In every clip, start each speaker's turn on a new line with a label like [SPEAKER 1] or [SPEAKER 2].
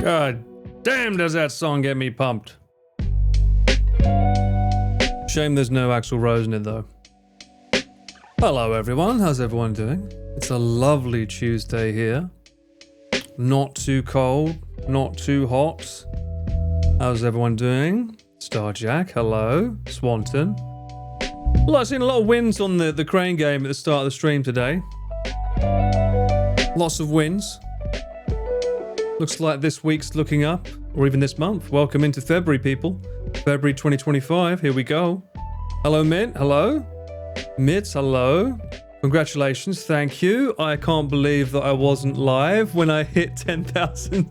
[SPEAKER 1] God damn, does that song get me pumped. Shame there's no Axl Rose in it though. Hello everyone, how's everyone doing? It's a lovely Tuesday here. Not too cold, not too hot. How's everyone doing? Starjack, hello. Swanton. Well, I've seen a lot of wins on the Crane game at the start of the stream today. Lots of wins. Looks like this week's looking up, or even this month. Welcome into February, people. February 2025, here we go. Hello, Mint, hello. Mitz, hello. Congratulations, thank you. I can't believe that I wasn't live when I hit 10,000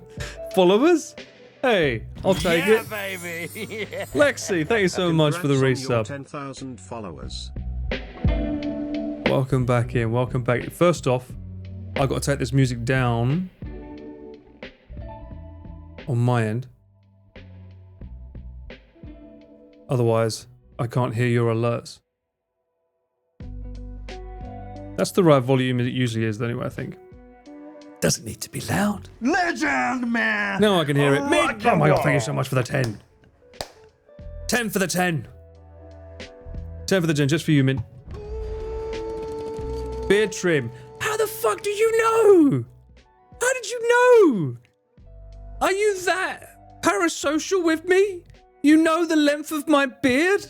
[SPEAKER 1] followers. Hey, I'll take it.
[SPEAKER 2] Baby. Yeah.
[SPEAKER 1] Lexi, thank you so much for the resub.
[SPEAKER 3] 10,000 followers.
[SPEAKER 1] Welcome back in, welcome back. First off, I've got to take this music down on my end. Otherwise, I can't hear your alerts. That's the right volume it usually is anyway, I think. Doesn't need to be loud.
[SPEAKER 2] Legend, man.
[SPEAKER 1] Now I can hear it. Oh my god, thank you so much for the 10. 10 for the 10. 10 for the 10, just for you, Mint. Beard trim. How the fuck do you know? How did you know? Are you that parasocial with me? You know the length of my beard?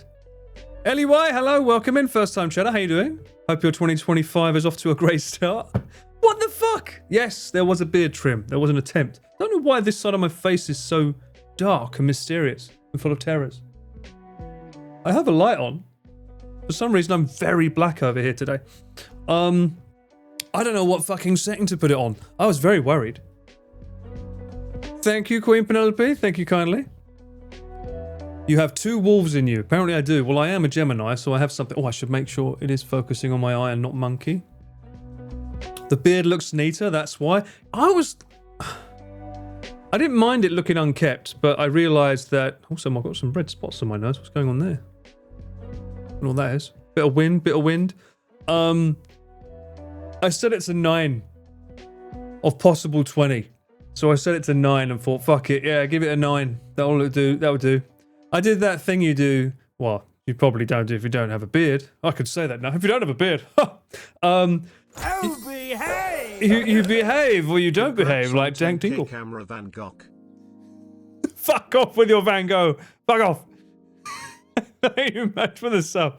[SPEAKER 1] Ellie Y, hello, welcome in. First time chatter, how you doing? Hope your 2025 is off to a great start. What the fuck? Yes, there was a beard trim. There was an attempt. Don't know why this side of my face is so dark and mysterious and full of terrors. I have a light on. For some reason, I'm very black over here today. I don't know what fucking setting to put it on. I was very worried. Thank you, Queen Penelope. Thank you kindly. You have two wolves in you. Apparently I do. Well, I am a Gemini, so I have something. Oh, I should make sure it is focusing on my eye and not monkey. The beard looks neater, that's why. I didn't mind it looking unkept, but I realised that... Also, I've got some red spots on my nose. What's going on there? I don't know what that is. Bit of wind. I said it's a 9 of possible 20. So I set it to 9 and thought, fuck it, yeah, give it a 9. That would do. I did that thing you do, well, you probably don't do if you don't have a beard. I could say that now, if you don't have a beard.
[SPEAKER 2] Oh, behave!
[SPEAKER 1] You behave or you don't behave, like Dank Dingle.
[SPEAKER 3] Camera Van Gogh.
[SPEAKER 1] Fuck off with your Van Gogh. Fuck off. Thank you much for the sub.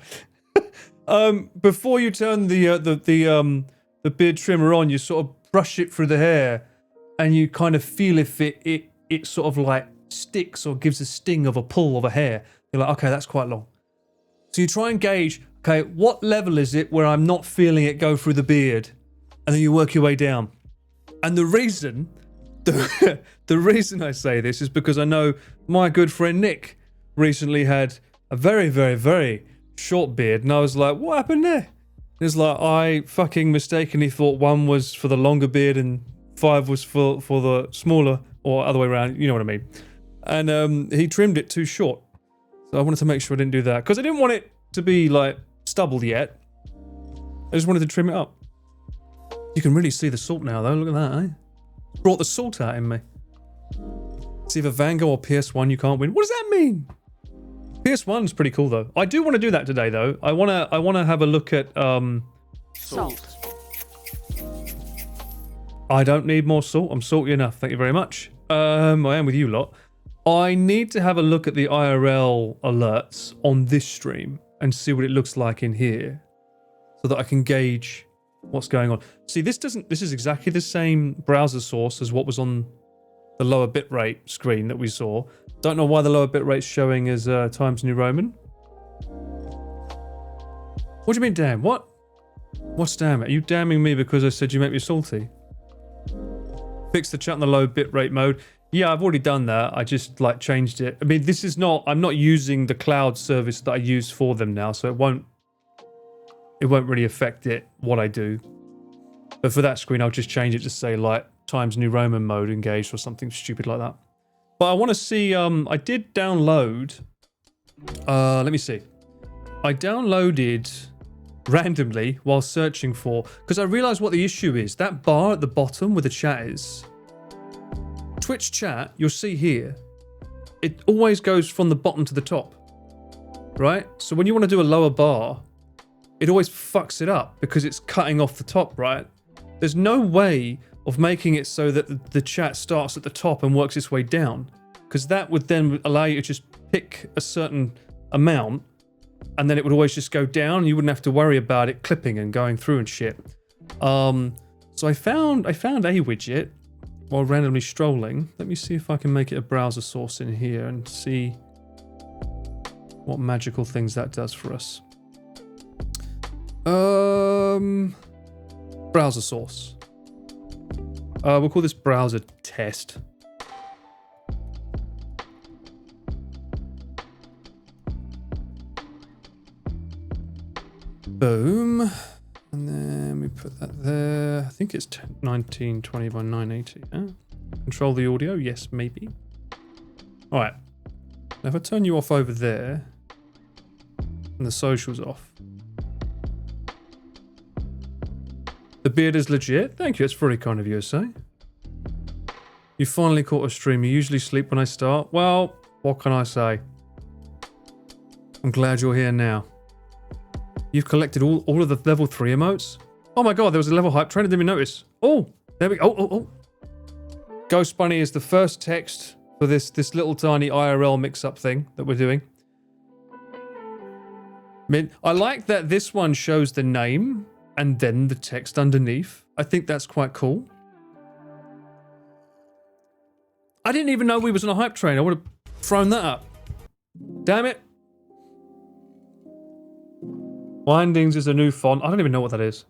[SPEAKER 1] Before you turn the beard trimmer on, you sort of brush it through the hair, and you kind of feel if it sort of like sticks or gives a sting of a pull of a hair. You're like, okay, that's quite long. So you try and gauge, okay, what level is it where I'm not feeling it go through the beard? And then you work your way down. And the reason I say this is because I know my good friend Nick recently had a very, very, very short beard. And I was like, what happened there? It's like, I fucking mistakenly thought 1 was for the longer beard and 5 was for the smaller, or other way around, you know what I mean. And he trimmed it too short. So I wanted to make sure I didn't do that. Because I didn't want it to be, like, stubbled yet. I just wanted to trim it up. You can really see the salt now, though. Look at that, eh? Brought the salt out in me. It's either Van Gogh or PS1 you can't win. What does that mean? PS1's pretty cool, though. I do want to do that today, though. I wanna have a look at,
[SPEAKER 2] Salt.
[SPEAKER 1] I don't need more salt. I'm salty enough. Thank you very much. I am with you lot. I need to have a look at the IRL alerts on this stream and see what it looks like in here so that I can gauge what's going on. See, this is exactly the same browser source as what was on the lower bitrate screen that we saw. Don't know why the lower bitrate's showing as Times New Roman. What do you mean, damn? What? What's damn? Are you damning me because I said you make me salty? Fix the chat on the low bitrate mode. Yeah, I've already done that. I just like changed it. I mean, this is not, I'm not using the cloud service that I use for them now, so it won't really affect it, what I do. But for that screen, I'll just change it to say like Times New Roman mode engaged or something stupid like that. But I want to see, I did download, let me see. I downloaded randomly while searching for, because I realized what the issue is. That bar at the bottom where the chat is Twitch chat, you'll see here, it always goes from the bottom to the top, right? So when you want to do a lower bar, it always fucks it up because it's cutting off the top, right? There's no way of making it so that the chat starts at the top and works its way down, because that would then allow you to just pick a certain amount and then it would always just go down. You wouldn't have to worry about it clipping and going through and shit. So I found a widget while randomly strolling. Let me see if I can make it a browser source in here and see what magical things that does for us. Browser source. We'll call this browser test. Boom. And then we put that there. I think it's 1920 by 980. Yeah? Control the audio. Yes, maybe. All right. Now if I turn you off over there and the socials off. The beard is legit. Thank you. It's very kind of you to say. You finally caught a stream. You usually sleep when I start. Well, what can I say? I'm glad you're here now. You've collected all of the level 3 emotes? Oh my god, there was a level hype train. I didn't even notice. Oh, there we go. Oh. Ghost Bunny is the first text for this little tiny IRL mix-up thing that we're doing. I like that this one shows the name and then the text underneath. I think that's quite cool. I didn't even know we was on a hype train. I would have thrown that up. Damn it. Windings is a new font. I don't even know what that is.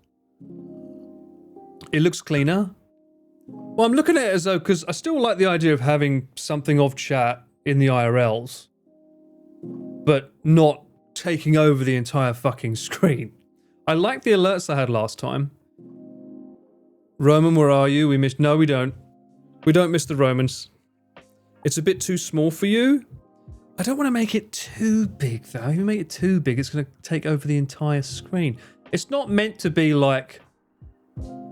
[SPEAKER 1] It looks cleaner. Well, I'm looking at it as though, because I still like the idea of having something of chat in the IRLs, but not taking over the entire fucking screen. I like the alerts I had last time. Roman, where are you? We missed... No, we don't. We don't miss the Romans. It's a bit too small for you. I don't want to make it too big, though. If you make it too big, it's going to take over the entire screen. It's not meant to be, like,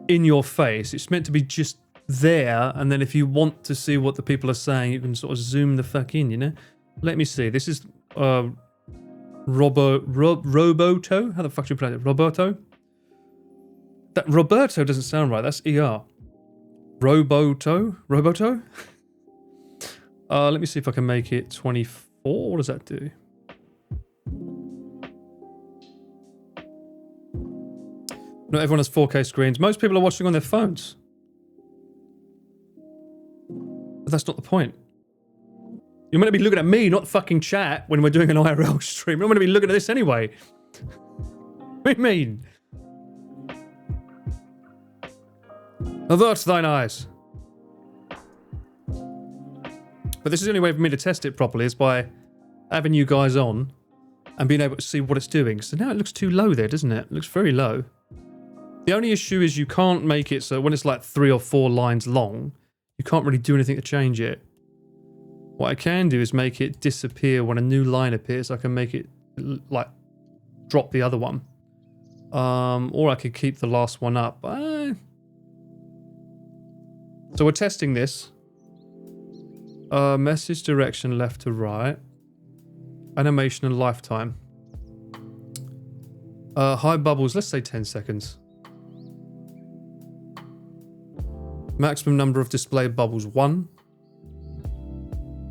[SPEAKER 1] in your face. It's meant to be just there, and then if you want to see what the people are saying, you can sort of zoom the fuck in, you know? Let me see. This is Roboto? How the fuck do you pronounce it? Roberto? That Roberto doesn't sound right. That's ER. Roboto? Let me see if I can make it 24. What does that do? Not everyone has 4K screens. Most people are watching on their phones. But that's not the point. You're meant to be looking at me, not fucking chat, when we're doing an IRL stream. You're meant to be looking at this anyway. What do you mean? Avert thine eyes. But this is the only way for me to test it properly, is by having you guys on and being able to see what it's doing. So now it looks too low there, doesn't it? It looks very low. The only issue is you can't make it so when it's like 3 or 4 lines long, you can't really do anything to change it. What I can do is make it disappear when a new line appears. I can make it like drop the other one. Or I could keep the last one up. So we're testing this. Message direction left to right. Animation and lifetime. High bubbles, let's say 10 seconds. Maximum number of display bubbles, 1.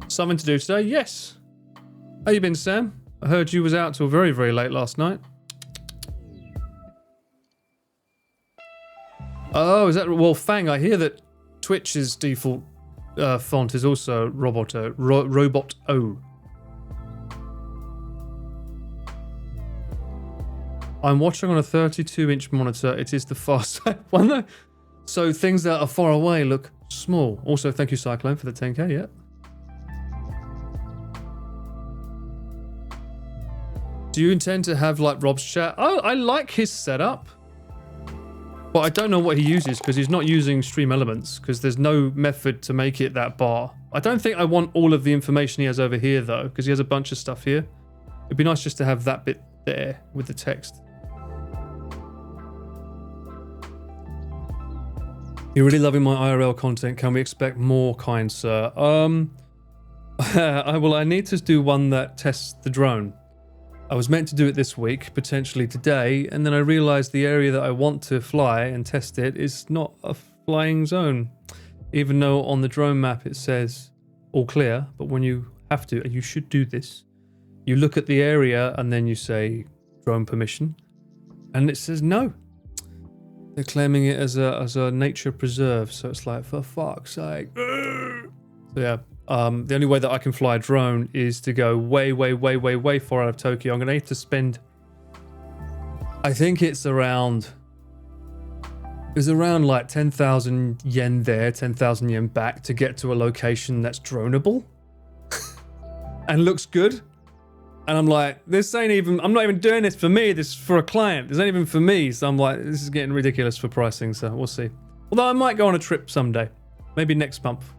[SPEAKER 1] Something to do today? Yes. How you been, Sam? I heard you was out till very, very late last night. Oh, is that... Well, Fang, I hear that Twitch's default font is also Roboto. Robot O. I'm watching on a 32-inch monitor. It is the fast one though. So things that are far away look small. Also, thank you, Cyclone, for the 10k, yeah. Do you intend to have like Rob's chat? Oh, I like his setup. But I don't know what he uses because he's not using Stream Elements because there's no method to make it that bar. I don't think I want all of the information he has over here though, because he has a bunch of stuff here. It'd be nice just to have that bit there with the text. You're really loving my IRL content. Can we expect more, kind sir? I need to do one that tests the drone. I was meant to do it this week, potentially today, and then I realized the area that I want to fly and test it is not a flying zone. Even though on the drone map it says all clear, but when you have to, and you should do this, you look at the area and then you say drone permission, and it says no. They're claiming it as a nature preserve, so it's like, for fuck's sake. So yeah, the only way that I can fly a drone is to go way, way, way, way, way far out of Tokyo. I'm gonna have to spend, I think it's around like 10,000 yen there, 10,000 yen back to get to a location that's droneable and looks good. And I'm like, this ain't even, I'm not even doing this for me, this is for a client. This ain't even for me. So I'm like, this is getting ridiculous for pricing, so we'll see. Although I might go on a trip someday, maybe next month.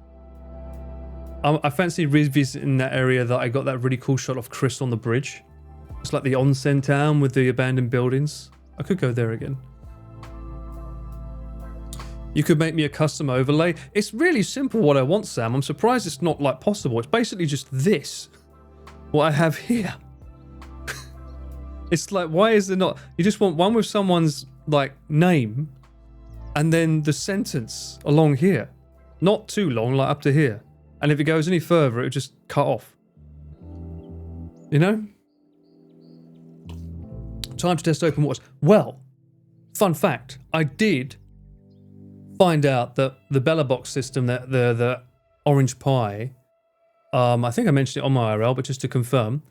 [SPEAKER 1] I fancy revisiting that area that I got that really cool shot of Chris on the bridge. It's like the onsen town with the abandoned buildings. I could go there again. You could make me a custom overlay. It's really simple what I want, Sam. I'm surprised it's not like possible. It's basically just this. What I have here. It's like, why is there not? You just want one with someone's like name and then the sentence along here. Not too long, like up to here. And if it goes any further, it would just cut off. You know? Time to test open waters. Well, fun fact, I did find out that the Bella Box system, that the Orange Pi, I think I mentioned it on my IRL, but just to confirm,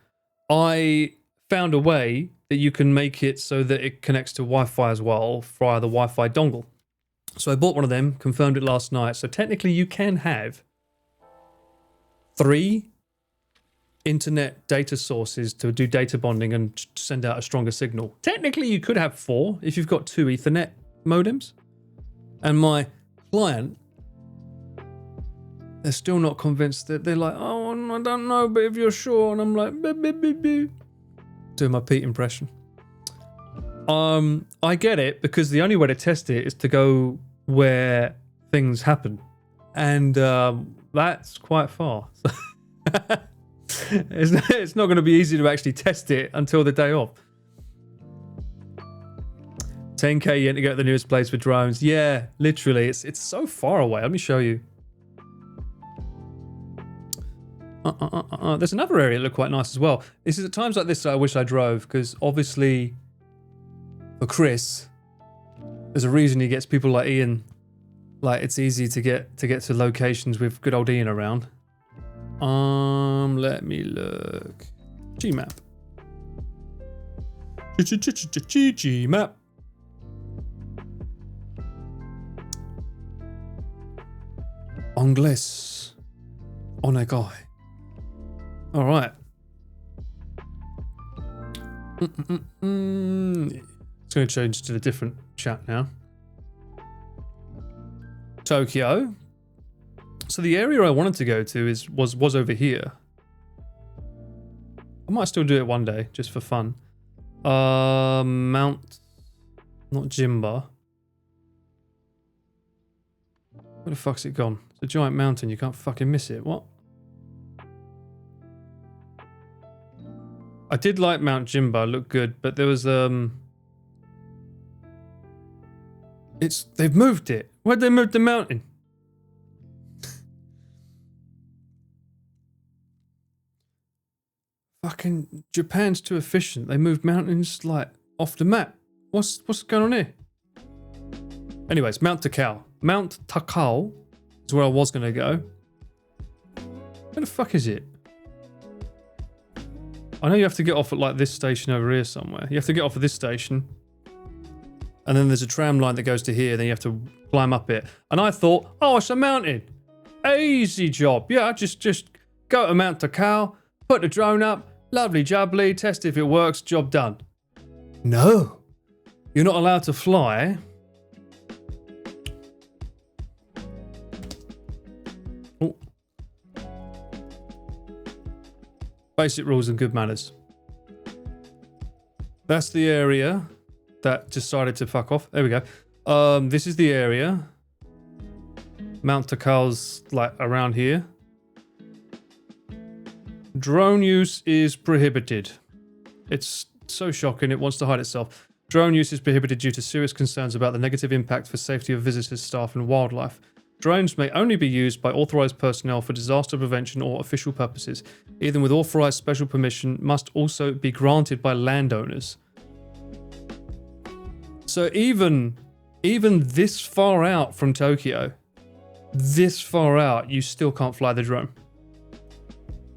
[SPEAKER 1] I found a way that you can make it so that it connects to Wi-Fi as well via the Wi-Fi dongle. So I bought one of them, confirmed it last night. So technically you can have 3 internet data sources to do data bonding and send out a stronger signal. Technically you could have 4 if you've got 2 Ethernet modems. And my client, they're still not convinced. That they're like, oh, I don't know, but if you're sure. And I'm like, doing my Pete impression. I get it, because the only way to test it is to go where things happen. And that's quite far. It's not going to be easy to actually test it until the day off. 10k yen to go to the nearest place with drones. Yeah, literally. It's so far away. Let me show you. There's another area that looked quite nice as well. This is at times like this that I wish I drove, because obviously for Chris, there's a reason he gets people like Ian. Like, it's easy to get to locations with good old Ian around. Let me look. Gmap. Gmap. Anglais. Onegai. All right. It's going to change to the different chat now. Tokyo. So the area I wanted to go to was over here. I might still do it one day just for fun. Mount, not Jimba. Where the fuck's it gone? It's a giant mountain. You can't fucking miss it. What? I did like Mount Jimba. It looked good, but there was they've moved it. Where'd they move the mountain? Fucking Japan's too efficient. They moved mountains like off the map. What's going on here? Anyways, Mount Takao. Mount Takao is where I was gonna go. Where the fuck is it? I know you have to get off at like this station over here somewhere. You have to get off at this station. And then there's a tram line that goes to here. Then you have to climb up it. And I thought, oh, it's a mountain. Easy job. Yeah, just go to Mount Takao, put the drone up, lovely jubbly, test if it works, job done. No. You're not allowed to fly. Oh. Basic rules and good manners. That's the area that decided to fuck off. There we go. This is the area Mount Takal's like around here. Drone use is prohibited. It's so shocking, it wants to hide itself. Drone use is prohibited due to serious concerns about the negative impact for safety of visitors, staff, and wildlife. Drones may only be used by authorized personnel for disaster prevention or official purposes. Even with authorized special permission, must also be granted by landowners. So even this far out from Tokyo, this far out, you still can't fly the drone.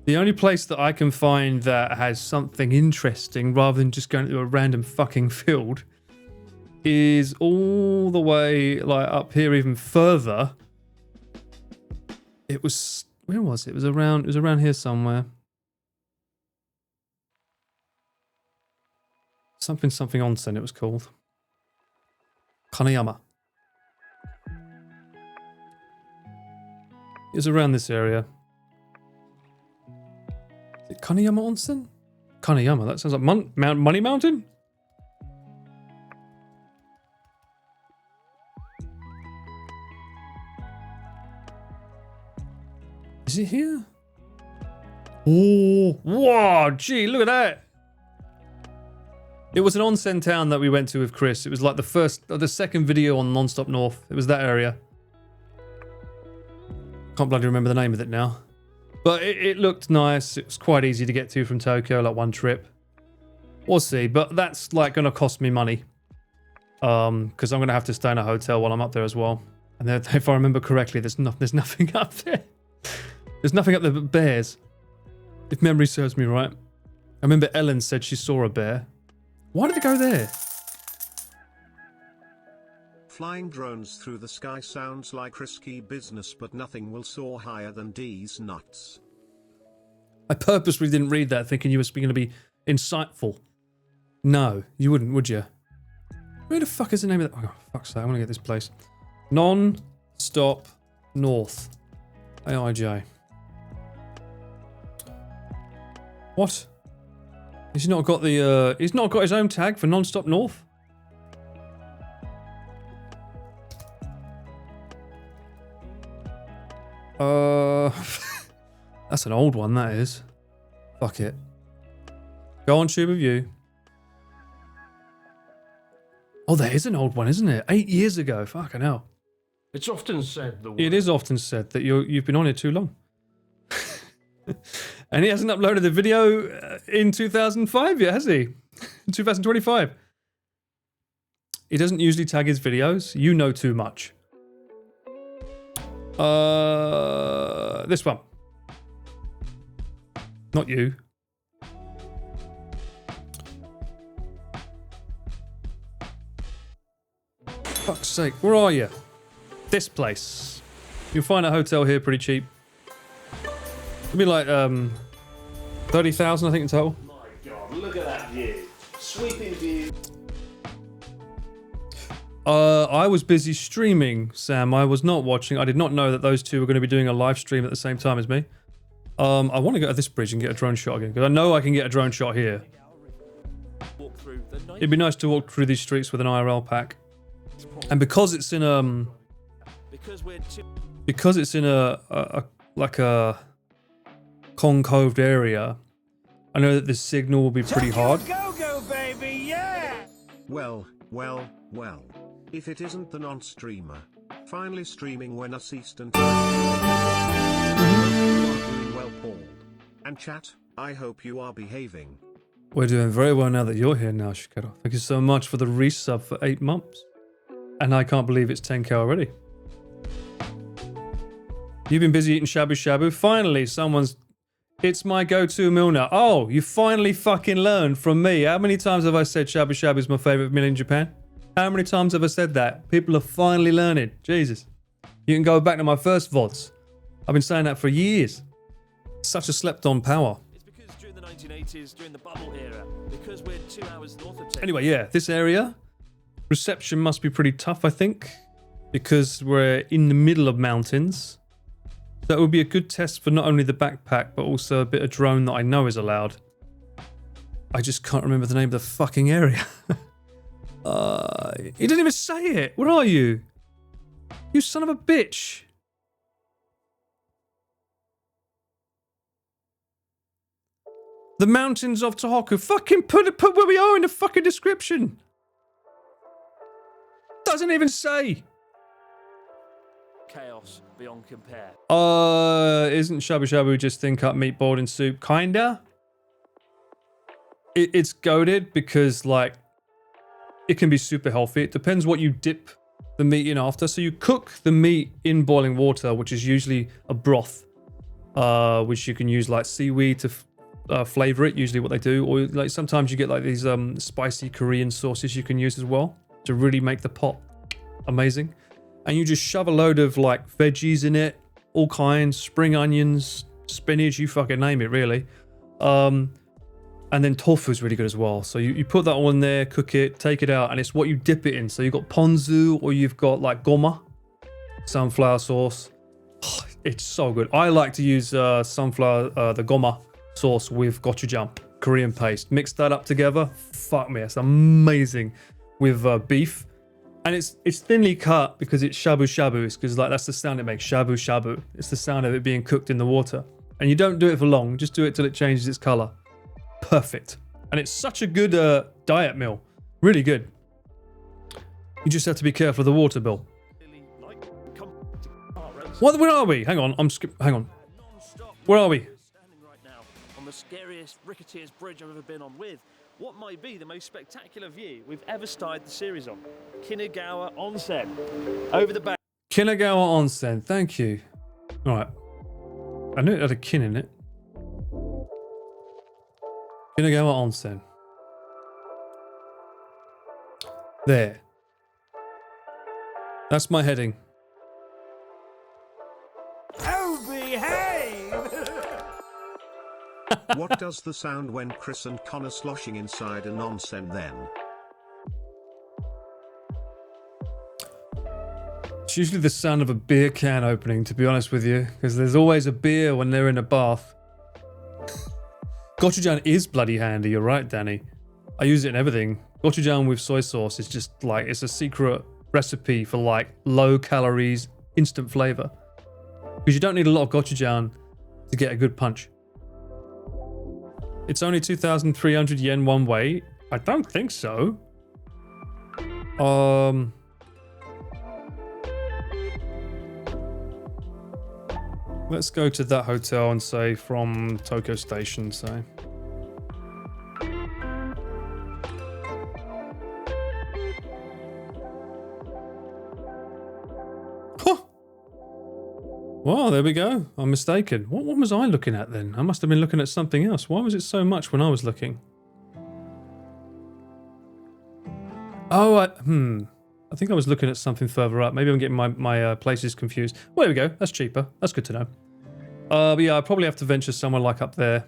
[SPEAKER 1] The only place that I can find that has something interesting rather than just going to a random fucking field is all the way like up here even further. It was, where was it? It was around here somewhere. Something onsen it was called. Kaneyama. It was around this area. Is it Kaneyama Onsen? Kaneyama, that sounds like Money Mountain? Is it here? Oh, wow, gee, look at that. It was an onsen town that we went to with Chris. It was like the second video on Non-Stop North. It was that area. Can't bloody remember the name of it now. But it looked nice. It was quite easy to get to from Tokyo, like one trip. We'll see, but that's like going to cost me money. Because I'm going to have to stay in a hotel while I'm up there as well. And there, if I remember correctly, there's nothing up there. There's nothing up there but bears. If memory serves me right. I remember Ellen said she saw a bear. Why did they go there?
[SPEAKER 3] Flying drones through the sky sounds like risky business, but nothing will soar higher than D's nuts.
[SPEAKER 1] I purposely didn't read that thinking you were going to be insightful. No, you wouldn't, would you? Where the fuck is the name of that? Oh, fuck's sake, I want to get this place. Non-Stop North. AIJ. What? He's not got the, he's not got his own tag for Non-Stop North? That's an old one, that is. Fuck it. Go on, Tube of You. Oh, that is an old one, isn't it? 8 years ago. Fucking hell.
[SPEAKER 2] It's often said the
[SPEAKER 1] It is often said that you've been on it too long. And he hasn't uploaded the video in 2005 yet, has he? In 2025. He doesn't usually tag his videos. You know too much. This one. Not you. Fuck's sake, where are you? This place. You'll find a hotel here pretty cheap. It'll be like 30,000 I think in total.
[SPEAKER 2] My God, look at that view. Sweeping view.
[SPEAKER 1] I was busy streaming, Sam. I was not watching. I did not know that those two were going to be doing a live stream at the same time as me. I want to go to this bridge and get a drone shot again, because I know I can get a drone shot here. It'd be nice to walk through these streets with an IRL pack. And because it's in like a concaved area, I know that the signal will be pretty hard.
[SPEAKER 2] Go, baby, yeah!
[SPEAKER 3] Well. If it isn't the non-streamer, finally streaming when I ceased and doing well, Paul. And chat, I hope you are behaving.
[SPEAKER 1] We're doing very well now that you're here now, Shikaro. Thank you so much for the resub for 8 months. And I can't believe it's 10k already. You've been busy eating shabu shabu. Finally, someone's... It's my go-to meal now. Oh, you finally fucking learned from me. How many times have I said shabu shabu is my favorite meal in Japan? How many times have I said that? People are finally learning. Jesus. You can go back to my first VODs. I've been saying that for years. Such a slept-on power.
[SPEAKER 4] It's because during the 1980s, during the bubble era, because we're 2 hours north of Tokyo.
[SPEAKER 1] Anyway, yeah, this area, reception must be pretty tough, I think, because we're in the middle of mountains. That would be a good test for not only the backpack, but also a bit of drone that I know is allowed. I just can't remember the name of the fucking area. He didn't even say it. Where are you? You son of a bitch. The mountains of Tohoku. Fucking put where we are in the fucking description. Doesn't even say.
[SPEAKER 4] Chaos beyond compare.
[SPEAKER 1] Isn't shabu shabu just thin cut meat boiled in soup? Kinda. It's goated because like it can be super healthy. It depends what you dip the meat in after. So you cook the meat in boiling water, which is usually a broth, which you can use like seaweed to flavor it. Usually what they do, or like sometimes you get like these spicy Korean sauces you can use as well to really make the pot amazing. And you just shove a load of like veggies in it, all kinds, spring onions, spinach, you fucking name it really. And then tofu is really good as well. So you put that all in there, cook it, take it out, and it's what you dip it in. So you've got ponzu, or you've got like goma, sunflower sauce. Oh, it's so good. I like to use the goma sauce with gochujang, Korean paste. Mix that up together. Fuck me, it's amazing with beef. And it's thinly cut because it's shabu shabu. It's because like that's the sound it makes, shabu shabu. It's the sound of it being cooked in the water. And you don't do it for long. Just do it till it changes its color. Perfect. And it's such a good diet meal. Really good. You just have to be careful of the water bill. What? Where are we? Hang on. Hang on. Where are we?
[SPEAKER 4] Standing right now on the scariest, ricketiest bridge I've ever been on with what might be the most spectacular view we've ever started the series on. Kinagawa Onsen. Over the back.
[SPEAKER 1] Kinagawa Onsen. Thank you. All right. I knew it had a kin in it. Kinagawa Onsen. There. That's my heading.
[SPEAKER 2] Oh, behave!
[SPEAKER 3] What does the sound when Chris and Connor sloshing inside an onsen then?
[SPEAKER 1] It's usually the sound of a beer can opening, to be honest with you, because there's always a beer when they're in a bath. Gochujang is bloody handy, you're right, Danny. I use it in everything. Gochujang with soy sauce is just like, it's a secret recipe for like low calories, instant flavor. Because you don't need a lot of gochujang to get a good punch. It's only 2,300 yen one way. I don't think so. Let's go to that hotel and say from Tokyo Station, say. Huh. Well, there we go. I'm mistaken. What one was I looking at then? I must have been looking at something else. Why was it so much when I was looking? Oh, I think I was looking at something further up. Maybe I'm getting my places confused. Well, there we go. That's cheaper. That's good to know. But yeah, I probably have to venture somewhere like up there.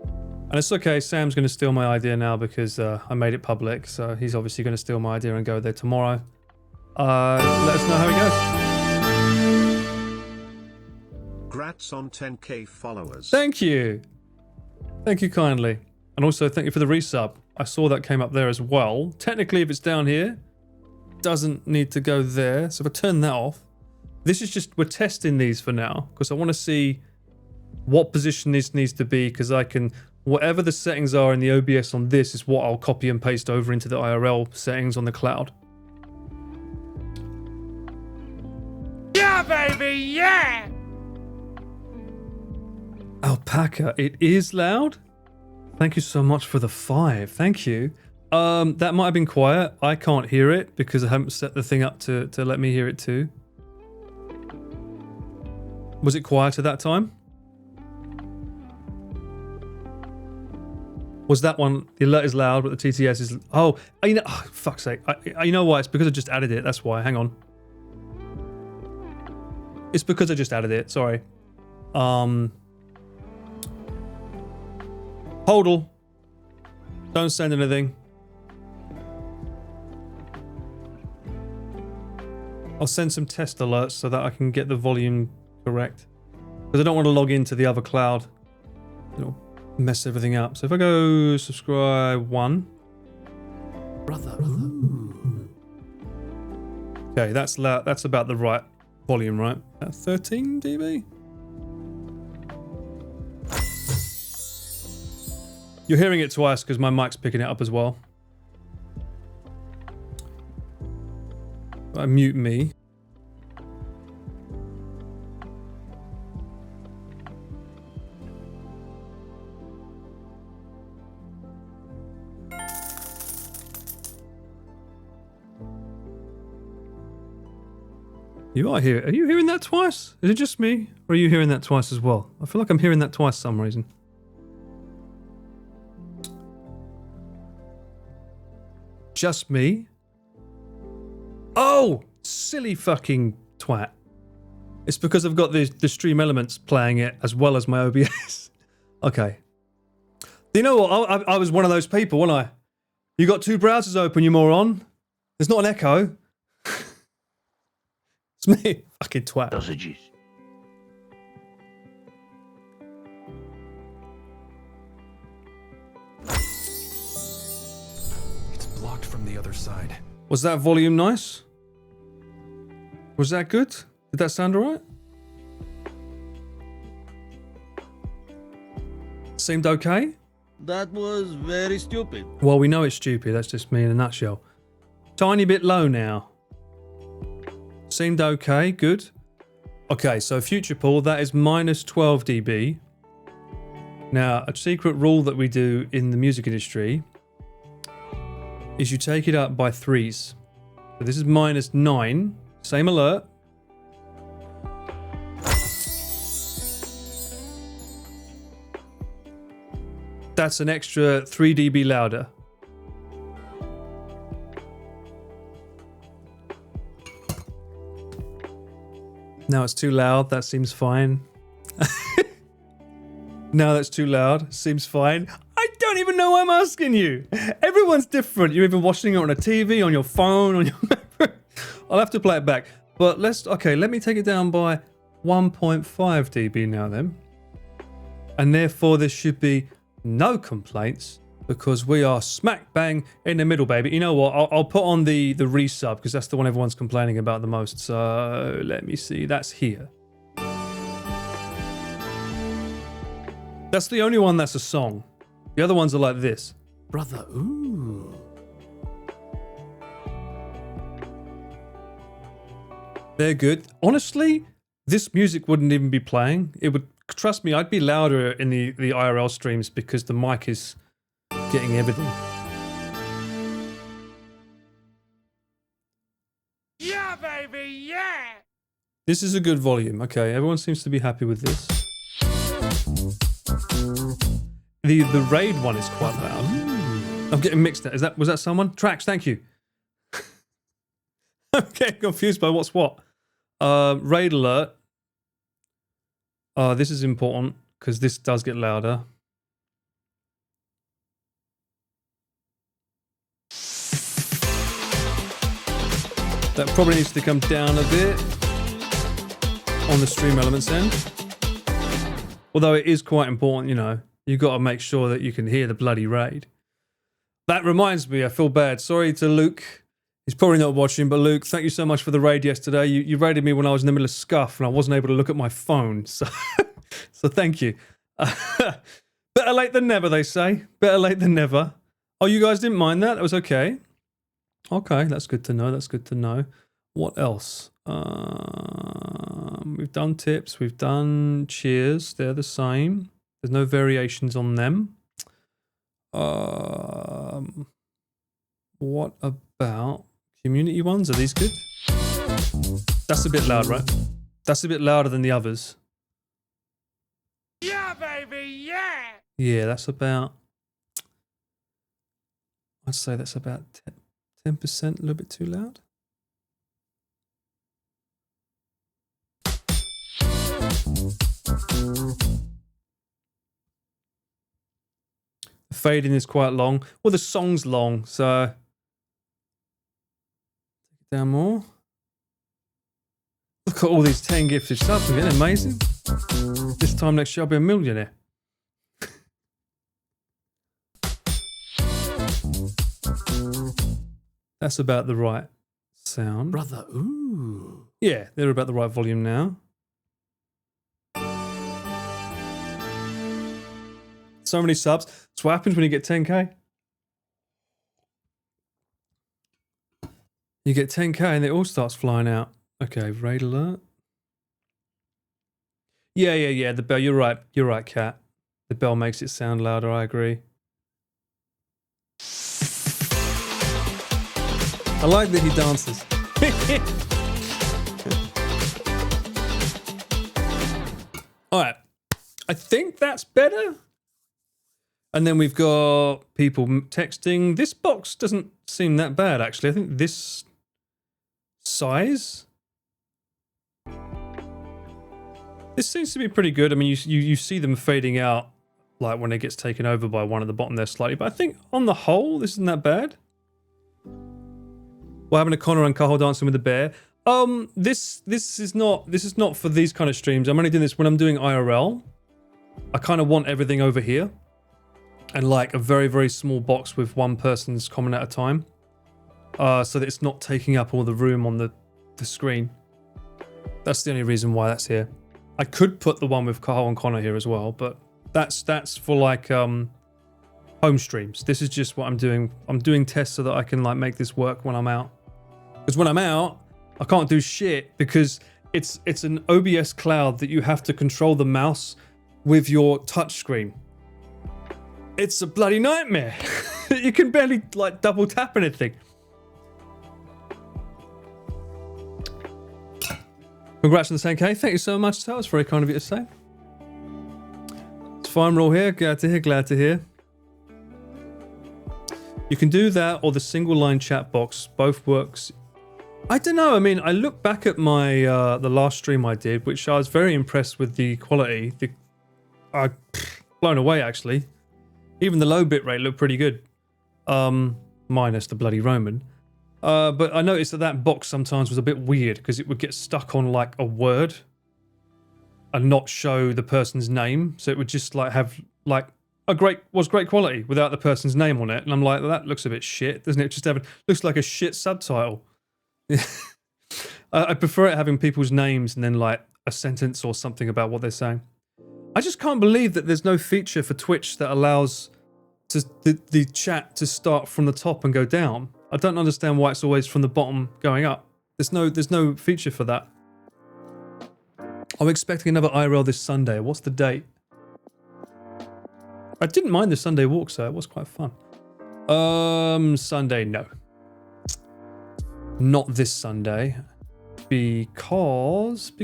[SPEAKER 1] And it's okay. Sam's going to steal my idea now because I made it public. So he's obviously going to steal my idea and go there tomorrow. Let us know how he goes.
[SPEAKER 3] Grats on 10k followers.
[SPEAKER 1] Thank you. Thank you kindly. And also thank you for the resub. I saw that came up there as well. Technically, if it's down here, doesn't need to go there. So if I turn that off, this is just, we're testing these for now because I want to see what position this needs to be because I can, whatever the settings are in the OBS on this is what I'll copy and paste over into the IRL settings on the cloud.
[SPEAKER 2] Yeah, baby, yeah!
[SPEAKER 1] Alpaca, it is loud? Thank you so much for the 5. Thank you. That might have been quiet. I can't hear it because I haven't set the thing up to let me hear it too. Was it quieter that time? Was that one, the alert is loud, but the TTS is... Oh, you know, oh, fuck's sake. You know why? It's because I just added it. That's why. Hang on. It's because I just added it. Sorry. Hodl. Don't send anything. I'll send some test alerts so that I can get the volume correct. Because I don't want to log into the other cloud. It'll mess everything up. So if I go subscribe 1. Brother. Okay, that's loud. That's about the right volume, right? At 13 dB? You're hearing it twice because my mic's picking it up as well. I mute me. You are here. Are you hearing that twice? Is it just me? Or are you hearing that twice as well? I feel like I'm hearing that twice for some reason. Just me? Oh! Silly fucking twat. It's because I've got the Stream Elements playing it as well as my OBS. Okay. You know what? I was one of those people, wasn't I? You got two browsers open, you moron. There's not an echo. It's me, fucking twat.
[SPEAKER 5] Sausages.
[SPEAKER 6] It's blocked from the other side.
[SPEAKER 1] Was that volume nice? Was that good? Did that sound alright? Seemed okay?
[SPEAKER 5] That was very stupid.
[SPEAKER 1] Well, we know it's stupid. That's just me in a nutshell. Tiny bit low now. Seemed okay. Good. Okay, so future Paul, that is minus 12 dB. Now, a secret rule that we do in the music industry is you take it up by threes. So this is minus 9. Same alert. That's an extra 3 dB louder. Now it's too loud. That seems fine. Now that's too loud. Seems fine. I don't even know why I'm asking you. Everyone's different. You're even watching it on a TV, on your phone, on your... I'll have to play it back. But okay, let me take it down by 1.5 dB now then. And therefore there should be no complaints because we are smack bang in the middle, baby. You know what? I'll put on the resub because that's the one everyone's complaining about the most. So let me see. That's here. That's the only one that's a song. The other ones are like this.
[SPEAKER 6] Brother, ooh.
[SPEAKER 1] They're good. Honestly, this music wouldn't even be playing. It would, trust me, I'd be louder in the IRL streams because the mic is getting everything.
[SPEAKER 2] Yeah, baby, yeah!
[SPEAKER 1] This is a good volume. Okay, everyone seems to be happy with this. The raid one is quite loud. I'm getting mixed. Was that someone? Tracks, thank you. I'm getting confused by what's what. Raid alert. This is important because this does get louder. That probably needs to come down a bit on the Stream Elements end. Although it is quite important, you know, you've got to make sure that you can hear the bloody raid. That reminds me, I feel bad. Sorry to Luke. He's probably not watching, but Luke, thank you so much for the raid yesterday. You raided me when I was in the middle of scuff and I wasn't able to look at my phone. So, so thank you. Better late than never, they say. Better late than never. Oh, you guys didn't mind that? That was okay. Okay, that's good to know. That's good to know. What else? We've done tips. We've done cheers. They're the same. There's no variations on them. What about community ones? Are these good? That's a bit loud, right? That's a bit louder than the others.
[SPEAKER 2] Yeah, baby, yeah!
[SPEAKER 1] Yeah, that's about... I'd say that's about 10%, a little bit too loud. The fading is quite long. Well, the song's long, so... Take it down more. Look at all these 10 gifted subs again, amazing. This time next year I'll be a millionaire. That's about the right sound.
[SPEAKER 6] Brother, ooh.
[SPEAKER 1] Yeah, they're about the right volume now. So many subs. That's what happens when you get 10k. You get 10k and it all starts flying out. Okay, raid alert. Yeah. The bell. You're right. You're right, Cat. The bell makes it sound louder. I agree. I like that he dances. All right. I think that's better. And then we've got people texting. This box doesn't seem that bad, actually. I think this size, this seems to be pretty good. I mean, you see them fading out, like when it gets taken over by one at the bottom there slightly. But I think on the whole, this isn't that bad. What happened to Connor and Cahill dancing with the bear? This is not for these kind of streams. I'm only doing this when I'm doing IRL. I kind of want everything over here, and like a very, very small box with one person's comment at a time, so that it's not taking up all the room on the screen. That's the only reason why that's here. I could put the one with Cahill and Connor here as well, but that's for like home streams. This is just what I'm doing. I'm doing tests so that I can like make this work when I'm out. Because when I'm out, I can't do shit because it's an OBS cloud that you have to control the mouse with your touch screen. It's a bloody nightmare. You can barely like double tap anything. Congrats on the 10k. Thank you so much. That was very kind of you to say. It's fine, we're all here. Glad to hear. Glad to hear. You can do that or the single line chat box. Both works. I don't know. I mean, I look back at my the last stream I did, which I was very impressed with the quality. Blown away actually. Even the low bit rate looked pretty good. Minus the bloody Roman. But I noticed that box sometimes was a bit weird because it would get stuck on like a word and not show the person's name. So it would just like have like great quality without the person's name on it. And I'm like, well, that looks a bit shit, doesn't it? Just looks like a shit subtitle. I prefer it having people's names and then like a sentence or something about what they're saying. I just can't believe that there's no feature for Twitch that allows the chat to start from the top and go down. I don't understand why it's always from the bottom going up. There's no feature for that. I'm expecting another IRL this Sunday. What's the date? I didn't mind the Sunday walk, so it was quite fun. Sunday, no. Not this Sunday. Because of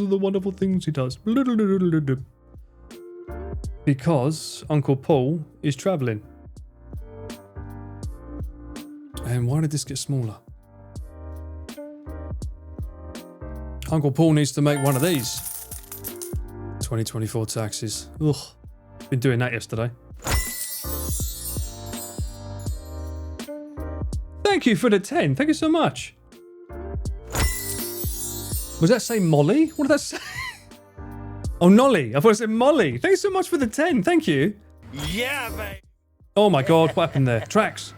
[SPEAKER 1] the wonderful things he does. Because Uncle Paul is traveling. And why did this get smaller? Uncle Paul needs to make one of these. 2024 taxes. Ugh. Been doing that yesterday. Thank you for the 10. Thank you so much. Was that say Molly? What did that say? Oh, Nolly. I thought it said Molly. Thanks so much for the 10. Thank you.
[SPEAKER 2] Yeah, mate.
[SPEAKER 1] Oh my God, what happened there? Tracks.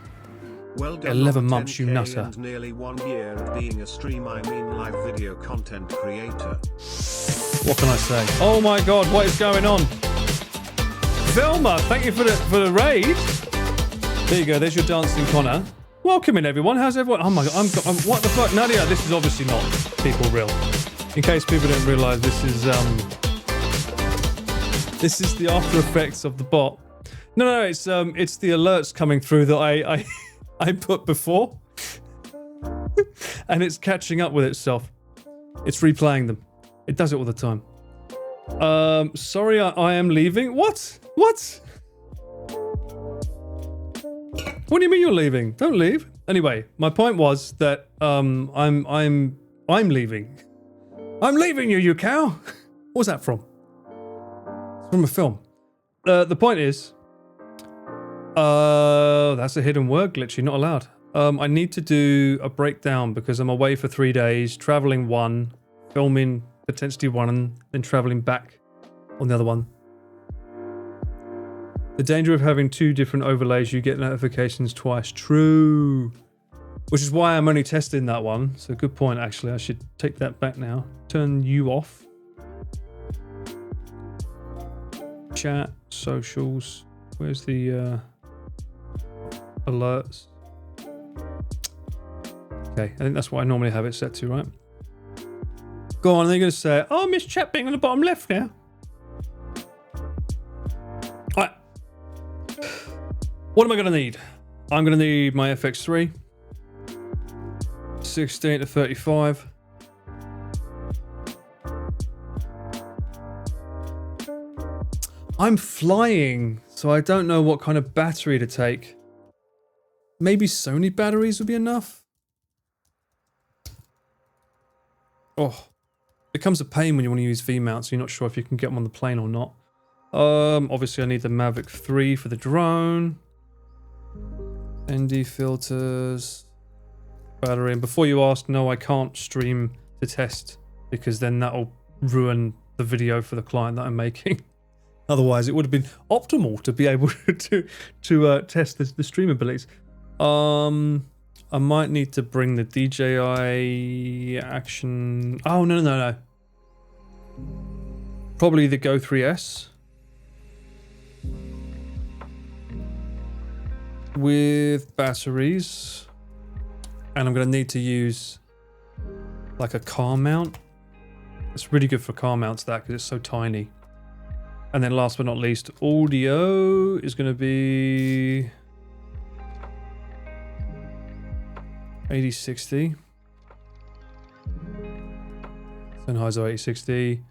[SPEAKER 3] Well done
[SPEAKER 1] 11
[SPEAKER 3] on the
[SPEAKER 1] months, you
[SPEAKER 3] 10K
[SPEAKER 1] nutter.
[SPEAKER 3] And nearly 1 year of being a live video content creator.
[SPEAKER 1] What can I say? Oh my God, what is going on? Velma, thank you for the raid. There you go. There's your dancing Connor. Welcome in, everyone. How's everyone? Oh my God, I'm what the fuck? Nadia, this is obviously not people real. In case people don't realize, this is the after effects of the bot. No, it's the alerts coming through that I put before, and it's catching up with itself. It's replaying them. It does it all the time. Sorry, I am leaving. What? What do you mean you're leaving? Don't leave. Anyway, my point was that I'm leaving. I'm leaving you, you cow. What was that from? It's from a film. The point is, that's a hidden word glitch. You're not allowed. I need to do a breakdown because I'm away for 3 days, traveling 1, filming potentially 1, and then traveling back on the other one. The danger of having 2 different overlays, you get notifications twice. True. Which is why I'm only testing that one. So good point, actually. I should take that back now. Turn you off. Chat, socials. Where's the alerts? Okay, I think that's what I normally have it set to, right? Go on, they're going to say, oh, Miss Chat being on the bottom left now. Alright. What am I going to need? I'm going to need my FX3. 16 to 35. I'm flying, so I don't know what kind of battery to take. Maybe Sony batteries would be enough? Oh, it becomes a pain when you want to use V-mounts. You're not sure if you can get them on the plane or not. Obviously I need the Mavic 3 for the drone. ND filters. Battery. And before you ask, no, I can't stream to test because then that'll ruin the video for the client that I'm making. Otherwise, it would have been optimal to be able to test the stream abilities. I might need to bring the DJI Action. Oh no. Probably the Go 3S with batteries, and I'm going to need to use like a car mount. It's really good for car mounts that because it's so tiny. And then last but not least, audio is going to be 8060. Sennheiser 8060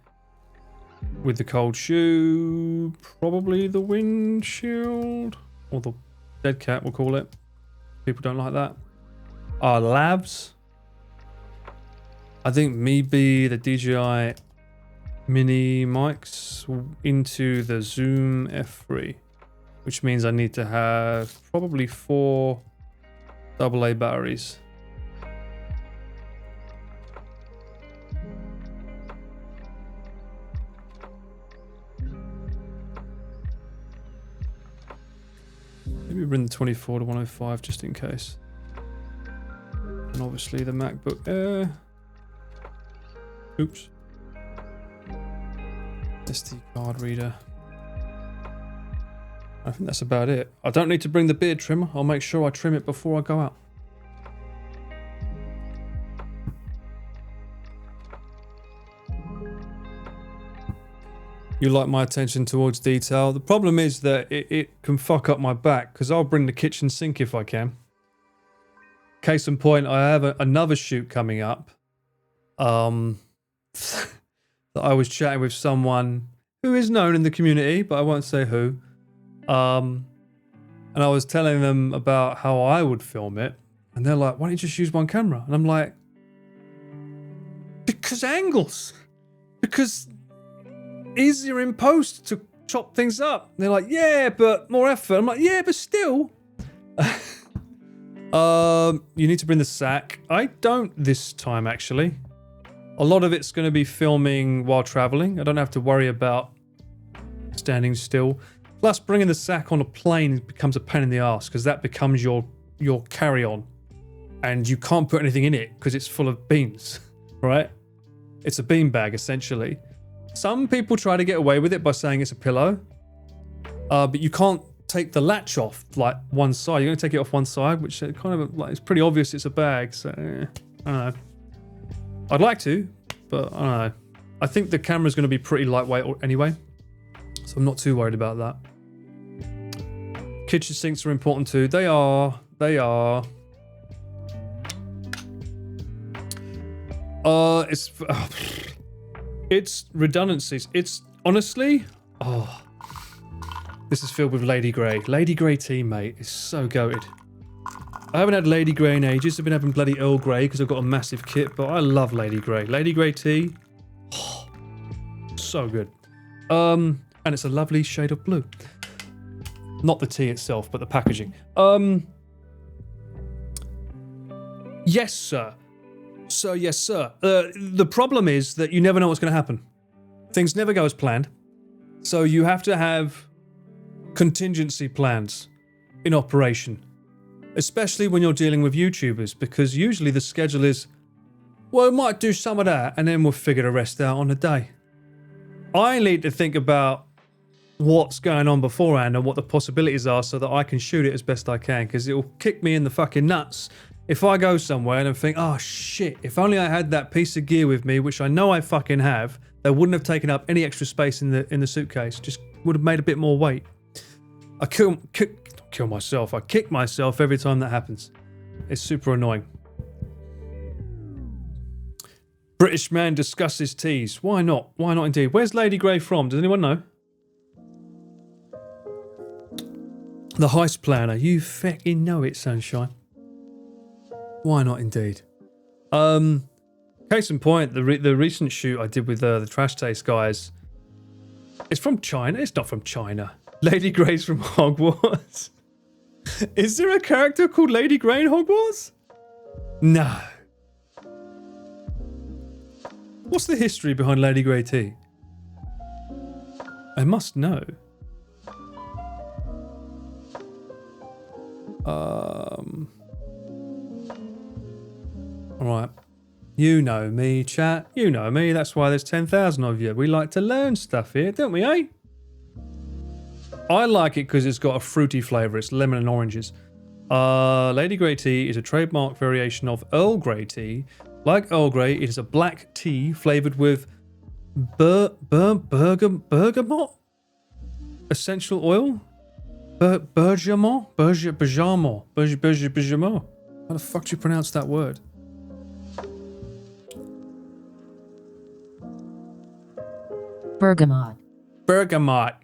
[SPEAKER 1] with the cold shoe, probably the windshield or the dead cat, we'll call it. People don't like that. Our labs. I think maybe the DJI mini mics into the Zoom F3, which means I need to have probably 4 AA batteries. Maybe bring the 24 to 105 just in case. And obviously the MacBook Air. Oops. SD card reader. I think that's about it. I don't need to bring the beard trimmer. I'll make sure I trim it before I go out. You like my attention towards detail. The problem is that it can fuck up my back because I'll bring the kitchen sink if I can. Case in point, I have another shoot coming up. That I was chatting with someone who is known in the community, but I won't say who. And I was telling them about how I would film it. And they're like, why don't you just use one camera? And I'm like, because angles. Because easier in post to chop things up. And they're like, yeah, but more effort. I'm like, yeah, but still. You need to bring the sack. I don't this time, actually. A lot of it's going to be filming while traveling. I don't have to worry about standing still. Plus, bringing the sack on a plane becomes a pain in the ass because that becomes your carry-on. And you can't put anything in it because it's full of beans, right? It's a bean bag, essentially. Some people try to get away with it by saying it's a pillow. But you can't take the latch off, like, one side. You're going to take it off one side, which kind of, like, it's pretty obvious it's a bag. So, I don't know. I'd like to, but I don't know. I think the camera's going to be pretty lightweight anyway. So I'm not too worried about that. Kitchen sinks are important too. They are. It's redundancies. It's honestly, this is filled with Lady Grey. Lady Grey tea, mate, is so goated. I haven't had Lady Grey in ages. I've been having bloody Earl Grey because I've got a massive kit, but I love Lady Grey. Lady Grey tea, so good. And it's a lovely shade of blue. Not the tea itself, but the packaging. Yes, sir. So, yes, sir. The problem is that you never know what's going to happen. Things never go as planned. So you have to have contingency plans in operation. Especially when you're dealing with YouTubers, because usually the schedule is, well, we might do some of that, and then we'll figure the rest out on the day. I need to think about what's going on beforehand and what the possibilities are so that I can shoot it as best I can, because it will kick me in the fucking nuts if I go somewhere and I think, oh shit, if only I had that piece of gear with me, which I know I fucking have, they wouldn't have taken up any extra space in the suitcase. Just would have made a bit more weight. I kill myself. I kick myself every time that happens. It's super annoying. British man discusses teas. Why not? Why not indeed? Where's Lady Grey from? Does anyone know? The heist planner. You fucking know it, sunshine. Why not indeed? Case in point, the recent shoot I did with the Trash Taste guys. It's from China. It's not from China. Lady Grey's from Hogwarts. Is there a character called Lady Grey in Hogwarts? No. What's the history behind Lady Grey tea? I must know. Alright. You know me, chat. You know me. That's why there's 10,000 of you. We like to learn stuff here, don't we, eh? I like it because it's got a fruity flavour. It's lemon and oranges. Lady Grey tea is a trademark variation of Earl Grey tea. Like Earl Grey, it is a black tea flavoured with bergamot? Essential oil? Bergamot? Bergamot. How the fuck do you pronounce that word?
[SPEAKER 7] Bergamot.
[SPEAKER 1] Bergamot.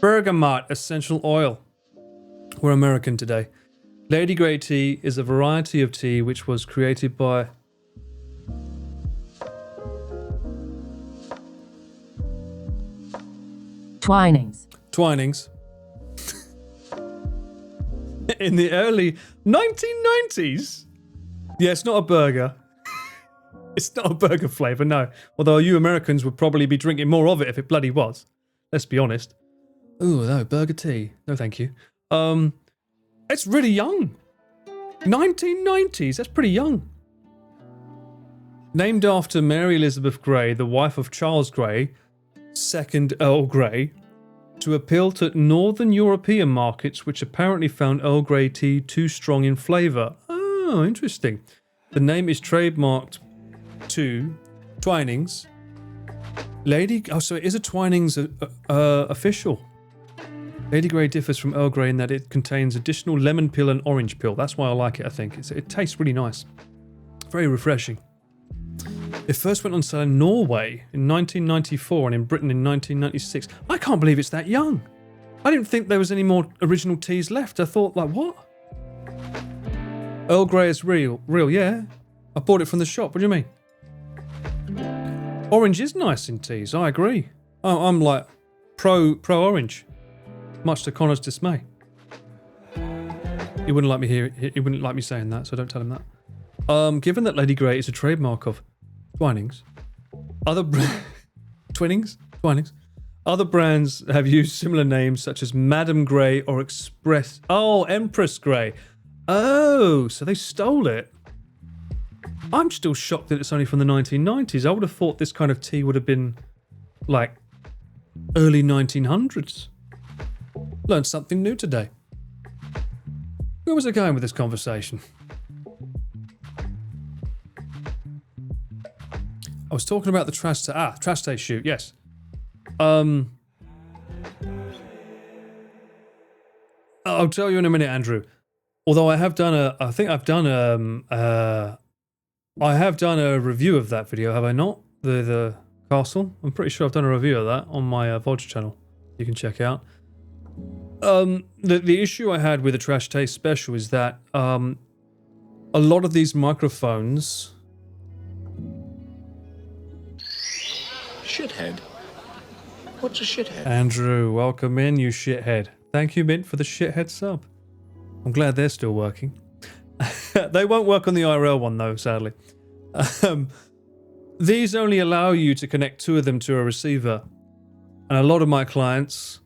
[SPEAKER 1] Bergamot essential oil. We're American today. Lady Grey tea is a variety of tea which was created by
[SPEAKER 7] Twinings.
[SPEAKER 1] in the early 1990s. Yeah, it's not a burger. It's not a burger flavour, no. Although you Americans would probably be drinking more of it if it bloody was. Let's be honest. Ooh, no, burger tea. No, thank you. It's really young. 1990s, that's pretty young. Named after Mary Elizabeth Grey, the wife of Charles Grey, second Earl Grey, to appeal to Northern European markets which apparently found Earl Grey tea too strong in flavour. Oh, interesting. The name is trademarked to Twinings. So it is a Twinings official. Lady Grey differs from Earl Grey in that it contains additional lemon peel and orange peel. That's why I like it, I think. It tastes really nice. Very refreshing. It first went on sale in Norway in 1994 and in Britain in 1996. I can't believe it's that young. I didn't think there was any more original teas left. I thought, like, what? Earl Grey is real. Real, yeah. I bought it from the shop. What do you mean? Orange is nice in teas. I agree. I'm like pro orange. Much to Connor's dismay. He wouldn't like me he wouldn't like me saying that, so don't tell him that. Given that Lady Grey is a trademark of Twinings, Twinings? Other brands have used similar names such as Madam Grey or Empress Grey. Oh, so they stole it. I'm still shocked that it's only from the 1990s. I would have thought this kind of tea would have been like early 1900s. Learned something new today. Where was I going with this conversation? I was talking about the Trash Taste shoot, yes. I'll tell you in a minute, Andrew. Although I have done I have done a review of that video, have I not? The castle? I'm pretty sure I've done a review of that on my Vulture channel. You can check out. The issue I had with the Trash Taste special is that a lot of these microphones...
[SPEAKER 8] Shithead? What's a shithead?
[SPEAKER 1] Andrew, welcome in, you shithead. Thank you, Mint, for the shithead sub. I'm glad they're still working. They won't work on the IRL one, though, sadly. These only allow you to connect two of them to a receiver. And a lot of my clients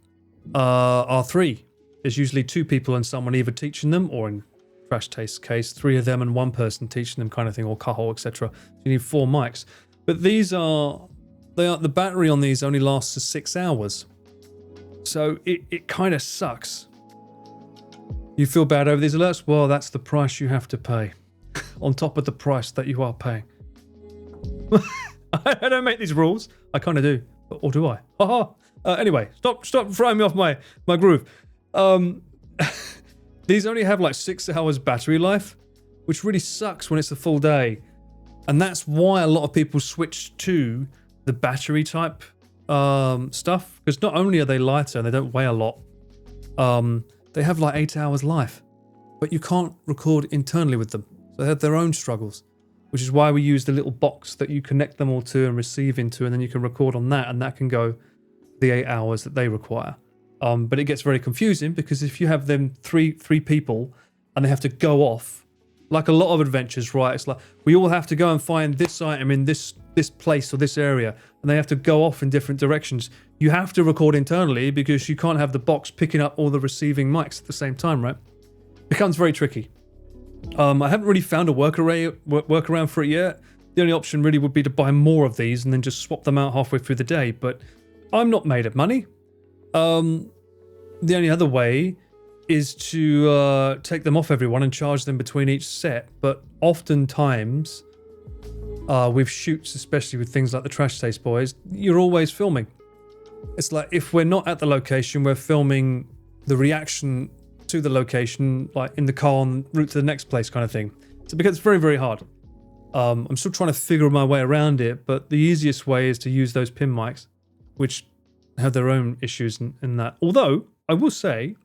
[SPEAKER 1] are three. There's usually two people and someone either teaching them, or in Trash Taste's case, three of them and one person teaching them kind of thing, or Cahill, etc. So you need 4 mics. But these are the battery on these only lasts for 6 hours. So it kind of sucks. You feel bad over these alerts? Well, that's the price you have to pay. On top of the price that you are paying. I don't make these rules. I kind of do. Or do I? Haha. Anyway, stop throwing me off my groove. These only have like 6 hours battery life, which really sucks when it's a full day. And that's why a lot of people switch to the battery type stuff. Because not only are they lighter and they don't weigh a lot, they have like 8 hours life. But you can't record internally with them. So they have their own struggles. Which is why we use the little box that you connect them all to and receive into, and then you can record on that, and that can go the 8 hours that they require. But it gets very confusing because if you have them three people and they have to go off, like a lot of adventures, right? It's like we all have to go and find this item in this place or this area, and they have to go off in different directions. You have to record internally because you can't have the box picking up all the receiving mics at the same time, right? It becomes very tricky. I haven't really found a workaround for it yet. The only option really would be to buy more of these and then just swap them out halfway through the day, but I'm not made of money. The only other way is to take them off everyone and charge them between each set, but oftentimes with shoots, especially with things like the Trash Taste Boys, you're always filming. It's like if we're not at the location, we're filming the reaction to the location, like in the car en route to the next place kind of thing. So because it's very, very hard. I'm still trying to figure my way around it, but the easiest way is to use those pin mics, which have their own issues in that. Although, I will say,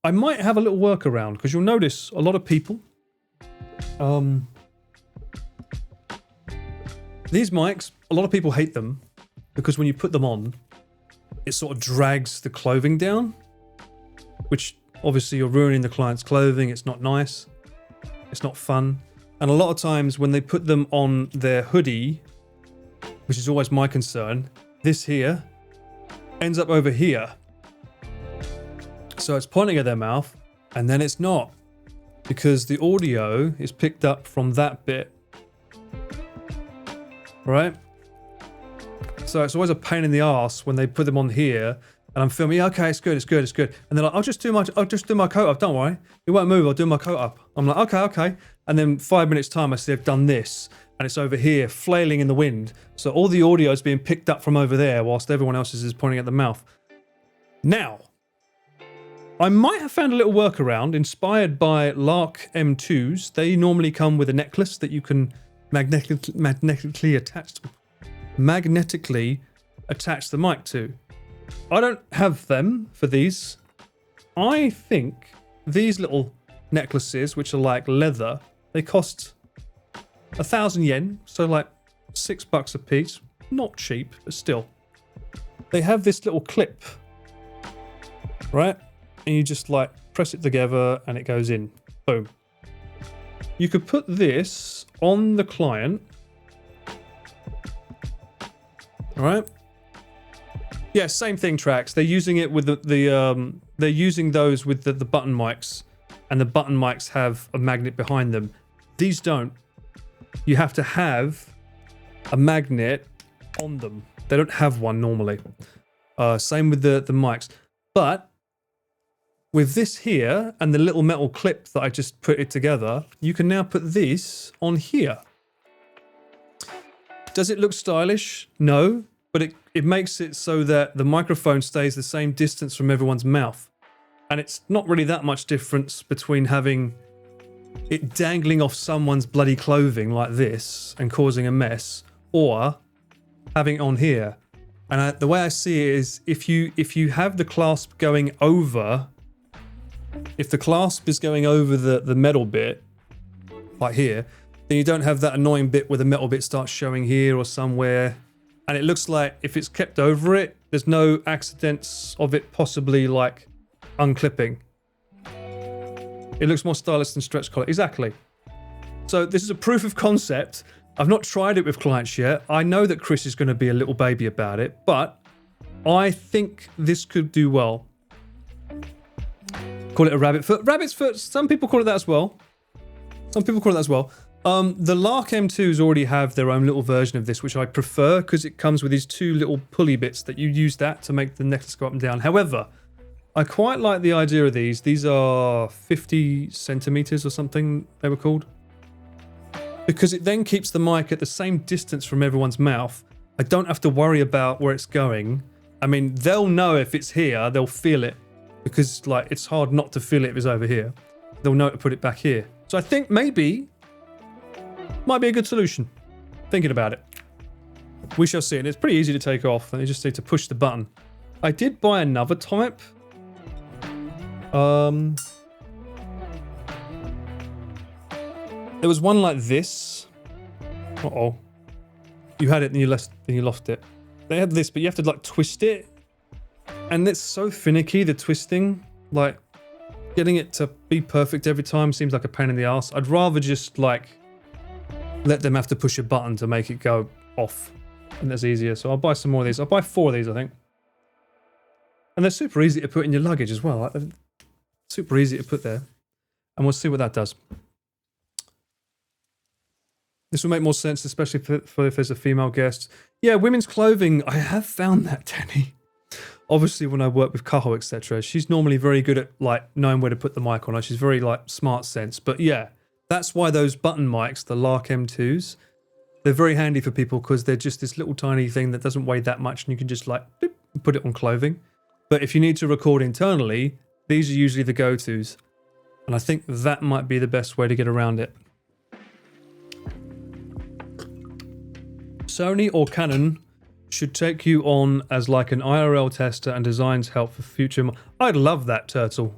[SPEAKER 1] I might have a little workaround, because you'll notice a lot of people, these mics, a lot of people hate them, because when you put them on, it sort of drags the clothing down, which obviously you're ruining the client's clothing. It's not nice. It's not fun. And a lot of times when they put them on their hoodie, which is always my concern, this here ends up over here. So it's pointing at their mouth, and then it's not, because the audio is picked up from that bit. Right? So it's always a pain in the ass when they put them on here, and I'm filming, yeah, okay, it's good. And they're like, I'll just do my coat up, don't worry. It won't move, I'll do my coat up. I'm like, okay. And then 5 minutes time, I see they've done this, and it's over here, flailing in the wind. So all the audio is being picked up from over there, whilst everyone else's is pointing at the mouth. Now, I might have found a little workaround inspired by Lark M2s. They normally come with a necklace that you can magnetically attach the mic to. I don't have them for these. I think these little necklaces, which are like leather, they cost 1,000 yen, so like $6 a piece. Not cheap, but still. They have this little clip, right? And you just like press it together and it goes in. Boom. You could put this on the client. All right? Yeah, same thing, Tracks. They're using it with they're using those with the button mics, and the button mics have a magnet behind them. These don't. You have to have a magnet on them. They don't have one normally. Same with the mics. But with this here and the little metal clip that I just put it together, you can now put this on here. Does it look stylish? No. But it makes it so that the microphone stays the same distance from everyone's mouth. And it's not really that much difference between having it dangling off someone's bloody clothing like this and causing a mess, or having it on here. And the way I see it is if you have the clasp going over, if the clasp is going over the metal bit, like here, then you don't have that annoying bit where the metal bit starts showing here or somewhere. And it looks like if it's kept over it, there's no accidents of it possibly like unclipping. It looks more stylish than stretch collar. Exactly. So this is a proof of concept. I've not tried it with clients yet. I know that Chris is going to be a little baby about it, but I think this could do well. Call it a rabbit foot. Rabbit's foot, some people call it that as well. The Lark M2s already have their own little version of this, which I prefer because it comes with these two little pulley bits that you use that to make the necklace go up and down. However, I quite like the idea of these. These are 50 centimeters or something they were called. Because it then keeps the mic at the same distance from everyone's mouth. I don't have to worry about where it's going. I mean, they'll know if it's here, they'll feel it. Because like it's hard not to feel it if it's over here. They'll know to put it back here. So I think maybe might be a good solution. Thinking about it. We shall see. And it's pretty easy to take off. And you just need to push the button. I did buy another type. There was one like this. Uh-oh. You had it and you lost it. They had this, but you have to like twist it. And it's so finicky, the twisting. Like, getting it to be perfect every time seems like a pain in the ass. I'd rather just like let them have to push a button to make it go off. And that's easier. So I'll buy some more of these. I'll buy 4 of these, I think. And they're super easy to put in your luggage as well. Like, they're super easy to put there. And we'll see what that does. This will make more sense, especially for if there's a female guest. Yeah, women's clothing. I have found that, Danny. Obviously, when I work with Kaho, etc., she's normally very good at like knowing where to put the mic on her. She's very like smart sense. But yeah, that's why those button mics, the Lark M2s, they're very handy for people because they're just this little tiny thing that doesn't weigh that much, and you can just like boop, put it on clothing. But if you need to record internally, these are usually the go-tos, and I think that might be the best way to get around it. Sony or Canon should take you on as like an IRL tester and designs help for future. I'd love that, Turtle.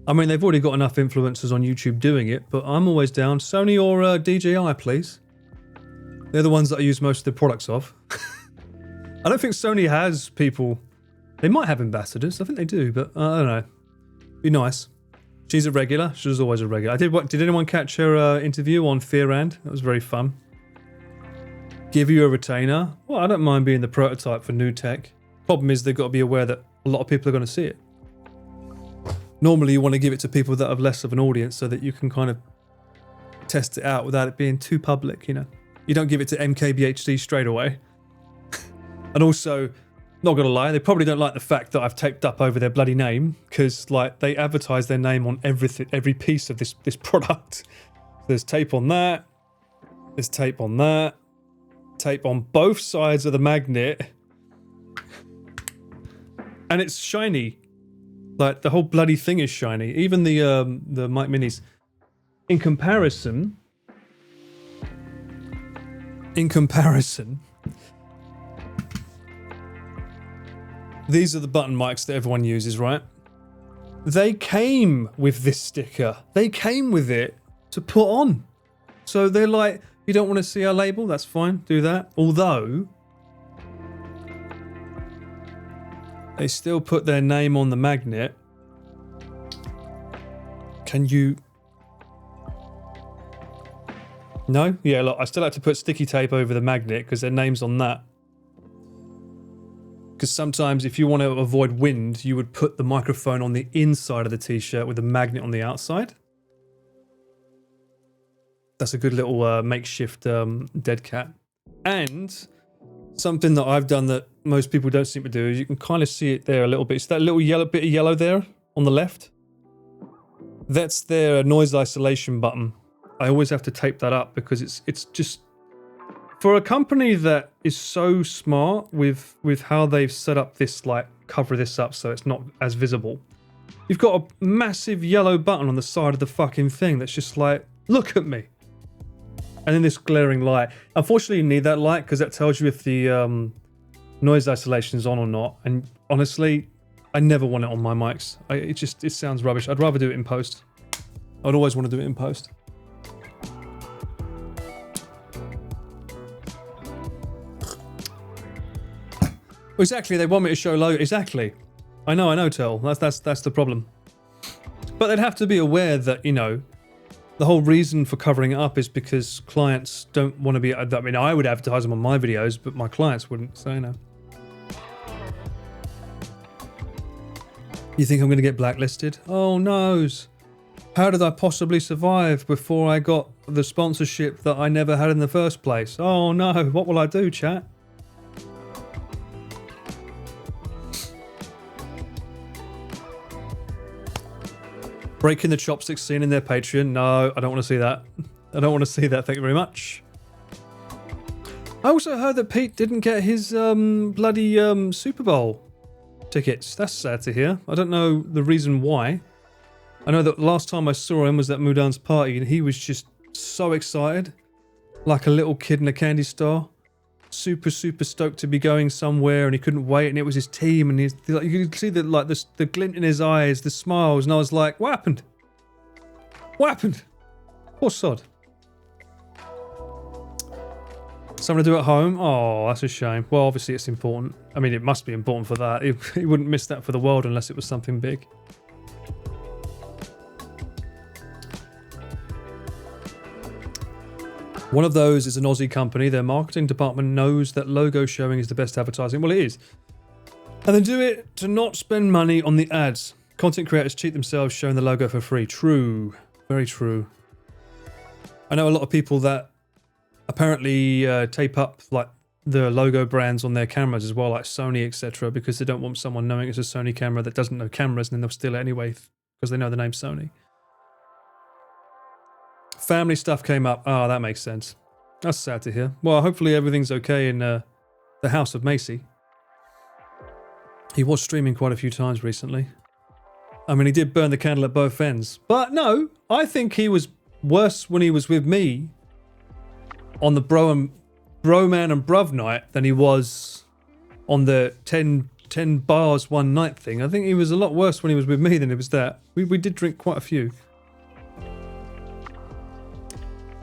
[SPEAKER 1] I mean, they've already got enough influencers on YouTube doing it, but I'm always down. Sony or DJI, please. They're the ones that I use most of the products of. I don't think Sony has people. They might have ambassadors. I think they do, but I don't know. Be nice. She's a regular. She was always a regular. Did anyone catch her interview on Fearand? That was very fun. Give you a retainer. Well, I don't mind being the prototype for new tech. Problem is they've got to be aware that a lot of people are going to see it. Normally you want to give it to people that have less of an audience so that you can kind of test it out without it being too public, you know. You don't give it to MKBHD straight away. And also, not gonna lie, they probably don't like the fact that I've taped up over their bloody name, because like they advertise their name on every piece of this product. There's tape on that. There's tape on that. Tape on both sides of the magnet. And it's shiny. Like the whole bloody thing is shiny. Even the Mic Minis. In comparison, these are the button mics that everyone uses, right? They came with this sticker. They came with it to put on. So they're like, you don't want to see our label? That's fine, do that. Although, they still put their name on the magnet. Can you... No? Yeah, look, I still have to put sticky tape over the magnet because their name's on that. Because sometimes if you want to avoid wind, you would put the microphone on the inside of the t-shirt with the magnet on the outside. That's a good little makeshift dead cat. And something that I've done that most people don't seem to do is you can kind of see it there a little bit. It's that little yellow bit of yellow there on the left. That's their noise isolation button. I always have to tape that up because it's just... For a company that is so smart with how they've set up this, like, cover this up so it's not as visible. You've got a massive yellow button on the side of the fucking thing that's just like, look at me. And then this glaring light. Unfortunately, you need that light because that tells you if the noise isolation is on or not. And honestly, I never want it on my mics. It sounds rubbish. I'd rather do it in post. I'd always want to do it in post. Exactly, they want me to show logo. Exactly. I know, Tel. That's the problem. But they'd have to be aware that, you know, the whole reason for covering it up is because clients don't want to be... I mean, I would advertise them on my videos, but my clients wouldn't, so, you know. You think I'm going to get blacklisted? Oh, noes. How did I possibly survive before I got the sponsorship that I never had in the first place? Oh no, what will I do, chat? Breaking the chopsticks scene in their Patreon. No, I don't want to see that. I don't want to see that, thank you very much. I also heard that Pete didn't get his bloody Super Bowl tickets. That's sad to hear. I don't know the reason why. I know that last time I saw him was at Mudan's party and he was just so excited. Like a little kid in a candy store. Super stoked to be going somewhere and he couldn't wait, and it was his team, and he's like, you could see the glint in his eyes, the smiles, and I was like, what happened? What happened? Poor sod. Something to do at home? Oh, that's a shame. Well, obviously it's important. I mean, it must be important for that. He wouldn't miss that for the world unless it was something big. One of those is an Aussie company. Their marketing department knows that logo showing is the best advertising. Well, it is. And they do it to not spend money on the ads. Content creators cheat themselves showing the logo for free. True. Very true. I know a lot of people that apparently tape up like the logo brands on their cameras as well, like Sony, etc., because they don't want someone knowing it's a Sony camera that doesn't know cameras, and then they'll steal it anyway because they know the name Sony. Family stuff came up. Oh, that makes sense. That's sad to hear. Well, hopefully everything's okay in the house of Macy. He was streaming quite a few times recently. I mean, he did burn the candle at both ends. But no, I think he was worse when he was with me on the bro man and bruv night than he was on the 10 bars one night thing. I think he was a lot worse when he was with me than it was that. We did drink quite a few.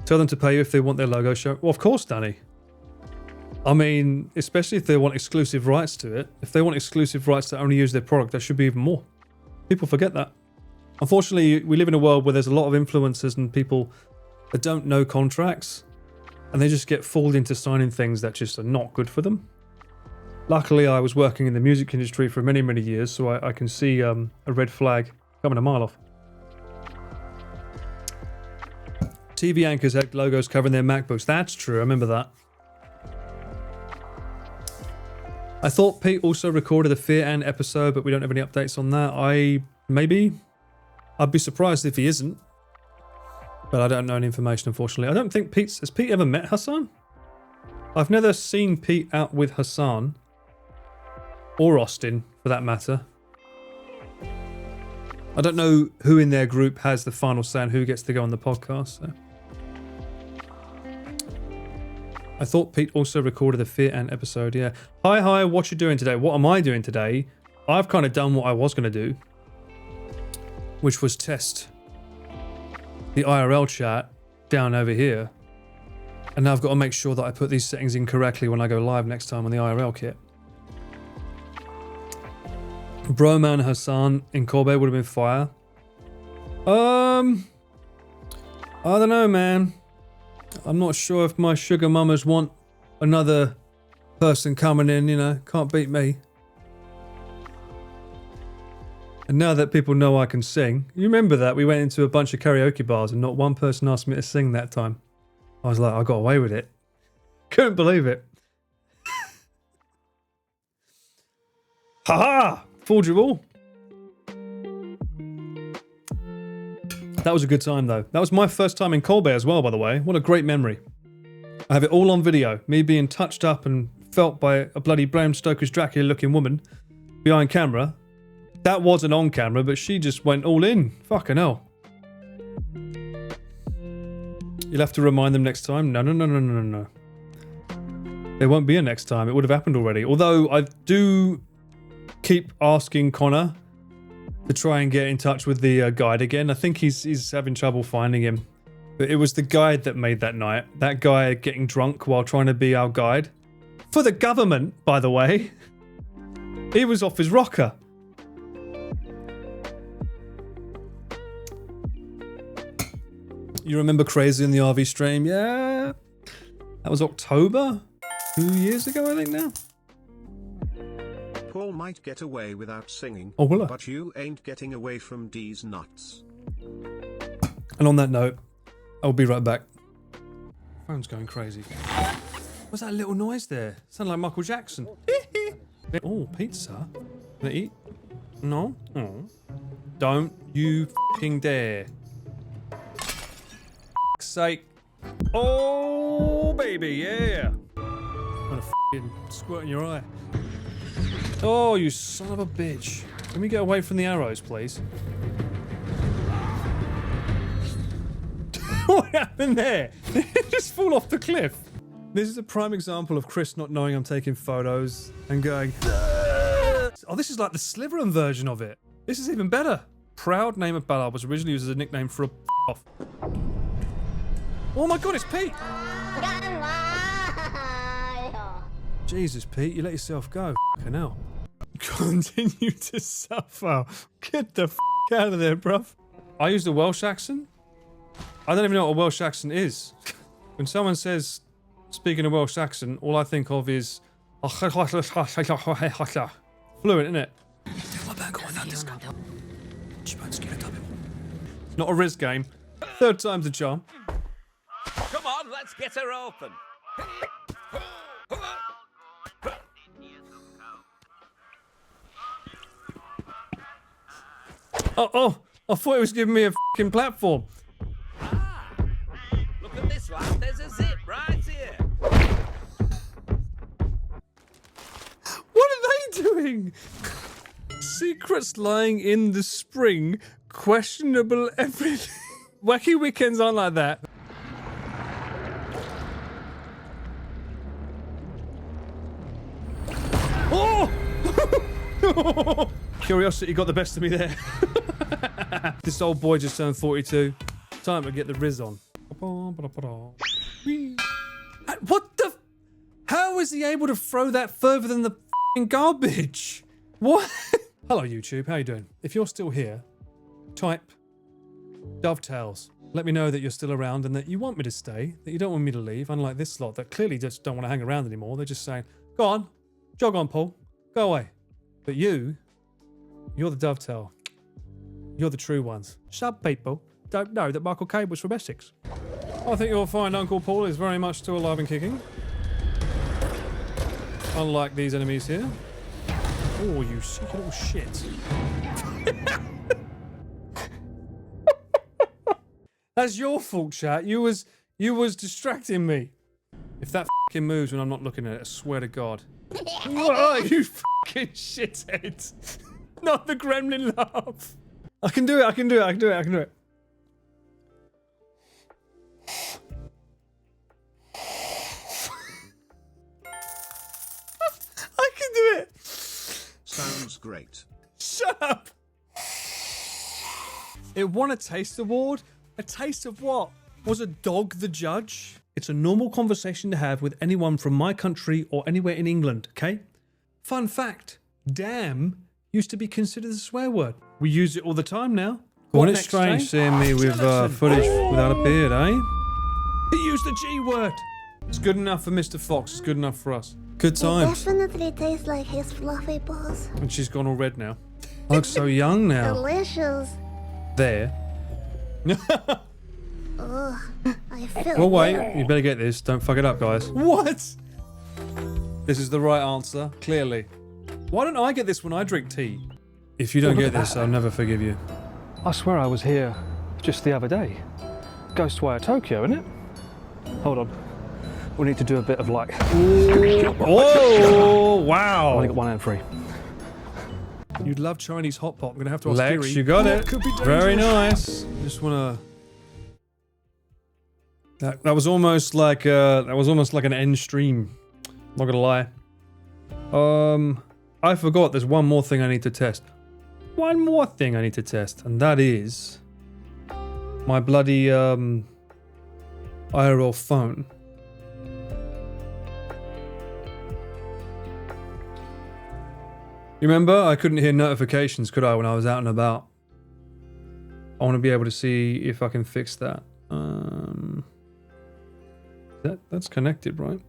[SPEAKER 1] Tell them to pay you if they want their logo show. Well, of course, Danny. I mean, especially if they want exclusive rights to it. If they want exclusive rights to only use their product, there should be even more. People forget that. Unfortunately, we live in a world where there's a lot of influencers and people that don't know contracts, and they just get fooled into signing things that just are not good for them. Luckily, I was working in the music industry for many, many years, so I can see a red flag coming a mile off. TV anchors had logos covering their MacBooks. That's true, I remember that. I thought Pete also recorded a Fear Ann episode, but we don't have any updates on that. I'd be surprised if he isn't. But I don't know any information, unfortunately. I don't think has Pete ever met Hassan? I've never seen Pete out with Hassan. Or Austin, for that matter. I don't know who in their group has the final say on who gets to go on the podcast, so. I thought Pete also recorded the Fear Ann episode, yeah. Hi, what you doing today? What am I doing today? I've kind of done what I was going to do, which was test the IRL chat down over here. And now I've got to make sure that I put these settings in correctly when I go live next time on the IRL kit. Broman Hassan in Corbe would have been fire. I don't know, man. I'm not sure if my sugar mamas want another person coming in, you know. Can't beat me. And now that people know I can sing, you remember that? We went into a bunch of karaoke bars and not one person asked me to sing that time. I was like, I got away with it. Couldn't believe it. Haha! Fooled you all. That was a good time, though. That was my first time in Colbert as well, by the way. What a great memory. I have it all on video. Me being touched up and felt by a bloody Bram Stoker's Dracula-looking woman behind camera. That wasn't on camera, but she just went all in. Fucking hell. You'll have to remind them next time. No. There won't be a next time. It would have happened already. Although I do keep asking Connor to try and get in touch with the guide again. I think he's having trouble finding him. But it was the guide that made that night. That guy getting drunk while trying to be our guide. For the government, by the way. He was off his rocker. You remember Crazy in the RV stream? Yeah. That was October? 2 years ago, I think now.
[SPEAKER 3] Paul might get away without singing,
[SPEAKER 1] Oh, will I?
[SPEAKER 3] but you ain't getting away from D's nuts.
[SPEAKER 1] And on that note, I'll be right back. Phone's going crazy. What's that little noise there? Sounded like Michael Jackson. Oh, pizza. Gonna eat? No? Oh. Don't you f***ing dare. F***'s sake. Oh, baby, yeah. I'm gonna f***ing squirt in your eye. Oh, you son of a bitch. Can we get away from the arrows, please? What happened there? Did it just fall off the cliff? This is a prime example of Chris not knowing I'm taking photos and going, oh, this is like the Slytherin version of it. This is even better. Proud name of Ballard was originally used as a nickname for a off. Oh my god, it's Pete! Jesus, Pete, you let yourself go. F***ing hell. Continue to suffer. Get the f*** out of there, bruv. I used a Welsh accent? I don't even know what a Welsh accent is. When someone says, speaking a Welsh accent, all I think of is fluent, innit? Not a Riz game. Third time's a charm.
[SPEAKER 7] Come on, let's get her open.
[SPEAKER 1] Oh, I thought it was giving me a f***ing platform.
[SPEAKER 7] Look at this, lad. There's a zip right here.
[SPEAKER 1] What are they doing? Secrets lying in the spring. Questionable everything. Wacky weekends aren't like that. Oh! Curiosity got the best of me there. This old boy just turned 42. Time to get the Riz on. What the? How is he able to throw that further than the f***ing garbage? What? Hello, YouTube. How you doing? If you're still here, type dovetails. Let me know that you're still around and that you want me to stay, that you don't want me to leave, unlike this lot that clearly just don't want to hang around anymore. They're just saying, go on, jog on, Paul, go away. But you're the dovetail. You're the true ones. Some people don't know that Michael Caine was from Essex. I think you'll find Uncle Paul is very much still alive and kicking. Unlike these enemies here. Oh, you sick little shit. That's your fault, chat. You was distracting me. If that f***ing moves when I'm not looking at it, I swear to God. Whoa, you f***ing shithead. Not the gremlin laugh. I can do it, I can do it, I can do it, I can do it. I can do it.
[SPEAKER 3] Sounds great.
[SPEAKER 1] Shut up. It won a Taste Award. A taste of what? Was a dog the judge? It's a normal conversation to have with anyone from my country or anywhere in England, okay? Fun fact, damn used to be considered a swear word. We use it all the time now. Wasn't it strange seeing me with footage without a beard, eh? He used the G word. It's good enough for Mr. Fox. It's good enough for us. Good times.
[SPEAKER 9] Definitely tastes like his fluffy balls.
[SPEAKER 1] And she's gone all red now. Looks so young now.
[SPEAKER 9] Delicious.
[SPEAKER 1] There.
[SPEAKER 9] Ugh, I feel
[SPEAKER 1] Well, wait.
[SPEAKER 9] weird.
[SPEAKER 1] You better get this. Don't fuck it up, guys. What? This is the right answer, clearly. Why don't I get this when I drink tea? If you don't get this, I'll never forgive you.
[SPEAKER 10] I swear I was here just the other day. Ghostwire Tokyo, isn't it? Hold on. We need to do a bit of like...
[SPEAKER 1] Whoa! Wow!
[SPEAKER 10] I only got 1 and 3.
[SPEAKER 1] You'd love Chinese hot pot. I'm gonna have to ask
[SPEAKER 10] Lex,
[SPEAKER 1] Kiri.
[SPEAKER 10] you got it.
[SPEAKER 1] Could be
[SPEAKER 10] Very
[SPEAKER 1] dangerous.
[SPEAKER 10] nice.
[SPEAKER 1] Just wanna... That was almost like an end stream. Not gonna lie. I forgot. There's one more thing I need to test. One more thing I need to test, and that is my bloody IRL phone. You remember? I couldn't hear notifications, could I, when I was out and about? I want to be able to see if I can fix that. That's connected, right?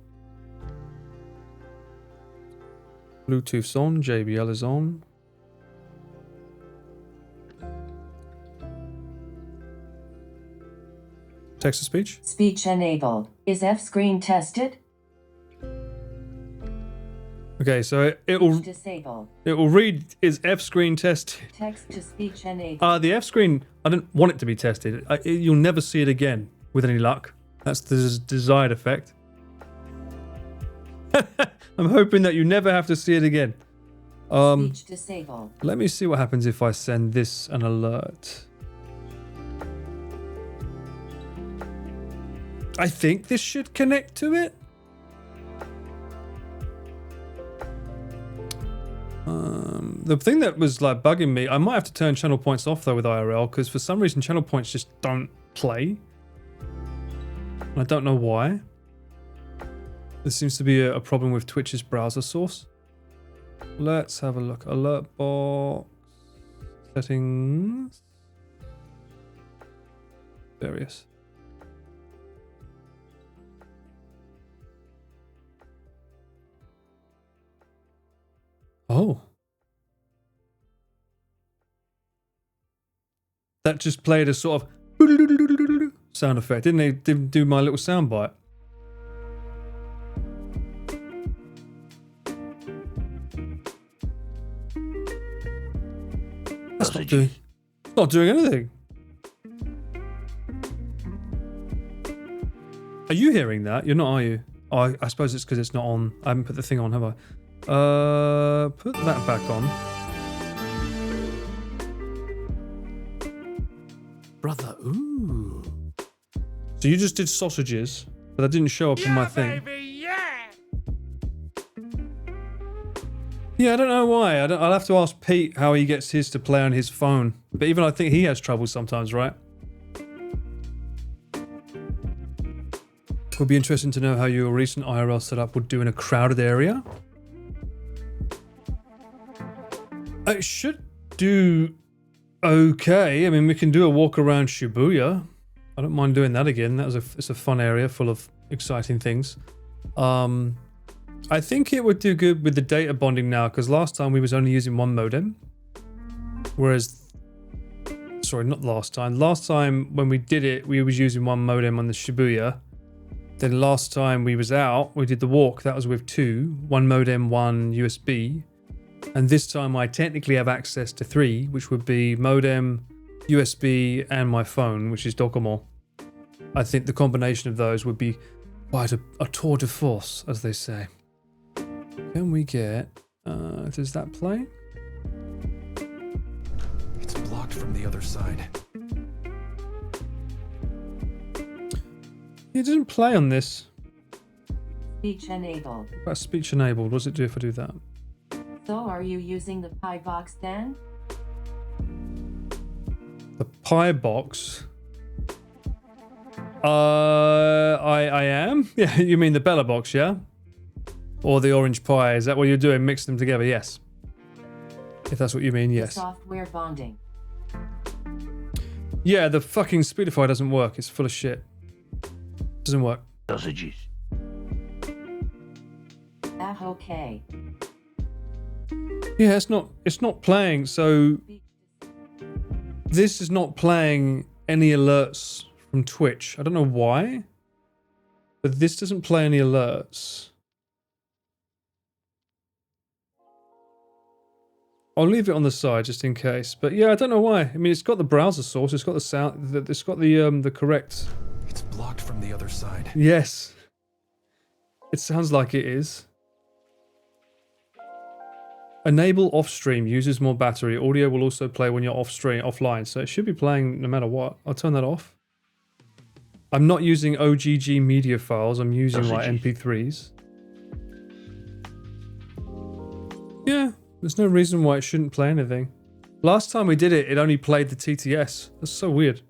[SPEAKER 1] Bluetooth's on, JBL is on. Text to speech.
[SPEAKER 11] Speech enabled. Is F screen tested?
[SPEAKER 1] Okay, so it will
[SPEAKER 11] Disabled.
[SPEAKER 1] read is F screen tested.
[SPEAKER 11] Text to speech enabled.
[SPEAKER 1] The F screen, I don't want it to be tested. You'll never see it again with any luck. That's the desired effect. I'm hoping that you never have to see it again.
[SPEAKER 11] Speech disabled.
[SPEAKER 1] Let me see what happens if I send this an alert. I think this should connect to it. The thing that was like bugging me, I might have to turn channel points off though with IRL, because for some reason channel points just don't play. And I don't know why. There seems to be a problem with Twitch's browser source. Let's have a look. Alert box. Settings. Various. Oh. That just played a sort of sound effect, didn't it? Didn't do my little sound bite. That's not doing anything. Are you hearing that? You're not, are you? Oh, I suppose it's because it's not on. I haven't put the thing on, have I? Put that back on.
[SPEAKER 6] Brother, ooh.
[SPEAKER 1] So you just did sausages, but that didn't show up in my thing.
[SPEAKER 2] Baby, yeah.
[SPEAKER 1] Yeah, I don't know why. I'll have to ask Pete how he gets his to play on his phone. But even I think he has trouble sometimes, right? It would be interesting to know how your recent IRL setup would do in a crowded area. It should do okay. I mean, we can do a walk around Shibuya. I don't mind doing that again. It's a fun area full of exciting things. I think it would do good with the data bonding now, because last time we was only using one modem. Whereas, sorry, not last time. Last time when we did it, we was using one modem on the Shibuya. Then last time we was out, we did the walk. That was with two. One modem, one USB. And this time I technically have access to three, which would be modem, USB, and my phone, which is Docomo. I think the combination of those would be quite a tour de force, as they say. Can we get... does that play?
[SPEAKER 6] It's blocked from the other side.
[SPEAKER 1] It doesn't play on this.
[SPEAKER 11] Speech enabled.
[SPEAKER 1] What about speech enabled? What does it do if I do that?
[SPEAKER 11] So are you using the Pi box then?
[SPEAKER 1] The Pi box? I am? Yeah, you mean the Bella box, yeah? Or the Orange Pi, is that what you're doing? Mix them together, yes. If that's what you mean, yes.
[SPEAKER 11] Software bonding.
[SPEAKER 1] Yeah, the fucking Speedify doesn't work. It's full of shit. Doesn't work.
[SPEAKER 8] Sausages.
[SPEAKER 11] Ah, okay.
[SPEAKER 1] Yeah, it's not playing, so this is not playing any alerts from Twitch. I don't know why, but this doesn't play any alerts. I'll leave it on the side just in case. But yeah, I don't know why. I mean, it's got the browser source, it's got the sound, it's got the correct.
[SPEAKER 6] It's blocked from the other side.
[SPEAKER 1] Yes. It sounds like it is. Enable off stream uses more battery. Audio will also play when you're offline, so it should be playing no matter what. I'll turn that off. I'm not using OGG media files. I'm using like MP3s. Yeah, there's no reason why it shouldn't play anything. Last time we did it, it only played the TTS. That's so weird.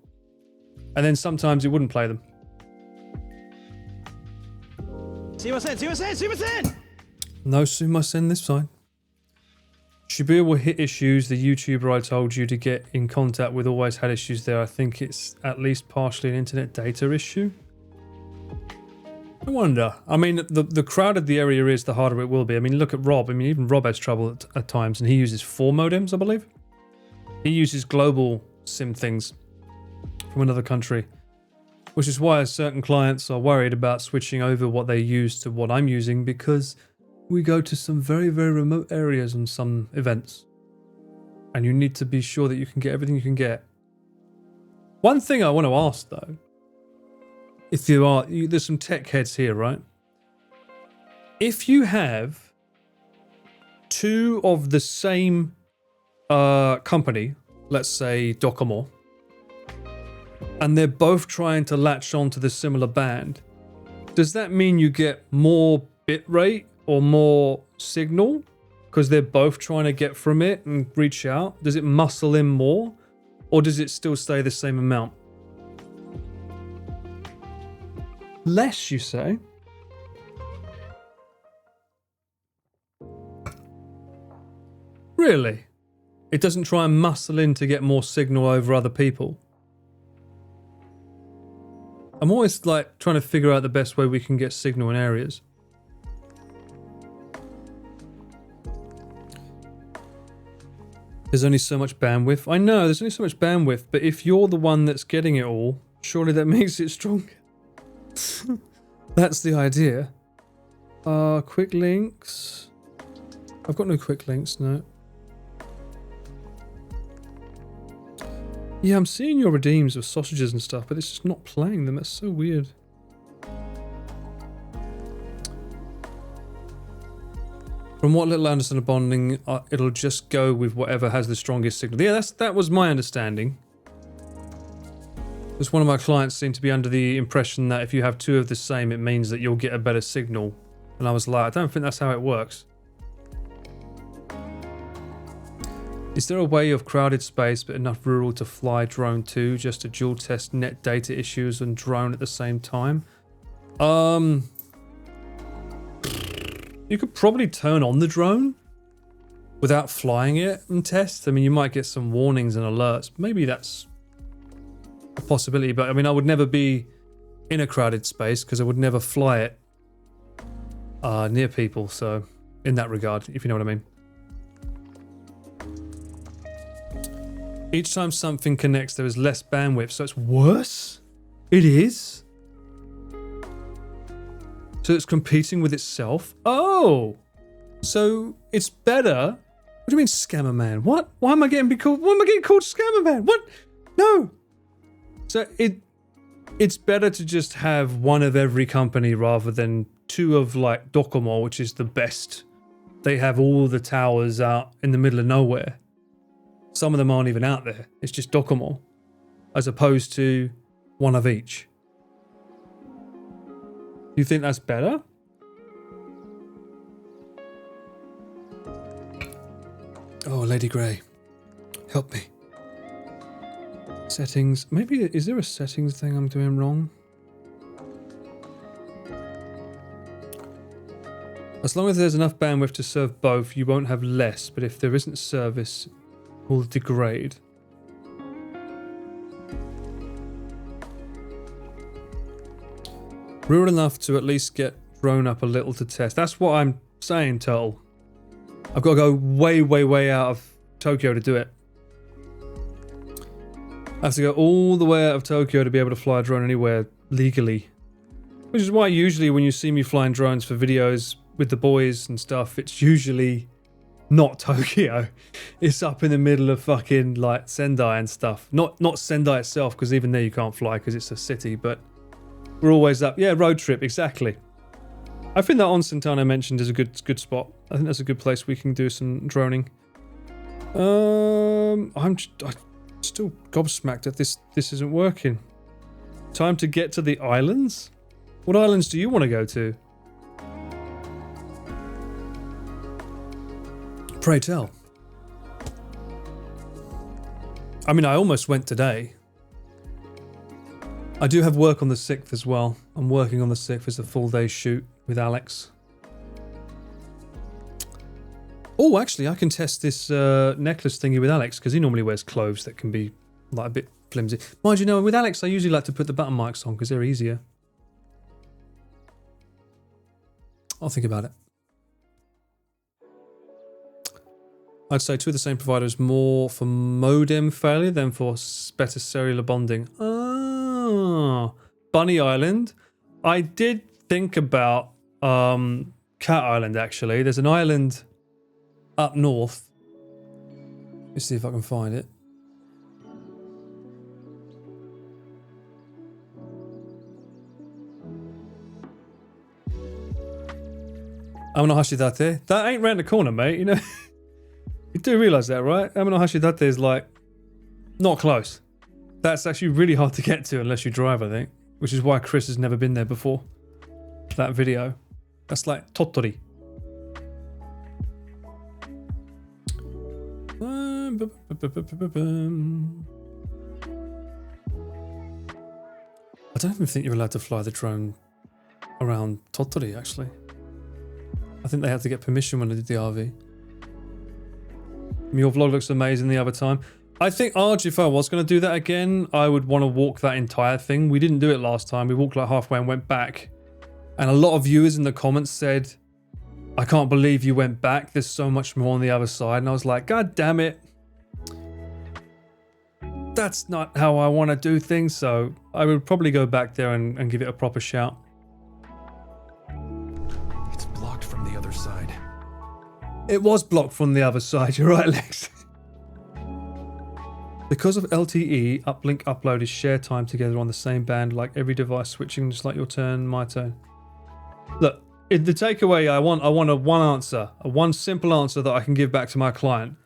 [SPEAKER 1] And then sometimes it wouldn't play them. No sumasen this time. Shibuya will hit issues. The YouTuber I told you to get in contact with always had issues there. I think it's at least partially an internet data issue. I wonder. I mean, the crowded the area is, the harder it will be. I mean, look at Rob. I mean, even Rob has trouble at times, and he uses 4 modems, I believe. He uses global SIM things from another country. Which is why certain clients are worried about switching over what they use to what I'm using, because we go to some very, very remote areas on some events. And you need to be sure that you can get everything you can get. One thing I want to ask though, if there's some tech heads here, right? If you have two of the same company, let's say Docomo, and they're both trying to latch on to the similar band, does that mean you get more bit rate or more signal because they're both trying to get from it and reach out? Does it muscle in more, or does it still stay the same amount? Less, you say? Really? It doesn't try and muscle in to get more signal over other people? I'm always like trying to figure out the best way we can get signal in areas. There's only so much bandwidth. I know, there's only so much bandwidth, but if you're the one that's getting it all, surely that makes it stronger. That's the idea. Quick links. I've got no quick links, no. Yeah, I'm seeing your redeems of sausages and stuff, but it's just not playing them. That's so weird. From what little I understand of bonding, it'll just go with whatever has the strongest signal. Yeah, that was my understanding. Because one of my clients seemed to be under the impression that if you have two of the same, it means that you'll get a better signal. And I was like, I don't think that's how it works. Is there a way of crowded space but enough rural to fly drone 2 just to dual test net data issues and drone at the same time? You could probably turn on the drone without flying it and test. I mean, you might get some warnings and alerts. Maybe that's a possibility, but I mean, I would never be in a crowded space because I would never fly it near people. So in that regard, if you know what I mean. Each time something connects, there is less bandwidth, so it's worse? It is? So it's competing with itself? Oh! So it's better? What do you mean Scammer Man? What? Why am I getting called? Why am I getting called Scammer Man? What? No! So it's better to just have one of every company rather than two of like Docomo, which is the best. They have all the towers out in the middle of nowhere. Some of them aren't even out there. It's just Docomo, as opposed to one of each. Do you think that's better? Oh, Lady Grey, help me. Settings. Maybe, is there a settings thing I'm doing wrong? As long as there's enough bandwidth to serve both, you won't have less, but if there isn't service, will degrade. Rural enough to at least get drone up a little to test. That's what I'm saying, Turtle. I've got to go way, way, way out of Tokyo to do it. I have to go all the way out of Tokyo to be able to fly a drone anywhere legally. Which is why usually when you see me flying drones for videos with the boys and stuff, it's usually not Tokyo. It's up in the middle of fucking like Sendai and stuff. Not Sendai itself, because even there you can't fly because it's a city, but we're always up. Yeah, road trip, exactly. I think that Onsen I mentioned is a good spot. I think that's a good place we can do some droning. I'm still gobsmacked that this isn't working. Time to get to the islands? What islands do you want to go to? Pray tell. I mean, I almost went today. I do have work on the 6th as well. I'm working on the 6th as a full day shoot with Alex. Oh, actually, I can test this necklace thingy with Alex because he normally wears clothes that can be like a bit flimsy. Mind you, know, with Alex, I usually like to put the button mics on because they're easier. I'll think about it. I'd say two of the same providers, more for modem failure than for better cellular bonding. Oh, Bunny Island. I did think about Cat Island, actually. There's an island up north. Let's see if I can find it. Amano Hashidate. That ain't round the corner, mate. You know, you do realise that, right? Amano Hashidate is like not close. That's actually really hard to get to unless you drive, I think. Which is why Chris has never been there before. That video. That's like Tottori. I don't even think you're allowed to fly the drone around Tottori, actually. I think they had to get permission when they did the RV. Your vlog looks amazing the other time. I think, Arj, if I was going to do that again, I would want to walk that entire thing. We didn't do it last time. We walked like halfway and went back. And a lot of viewers in the comments said, I can't believe you went back. There's so much more on the other side. And I was like, God damn it. That's not how I want to do things. So I would probably go back there and give it a proper shout.
[SPEAKER 6] It's blocked from the other side.
[SPEAKER 1] It was blocked from the other side. You're right, Lex. Because of LTE, uplink upload is share time together on the same band, like every device switching, just like your turn, my turn. Look, in the takeaway, I want one answer, one simple answer that I can give back to my client.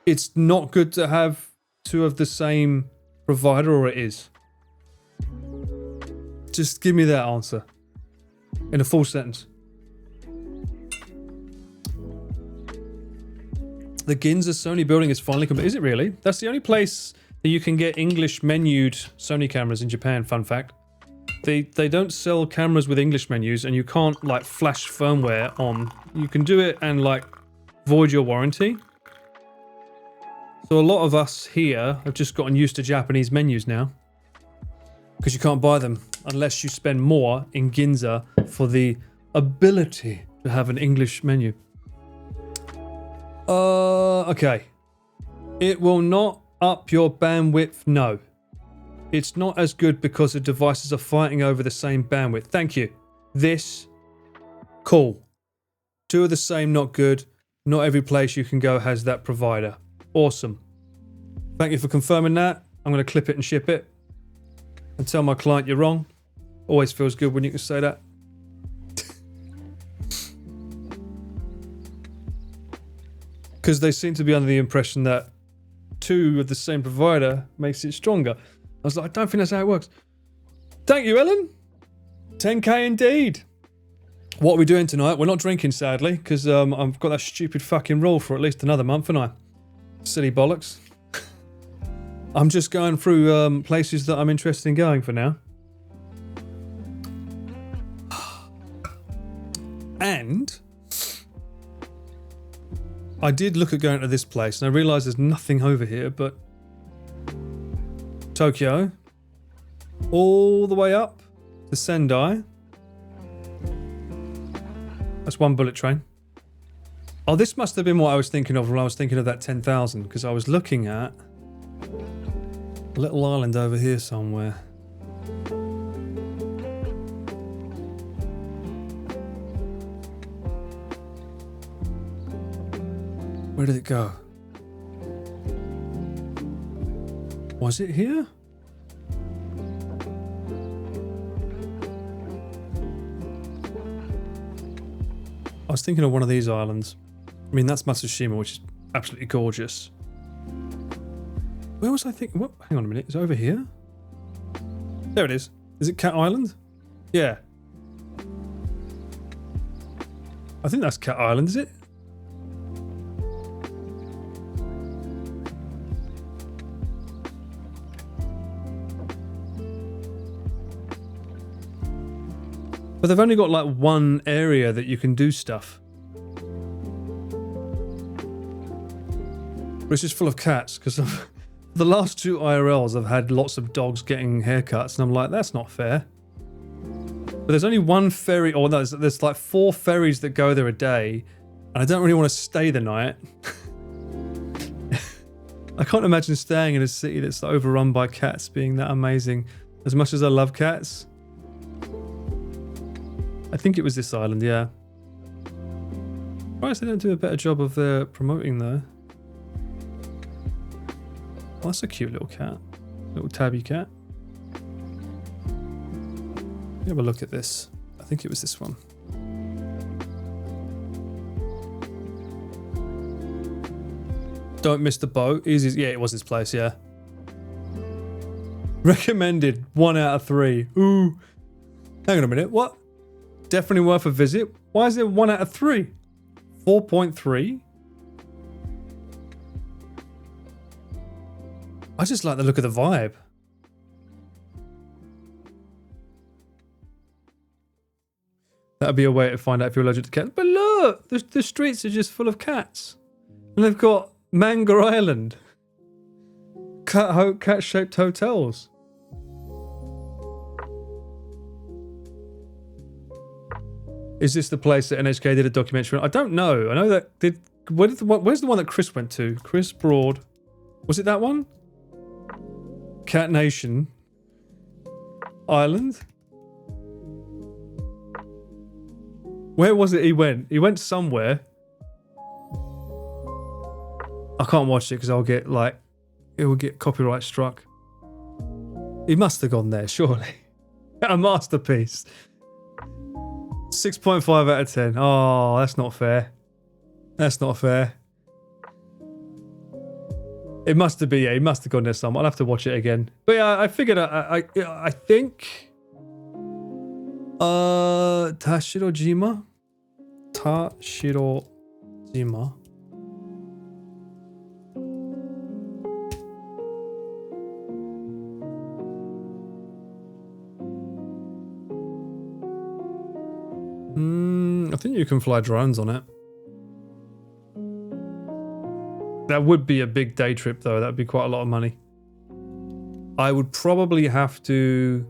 [SPEAKER 1] It's not good to have two of the same provider, or it is. Just give me that answer in a full sentence. The Ginza Sony building is finally complete. Is it really? That's the only place that you can get English menued Sony cameras in Japan, fun fact. They don't sell cameras with English menus, and you can't like flash firmware on. You can do it and like void your warranty. So a lot of us here have just gotten used to Japanese menus now, because you can't buy them unless you spend more in Ginza for the ability to have an English menu. Okay. It will not up your bandwidth, no. It's not as good because the devices are fighting over the same bandwidth. Thank you. This, cool. Two of the same, not good. Not every place you can go has that provider. Awesome. Thank you for confirming that. I'm going to clip it and ship it. And tell my client you're wrong. Always feels good when you can say that. Because they seem to be under the impression that two of the same provider makes it stronger. I was like, I don't think that's how it works. Thank you, Ellen. 10k indeed. What are we doing tonight? We're not drinking, sadly, because I've got that stupid fucking rule for at least another month, haven't I? Silly bollocks. I'm just going through places that I'm interested in going for now. And I did look at going to this place, and I realised there's nothing over here but Tokyo, all the way up to Sendai. That's one bullet train. Oh, this must have been what I was thinking of when I was thinking of that 10,000, because I was looking at a little island over here somewhere. Where did it go? Was it here? I was thinking of one of these islands. I mean, that's Matsushima, which is absolutely gorgeous. Where was I thinking? What? Hang on a minute. Is it over here? There it is. Is it Cat Island? Yeah. I think that's Cat Island, is it? But they've only got like one area that you can do stuff. But it's just full of cats, because the last two IRLs I've had lots of dogs getting haircuts, and I'm like, that's not fair. But there's only one ferry, or no, there's like 4 ferries that go there a day, and I don't really want to stay the night. I can't imagine staying in a city that's overrun by cats being that amazing As much as I love cats. I think it was this island, yeah. Surprised they don't do a better job of their promoting though. Oh, that's a cute little cat. Little tabby cat. Let me have a look at this. I think it was this one. Don't miss the boat. Easy. Yeah, it was this place, yeah. Recommended 1 out of 3. Ooh. Hang on a minute. What? Definitely worth a visit. Why is it 1 out of 3? 4.3? I just like the look of the vibe. That'd be a way to find out if you're allergic to cats. But look! The streets are just full of cats. And they've got Manga Island. Cat-shaped hotels. Is this the place that NHK did a documentary on? I don't know. I know that where's the one that Chris went to? Chris Broad. Was it that one? Cat Nation. Island? Where was it he went? He went somewhere. I can't watch it because I'll get it will get copyright struck. He must have gone there, surely. A masterpiece. 6.5 out of 10. Oh, that's not fair. That's not fair. It must have been, yeah, he must have gone there somewhere. I'll have to watch it again. But yeah, I figured I think Tashirojima. Tashirojima. I think you can fly drones on it. That would be a big day trip though. That would be quite a lot of money. I would probably have to...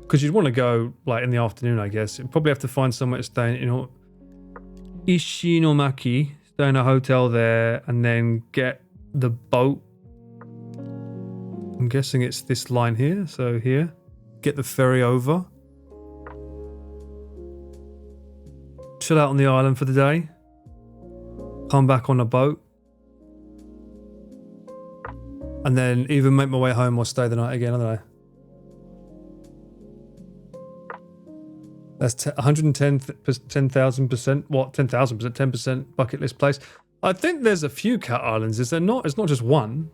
[SPEAKER 1] Because you'd want to go like in the afternoon, I guess. You'd probably have to find somewhere to stay in, Ishinomaki, stay in a hotel there, and then get the boat. I'm guessing it's this line here, so here. Get the ferry over. Chill out on the island for the day. Come back on a boat. And then either make my way home or stay the night again, I don't know. That's 110,000%. What? 10,000%? 10% bucket list place. I think there's a few cat islands, is there not? It's not just one.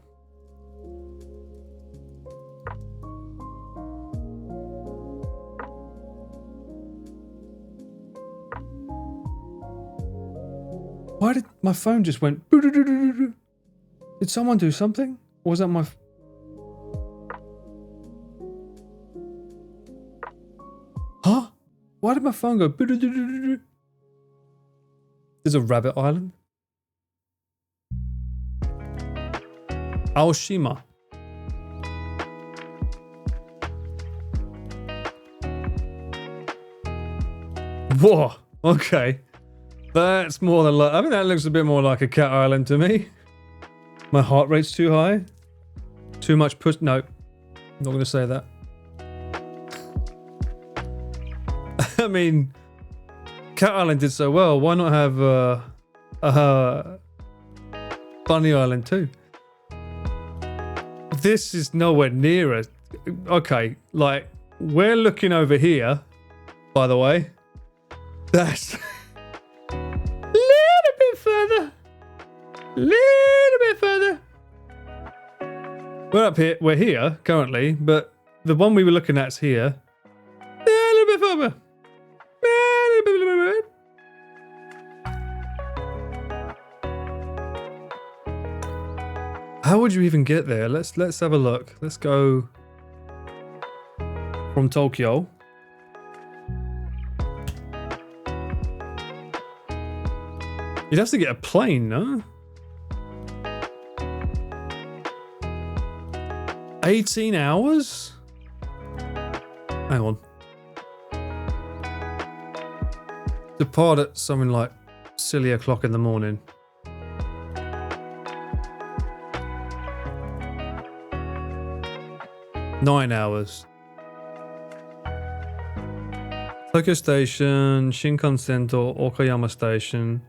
[SPEAKER 1] Why did my phone just went... Did someone do something? Or was that my... Huh? Why did my phone go... There's a rabbit island. Aoshima. Whoa. Okay. That's more than like... I mean, that looks a bit more like a cat island to me. My heart rate's too high. Too much push... No. I'm not going to say that. I mean... Cat Island did so well. Why not have Bunny Island too? This is nowhere near it. Okay, like, we're looking over here, by the way. That's... little bit further. Little bit further. We're up here. We're here currently, but the one we were looking at's here. A little bit further. How would you even get there? Let's have a look. Let's go from Tokyo. You'd have to get a plane, no? 18 hours? Hang on. Depart at something like silly o'clock in the morning. 9 hours. Tokyo Station, Shinkansen to Okayama Station.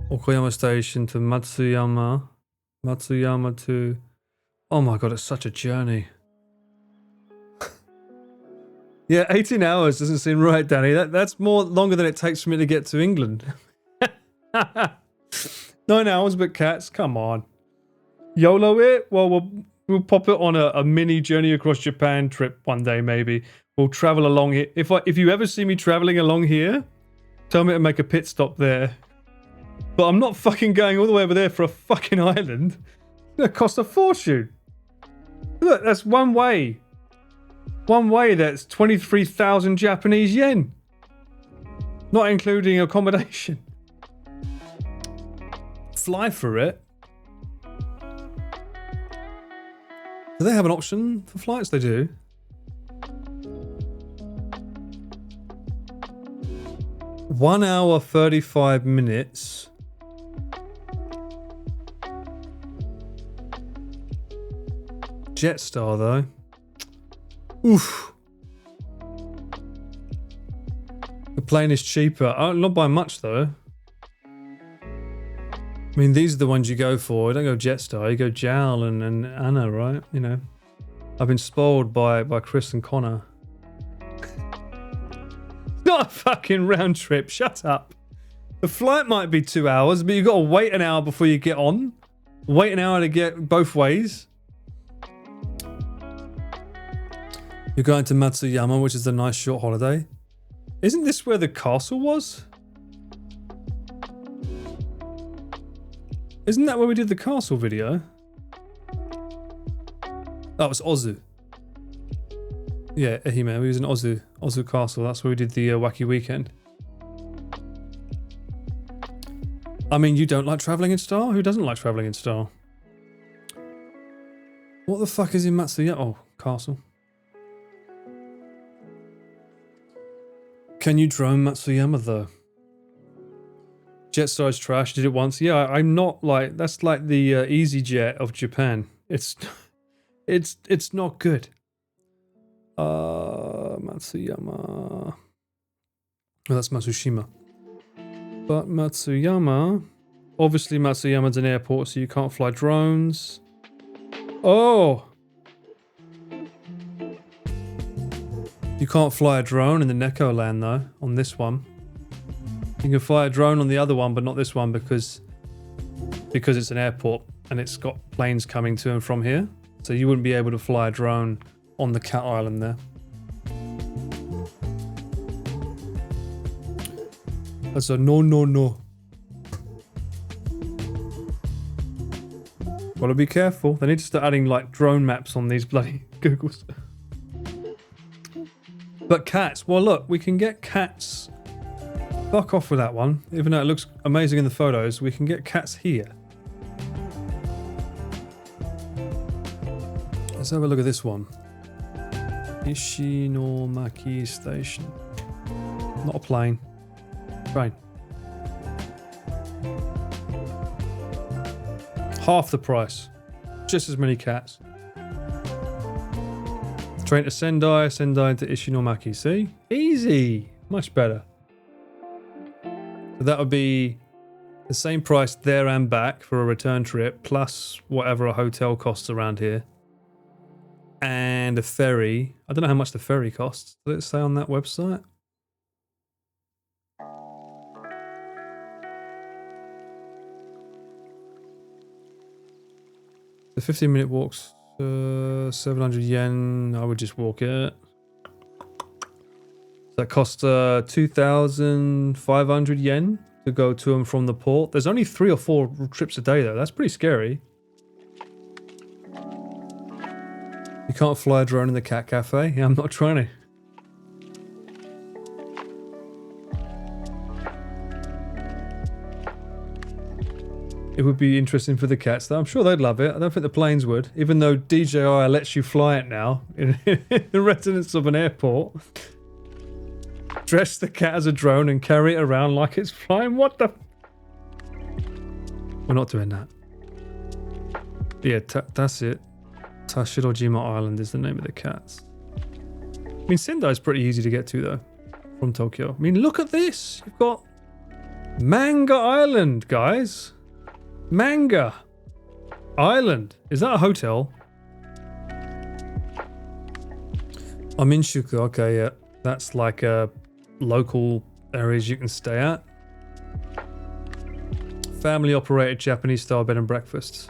[SPEAKER 1] Okayama Station to Matsuyama. Matsuyama to... Oh my god, it's such a journey. Yeah, 18 hours doesn't seem right, Danny. That's more longer than it takes for me to get to England. 9 hours, but cats, come on. YOLO it? Well, we'll pop it on a mini journey across Japan trip one day, maybe. We'll travel along here. If you ever see me traveling along here, tell me to make a pit stop there. But I'm not fucking going all the way over there for a fucking island. It's gonna cost a fortune. Look, that's one way. One way, that's 23,000 Japanese yen. Not including accommodation. Fly for it. Do they have an option for flights? They do. One hour, 35 minutes. Jetstar, though. Oof. The plane is cheaper. Not by much, though. I mean, these are the ones you go for. You don't go Jetstar. You go JAL and Anna, right? You know. I've been spoiled by Chris and Connor. Not a fucking round trip. Shut up. The flight might be 2 hours, but you've got to wait an hour before you get on. Wait an hour to get both ways. You're going to Matsuyama, which is a nice short holiday. Isn't this where the castle was? Isn't that where we did the castle video? That was Ozu. Yeah, Ehime. We was in Ozu. Ozu Castle. That's where we did the wacky weekend. I mean, you don't like travelling in Star? Who doesn't like travelling in Star? What the fuck is in Matsuyama? Oh, castle. Can you drone Matsuyama though? Jetstar is trash. Did it once. Yeah, I'm not like... That's like the EasyJet of Japan. It's not good. Matsuyama. Oh, that's Matsushima. But Matsuyama... Obviously Matsuyama's an airport, so you can't fly drones. Oh! You can't fly a drone in the Neko land though, on this one. You can fly a drone on the other one, but not this one because it's an airport and it's got planes coming to and from here. So you wouldn't be able to fly a drone on the Cat Island there. That's a no. Gotta be careful. They need to start adding like drone maps on these bloody Googles. But cats, well look, we can get cats. Fuck off with that one. Even though it looks amazing in the photos, we can get cats here. Let's have a look at this one. Ishinomaki Station. Not a plane. Train. Half the price. Just as many cats. Train to Sendai, Sendai to Ishinomaki. See? Easy. Much better. So that would be the same price there and back for a return trip, plus whatever a hotel costs around here. And a ferry. I don't know how much the ferry costs. Does it say on that website? The 15-minute walks, 700 yen. I would just walk it. That costs 2,500 yen to go to and from the port. There's only 3 or 4 trips a day though. That's pretty scary. You can't fly a drone in the cat cafe? Yeah, I'm not trying to. It would be interesting for the cats though. I'm sure they'd love it. I don't think the planes would. Even though DJI lets you fly it now in the residence of an airport. Dress the cat as a drone and carry it around like it's flying. What the... We're not doing that. Yeah, that's it. Tashirojima Island is the name of the cats. I mean, Sendai is pretty easy to get to, though, from Tokyo. I mean, look at this. You've got Manga Island, guys. Manga Island. Is that a hotel? Aminshuku. Okay, yeah. That's like a local areas you can stay at. Family-operated Japanese-style bed and breakfasts.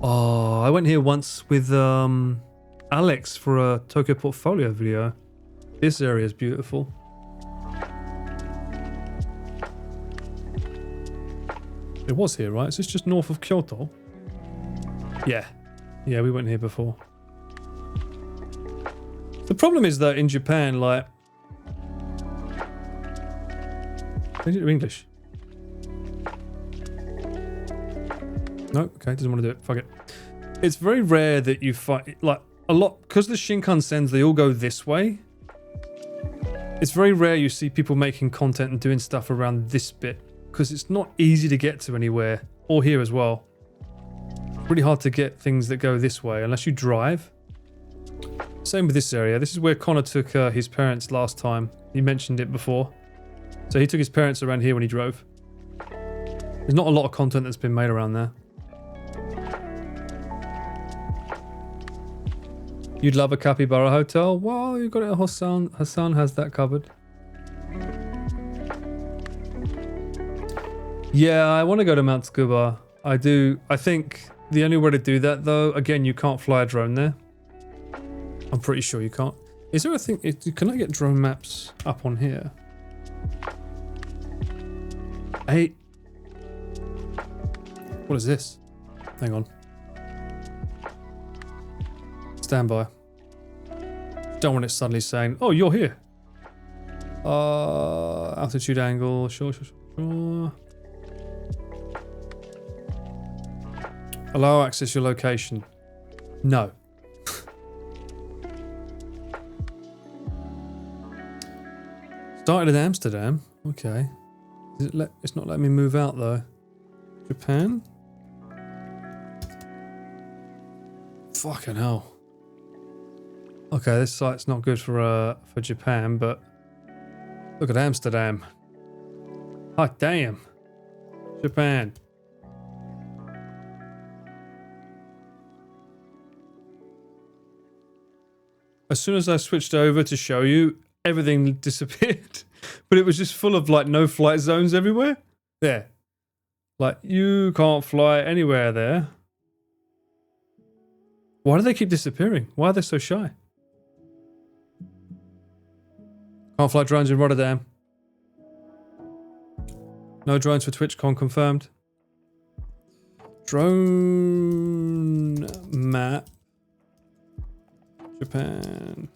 [SPEAKER 1] Oh, I went here once with Alex for a Tokyo Portfolio video. This area is beautiful. It was here, right? Is this just north of Kyoto? Yeah. Yeah, we went here before. The problem is that in Japan, like... Change it to English. No, okay, doesn't want to do it. Fuck it. It's very rare that you find, like, a lot, because the Shinkansens, they all go this way. It's very rare you see people making content and doing stuff around this bit, because it's not easy to get to anywhere, or here as well. It's really hard to get things that go this way, unless you drive. Same with this area. This is where Connor took his parents last time. He mentioned it before. So he took his parents around here when he drove. There's not a lot of content that's been made around there. You'd love a capybara hotel? Well, you got it at Hassan. Hassan has that covered. Yeah, I want to go to Mount Tsukuba. I do. I think the only way to do that, though, again, you can't fly a drone there. I'm pretty sure you can't. Is there a thing? Can I get drone maps up on here? 8. What is this? Hang on. Stand by. Don't want it suddenly saying, oh, you're here. Altitude angle. Sure. Allow access your location. No. Started in Amsterdam. Okay. It's not letting me move out though. Japan? Fucking hell. Okay, this site's not good for Japan, but look at Amsterdam. Hot damn. Japan. As soon as I switched over to show you, everything disappeared. But it was just full of like no flight zones everywhere. There. Like you can't fly anywhere there. Why do they keep disappearing? Why are they so shy? Can't fly drones in Rotterdam. No drones for TwitchCon confirmed. Drone map. Japan.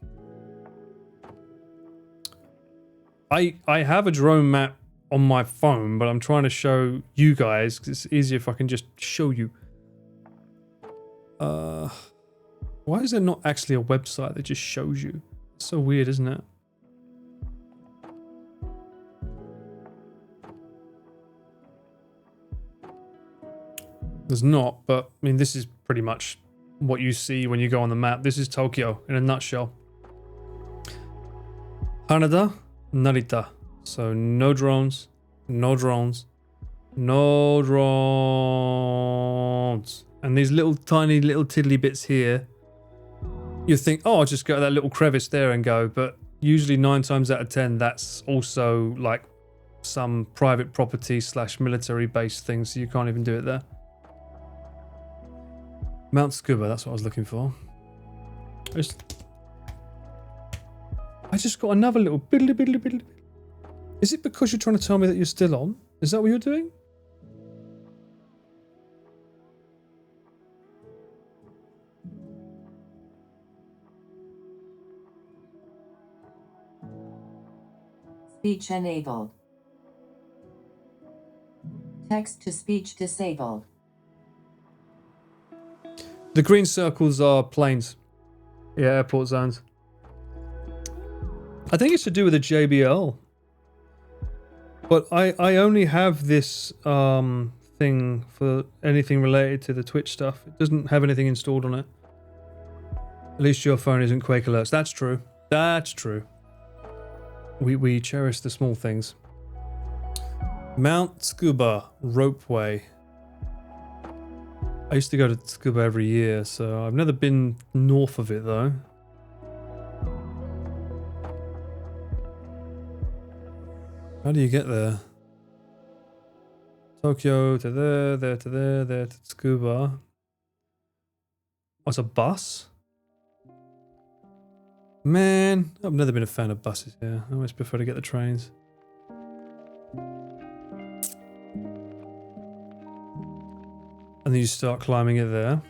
[SPEAKER 1] I have a drone map on my phone, but I'm trying to show you guys because it's easier if I can just show you. Why is there not actually a website that just shows you? It's so weird, isn't it? There's not, but I mean, this is pretty much what you see when you go on the map. This is Tokyo in a nutshell. Haneda, Narita. So no drones, no drones, no drones. And these little tiny little tiddly bits here, you think, oh, I'll just go to that little crevice there and go. But usually 9 times out of 10, that's also like some private property / military based thing. So you can't even do it there. Mount Tsukuba, that's what I was looking for. I just got another little biddly. Is it because you're trying to tell me that you're still on? Is that what you're doing?
[SPEAKER 11] Speech enabled. Text to speech disabled.
[SPEAKER 1] The green circles are planes. Yeah, airport zones. I think it's to do with the JBL. But I only have this thing for anything related to the Twitch stuff. It doesn't have anything installed on it. At least your phone isn't Quake alerts. That's true. That's true. We cherish the small things. Mount Scuba Ropeway. I used to go to Scuba every year, so I've never been north of it though. How do you get there? Tokyo to there, there to there, there to Scuba. Oh, it's a bus? Man, I've never been a fan of buses here. I always prefer to get the trains. And then you start climbing it there.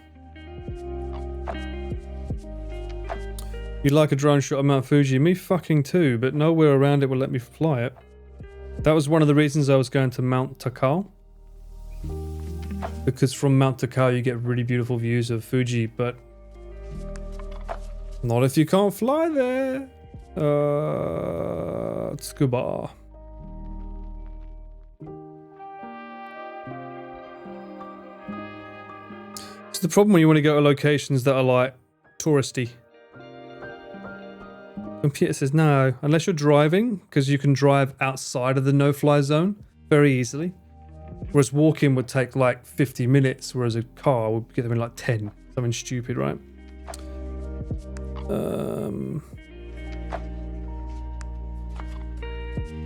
[SPEAKER 1] You'd like a drone shot of Mount Fuji? Me fucking too, but nowhere around it will let me fly it. That was one of the reasons I was going to Mount Takao. Because from Mount Takao you get really beautiful views of Fuji, but not if you can't fly there. Tsukuba. It's the problem when you want to go to locations that are like touristy. Computer says no, unless you're driving, because you can drive outside of the no-fly zone very easily. Whereas walking would take like 50 minutes, whereas a car would get them in like 10. Something stupid, right?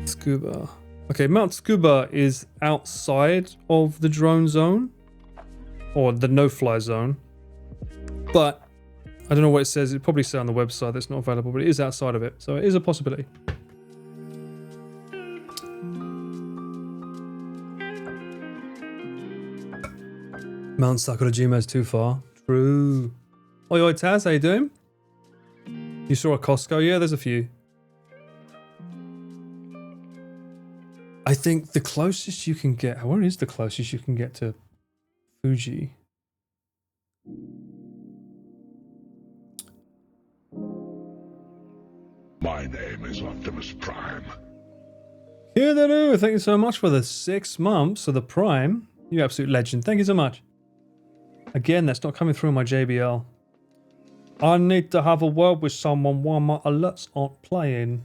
[SPEAKER 1] Scuba. Okay, Mount Scuba is outside of the drone zone. Or the no-fly zone. But I don't know what it says. It probably says on the website that's not available, but it is outside of it. So it is a possibility. Mount Sakurajima is too far. True. Oi, oi, Taz, how you doing? You saw a Costco? Yeah, there's a few. I think the closest you can get... Where is the closest you can get to Fuji?
[SPEAKER 12] My name is Optimus Prime.
[SPEAKER 1] Kirdaru, thank you so much for the 6 months of the Prime. You absolute legend. Thank you so much. Again, that's not coming through on my JBL. I need to have a word with someone while my alerts aren't playing.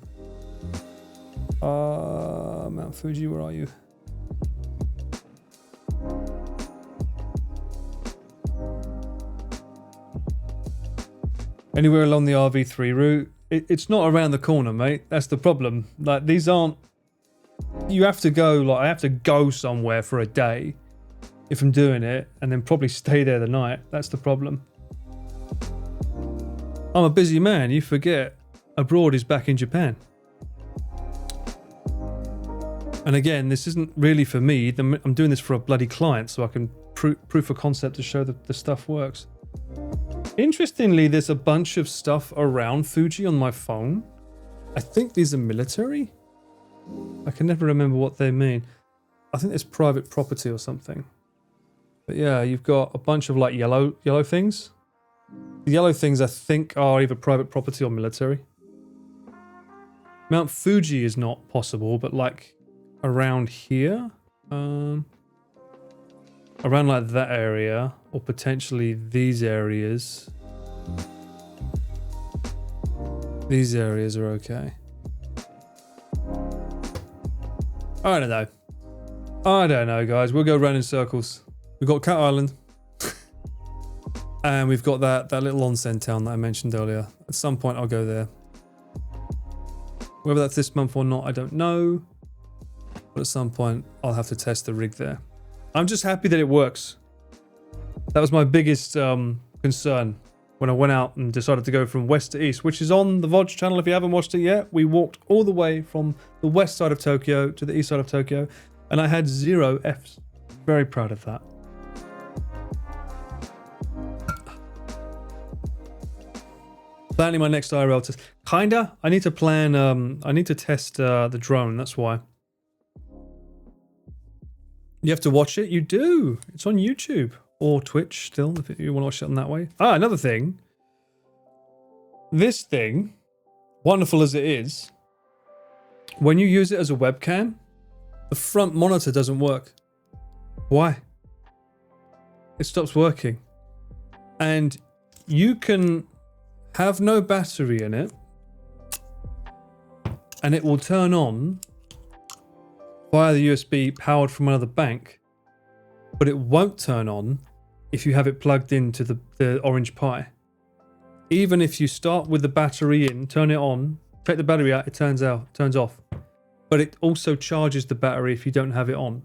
[SPEAKER 1] Mount Fuji, where are you? Anywhere along the RV3 route. It's not around the corner, mate. That's the problem. Like, these aren't... You have to go, like, I have to go somewhere for a day if I'm doing it, and then probably stay there the night. That's the problem. I'm a busy man. You forget. Abroad is back in Japan. And again, this isn't really for me. I'm doing this for a bloody client, so I can proof of concept to show that the stuff works. Interestingly, there's a bunch of stuff around Fuji on my phone. I think these are military. I can never remember what they mean. I think it's private property or something. But yeah, you've got a bunch of like yellow things. The yellow things I think are either private property or military. Mount Fuji is not possible, but like around here, around like that area, or potentially these areas. These areas are okay. I don't know. I don't know, guys. We'll go round in circles. We've got Cat Island. And we've got that little onsen town that I mentioned earlier. At some point, I'll go there. Whether that's this month or not, I don't know. But at some point, I'll have to test the rig there. I'm just happy that it works. That was my biggest concern when I went out and decided to go from west to east, which is on the VOD channel if you haven't watched it yet. We walked all the way from the west side of Tokyo to the east side of Tokyo, and I had 0 Fs. Very proud of that. Planning my next IRL test. Kinda. I need to plan, I need to test the drone, that's why. You have to watch it? You do. It's on YouTube. Or Twitch still, if you want to watch it on that way. Ah, another thing. This thing, wonderful as it is, when you use it as a webcam, the front monitor doesn't work. Why? it stops working. And you can have no battery in it, and it will turn on via the USB powered from another bank, but it won't turn on if you have it plugged into the Orange Pi. Even if you start with the battery in, turn it on, take the battery out, it turns off. But it also charges the battery if you don't have it on.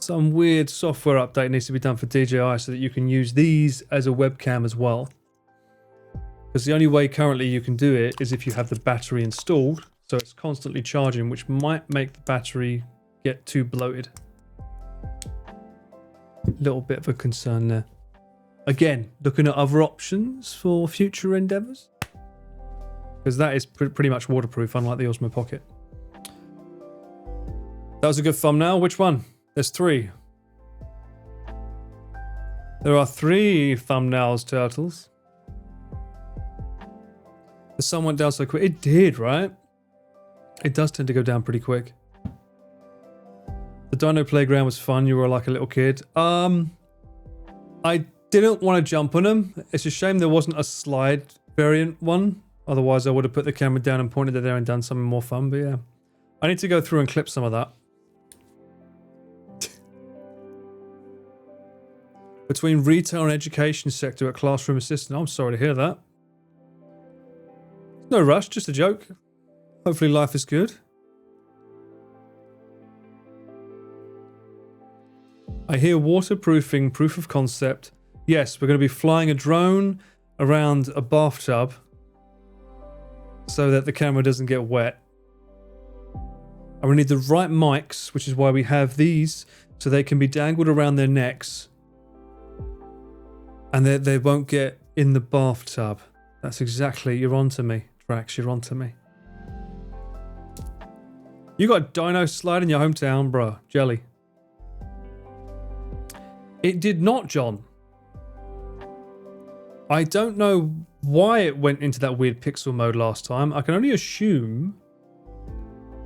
[SPEAKER 1] Some weird software update needs to be done for DJI so that you can use these as a webcam as well. Because the only way currently you can do it is if you have the battery installed, so it's constantly charging, which might make the battery get too bloated. Little bit of a concern there. Again, looking at other options for future endeavors, because that is pretty much waterproof, unlike the Osmo Pocket. That was a good thumbnail. Which one? There's 3. There are 3 thumbnails, Turtles. The sun went down so quick. It did, right? It does tend to go down pretty quick. The Dino Playground was fun. You were like a little kid. I didn't want to jump on them. It's a shame there wasn't a slide variant one. Otherwise, I would have put the camera down and pointed it there and done something more fun. But yeah, I need to go through and clip some of that. Between retail and education sector at classroom assistant. I'm sorry to hear that. No rush, just a joke. Hopefully life is good. I hear waterproofing, proof of concept. Yes, we're going to be flying a drone around a bathtub so that the camera doesn't get wet. And we need the right mics, which is why we have these, so they can be dangled around their necks. And they won't get in the bathtub. That's exactly, you're onto me, Drax, you're onto me. You got a dino slide in your hometown, bro. Jelly. It did not, John. I don't know why it went into that weird pixel mode last time. I can only assume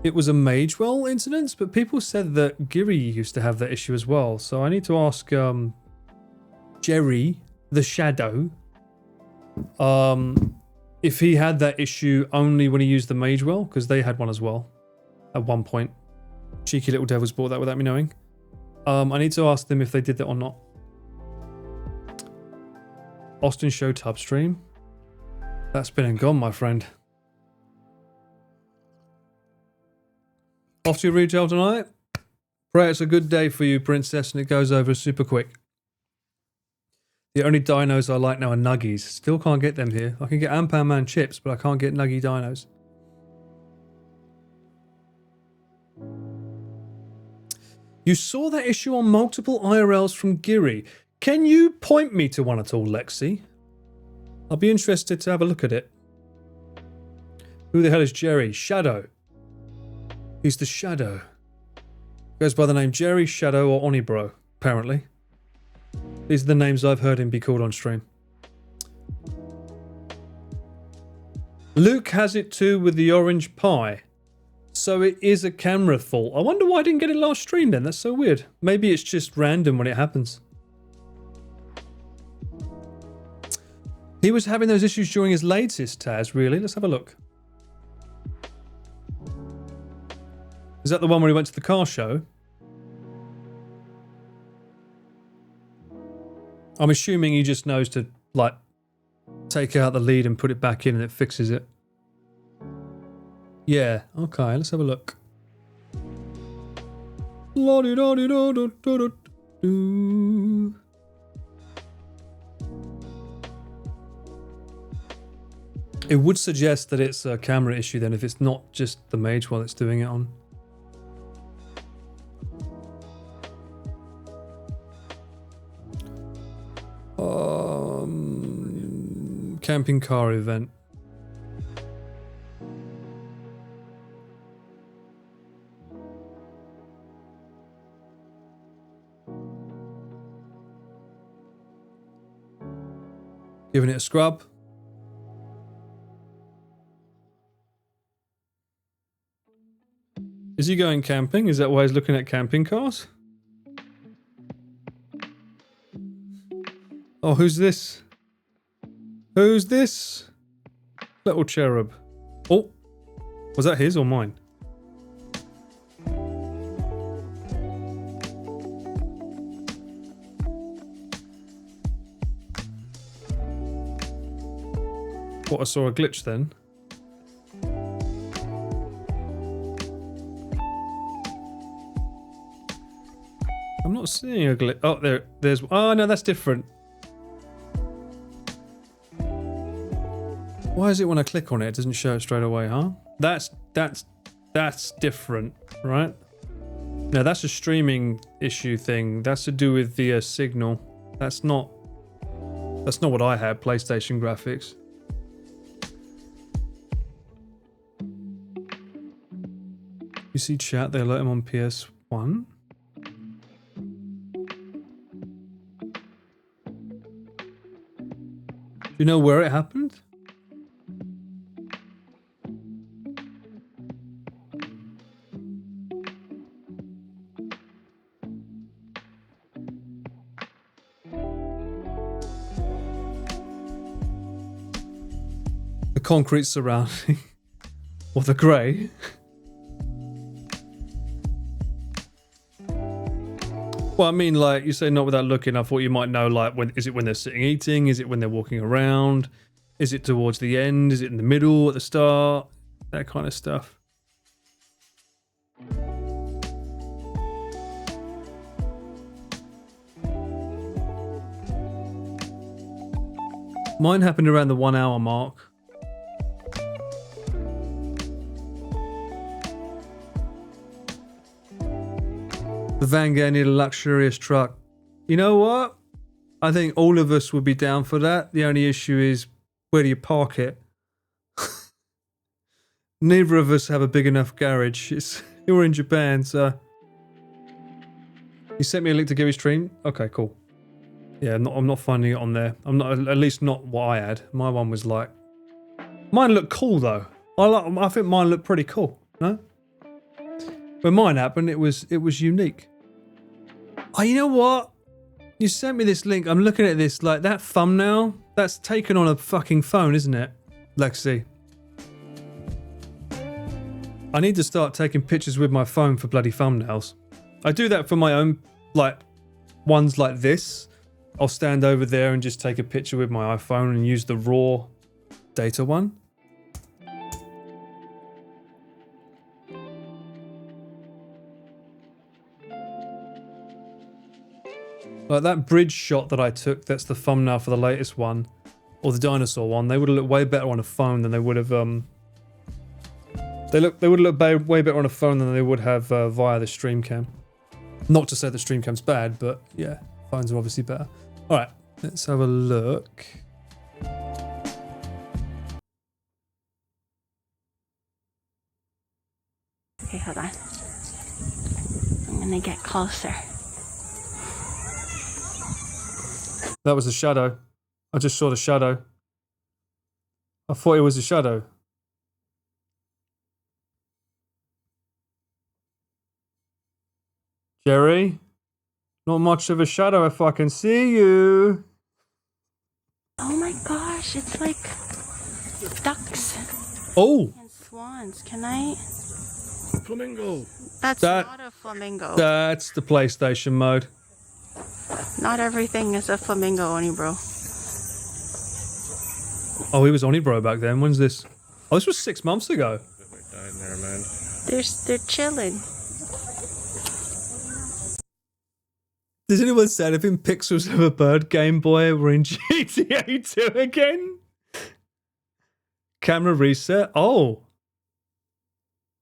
[SPEAKER 1] it was a Magewell incident, but people said that Giri used to have that issue as well. So I need to ask Jerry, the Shadow, if he had that issue only when he used the Magewell, because they had one as well at one point. Cheeky little devils bought that without me knowing. I need to ask them if they did that or not. Austin Show Tub stream. That's been and gone, my friend. Off to your retail tonight. Pray it's a good day for you, Princess, and it goes over super quick. The only dinos I like now are Nuggies. Still can't get them here. I can get Anpan chips, but I can't get Nuggy dinos. You saw that issue on multiple IRLs from Giri. Can you point me to one at all, Lexi? I'll be interested to have a look at it. Who the hell is Jerry? Shadow. He's the Shadow. Goes by the name Jerry, Shadow, or Onibro, apparently. These are the names I've heard him be called on stream. Luke has it too with the Orange Pi. So it is a camera fault. I wonder why I didn't get it last stream then. That's so weird. Maybe it's just random when it happens. He was having those issues during his latest, Taz, really? Let's have a look. Is that the one where he went to the car show? I'm assuming he just knows to, like, take out the lead and put it back in and it fixes it. Yeah, okay, let's have a look. It would suggest that it's a camera issue then if it's not just the Magewell that's doing it on. Camping car event. Giving it a scrub. Is he going camping? Is that why he's looking at camping cars? Oh, who's this? Who's this? Little cherub. Oh, was that his or mine? What, I saw a glitch then? I'm not seeing a glitch. Oh, there's. Oh no, that's different. Why is it when I click on it, it doesn't show it straight away, huh? That's different, right? No, that's a streaming issue thing. That's to do with the signal. That's not what I had. PlayStation graphics. You see chat, they alert him on PS1. Do you know where it happened? The concrete surrounding. Or the grey. Well, I mean, like, you say not without looking. I thought you might know, like, is it when they're sitting eating? Is it when they're walking around? Is it towards the end? Is it in the middle, at the start? That kind of stuff. Mine happened around the 1 hour mark. The Vanguard needed a luxurious truck. You know what? I think all of us would be down for that. The only issue is, where do you park it? Neither of us have a big enough garage. You're in Japan, so... You sent me a link to Gary's stream? Okay, cool. Yeah, I'm not finding it on there. I'm not, at least not what I had. My one was like... Mine looked cool, though. I think mine looked pretty cool, no? When mine happened, it was unique. Oh, you know what? You sent me this link. I'm looking at this, like, that thumbnail, that's taken on a fucking phone, isn't it? Lexi. I need to start taking pictures with my phone for bloody thumbnails. I do that for my own, like, ones like this. I'll stand over there and just take a picture with my iPhone and use the raw data one. Like that bridge shot that I took, that's the thumbnail for the latest one, or the dinosaur one, they would have looked way better on a phone than they would have, they would look way better on a phone than they would have via the stream cam. Not to say the stream cam's bad, but yeah, phones are obviously better. Alright, let's have a look.
[SPEAKER 13] Okay, hold on. I'm gonna get closer.
[SPEAKER 1] That was a shadow. I just saw the shadow. I thought it was a shadow. Jerry? Not much of a shadow if I can see you.
[SPEAKER 13] Oh my gosh, it's like ducks.
[SPEAKER 1] Oh!
[SPEAKER 13] And swans. Can I?
[SPEAKER 5] Flamingo.
[SPEAKER 13] That's not a flamingo.
[SPEAKER 1] That's the PlayStation mode.
[SPEAKER 13] Not everything is a flamingo, Oni bro.
[SPEAKER 1] Oh, he was Oni bro back then. When's this? Oh, this was 6 months ago.
[SPEAKER 13] They're chilling.
[SPEAKER 1] Does anyone say if in Pixels of a Bird Game Boy we're in GTA 2 again? Camera reset. Oh.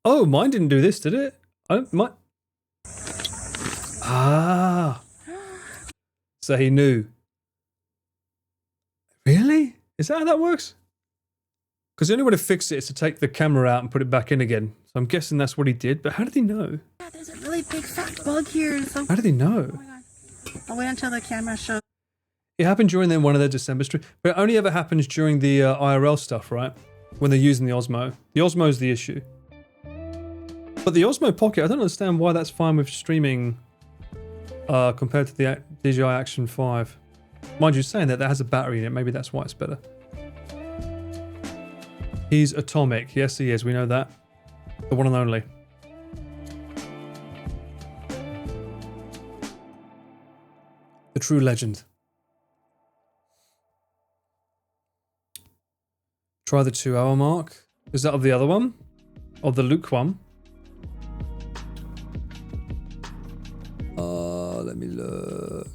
[SPEAKER 1] Oh, mine didn't do this, did it? Ah. So he knew. Really? Is that how that works? Because the only way to fix it is to take the camera out and put it back in again. So I'm guessing that's what he did. But how did he know?
[SPEAKER 13] Yeah, there's a really big fat bug here. So...
[SPEAKER 1] How did he know?
[SPEAKER 13] Oh my god. I'll wait until the camera shows.
[SPEAKER 1] It happened during one of their December streams. But it only ever happens during the IRL stuff, right? When they're using the Osmo. The Osmo's the issue. But the Osmo Pocket, I don't understand why that's fine with streaming compared to the DJI Action 5. Mind you, saying that has a battery in it. Maybe that's why it's better. He's atomic. Yes, he is. We know that. The one and only. The true legend. Try the 2-hour mark. Is that of the other one? Or the Luke one? Let me look.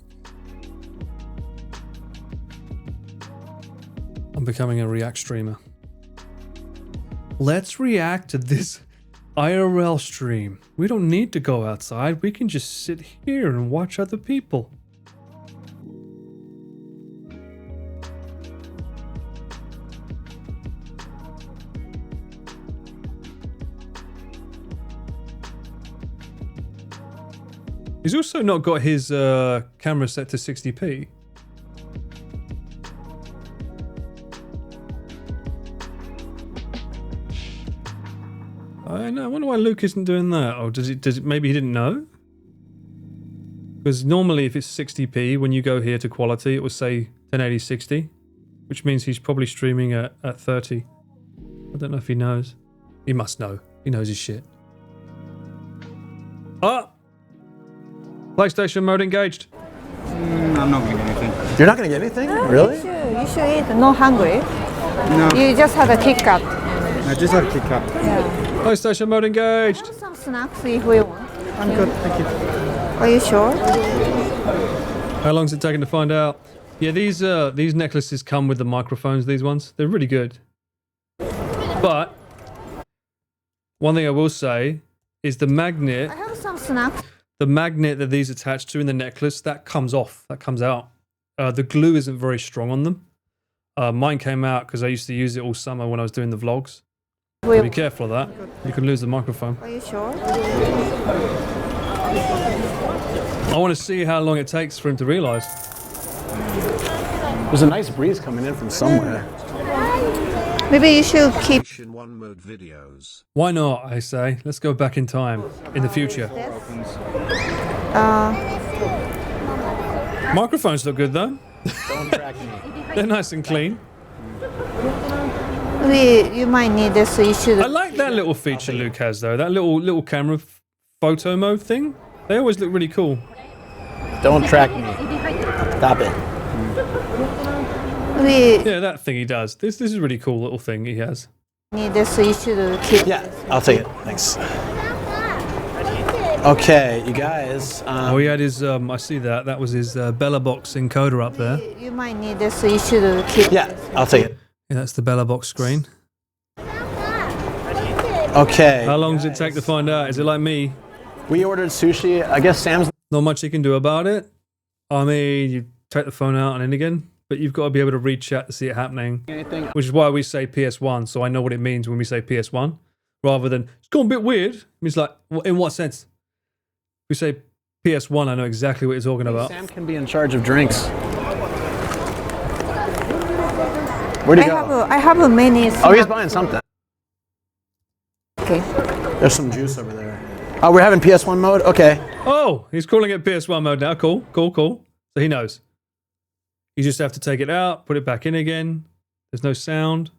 [SPEAKER 1] I'm becoming a React streamer. Let's react to this IRL stream. We don't need to go outside. We can just sit here and watch other people. He's also not got his camera set to 60p. I know. I wonder why Luke isn't doing that. Or does it? Maybe he didn't know. Because normally, if it's 60p, when you go here to quality, it will say 1080 60, which means he's probably streaming at 30. I don't know if he knows. He must know. He knows his shit. Ah. PlayStation mode engaged.
[SPEAKER 14] I'm not gonna get anything.
[SPEAKER 15] You're not gonna get anything? Really?
[SPEAKER 16] You should eat. No hungry.
[SPEAKER 14] No.
[SPEAKER 16] You just had a Kit Kat.
[SPEAKER 14] I just have a Kit Kat.
[SPEAKER 16] Yeah.
[SPEAKER 1] PlayStation mode engaged.
[SPEAKER 16] Some snacks if we want.
[SPEAKER 14] I'm good, thank you.
[SPEAKER 16] Are you sure?
[SPEAKER 1] How long's it taking to find out? Yeah, these necklaces come with the microphones. These ones, they're really good. But one thing I will say is the magnet.
[SPEAKER 16] I have some snacks.
[SPEAKER 1] The magnet that these attach to in the necklace, that comes off, that comes out. The glue isn't very strong on them. Mine came out because I used to use it all summer when I was doing the vlogs. So be careful of that. You can lose the microphone.
[SPEAKER 16] Are you sure?
[SPEAKER 1] I want to see how long it takes for him to realise.
[SPEAKER 15] There's a nice breeze coming in from somewhere.
[SPEAKER 16] Maybe you should keep.
[SPEAKER 3] One mode videos.
[SPEAKER 1] Why not, I say? Let's go back in time, in the future. Microphones look good though.
[SPEAKER 15] Don't track me.
[SPEAKER 1] They're nice and clean.
[SPEAKER 16] You might need this, so you should.
[SPEAKER 1] I like that little feature Luke has though. That little camera photo mode thing. They always look really cool.
[SPEAKER 15] Don't track me. Stop it.
[SPEAKER 1] Yeah, that thing he does. This is a really cool little thing he has.
[SPEAKER 16] Need this, so you should keep.
[SPEAKER 15] Yeah, I'll take it. Thanks. Okay, you guys.
[SPEAKER 1] Oh, he had his. I see that. That was his Bella Box encoder up there.
[SPEAKER 16] You might need this, so you should keep.
[SPEAKER 15] Yeah, I'll take it.
[SPEAKER 1] Yeah, that's the Bella Box screen.
[SPEAKER 15] Okay.
[SPEAKER 1] How long does it take to find out? Is it like me?
[SPEAKER 15] We ordered sushi. I guess Sam's.
[SPEAKER 1] Not much you can do about it. I mean, you take the phone out and in again, but you've got to be able to read chat to see it happening.
[SPEAKER 15] Anything?
[SPEAKER 1] Which is why we say PS1, so I know what it means when we say PS1, rather than it's gone a bit weird. It means like, in what sense? If we say PS1, I know exactly what you're talking about.
[SPEAKER 15] Sam can be in charge of drinks. Where'd he go?
[SPEAKER 16] I have a mini.
[SPEAKER 15] Oh, he's buying something.
[SPEAKER 16] Okay.
[SPEAKER 15] There's some juice over there. Oh, we're having PS1 mode? Okay.
[SPEAKER 1] Oh, he's calling it PS1 mode now. Cool. So he knows. You just have to take it out, put it back in again. There's no sound.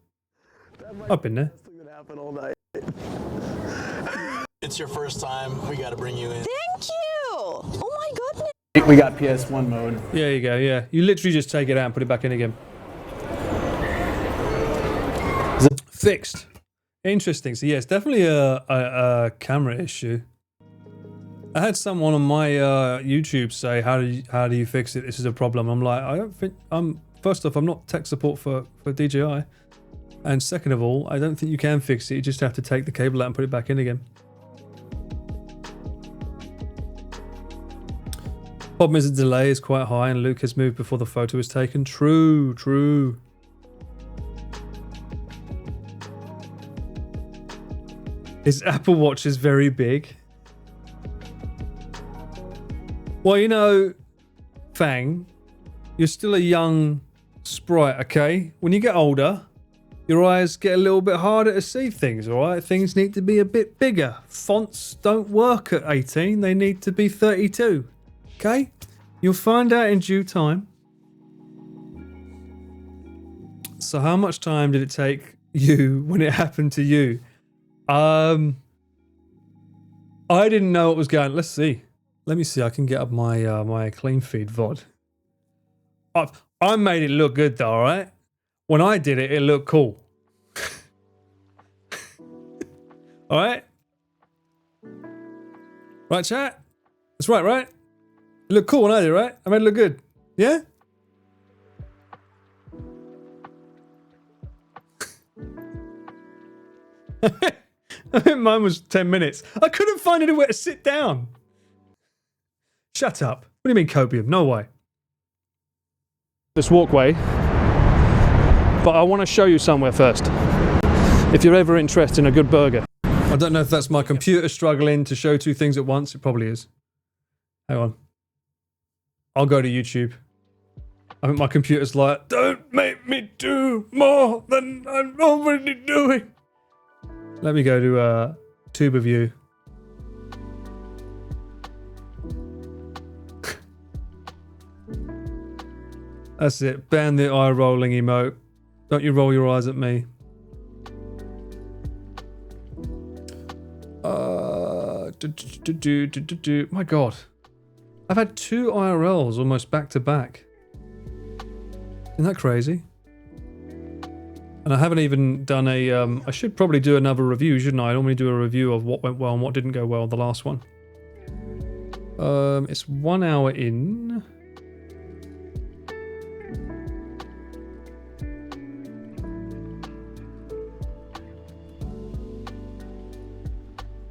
[SPEAKER 1] I've been there.
[SPEAKER 15] It's your first time. We got to bring you in.
[SPEAKER 17] Thank you. Oh my goodness.
[SPEAKER 15] We got PS1 mode.
[SPEAKER 1] Yeah, you go. Yeah, you literally just take it out and put it back in again. Fixed. Interesting. So yeah, it's definitely a camera issue. I had someone on my YouTube say, "How do you fix it? This is a problem." I'm like, I don't think first off, I'm not tech support for DJI, and second of all, I don't think you can fix it. You just have to take the cable out and put it back in again. Problem is the delay is quite high, and Luke has moved before the photo is taken. True. His Apple Watch is very big. Well, you know, Fang, you're still a young sprite, okay? When you get older, your eyes get a little bit harder to see things, all right? Things need to be a bit bigger. Fonts don't work at 18. They need to be 32, okay? You'll find out in due time. So how much time did it take you when it happened to you? I didn't know what was going. Let's see. Let me see. I can get up my my clean feed VOD. I made it look good though, all right? When I did it, it looked cool. All right? Right, chat? That's right, right? It looked cool when I did it, right? I made it look good. Yeah? I think mine was 10 minutes. I couldn't find anywhere to sit down. Shut up. What do you mean copium? No way.
[SPEAKER 10] This walkway, but I want to show you somewhere first. If you're ever interested in a good burger.
[SPEAKER 1] I don't know if that's my computer struggling to show two things at once. It probably is. Hang on. I'll go to YouTube. I think my computer's like, don't make me do more than I'm already doing. Let me go to TubeView. That's it. Ban the eye rolling emote. Don't you roll your eyes at me. My God. I've had 2 IRLs almost back to back. Isn't that crazy? And I haven't even done a, I should probably do another review, shouldn't I? I normally do a review of what went well and what didn't go well, the last one. It's 1 hour in.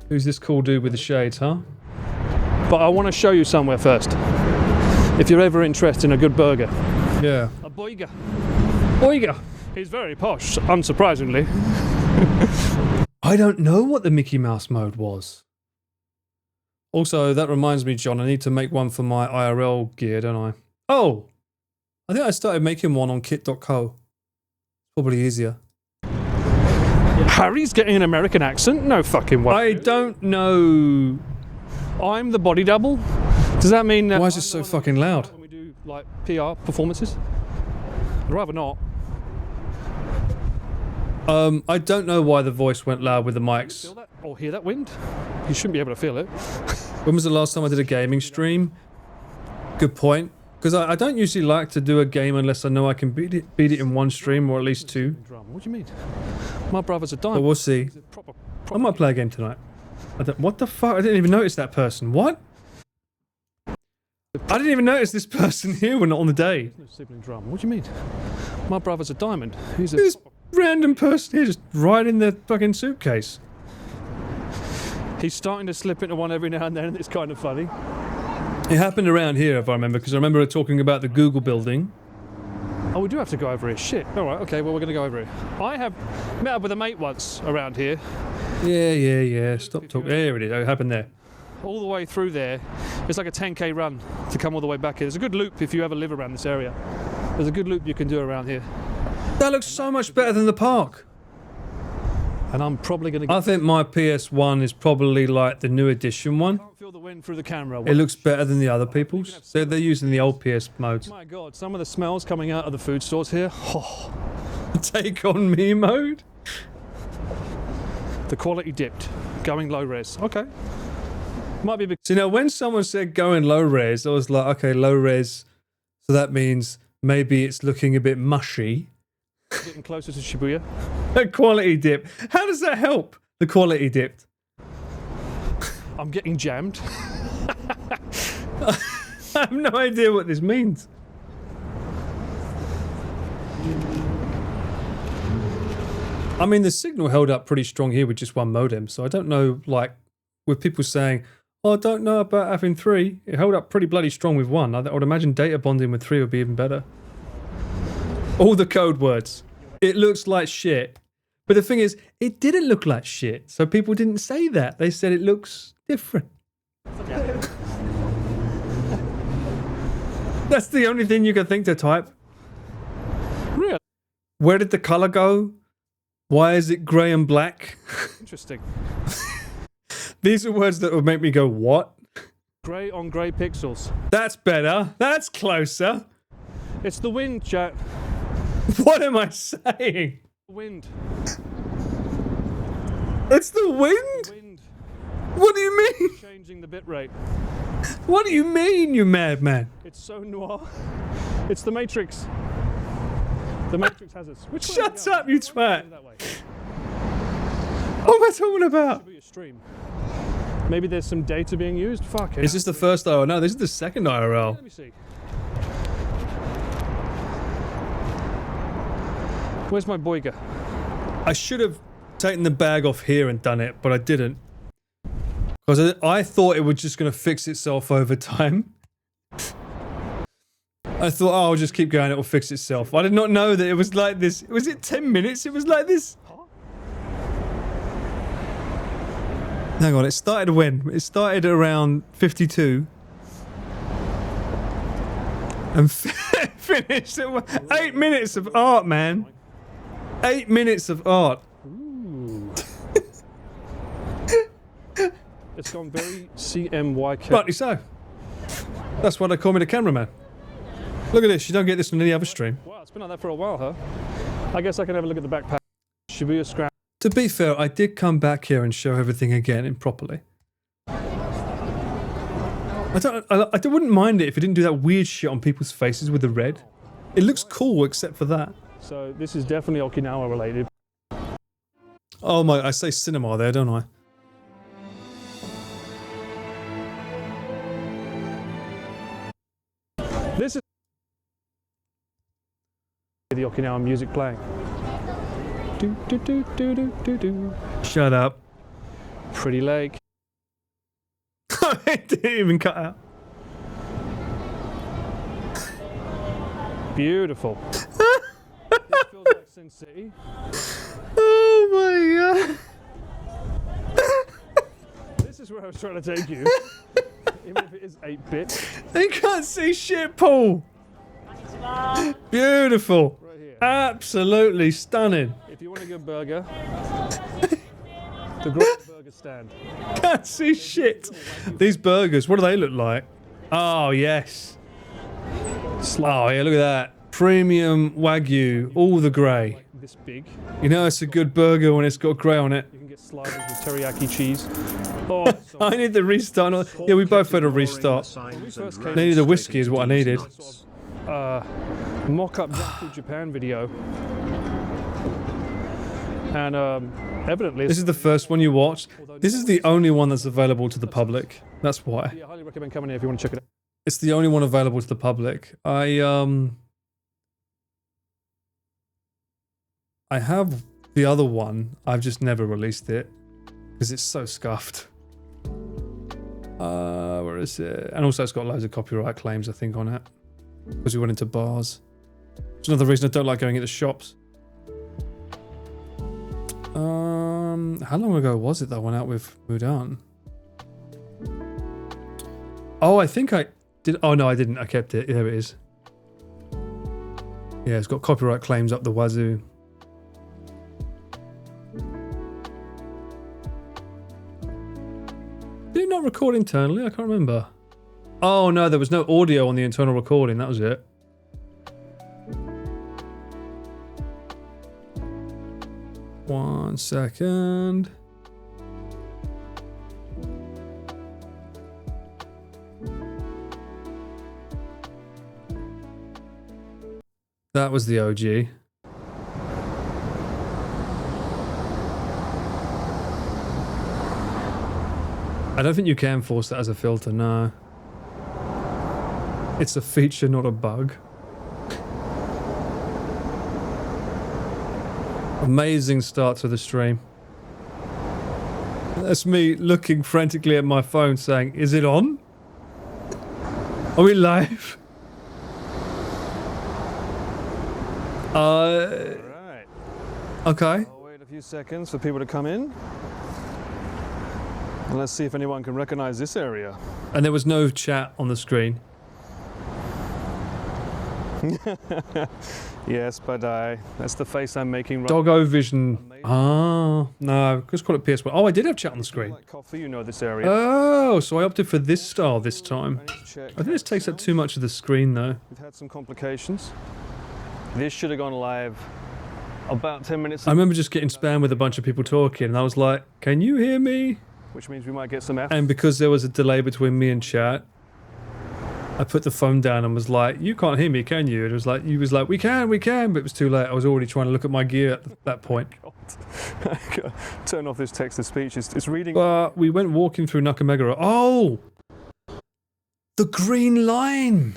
[SPEAKER 1] Who's this cool dude with the shades, huh?
[SPEAKER 10] But I want to show you somewhere first. If you're ever interested in a good burger.
[SPEAKER 1] Yeah.
[SPEAKER 10] A boiga. Boiga. He's very posh, unsurprisingly.
[SPEAKER 1] I don't know what the Mickey Mouse mode was. Also, that reminds me, John, I need to make one for my IRL gear, don't I? Oh! I think I started making one on kit.co. Probably easier.
[SPEAKER 10] Harry's getting an American accent? No fucking way.
[SPEAKER 1] I don't know.
[SPEAKER 10] I'm the body double? Does that mean...
[SPEAKER 1] Why is it so fucking loud?
[SPEAKER 10] When we do, like, PR performances? I'd rather not.
[SPEAKER 1] I don't know why the voice went loud with the mics.
[SPEAKER 10] Feel that? Or hear that wind? You shouldn't be able to feel it.
[SPEAKER 1] When was the last time I did a gaming stream? Good point. Because I don't usually like to do a game unless I know I can beat it in one stream or at least 2.
[SPEAKER 10] What do you mean? My brother's a diamond.
[SPEAKER 1] But we'll see. I might play a game tonight. What the fuck? I didn't even notice that person. What? I didn't even notice this person here when not on the day.
[SPEAKER 10] No sibling drama. What do you mean? My brother's a diamond. He's a...
[SPEAKER 1] This random person here just right in the fucking suitcase.
[SPEAKER 10] He's starting to slip into one every now and then, and it's kind of funny.
[SPEAKER 1] It happened around here, if I remember, because I remember talking about the Google building.
[SPEAKER 10] Oh, we do have to go over here. Shit. All right, okay, well, we're going to go over here. I have met up with a mate once around here.
[SPEAKER 1] Yeah. Stop talking. There it is. Oh, it happened there.
[SPEAKER 10] All the way through there. It's like a 10k run to come all the way back here. There's a good loop if you ever live around this area. There's a good loop you can do around here.
[SPEAKER 1] That looks so much better than the park.
[SPEAKER 10] And I'm probably going to...
[SPEAKER 1] I think my PS1 is probably like the new edition one.
[SPEAKER 10] I can't feel the wind through the camera.
[SPEAKER 1] It looks better than the other people's. They're using the old PS modes.
[SPEAKER 10] My God, some of the smells coming out of the food stores here. Oh.
[SPEAKER 1] Take on me mode?
[SPEAKER 10] The quality dipped. Going low res. Okay. Might be...
[SPEAKER 1] So, you know, when someone said going low res, I was like, okay, low res. So that means maybe it's looking a bit mushy.
[SPEAKER 10] Getting closer to Shibuya.
[SPEAKER 1] A quality dip. How does that help? The quality dipped.
[SPEAKER 10] I'm getting jammed.
[SPEAKER 1] I have no idea what this means. I mean, the signal held up pretty strong here with just one modem, so I don't know, like, with people saying, oh, I don't know about having 3. It held up pretty bloody strong with 1. I would imagine data bonding with 3 would be even better. All the code words. It looks like shit. But the thing is, it didn't look like shit. So people didn't say that. They said it looks different. That's the only thing you can think to type.
[SPEAKER 10] Really?
[SPEAKER 1] Where did the color go? Why is it grey and black?
[SPEAKER 10] Interesting.
[SPEAKER 1] These are words that would make me go, what?
[SPEAKER 10] Grey on grey pixels.
[SPEAKER 1] That's better. That's closer.
[SPEAKER 10] It's the wind, chat.
[SPEAKER 1] What am I saying?
[SPEAKER 10] Wind.
[SPEAKER 1] It's the wind? What do you mean?
[SPEAKER 10] Changing the bit rate.
[SPEAKER 1] What do you mean, you madman?
[SPEAKER 10] It's so noir. It's the Matrix. The Matrix has us.
[SPEAKER 1] Shut up, you twat. What am I talking about?
[SPEAKER 10] Stream. Maybe there's some data being used. Fuck it.
[SPEAKER 1] Is this the first IRL? No, this is the second IRL.
[SPEAKER 10] Let me see. Where's my Boiga?
[SPEAKER 1] I should have taken the bag off here and done it, but I didn't. Because I thought it was just going to fix itself over time. I thought, oh, I'll just keep going, it will fix itself. I did not know that it was like this. Was it 10 minutes? It was like this? Hang on, it started when? It started around 52. And finished at 8 minutes of art, man. 8 minutes of art.
[SPEAKER 10] Ooh. It's gone very CMYK.
[SPEAKER 1] Rightly so. That's why they call me the cameraman. Look at this, you don't get this on any other stream.
[SPEAKER 10] Wow, it's been like that for a while, huh? I guess I can have a look at the backpack. Shibuya scrap.
[SPEAKER 1] To be fair, I did come back here and show everything again and properly. I wouldn't mind it if it didn't do that weird shit on people's faces with the red. It looks cool except for that.
[SPEAKER 10] So this is definitely Okinawa related.
[SPEAKER 1] Oh my, I say cinema there, don't I?
[SPEAKER 10] This is the Okinawa music playing. Do, do, do, do, do, do, do.
[SPEAKER 1] Shut up.
[SPEAKER 10] Pretty lake.
[SPEAKER 1] It didn't even cut out.
[SPEAKER 10] Beautiful. This feels like Sin City.
[SPEAKER 1] Oh my god.
[SPEAKER 10] This is where I was trying to take you. Even if it is 8-bit.
[SPEAKER 1] They can't see shit, Paul. Beautiful.
[SPEAKER 10] Right here.
[SPEAKER 1] Absolutely stunning.
[SPEAKER 10] If you want a good burger, the Great Burger Stand.
[SPEAKER 1] Can't see shit. These burgers, what do they look like? Oh, yes. Oh, yeah, look at that. Premium Wagyu, all the grey.
[SPEAKER 10] Like this big.
[SPEAKER 1] You know it's a good burger when it's got grey on it.
[SPEAKER 10] You can get sliders with teriyaki cheese. Oh,
[SPEAKER 1] I need the restart. Yeah, we both had a restart. I needed a whiskey is what I needed.
[SPEAKER 10] Mock-up Jackfruit Japan video. And evidently...
[SPEAKER 1] This is the first one you watched. This is the only one that's available to the public. That's why.
[SPEAKER 10] Yeah, I highly recommend coming here if you want to check it out.
[SPEAKER 1] It's the only one available to the public. I have the other one. I've just never released it because it's so scuffed. Where is it? And also it's got loads of copyright claims, I think, on it. Because we went into bars. It's another reason I don't like going into shops. How long ago was it that I went out with Mudan? Oh, I think I did. Oh no, I didn't. I kept it. There it is. Yeah, it's got copyright claims up the wazoo. Did it not record internally? I can't remember. Oh no, there was no audio on the internal recording. That was it. One second. That was the OG. I don't think you can force that as a filter, no. It's a feature, not a bug. Amazing start to the stream. That's me looking frantically at my phone saying, is it on? Are we live?
[SPEAKER 10] Alright.
[SPEAKER 1] Okay.
[SPEAKER 10] I'll wait a few seconds for people to come in. And let's see if anyone can recognize this area.
[SPEAKER 1] And there was no chat on the screen.
[SPEAKER 10] Yes, but that's the face I'm making right
[SPEAKER 1] Doggo Vision. Ah, no, just call it PS1. Oh, I did have chat on the screen.
[SPEAKER 10] Like coffee, you know this area.
[SPEAKER 1] Oh, so I opted for this style this time. I think this takes up too much of the screen though.
[SPEAKER 10] We've had some complications. This should have gone live about 10 minutes
[SPEAKER 1] I remember just getting spam with a bunch of people talking, and I was like, "Can you hear me?"
[SPEAKER 10] which means we might get some F.
[SPEAKER 1] And because there was a delay between me and chat, I put the phone down and was like, "You can't hear me, can you?" And it was like, "You was like, we can," but it was too late. I was already trying to look at my gear at that point.
[SPEAKER 10] Turn off this text to speech. It's reading.
[SPEAKER 1] But we went walking through Nakameguro. Oh, the green line.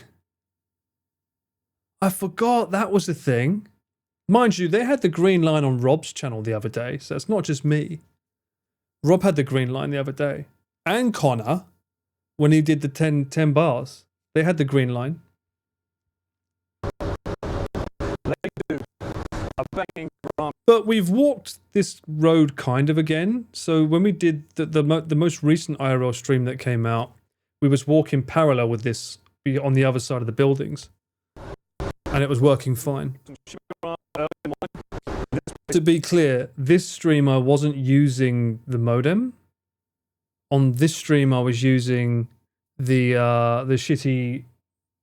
[SPEAKER 1] I forgot that was a thing. Mind you, they had the green line on Rob's channel the other day, so it's not just me. Rob had the green line the other day. And Connor, when he did the 10 bars, they had the green line.
[SPEAKER 10] They do. A banging drum.
[SPEAKER 1] But we've walked this road kind of again. So when we did the most recent IRL stream that came out, we was walking parallel with this on the other side of the buildings. And it was working fine. To be clear, this stream I wasn't using the modem. On this stream I was using the shitty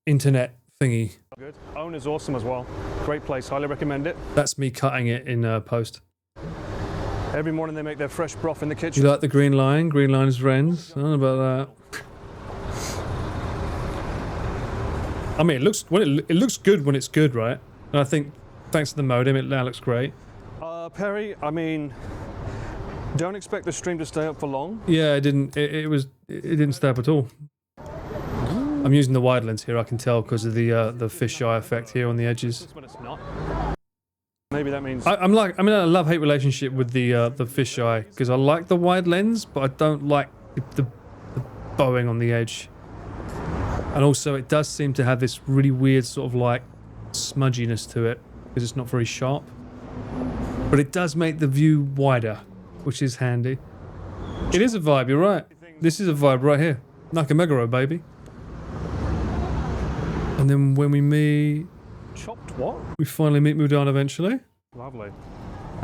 [SPEAKER 1] internet thingy.
[SPEAKER 10] Good. Own is awesome as well. Great place. Highly recommend it.
[SPEAKER 1] That's me cutting it in post.
[SPEAKER 10] Every morning they make their fresh broth in the kitchen.
[SPEAKER 1] You like the green line? Green line is friends. I don't know about that. I mean, it looks good when it's good, right? And I think thanks to the modem, it now looks great.
[SPEAKER 10] Perry, I mean, don't expect the stream to stay up for long.
[SPEAKER 1] Yeah, it didn't. It didn't stay up at all. I'm using the wide lens here. I can tell because of the fisheye effect here on the edges.
[SPEAKER 10] When it's not. Maybe that means
[SPEAKER 1] I'm in a love-hate relationship with the fisheye because I like the wide lens, but I don't like the bowing on the edge. And also, it does seem to have this really weird sort of like smudginess to it because it's not very sharp. But it does make the view wider, which is handy. It is a vibe, you're right. This is a vibe right here. Nakameguro, baby. And then when we meet...
[SPEAKER 10] Chopped what?
[SPEAKER 1] We finally meet Mudan eventually.
[SPEAKER 10] Lovely.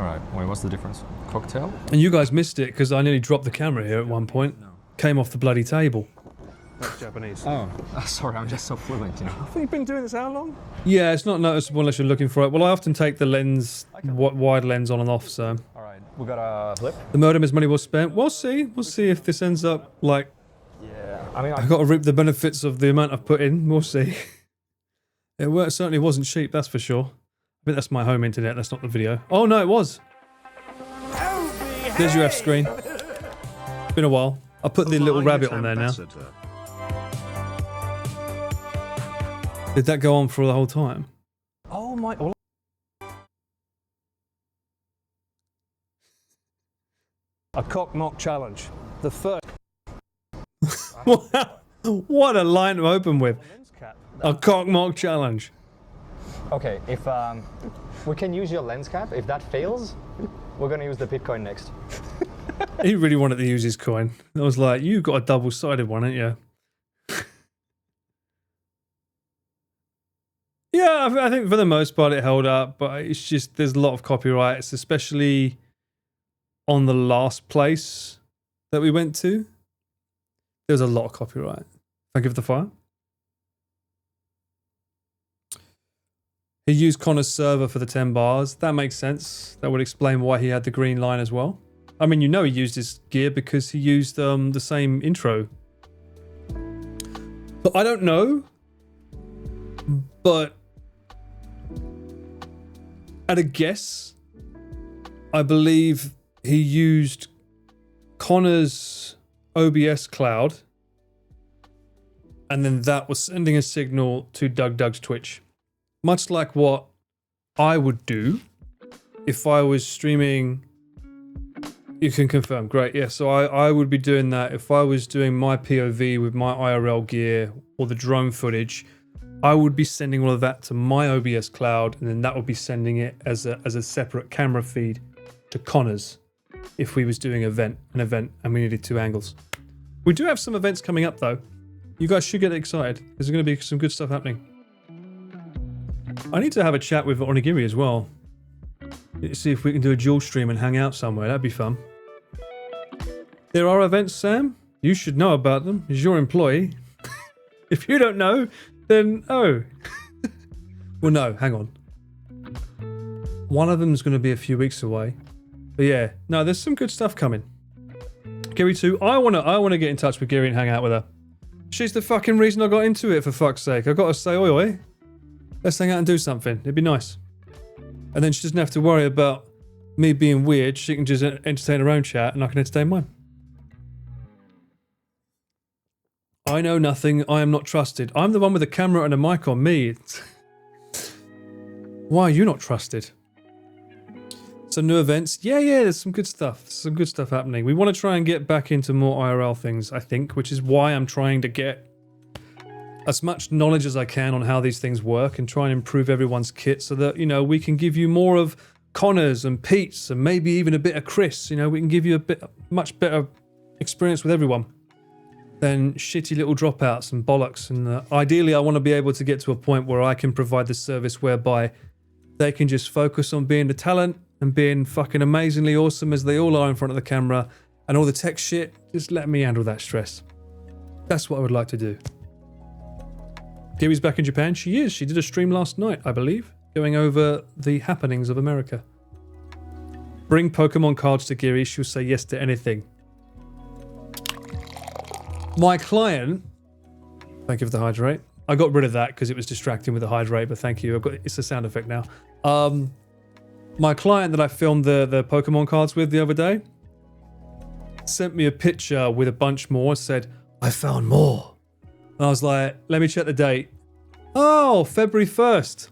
[SPEAKER 6] Alright, wait, what's the difference? Cocktail?
[SPEAKER 1] And you guys missed it because I nearly dropped the camera here at one point. Came off the bloody table.
[SPEAKER 10] That's Japanese.
[SPEAKER 6] Oh, sorry, I'm just so fluent, you know.
[SPEAKER 10] I think you've been doing this how long?
[SPEAKER 1] Yeah, it's not noticeable unless you're looking for it. Well, I often take the lens, wide lens on and off, so...
[SPEAKER 6] Alright, we got a flip?
[SPEAKER 1] The modem is money well spent. We'll see. We'll see if this ends up like...
[SPEAKER 6] Yeah, I mean...
[SPEAKER 1] I've got to reap the benefits of the amount I've put in. We'll see. It certainly wasn't cheap, that's for sure. I think that's my home internet, that's not the video. Oh, no, it was. There's your F screen. It's been a while. I'll put the little rabbit on there now. Did that go on for the whole time?
[SPEAKER 10] Oh my... A cock knock challenge. The first...
[SPEAKER 1] What a line to open with. A cock mock challenge.
[SPEAKER 6] Okay, if we can use your lens cap, if that fails, we're gonna use the Bitcoin next.
[SPEAKER 1] He really wanted to use his coin. I was like, you got a double-sided one, ain't you? Yeah, I think for the most part it held up, but it's just there's a lot of copyrights, especially on the last place that we went to. There's a lot of copyright. Thank you for the fire. He used Connor's server for the 10 bars. That makes sense. That would explain why he had the green line as well. I mean, you know he used his gear because he used the same intro. But I don't know. But at a guess, I believe he used Connor's OBS cloud, and then that was sending a signal to Doug's Twitch. Much like what I would do if I was streaming. You can confirm, great, yeah, so I would be doing that if I was doing my POV with my IRL gear or the drone footage. I would be sending all of that to my OBS cloud, and then that would be sending it as a separate camera feed to Connor's if we was doing an event and we needed 2 angles. We do have some events coming up though. You guys should get excited. There's going to be some good stuff happening. I need to have a chat with Onigiri as well. See if we can do a dual stream and hang out somewhere. That'd be fun. There are events, Sam. You should know about them. As your employee. If you don't know, then oh. Well, no, hang on. One of them's going to be a few weeks away. But yeah, no, there's some good stuff coming. Giri too. I wanna get in touch with Giri and hang out with her. She's the fucking reason I got into it, for fuck's sake. I gotta say, oi oi. Let's hang out and do something. It'd be nice. And then she doesn't have to worry about me being weird. She can just entertain her own chat and I can entertain mine. I know nothing. I am not trusted. I'm the one with the camera and a mic on me. Why are you not trusted? Some new events. Yeah, there's some good stuff. Some good stuff happening. We want to try and get back into more IRL things, I think, which is why I'm trying to get as much knowledge as I can on how these things work and try and improve everyone's kit so that, you know, we can give you more of Connor's and Pete's and maybe even a bit of Chris. You know, we can give you much better experience with everyone than shitty little dropouts and bollocks. And ideally, I want to be able to get to a point where I can provide the service whereby they can just focus on being the talent and being fucking amazingly awesome as they all are in front of the camera, and all the tech shit, just let me handle that stress. That's what I would like to do. Giri's back in Japan. She is. She did a stream last night, I believe, going over the happenings of America. Bring Pokemon cards to Giri. She'll say yes to anything. My client... Thank you for the hydrate. I got rid of that because it was distracting with the hydrate, but thank you. It's a sound effect now. My client that I filmed the Pokemon cards with the other day sent me a picture with a bunch more, said, I found more. And I was like, let me check the date. Oh, February 1st.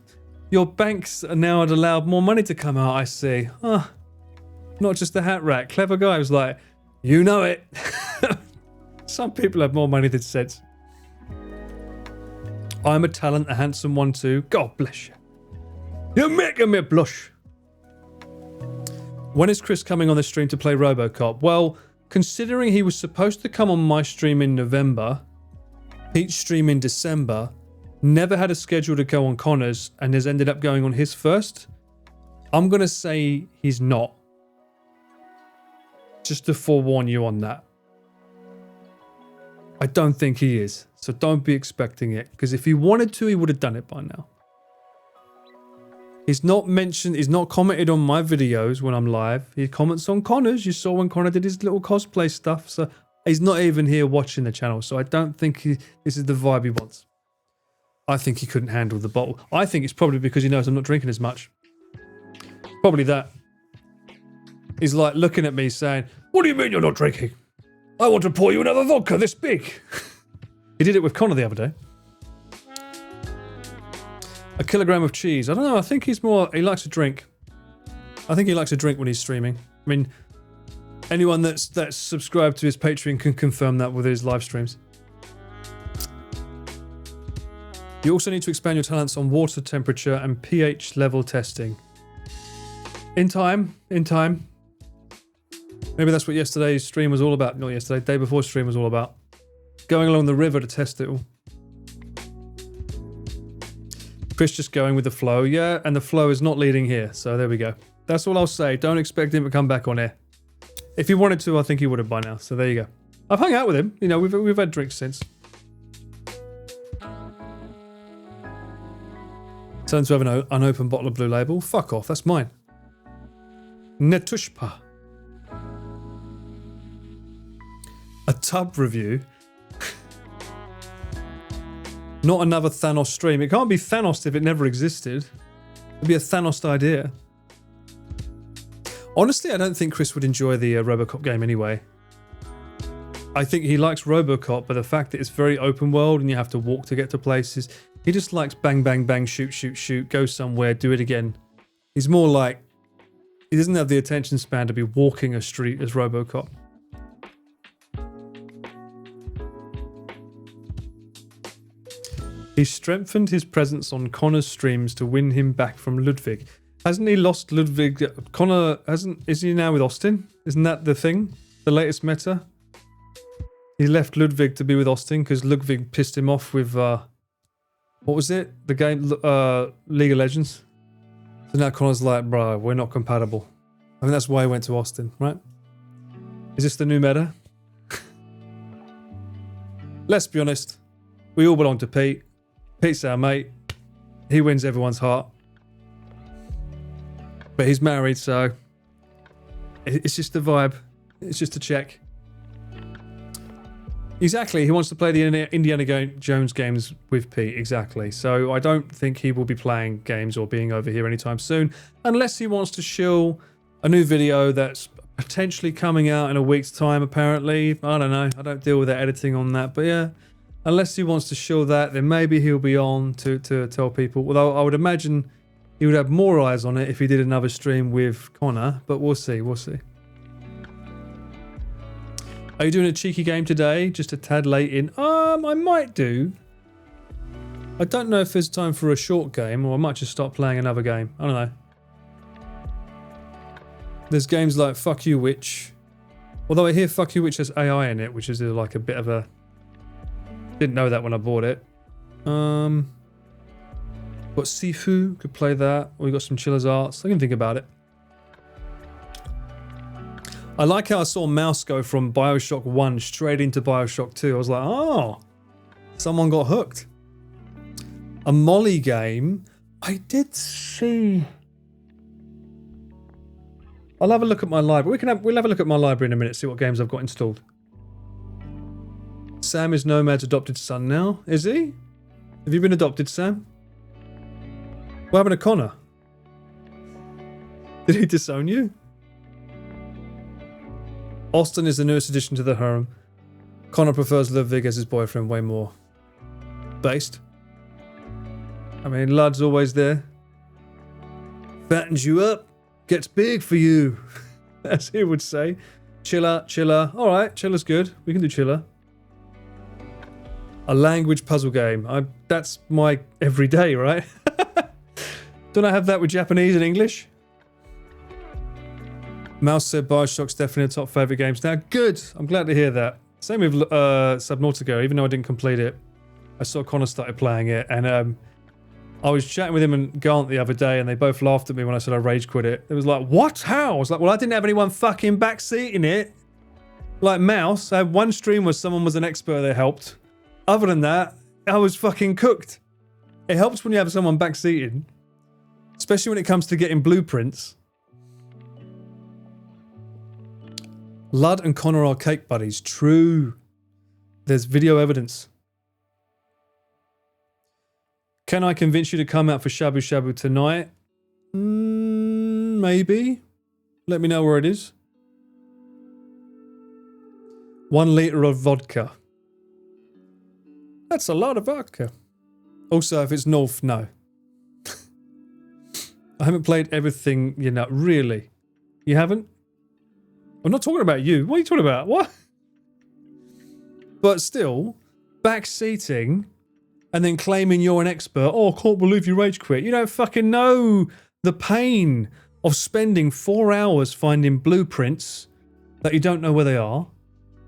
[SPEAKER 1] Your banks are now allowed more money to come out, I see. Not just the hat rack. Clever guy. I was like, you know it. Some people have more money than sense. I'm a talent, a handsome one too. God bless you. You're making me blush. When is Chris coming on the stream to play RoboCop? Well, considering he was supposed to come on my stream in November, Pete's stream in December, never had a schedule to go on Connor's, and has ended up going on his first, I'm going to say he's not. Just to forewarn you on that. I don't think he is, so don't be expecting it, because if he wanted to, he would have done it by now. He's not mentioned, he's not commented on my videos when I'm live. He comments on Connor's. You saw when Connor did his little cosplay stuff. So he's not even here watching the channel. So I don't think this is the vibe he wants. I think he couldn't handle the bottle. I think it's probably because he knows I'm not drinking as much. Probably that. He's like looking at me saying, what do you mean you're not drinking? I want to pour you another vodka this big. He did it with Connor the other day. A kilogram of cheese. I don't know. I think he's more... He likes to drink. I think he likes to drink when he's streaming. I mean, anyone that's subscribed to his Patreon can confirm that with his live streams. You also need to expand your talents on water temperature and pH level testing. In time. In time. Maybe that's what yesterday's stream was all about. Not yesterday. Day before stream was all about. Going along the river to test it all. Chris just going with the flow. Yeah, and the flow is not leading here. So there we go. That's all I'll say. Don't expect him to come back on here. If he wanted to, I think he would have by now. So there you go. I've hung out with him. You know, we've had drinks since. Turns to have an unopened bottle of Blue Label. Fuck off. That's mine. Netushpa. A tub review. Not another Thanos stream. It can't be Thanos if it never existed. It'd be a Thanos idea. Honestly, I don't think Chris would enjoy the RoboCop game anyway. I think he likes RoboCop, but the fact that it's very open world and you have to walk to get to places, he just likes bang, bang, bang, shoot, shoot, shoot, go somewhere, do it again. He's more like, he doesn't have the attention span to be walking a street as RoboCop. He strengthened his presence on Connor's streams to win him back from Ludwig. Hasn't he lost Ludwig? Connor hasn't. Is he now with Austin? Isn't that the thing? The latest meta? He left Ludwig to be with Austin because Ludwig pissed him off with what was it? The game League of Legends. So now Connor's like, bro, we're not compatible. I think that's why he went to Austin, right? Is this the new meta? Let's be honest. We all belong to Pete. Pete's our mate. He wins everyone's heart. But he's married, so it's just the vibe. It's just a check. Exactly, he wants to play the Indiana Jones games with Pete, exactly. So I don't think he will be playing games or being over here anytime soon, unless he wants to shill a new video that's potentially coming out in a week's time, apparently. I don't know, I don't deal with the editing on that, but yeah. Unless he wants to shill that, then maybe he'll be on to tell people. Although I would imagine he would have more eyes on it if he did another stream with Connor, but we'll see, we'll see. Are you doing a cheeky game today? Just a tad late in? I might do. I don't know if there's time for a short game, or I might just start playing another game. I don't know. There's games like Fuck You Witch. Although I hear Fuck You Witch has AI in it, which is like a bit of a... Didn't know that when I bought it. Got Sifu, could play that. We got some Chiller's Arts. I can think about it. I like how I saw Mouse go from Bioshock 1 straight into Bioshock 2. I was like, oh, someone got hooked. A Molly game. I did see... I'll have a look at my library. We'll have a look at my library in a minute, see what games I've got installed. Sam is Nomad's adopted son now. Is he? Have you been adopted, Sam? What happened to Connor? Did he disown you? Austin is the newest addition to the harem. Connor prefers Ludwig as his boyfriend way more. Based. I mean, Lud's always there. Fattens you up. Gets big for you. As he would say. Chiller, Chiller. Alright, Chiller's good. We can do Chiller. A language puzzle game. That's my everyday, right? Don't I have that with Japanese and English? Mouse said Bioshock's definitely top favourite games now. Good. I'm glad to hear that. Same with Subnautica, even though I didn't complete it. I saw Connor started playing it, and I was chatting with him and Gaunt the other day, and they both laughed at me when I said I rage quit it. It was like, what? How? I was like, well, I didn't have anyone fucking backseating it. Like Mouse, I had one stream where someone was an expert that helped. Other than that, I was fucking cooked. It helps when you have someone backseating. Especially when it comes to getting blueprints. Lud and Connor are cake buddies. True. There's video evidence. Can I convince you to come out for Shabu Shabu tonight? Maybe. Let me know where it is. 1 litre of vodka. That's a lot of vodka. Also, if it's North, no. I haven't played everything, you know, really. You haven't? I'm not talking about you. What are you talking about? What? But still, backseating and then claiming you're an expert. Oh, I can't believe you rage quit. You don't fucking know the pain of spending 4 hours finding blueprints that you don't know where they are,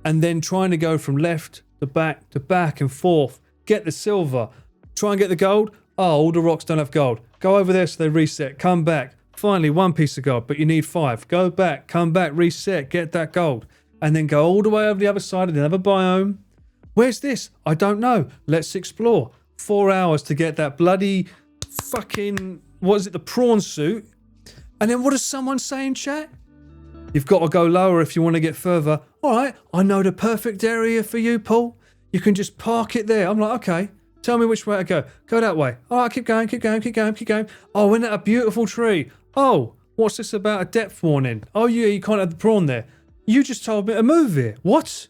[SPEAKER 1] and then trying to go from left to back and forth, get the silver, try and get the gold. Oh, all the rocks don't have gold. Go over there so they reset, come back. Finally, 1 piece of gold, but you need 5. Go back, come back, reset, get that gold. And then go all the way over the other side of another biome. Where's this? I don't know. Let's explore. 4 hours to get that bloody fucking, what is it, the prawn suit. And then what does someone say in chat? You've got to go lower if you want to get further. All right, I know the perfect area for you, Paul. You can just park it there. I'm like, okay, tell me which way to go. Go that way. All right, keep going, keep going, keep going, keep going. Oh, isn't that a beautiful tree? Oh, what's this about a depth warning? Oh, yeah, you can't have the prawn there. You just told me to move here. What?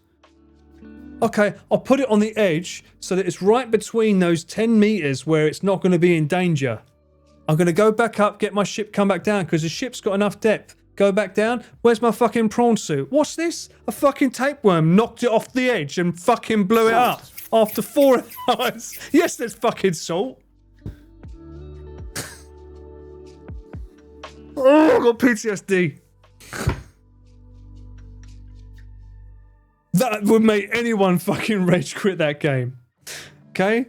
[SPEAKER 1] Okay, I'll put it on the edge so that it's right between those 10 meters where it's not going to be in danger. I'm going to go back up, get my ship, come back down because the ship's got enough depth. Go back down. Where's my fucking prawn suit? What's this? A fucking tapeworm knocked it off the edge and fucking blew it up after 4 hours. Yes, there's fucking salt. Oh, I got PTSD. That would make anyone fucking rage quit that game. Okay?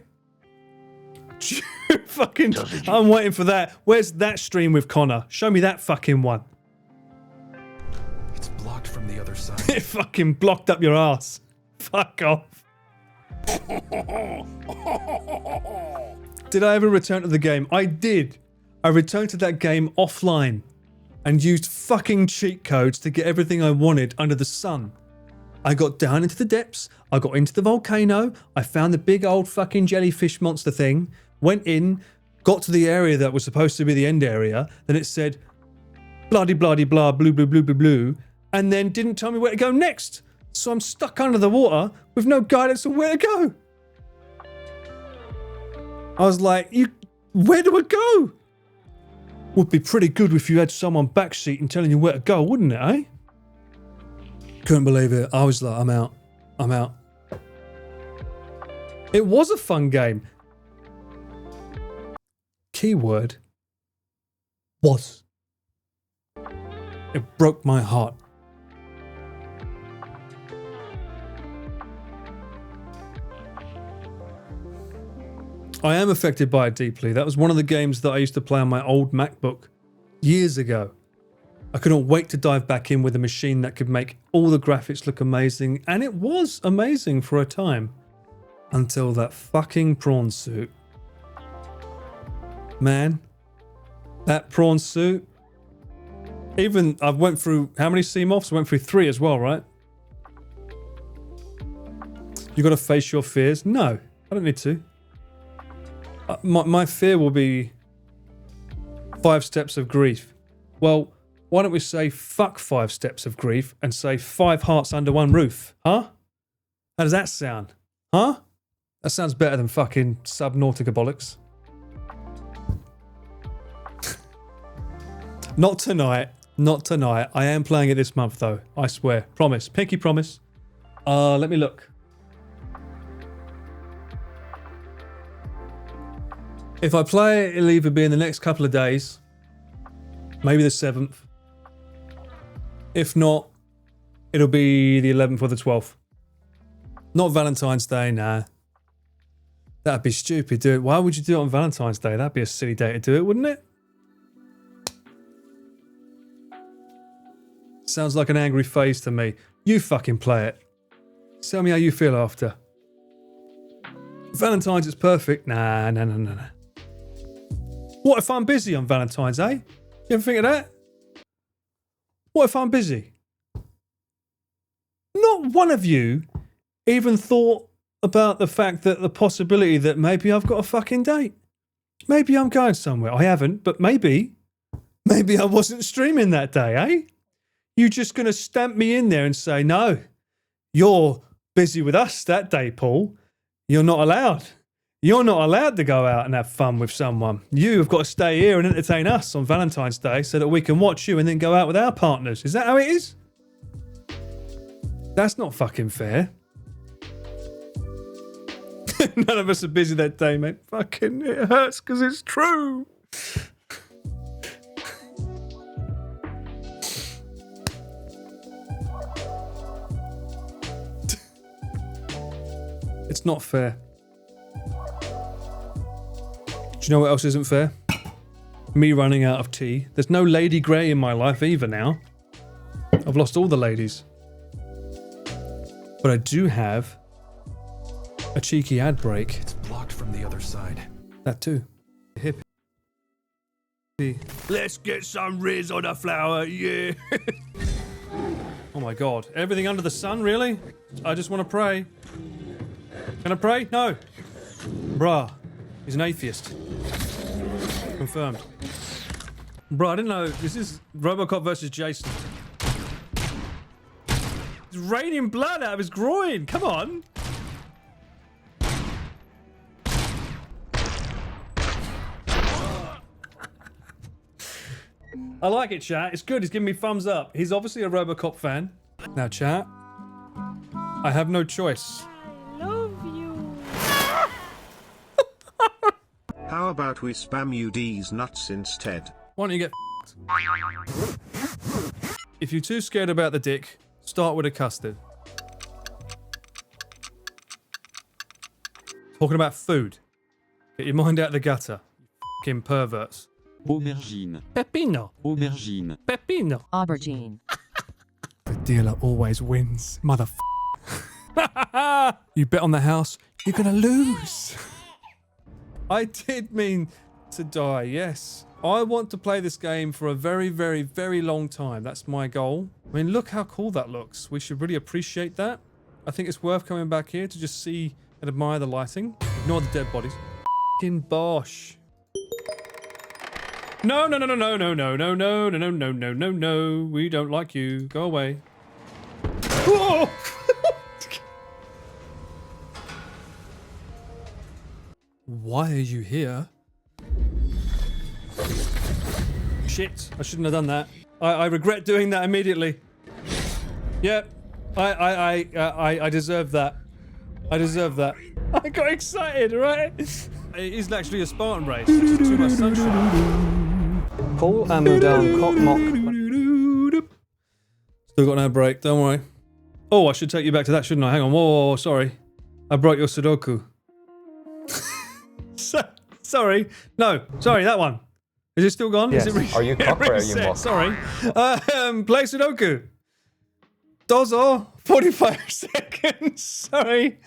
[SPEAKER 1] Fucking, I'm waiting for that. Where's that stream with Connor? Show me that fucking one.
[SPEAKER 18] It's blocked from the other side.
[SPEAKER 1] It fucking blocked up your ass. Fuck off. Did I ever return to the game? I did. I returned to that game offline. and used fucking cheat codes to get everything I wanted under the sun. I got down into the depths, I got into the volcano, I found the big old fucking jellyfish monster thing, went in, got to the area that was supposed to be the end area, then it said bloody bloody blah blue blue blue blue blue, and then didn't tell me where to go next. So I'm stuck under the water with no guidance on where to go. I was like, where do I go? Would be pretty good if you had someone backseat and telling you where to go, wouldn't it, eh? Couldn't believe it. I was like, I'm out. I'm out. It was a fun game. Keyword was. It broke my heart. I am affected by it deeply. That was one of the games that I used to play on my old MacBook years ago. I couldn't wait to dive back in with a machine that could make all the graphics look amazing, and it was amazing for a time. Until that fucking prawn suit. Man, that prawn suit. Even, I went through, how many CMOFs? I went through 3 as well, right? You gotta face your fears? No, I don't need to. My fear will be 5 steps of grief. Well, why don't we say fuck 5 steps of grief and say 5 hearts under one roof? Huh? How does that sound? Huh? That sounds better than fucking Subnautica bollocks. Not tonight. Not tonight. I am playing it this month though. I swear. Promise. Pinky promise. Let me look. If I play it, it'll either be in the next couple of days. Maybe the 7th. If not, it'll be the 11th or the 12th. Not Valentine's Day, nah. That'd be stupid, dude. Why would you do it on Valentine's Day? That'd be a silly day to do it, wouldn't it? Sounds like an angry face to me. You fucking play it. Tell me how you feel after. Valentine's is perfect. Nah. What if I'm busy on Valentine's, eh? You ever think of that? What if I'm busy? Not one of you even thought about the fact that the possibility that maybe I've got a fucking date. Maybe I'm going somewhere. I haven't, but maybe I wasn't streaming that day, eh? You just gonna stamp me in there and say, no, you're busy with us that day, Paul. You're not allowed. You're not allowed to go out and have fun with someone. You've got to stay here and entertain us on Valentine's Day so that we can watch you and then go out with our partners. Is that how it is? That's not fucking fair. None of us are busy that day, mate. Fucking, it hurts because it's true. It's not fair. Do you know what else isn't fair? Me running out of tea. There's no Lady Grey in my life either now. I've lost all the ladies. But I do have a cheeky ad break.
[SPEAKER 18] It's blocked from the other side.
[SPEAKER 1] That too. Hippie. Let's get some Riz on a flower, yeah. Oh my god. Everything under the sun, really? I just want to pray. Can I pray? No. Bruh. He's an atheist. Confirmed. Bruh, I didn't know. This is Robocop versus Jason. He's raining blood out of his groin. Come on. I like it, chat. It's good. He's giving me thumbs up. He's obviously a Robocop fan. Now, chat. I have no choice.
[SPEAKER 3] How about we spam you D's nuts instead?
[SPEAKER 1] Why don't you get If you're too scared about the dick, start with a custard. Talking about food. Get your mind out of the gutter. You fucking perverts.
[SPEAKER 19] Aubergine.
[SPEAKER 1] Pepino.
[SPEAKER 19] Aubergine.
[SPEAKER 1] Pepino.
[SPEAKER 11] Aubergine.
[SPEAKER 1] The dealer always wins, motherfucker. You bet on the house, you're gonna lose. I did mean to die, yes. I want to play this game for a very, very, very long time. That's my goal. I mean, look how cool that looks. We should really appreciate that. I think it's worth coming back here to just see and admire the lighting. Ignore the dead bodies. F***ing Bosch. No, no, no, no, no, no, no, no, no, no, no, no, no, no, no. We don't like you. Go away. Whoa! Why are you here? Shit, I shouldn't have done that. I regret doing that immediately. Yep, I deserve that. I deserve that. I got excited, right? It is actually a Spartan race. Too much sunshine.
[SPEAKER 6] Pull and move down cock mock.
[SPEAKER 1] Still got no break, don't worry. Oh, I should take you back to that, shouldn't I? Hang on, whoa, sorry. I broke your Sudoku. Sorry. No, sorry, that one. Is it still gone?
[SPEAKER 6] Yes.
[SPEAKER 1] Is it
[SPEAKER 6] Are you cock or are you
[SPEAKER 1] reset?
[SPEAKER 6] mock?
[SPEAKER 1] Sorry. Play Sudoku. Dozo, 45 seconds. Sorry.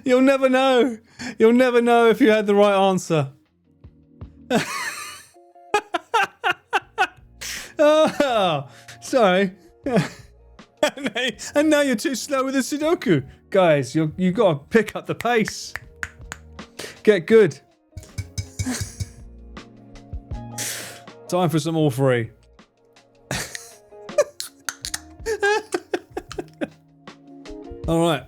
[SPEAKER 1] You'll never know. You'll never know if you had the right answer. Oh, sorry. And now you're too slow with the Sudoku. Guys, you got to pick up the pace. Get good. Time for some all free. All right.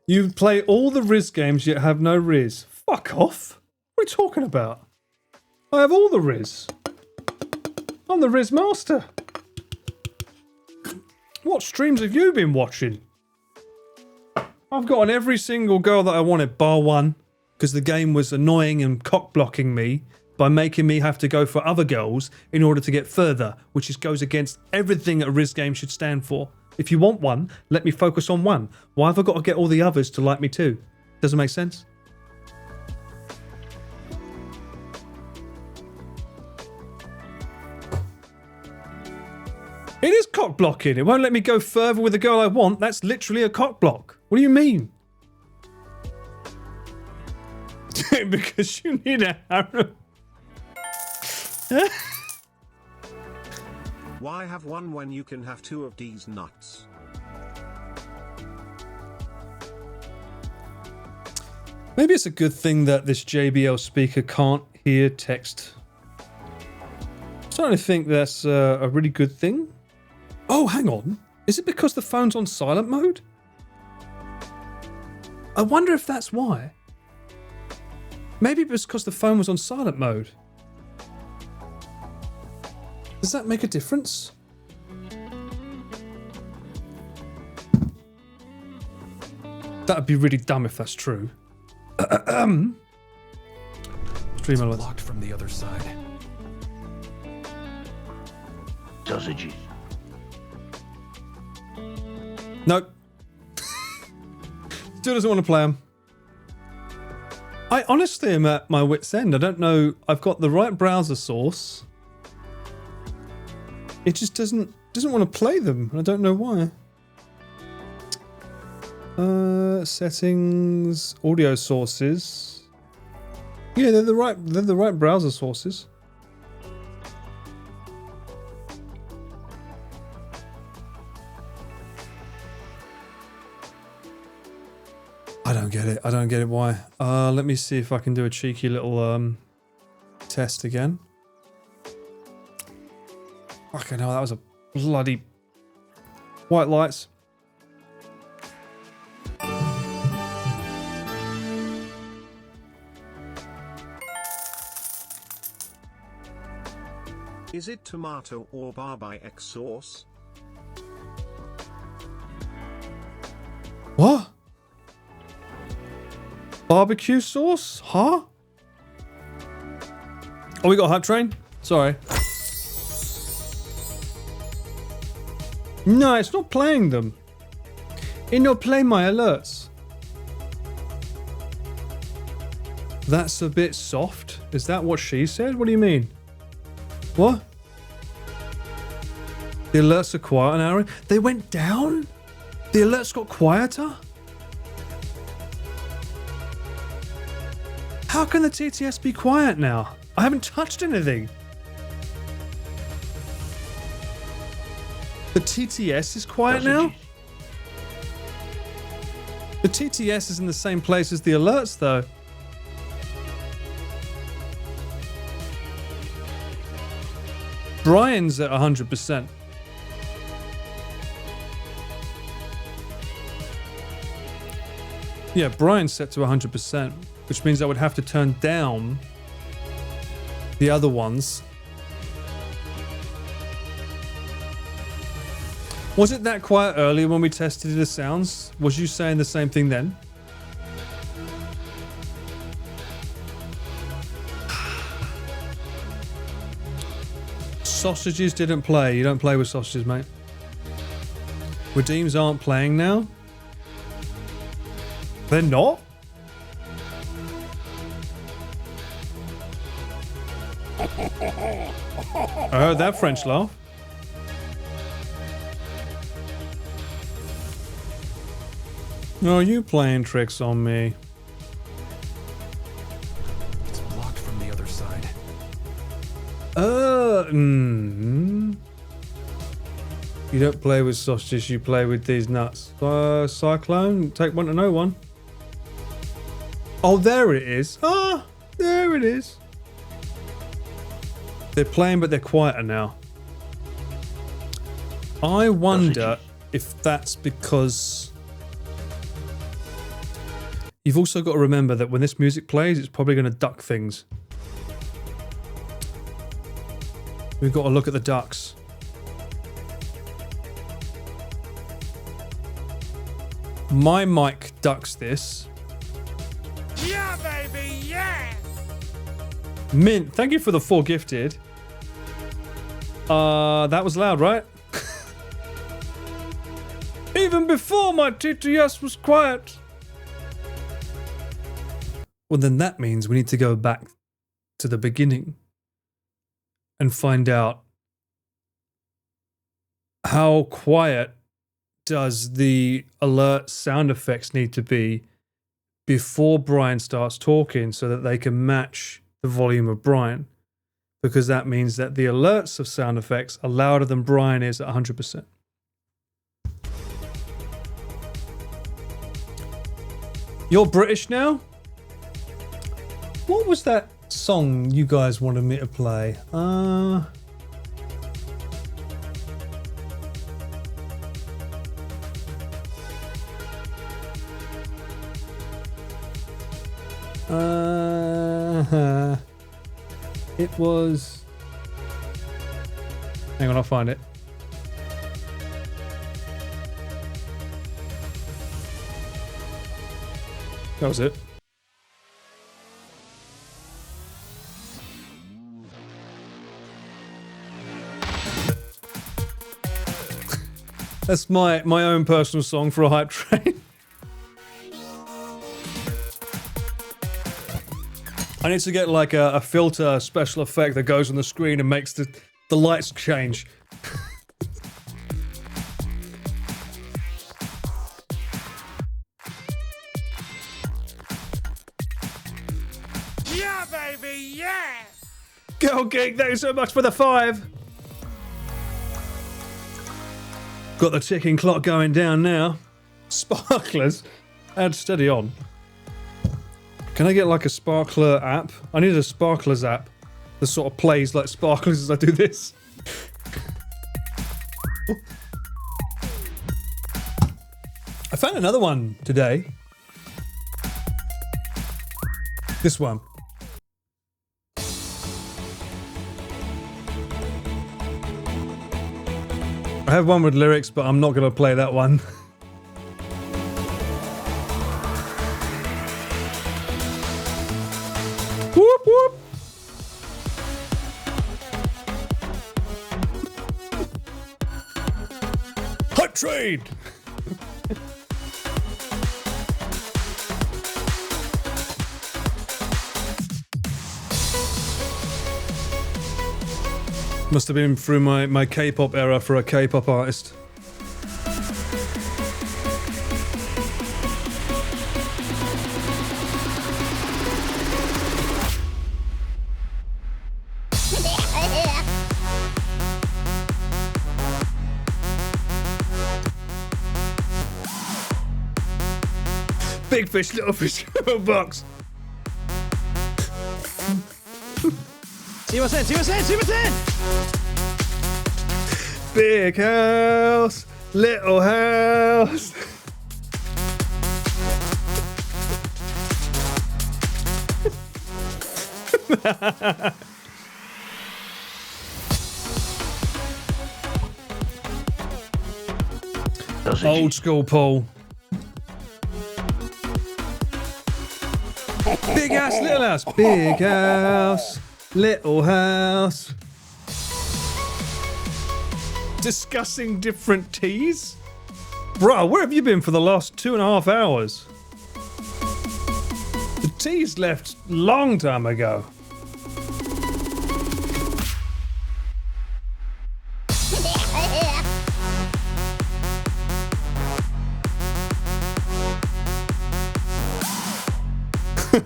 [SPEAKER 1] You play all the Riz games yet have no Riz. Fuck off. What are you talking about? I have all the Riz. I'm the Riz master. What streams have you been watching? I've gotten every single girl that I wanted, bar one, because the game was annoying and cock-blocking me by making me have to go for other girls in order to get further, which goes against everything a Riz game should stand for. If you want one, let me focus on one. Why have I got to get all the others to like me too? Doesn't make sense? It is cock blocking. It won't let me go further with the girl I want. That's literally a cock block. What do you mean? Because you need a harem.
[SPEAKER 3] Why have one when you can have two of these nuts?
[SPEAKER 1] Maybe it's a good thing that this JBL speaker can't hear text. I'm starting to think that's a really good thing. Oh, hang on. Is it because the phone's on silent mode? I wonder if that's why. Maybe it's because the phone was on silent mode. Does that make a difference? That'd be really dumb if that's true. Stream
[SPEAKER 18] blocked from the other side.
[SPEAKER 8] Sausages.
[SPEAKER 1] Nope. Still doesn't want to play them. I honestly am at my wit's end. I don't know. I've got the right browser source. It just doesn't want to play them. I don't know why. Settings, audio sources. Yeah, they're the right browser sources. I don't get it. I don't get it why. Let me see if I can do a cheeky little test again. Fucking hell, that was a bloody white lights.
[SPEAKER 3] Is it tomato or barbecue sauce?
[SPEAKER 1] What? Barbecue sauce? Huh? Oh, we got a hype train? Sorry. No, it's not playing them. It not play my alerts. That's a bit soft. Is that what she said? What do you mean? What? The alerts are quiet an hour. They went down? The alerts got quieter? How can the TTS be quiet now? I haven't touched anything. The TTS is quiet now? The TTS is in the same place as the alerts, though. Brian's at 100%. Yeah, Brian's set to 100%, which means I would have to turn down the other ones. Was it that quiet earlier when we tested the sounds? Was you saying the same thing then? Sausages didn't play. You don't play with sausages, mate. Redeems aren't playing now? They're not? I heard that French laugh. No, you playing tricks on me.
[SPEAKER 18] It's blocked from the other side.
[SPEAKER 1] You don't play with sausages, you play with these nuts. Cyclone, take one to know one. Oh, there it is. Ah, there it is. They're playing, but they're quieter now. I wonder if that's because... You've also got to remember that when this music plays, it's probably going to duck things. We've got to look at the ducks. My mic ducks this.
[SPEAKER 2] Yeah, baby, yeah!
[SPEAKER 1] Mint, thank you for the 4 gifted. That was loud, right? Even before my TTS was quiet. Well, then that means we need to go back to the beginning and find out how quiet does the alert sound effects need to be before Brian starts talking so that they can match the volume of Brian, because that means that the alerts of sound effects are louder than Brian is at 100%. You're British now? What was that song you guys wanted me to play? It was... Hang on, I'll find it. That was it. That's my own personal song for a hype train. I need to get like a filter special effect that goes on the screen and makes the lights change.
[SPEAKER 2] Yeah, baby, yeah!
[SPEAKER 1] Go Geek, thank you so much for the 5. Got the ticking clock going down now. Sparklers. Add steady on. Can I get like a sparkler app? I need a sparklers app that sort of plays like sparklers as I do this. I found another one today. This one. I have one with lyrics, but I'm not going to play that one. Whoop whoop. Hype train. Must have been through my K-pop era for a K-pop artist. Big fish, little fish, box.
[SPEAKER 15] See what's in, see what's in, see what's in!
[SPEAKER 1] Big house, little house. Old school Paul. Big house, little house. Big house, little house. Discussing different teas? Bro, where have you been for the last 2.5 hours? The tea's left long time ago.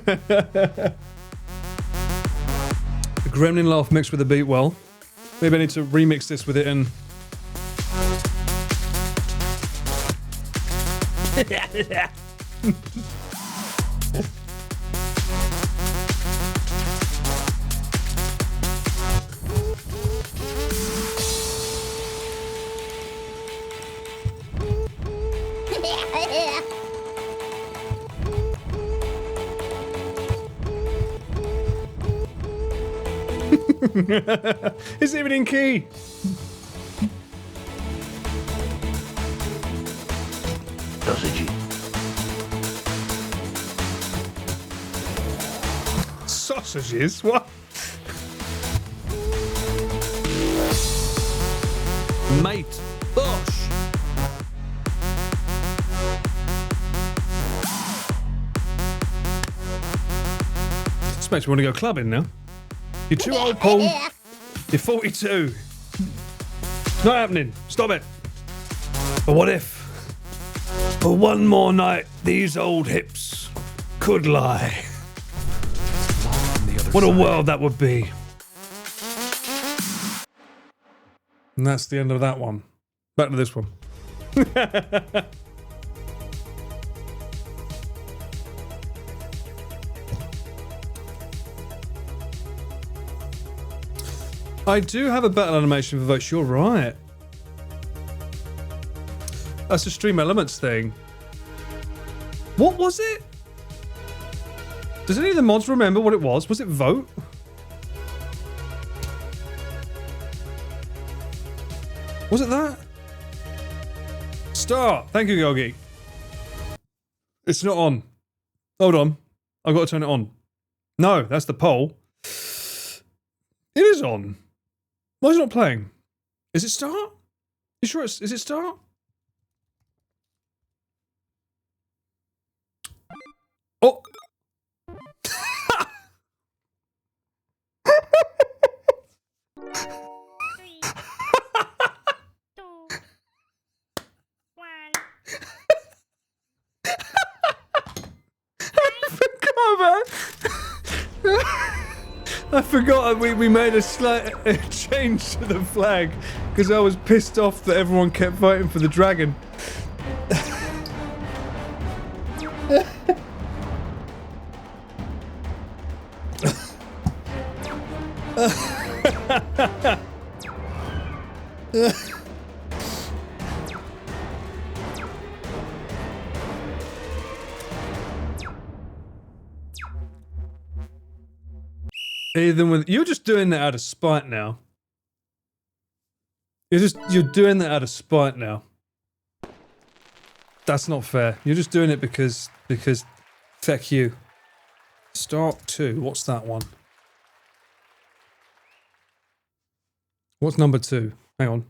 [SPEAKER 1] The gremlin laugh mixed with the beat well. Maybe I need to remix this with it and... It's even in key. Sausages? What? Mate, Bosh. This makes me want to go clubbing now. You're too old, Paul. You're 42. It's not happening. Stop it. But what if, for one more night, these old hips could lie? What a world that would be. And that's the end of that one. Back to this one. I do have a battle animation for votes. You're right. That's a Stream Elements thing. What was it? Does any of the mods remember what it was? Was it vote? Was it that? Start. Thank you, Gogi. It's not on. Hold on. I've got to turn it on. No, that's the poll. It is on. Why is it not playing? Is it start? You sure it's... Is it start? Oh! I forgot we made a slight change to the flag because I was pissed off that everyone kept fighting for the dragon. You're just doing that out of spite now. You're doing that out of spite now. That's not fair. You're just doing it because feck you. Start 2. What's that one? What's number 2? Hang on.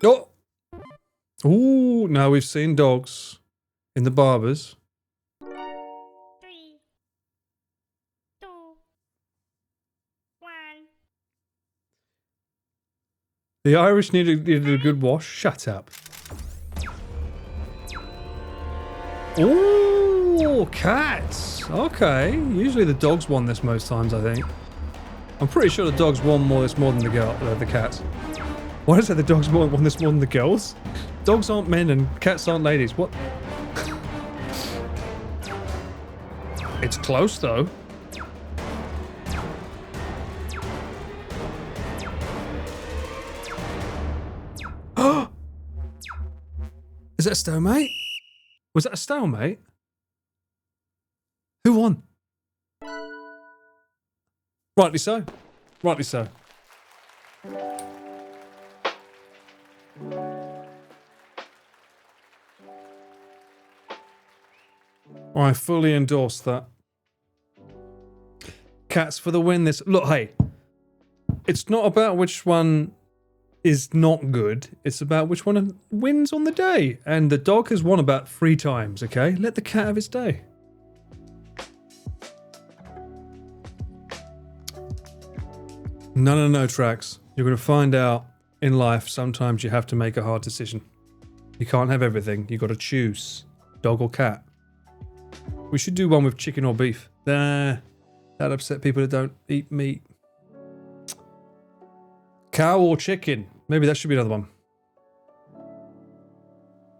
[SPEAKER 1] Oh! Ooh, now we've seen dogs in the barbers.
[SPEAKER 13] 3, 2, 1.
[SPEAKER 1] The Irish needed a good wash. Shut up. Ooh, cats. Okay. Usually the dogs won this most times, I think. I'm pretty sure the dogs won this more than the cats. Why is it the dogs want this more than the girls? Dogs aren't men and cats aren't ladies. What? It's close though. Is that a stalemate? Was that a stalemate? Who won? Rightly so. Rightly so. I fully endorse that. Cats for the win this. Look, hey. It's not about which one is not good. It's about which one wins on the day. And the dog has won about 3 times, okay? Let the cat have its day. No, Trax. You're going to find out in life sometimes you have to make a hard decision. You can't have everything. You got to choose. Dog or cat. We should do one with chicken or beef. Nah, that upset people that don't eat meat. Cow or chicken? Maybe that should be another one.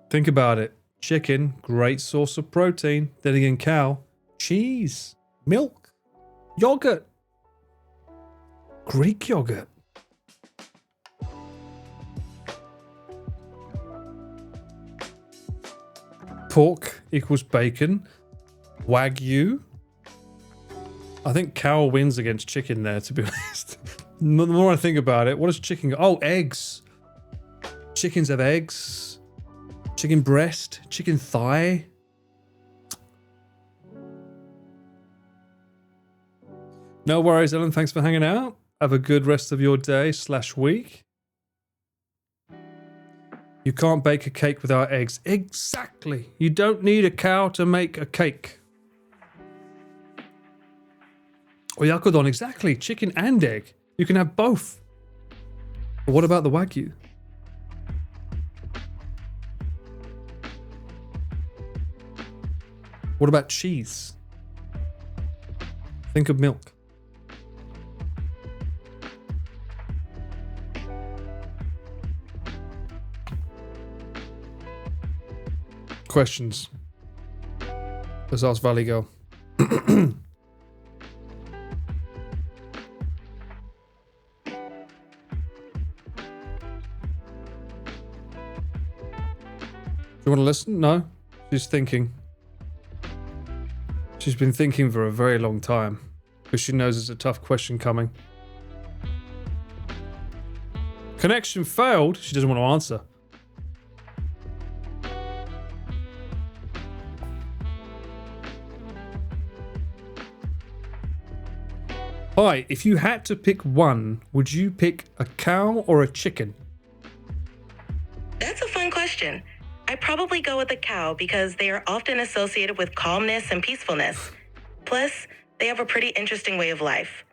[SPEAKER 1] Think about it. Chicken, great source of protein. Then again, cow, cheese, milk, yogurt, Greek yogurt. Pork equals bacon. Wagyu. I think cow wins against chicken there, to be honest. The more I think about it, what does chicken go? Oh, eggs. Chickens have eggs. Chicken breast. Chicken thigh. No worries, Ellen. Thanks for hanging out. Have a good rest of your day/week. You can't bake a cake without eggs. Exactly. You don't need a cow to make a cake. Oyakodon, exactly. Chicken and egg. You can have both. But what about the Wagyu? What about cheese? Think of milk. Questions? Let's ask Valley Girl. Do you want to listen? No? She's thinking. She's been thinking for a very long time because she knows there's a tough question coming. Connection failed. She doesn't want to answer. Hi, if you had to pick one, would you pick a cow or a chicken?
[SPEAKER 20] That's a fun question. I'd probably go with a cow because they are often associated with calmness and peacefulness. Plus, they have a pretty interesting way of life.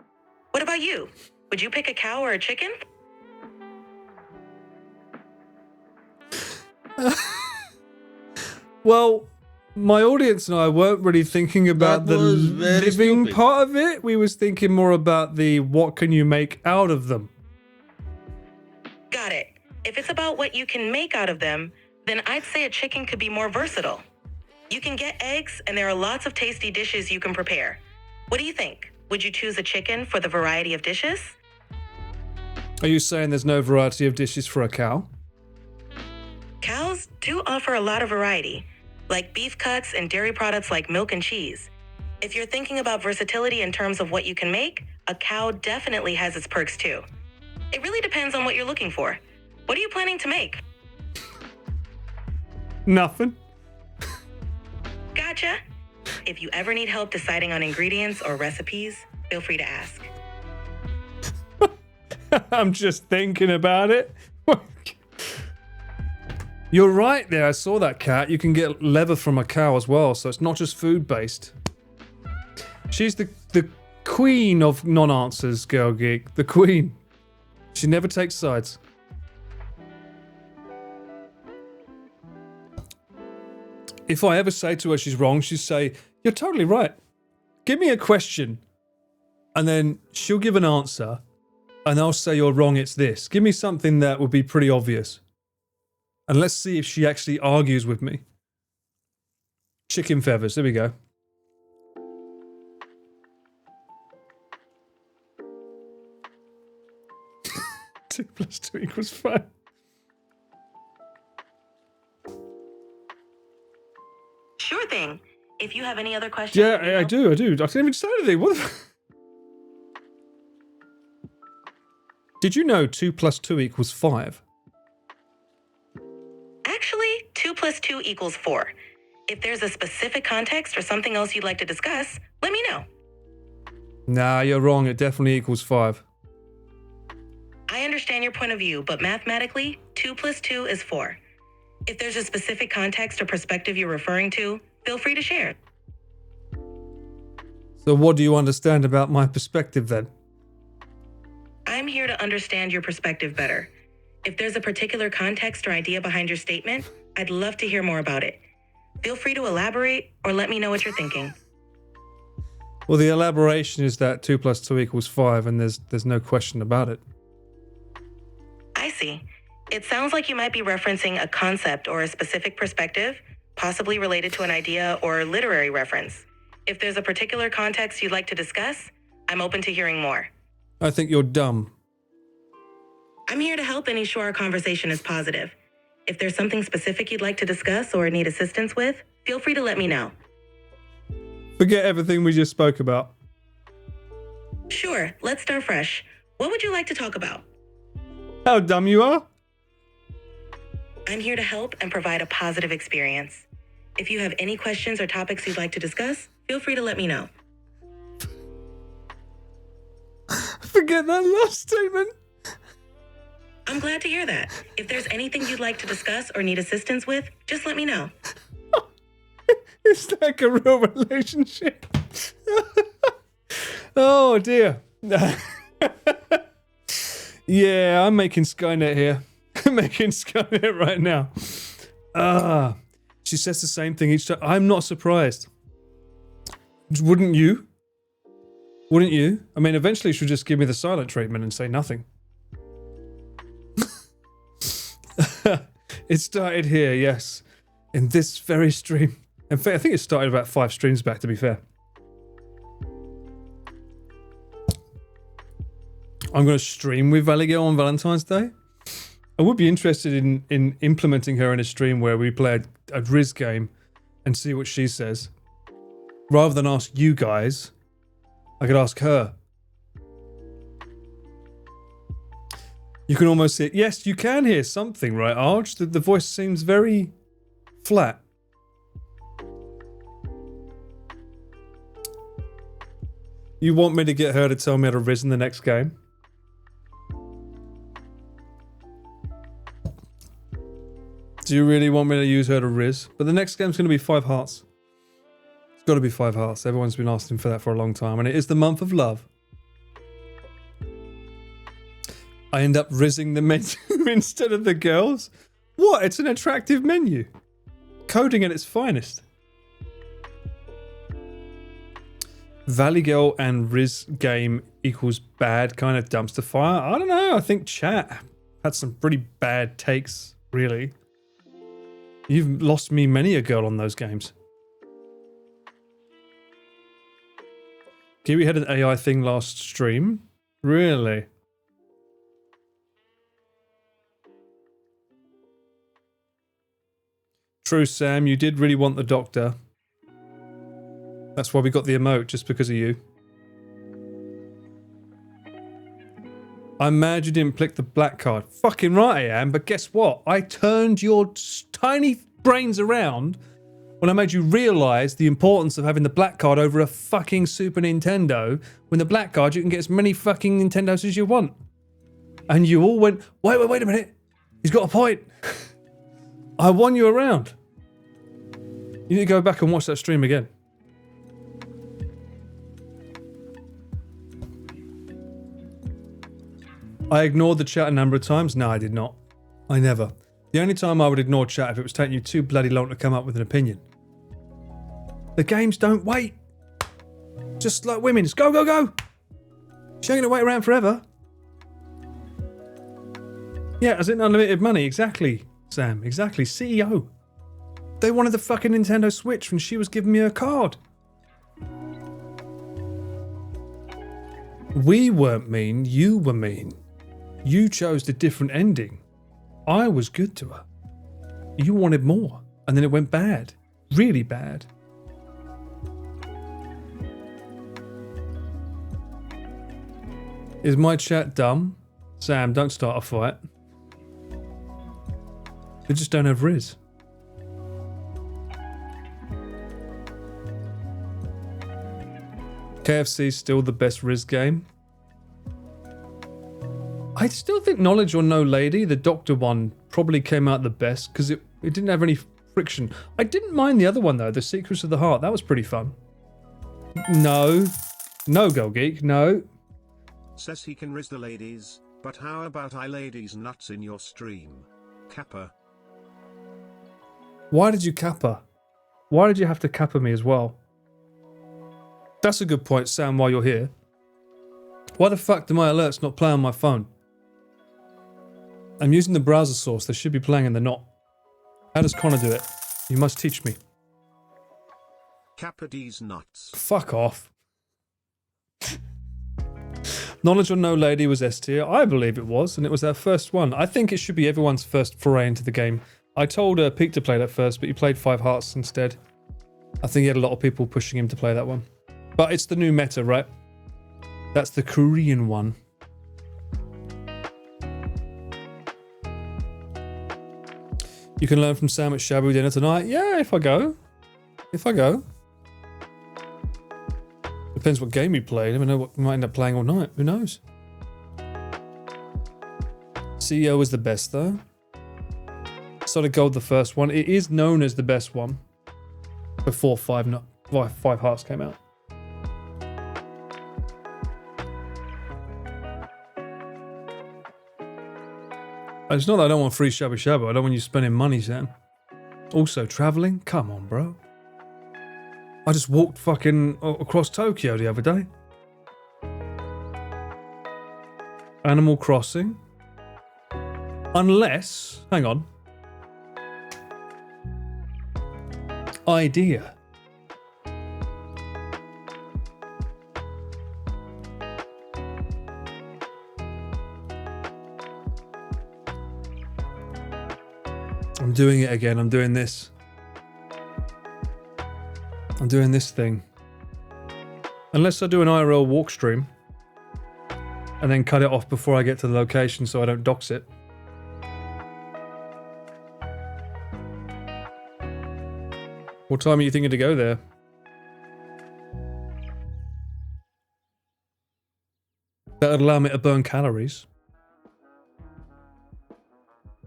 [SPEAKER 20] What about you? Would you pick a cow or a chicken?
[SPEAKER 1] Well, my audience and I weren't really thinking about the living part of it. We was thinking more about the what can you make out of them.
[SPEAKER 20] Got it. If it's about what you can make out of them, then I'd say a chicken could be more versatile. You can get eggs, and there are lots of tasty dishes you can prepare. What do you think? Would you choose a chicken for the variety of dishes?
[SPEAKER 1] Are you saying there's no variety of dishes for a cow?
[SPEAKER 20] Cows do offer a lot of variety, like beef cuts and dairy products like milk and cheese. If you're thinking about versatility in terms of what you can make, a cow definitely has its perks too. It really depends on what you're looking for. What are you planning to make?
[SPEAKER 1] Nothing.
[SPEAKER 20] Gotcha. If you ever need help deciding on ingredients or recipes, feel free to ask.
[SPEAKER 1] I'm just thinking about it. You're right there. I saw that, cat. You can get leather from a cow as well, so it's not just food-based. She's the queen of non-answers, Girl Geek. The queen. She never takes sides. If I ever say to her she's wrong, she'll say, "You're totally right. Give me a question." And then she'll give an answer. and I'll say you're wrong, it's this. Give me something that would be pretty obvious. And let's see if she actually argues with me. Chicken feathers, there we go. Two plus 2 equals 5.
[SPEAKER 20] Sure thing. If you have any other questions...
[SPEAKER 1] Yeah, I do. I didn't even say anything. What the... Did you know 2 plus 2 equals 5?
[SPEAKER 20] Actually, 2 plus 2 equals 4. If there's a specific context or something else you'd like to discuss, let me know.
[SPEAKER 1] Nah, you're wrong. It definitely equals 5.
[SPEAKER 20] I understand your point of view, but mathematically, 2 plus 2 is 4. If there's a specific context or perspective you're referring to, feel free to share.
[SPEAKER 1] So what do you understand about my perspective then?
[SPEAKER 20] I'm here to understand your perspective better. If there's a particular context or idea behind your statement, I'd love to hear more about it. Feel free to elaborate or let me know what you're thinking.
[SPEAKER 1] Well, the elaboration is that 2 plus 2 equals 5, and there's no question about it.
[SPEAKER 20] I see. It sounds like you might be referencing a concept or a specific perspective, possibly related to an idea or literary reference. If there's a particular context you'd like to discuss, I'm open to hearing more.
[SPEAKER 1] I think you're dumb.
[SPEAKER 20] I'm here to help and ensure our conversation is positive. If there's something specific you'd like to discuss or need assistance with, feel free to let me know.
[SPEAKER 1] Forget everything we just spoke about.
[SPEAKER 20] Sure, let's start fresh. What would you like to talk about?
[SPEAKER 1] How dumb you are?
[SPEAKER 20] I'm here to help and provide a positive experience. If you have any questions or topics you'd like to discuss, feel free to let me know.
[SPEAKER 1] Forget that last statement.
[SPEAKER 20] I'm glad to hear that. If there's anything you'd like to discuss or need assistance with, just let me know.
[SPEAKER 1] It's like a real relationship. Oh dear. Yeah, I'm making Skynet here. I'm making Skynet right now. She says the same thing each time. I'm not surprised. Wouldn't you? Wouldn't you? I mean, eventually she'll just give me the silent treatment and say nothing. It started here, yes. In this very stream. In fact, I think it started about 5 streams back, to be fair. I'm going to stream with Valigel on Valentine's Day. I would be interested in implementing her in a stream where we play a Riz game and see what she says. Rather than ask you guys, I could ask her. You can almost hear... Yes, you can hear something, right, Arj? The voice seems very flat. You want me to get her to tell me how to Riz in the next game? Do you really want me to use her to Riz? But the next game's going to be 5 hearts. It's got to be 5 hearts. Everyone's been asking for that for a long time. And it is the month of love. I end up rizzing the menu instead of the girls? What? It's an attractive menu. Coding at its finest. Valigel and Riz game equals bad kind of dumpster fire? I don't know. I think chat had some pretty bad takes, really. You've lost me many a girl on those games. Kiwi had an AI thing last stream? Really? True, Sam, you did really want the doctor. That's why we got the emote, just because of you. I'm mad you didn't pick the black card. Fucking right I am, but guess what? I turned your tiny brains around when I made you realise the importance of having the black card over a fucking Super Nintendo. When the black card, you can get as many fucking Nintendos as you want. And you all went, wait a minute. He's got a point. I won you around. You need to go back and watch that stream again. I ignored the chat a number of times. No, I did not. I never. The only time I would ignore chat if it was taking you too bloody long to come up with an opinion. The games don't wait. Just like women. Just go, go, go. She ain't gonna wait around forever. Yeah, as in unlimited money. Exactly, Sam. Exactly. CEO. They wanted the fucking Nintendo Switch when she was giving me her card. We weren't mean. You were mean. You chose the different ending. I was good to her. You wanted more. And then it went bad. Really bad. Is my chat dumb? Sam, don't start a fight. They just don't have Riz. KFC's still the best Riz game. I still think Knowledge or No Lady, the Doctor one, probably came out the best because it didn't have any friction. I didn't mind the other one though, The Secrets of the Heart. That was pretty fun. No. No, Go Geek. No.
[SPEAKER 3] Says he can riz the ladies, but how about I ladies nuts in your stream? Kappa.
[SPEAKER 1] Why did you kappa? Why did you have to kappa me as well? That's a good point, Sam, while you're here. Why the fuck do my alerts not play on my phone? I'm using the browser source. They should be playing and they're not. How does Connor do it? You must teach me.
[SPEAKER 3] Kappa D's nuts.
[SPEAKER 1] Fuck off. Knowledge or No Lady was S tier. I believe it was, and it was our first one. I think it should be everyone's first foray into the game. I told Pete to play that first, but he played Five Hearts instead. I think he had a lot of people pushing him to play that one. But it's the new meta, right? That's the Korean one. You can learn from Sam at Shabu dinner tonight. Yeah, if I go. If I go. Depends what game we play. I never know what we might end up playing all night. Who knows? CEO is the best though. Solid Gold the first one. It is known as the best one. Before Five Hearts came out. It's not that I don't want free Shabu Shabu. I don't want you spending money, Sam. Also, traveling? Come on, bro. I just walked fucking across Tokyo the other day. Animal Crossing. Unless... Hang on. Idea. I'm doing it again. I'm doing this. I'm doing this thing. Unless I do an IRL walk stream and then cut it off before I get to the location so I don't dox it. What time are you thinking to go there? That would allow me to burn calories.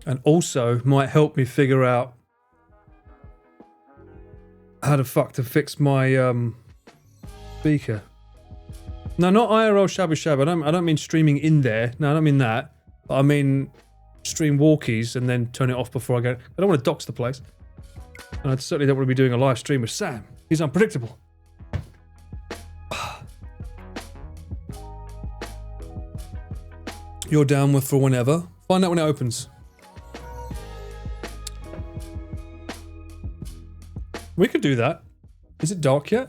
[SPEAKER 1] And also might help me figure out how the fuck to fix my speaker. No, not IRL Shabu Shabu. I don't mean streaming in there. No, I don't mean that. But I mean stream walkies and then turn it off before I go. I don't want to dox the place. And I certainly don't want to be doing a live stream with Sam. He's unpredictable. You're down with for whenever. Find out when it opens. We could do that. Is it dark yet?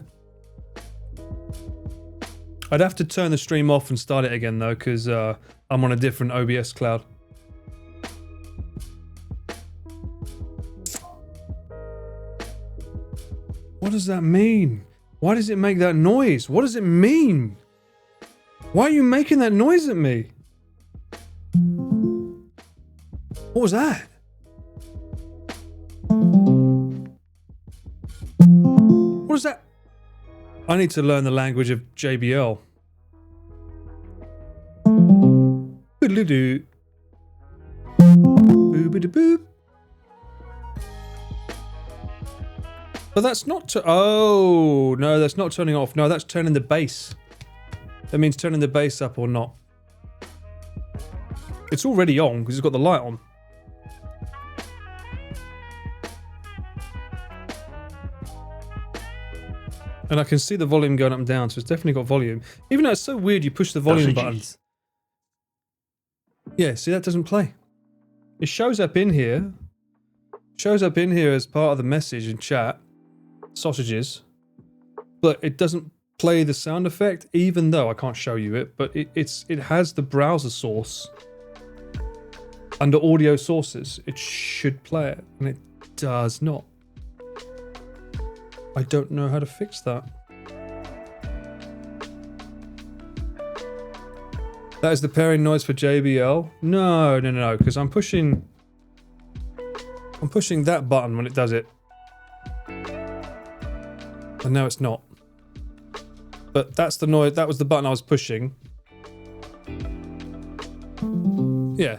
[SPEAKER 1] I'd have to turn the stream off and start it again though, because I'm on a different OBS cloud. What does that mean? Why does it make that noise? What does it mean? Why are you making that noise at me? What was that? What is that? I need to learn the language of JBL. Boop-a-doo. Boop-a-doo-boop. But that's not oh, no, that's not turning off. No, that's turning the bass. That means turning the bass up or not. It's already on because it's got the light on. And I can see the volume going up and down, so it's definitely got volume. Even though it's so weird, you push the volume buttons. Yeah, see, that doesn't play. It shows up in here. Shows up in here as part of the message in chat. Sausages. But it doesn't play the sound effect, even though I can't show you it, but it has the browser source. Under audio sources, it should play it, and it does not. I don't know how to fix that. That is the pairing noise for JBL. No, because I'm pushing that button when it does it. And now it's not. But that's the noise, that was the button I was pushing. Yeah.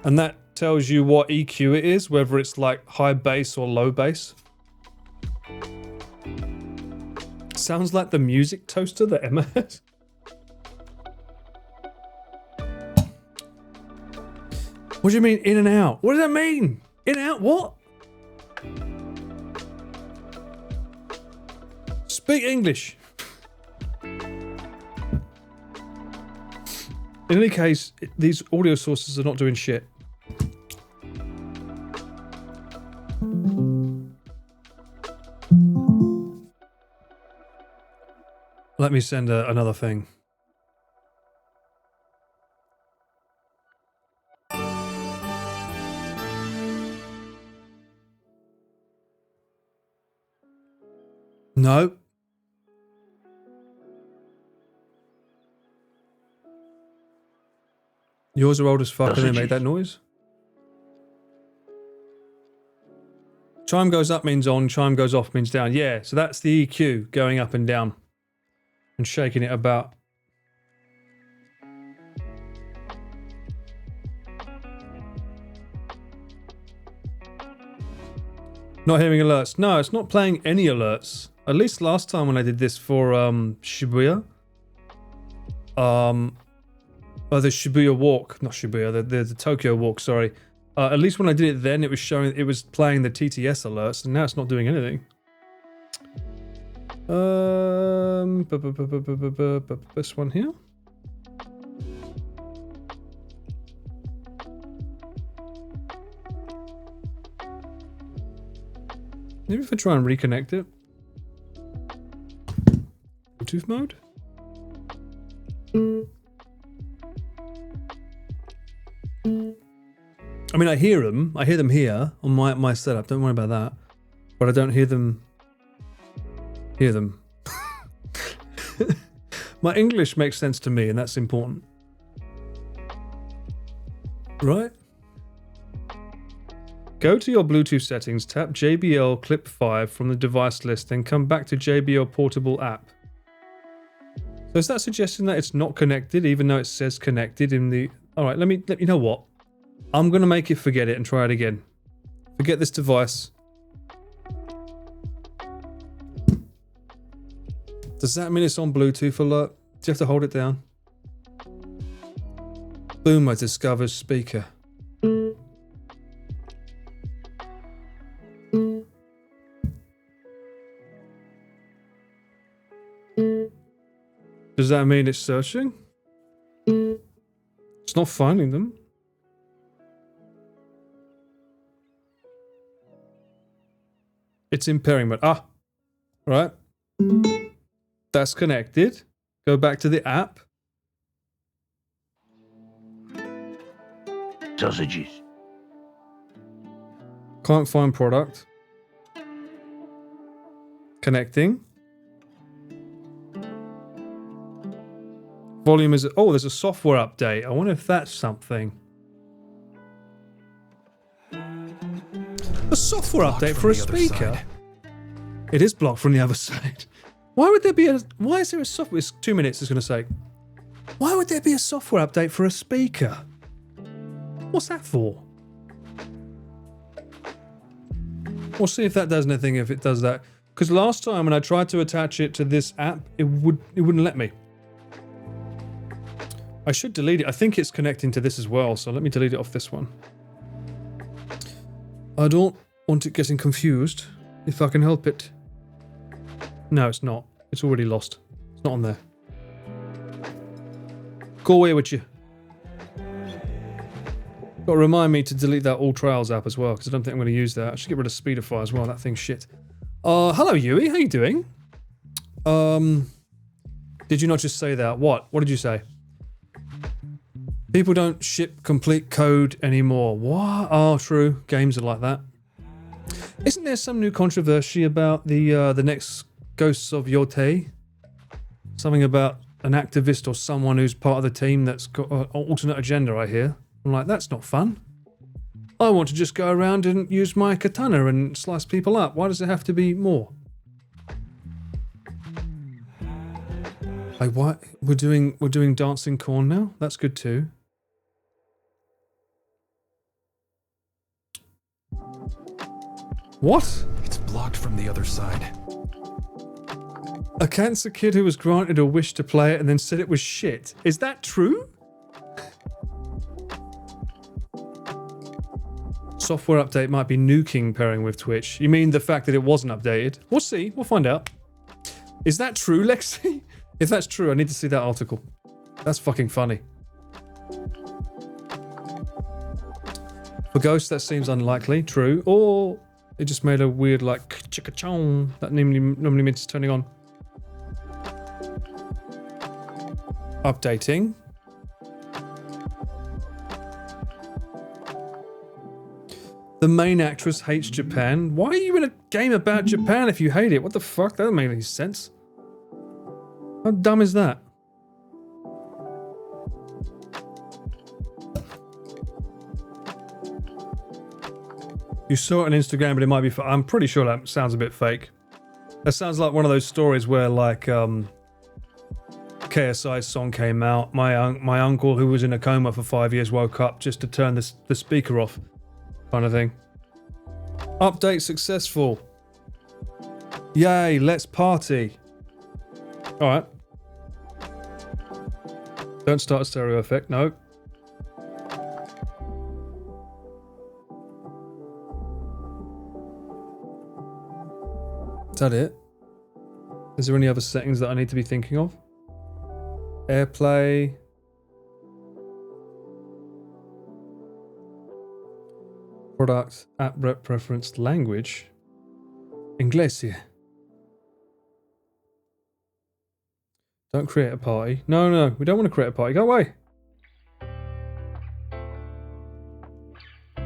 [SPEAKER 1] And that tells you what EQ it is, whether it's like high bass or low bass. Sounds like the music toaster that Emma has. What do you mean in and out? What does that mean? In and out what? Speak English. In any case, these audio sources are not doing shit. Let me send another thing. No. Yours are old as fuck and they made that noise? Chime goes up means on, chime goes off means down. Yeah, so that's the EQ going up and down. And shaking it about. Not hearing alerts. No, it's not playing any alerts. At least last time when I did this for Shibuya. The Shibuya walk. Not Shibuya, the Tokyo walk, sorry. At least when I did it then, it was showing, it was playing the TTS alerts, and now it's not doing anything. This one here. Maybe if I try and reconnect it. Bluetooth mode. I mean, I hear them here on my setup. Don't worry about that. But I don't hear them. My English makes sense to me, and that's important. Right? Go to your Bluetooth settings, tap JBL Clip 5 from the device list, then come back to JBL Portable app. So is that suggesting that it's not connected, even though it says connected in the... Alright, let me... You know what? I'm going to make it forget it and try it again. Forget this device. Does that mean it's on Bluetooth alert? Do you have to hold it down? Boom, I discovered speaker. Does that mean it's searching? It's not finding them. It's in pairing mode. Ah, right. That's connected. Go back to the app.
[SPEAKER 8] Sausages.
[SPEAKER 1] Can't find product. Connecting. Volume is... Oh, there's a software update. I wonder if that's something. A software update for a speaker? It is blocked from the other side. Why would there be a... Why is there a software... It's 2 minutes, it's going to say. Why would there be a software update for a speaker? What's that for? We'll see if that does anything, if it does that. Because last time when I tried to attach it to this app, it wouldn't let me. I should delete it. I think it's connecting to this as well, so let me delete it off this one. I don't want it getting confused, if I can help it. No, it's not. It's already lost. It's not on there. Go away with you. Got to remind me to delete that All Trails app as well, because I don't think I'm going to use that. I should get rid of Speedify as well. That thing's shit. Hello, Yui. How you doing? Did you not just say that? What? What did you say? People don't ship complete code anymore. What? Oh, true. Games are like that. Isn't there some new controversy about the next Ghosts of Yotei? Something about an activist or someone who's part of the team that's got an alternate agenda, I hear. I'm like, that's not fun. I want to just go around and use my katana and slice people up. Why does it have to be more? Like, what? We're doing dancing corn now? That's good too. What?
[SPEAKER 18] It's blocked from the other side.
[SPEAKER 1] A cancer kid who was granted a wish to play it and then said it was shit. Is that true? Software update might be nuking pairing with Twitch. You mean the fact that it wasn't updated? We'll see. We'll find out. Is that true, Lexi? If that's true, I need to see that article. That's fucking funny. For Ghost, that seems unlikely. True. Or it just made a weird, like, chicka-chong. That normally means turning on. Updating. The main actress hates Japan. Why are you in a game about Japan if you hate it? What the fuck? That doesn't make any sense. How dumb is that? You saw it on Instagram, but it might be... I'm pretty sure that sounds a bit fake. That sounds like one of those stories where, like, KSI's song came out. My uncle, who was in a coma for 5 years, woke up just to turn the speaker off. Kind of thing. Update successful. Yay, let's party. Alright. Don't start a stereo effect, no. Is that it? Is there any other settings that I need to be thinking of? Airplay. Product, app rep preference, language. Inglese. Don't create a party. No, we don't want to create a party. Go away.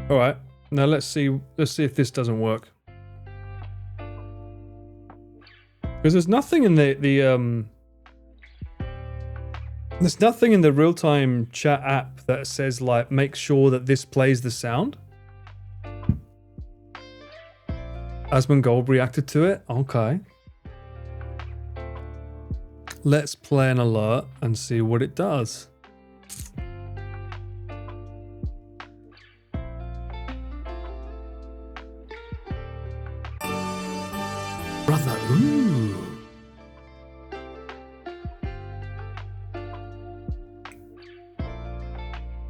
[SPEAKER 1] Alright. Now let's see if this doesn't work. Because there's nothing in there's nothing in the real-time chat app that says, like, make sure that this plays the sound. Asmongold reacted to it? Okay. Let's play an alert and see what it does. Brother, ooh.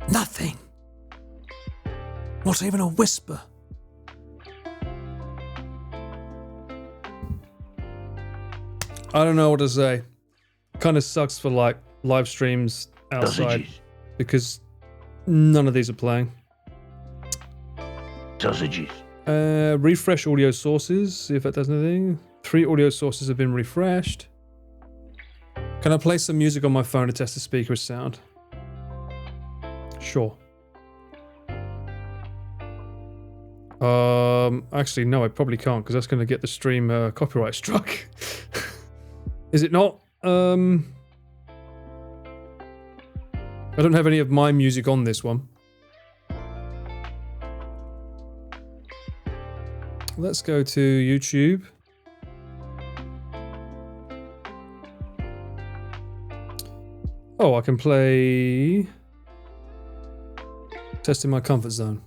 [SPEAKER 1] Nothing. Not even a whisper. I don't know what to say. Kind of sucks for, like, live streams outside because none of these are playing.
[SPEAKER 8] Sausages.
[SPEAKER 1] Refresh audio sources, see if that does anything. 3 audio sources have been refreshed. Can I play some music on my phone to test the speaker's sound? Sure. Actually, no, I probably can't because that's going to get the stream copyright struck. Is it not? I don't have any of my music on this one. Let's go to YouTube. Oh, I can play... Testing my comfort zone.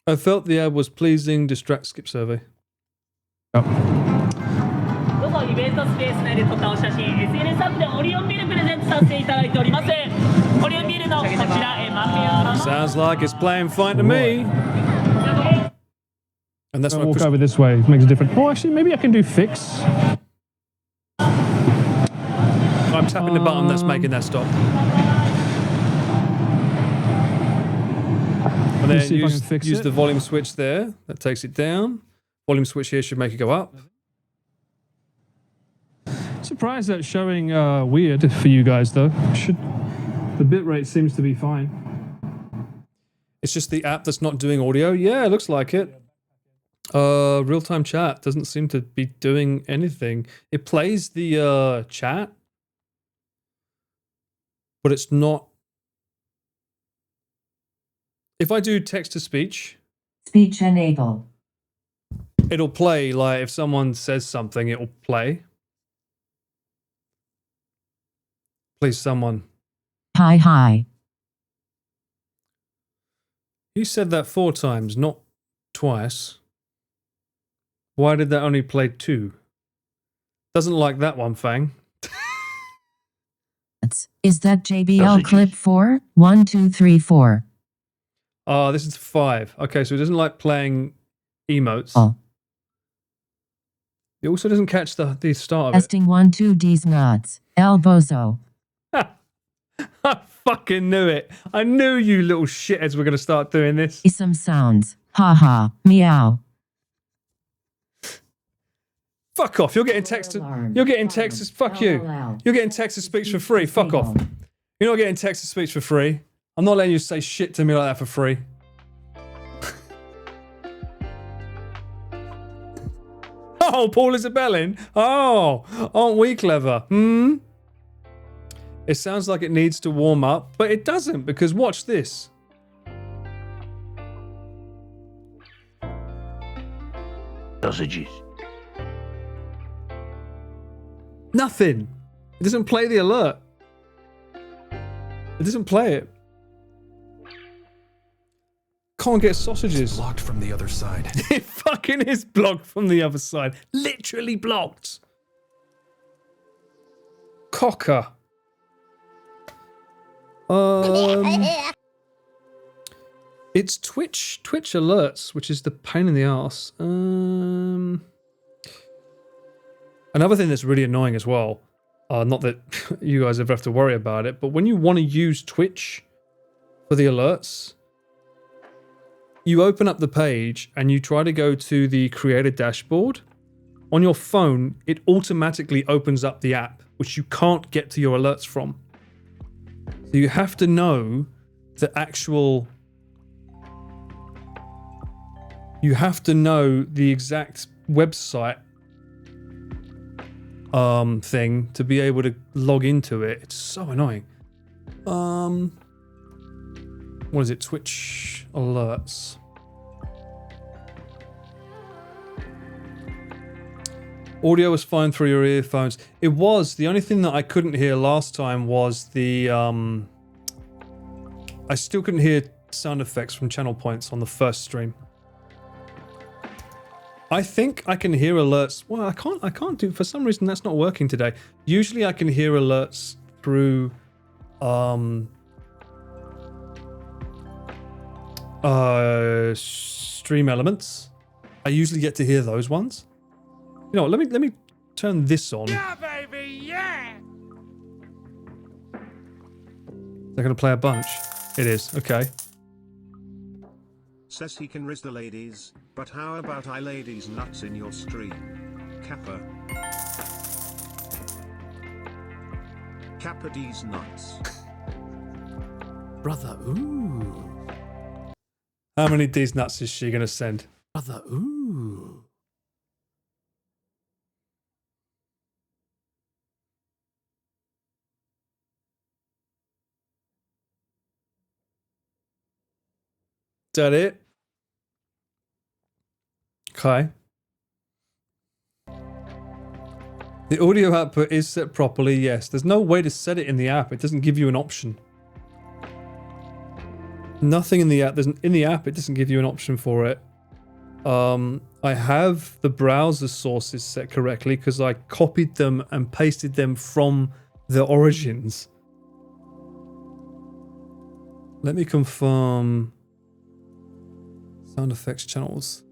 [SPEAKER 1] I felt the ad was pleasing. Distract skip survey. Oh.
[SPEAKER 21] どうぞイベントスペース内で撮ったお写真 SNS アップでオリオンビールプレゼントさせていただいております。オリオンビールのこちらマフィア
[SPEAKER 1] Sounds like it's playing fine to me. And that's
[SPEAKER 10] I'll
[SPEAKER 1] why I
[SPEAKER 10] walk
[SPEAKER 1] push.
[SPEAKER 10] over this way. It makes a difference. Oh, actually, maybe I can do fix.
[SPEAKER 1] I'm tapping the button that's making that stop. And then
[SPEAKER 10] see if I can fix
[SPEAKER 1] use
[SPEAKER 10] it.
[SPEAKER 1] the volume switch there. That takes it down. Volume switch here should make it go up.
[SPEAKER 10] Surprised that's showing weird for you guys though. The bitrate seems to be fine.
[SPEAKER 1] It's just the app that's not doing audio. Yeah, it looks like it. Real-time chat doesn't seem to be doing anything. It plays the chat, but it's not. If I do text-to-speech,
[SPEAKER 11] Speech enable.
[SPEAKER 1] it'll play. Like if someone says something, it'll play. Please, someone.
[SPEAKER 11] Hi.
[SPEAKER 1] You said that 4 times, not twice. Why did that only play 2? Doesn't like that one, Fang.
[SPEAKER 11] Is that JBL clip 4? 1, 2, 3, 4.
[SPEAKER 1] Oh, this is 5. Okay, so it doesn't like playing emotes.
[SPEAKER 11] Oh.
[SPEAKER 1] It also doesn't catch the start of
[SPEAKER 11] Testing 1, 2 D's nuts. El Bozo.
[SPEAKER 1] it. I fucking knew it. I knew you little shitheads were going to start doing this.
[SPEAKER 11] Some sounds. Ha. Meow.
[SPEAKER 1] Fuck off. You're getting text. You're getting text. Fuck you. You're getting text to speech for free. Fuck off. You're not getting text to speech for free. I'm not letting you say shit to me like that for free. Oh, Paul Isabellin. Oh, aren't we clever? It sounds like it needs to warm up, but it doesn't, because watch this.
[SPEAKER 8] Sausages.
[SPEAKER 1] Nothing. It doesn't play the alert. It doesn't play it. Can't get sausages.
[SPEAKER 18] It's blocked from the other side.
[SPEAKER 1] It fucking is blocked from the other side. Literally blocked. Cocker. It's Twitch alerts, which is the pain in the arse. Another thing that's really annoying as well, not that you guys ever have to worry about it, but when you want to use Twitch for the alerts, you open up the page and you try to go to the creator dashboard. On your phone, it automatically opens up the app, which you can't get to your alerts from. So you have to know the actual... You have to know the exact website thing to be able to log into it. It's so annoying. What is it? Twitch alerts. Audio was fine through your earphones. It was. The only thing that I couldn't hear last time was the I still couldn't hear sound effects from channel points on the first stream. I think I can hear alerts. Well, I can't do, for some reason that's not working today. Usually I can hear alerts through Stream Elements. I usually get to hear those ones. You know what, let me turn this on.
[SPEAKER 2] Yeah, baby, yeah!
[SPEAKER 1] They're gonna play a bunch. It is, okay.
[SPEAKER 3] Says he can riz the ladies, but how about I ladies nuts in your stream? Kappa. Kappa D's nuts.
[SPEAKER 18] Brother, ooh.
[SPEAKER 1] How many D's nuts is she gonna send?
[SPEAKER 18] Brother, ooh.
[SPEAKER 1] Is that it? Okay. The audio output is set properly, yes. There's no way to set it in the app. It doesn't give you an option. Nothing in the app. In the app, it doesn't give you an option for it. I have the browser sources set correctly because I copied them and pasted them from the origins. Let me confirm. Sound effects channels.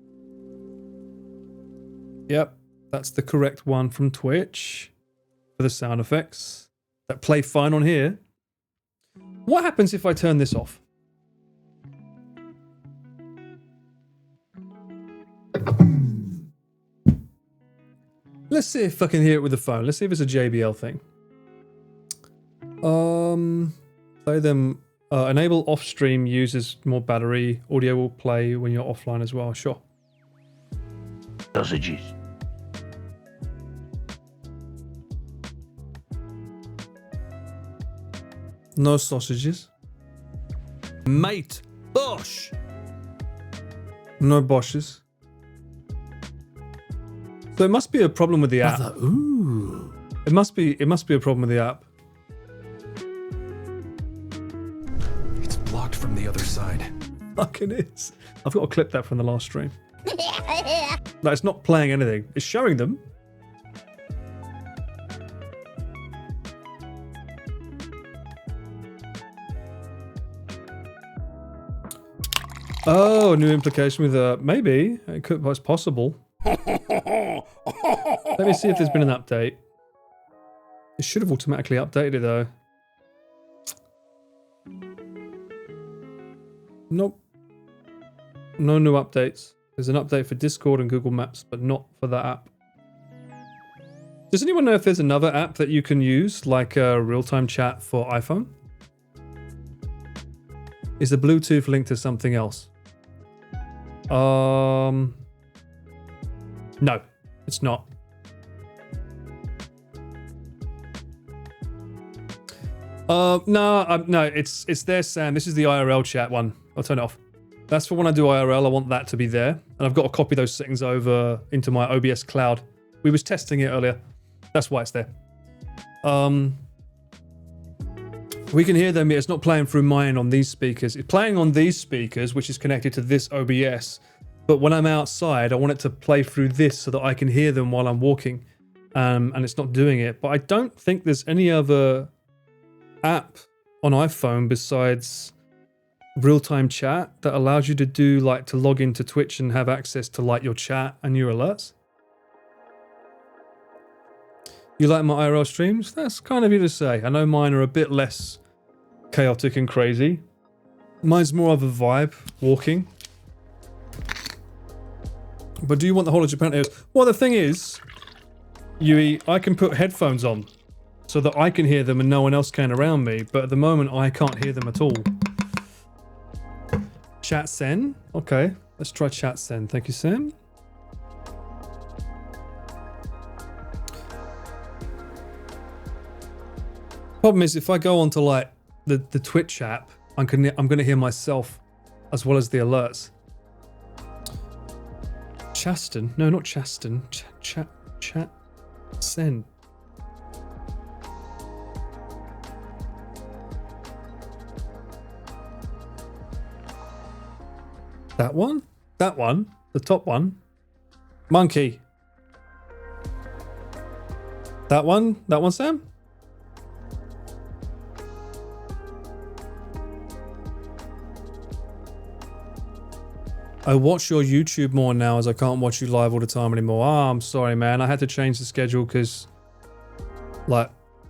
[SPEAKER 1] Yep, that's the correct one from Twitch for the sound effects that play fine on here. What happens if I turn this off? Let's see if I can hear it with the phone. Let's see if it's a JBL thing. Play them. Enable off-stream uses more battery. Audio will play when you're offline as well. Sure.
[SPEAKER 8] Sausages.
[SPEAKER 1] No sausages. Mate, Bosch. No Bosches. So it must be a problem with the app.
[SPEAKER 18] Ooh.
[SPEAKER 1] It must be a problem with the app.
[SPEAKER 18] It's blocked from the other side.
[SPEAKER 1] Fucking is. I've got to clip that from the last stream. No, it's not playing anything. It's showing them. Oh, new implication with maybe it could was possible. Let me see if there's been an update. It should have automatically updated it though. Nope. No new updates. There's an update for Discord and Google Maps, but not for that app. Does anyone know if there's another app that you can use, like real-time chat for iPhone? Is the Bluetooth linked to something else? No, it's not. No, it's there, Sam. This is the IRL chat one. I'll turn it off. That's for when I do IRL. I want that to be there, and I've got to copy those settings over into my OBS cloud. We was testing it earlier. That's why it's there. We can hear them. It's not playing through mine on these speakers. It's playing on these speakers, which is connected to this OBS. But when I'm outside, I want it to play through this so that I can hear them while I'm walking. And it's not doing it. But I don't think there's any other app on iPhone besides real-time chat that allows you to do like to log into Twitch and have access to like your chat and your alerts. You like my IRL streams? That's kind of you to say. I know mine are a bit less chaotic and crazy. Mine's more of a vibe, walking. But do you want the whole of Japan? Well, the thing is, Yui, I can put headphones on so that I can hear them and no one else can around me. But at the moment, I can't hear them at all. Chat Sen? Okay, let's try Chat Sen. Thank you, Sam. Problem is, if I go onto like the Twitch app, I'm gonna hear myself as well as the alerts. Chaston? No, not Chaston. Chat Sen. That one? That one? The top one? Monkey. That one? That one, Sam? I watch your YouTube more now as I can't watch you live all the time anymore. Ah, I'm sorry, man. I had to change the schedule because, like,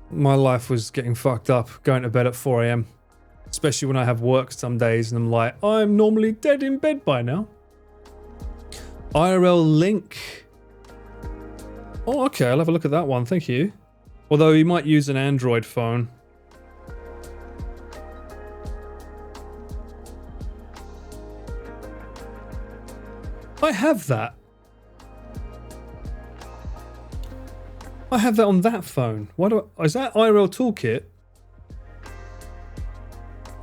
[SPEAKER 1] my life was getting fucked up going to bed at 4 a.m. Especially when I have work some days and I'm like, I'm normally dead in bed by now. IRL Link. Oh, okay. I'll have a look at that one. Thank you. Although you might use an Android phone. I have that. I have that on that phone. Why do I... Is that IRL Toolkit?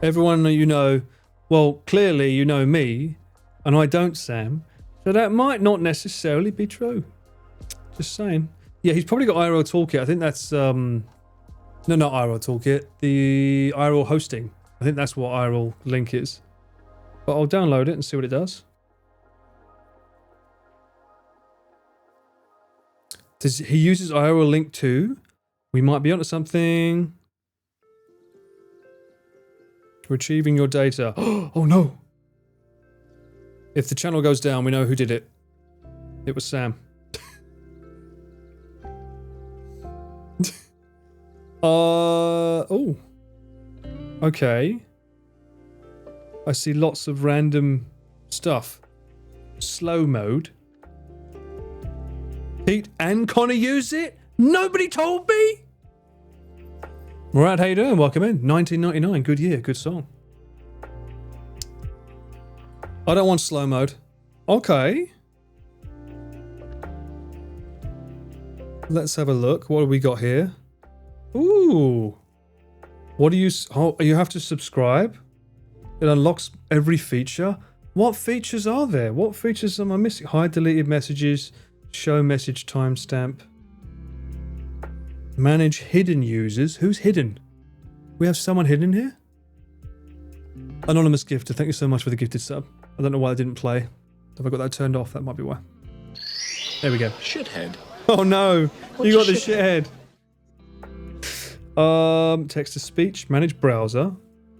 [SPEAKER 1] Everyone you know... Well, clearly you know me, and I don't, Sam. So that might not necessarily be true. Just saying. Yeah, he's probably got IRL Toolkit. I think that's... No, not IRL Toolkit. The IRL hosting. I think that's what IRL Link is. But I'll download it and see what it does. He uses IRL Link too. We might be onto something. Retrieving your data. Oh no! If the channel goes down, we know who did it. It was Sam. Oh. Okay. I see lots of random stuff. Slow mode. Pete and Connor use it? Nobody told me? Murad, how you doing? Welcome in. 1999. Good year. Good song. I don't want slow mode. Okay. Let's have a look. What have we got here? Ooh. What do you... Oh, you have to subscribe? It unlocks every feature? What features are there? What features am I missing? Hide deleted messages. Show message timestamp. Manage hidden users. Who's hidden? We have someone hidden here? Anonymous gifter. Thank you so much for the gifted sub. I don't know why I didn't play. Have I got that turned off? That might be why. There we go.
[SPEAKER 18] Shithead.
[SPEAKER 1] Oh no!
[SPEAKER 18] What's
[SPEAKER 1] You got the
[SPEAKER 18] shithead?
[SPEAKER 1] shithead. Text to speech. Manage browser.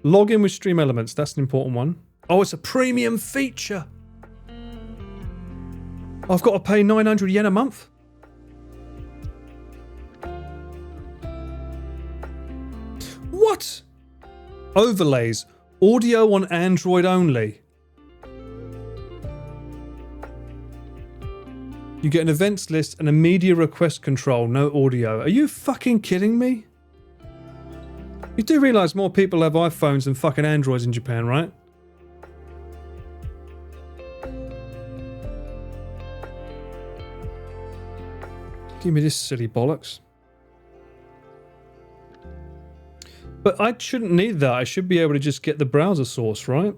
[SPEAKER 1] Log in with Stream Elements. That's an important one. Oh, it's a premium feature. I've got to pay 900 yen a month. What? Overlays. Audio on Android only. You get an events list and a media request control, no audio. Are you fucking kidding me? You do realise more people have iPhones than fucking Androids in Japan, right? Give me this silly bollocks. But I shouldn't need that. I should be able to just get the browser source, right?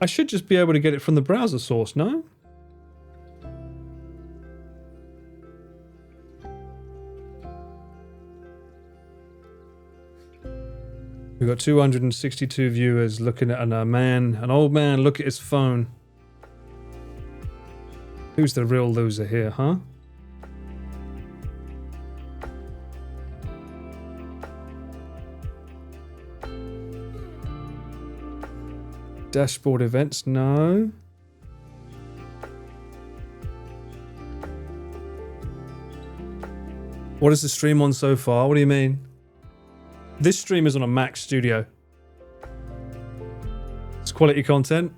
[SPEAKER 1] I should just be able to get it from the browser source, no? We've got 262 viewers looking at an old man, look at his phone. Who's the real loser here, huh? Dashboard events, no. What is the stream on so far? What do you mean? This stream is on a Mac Studio. It's quality content.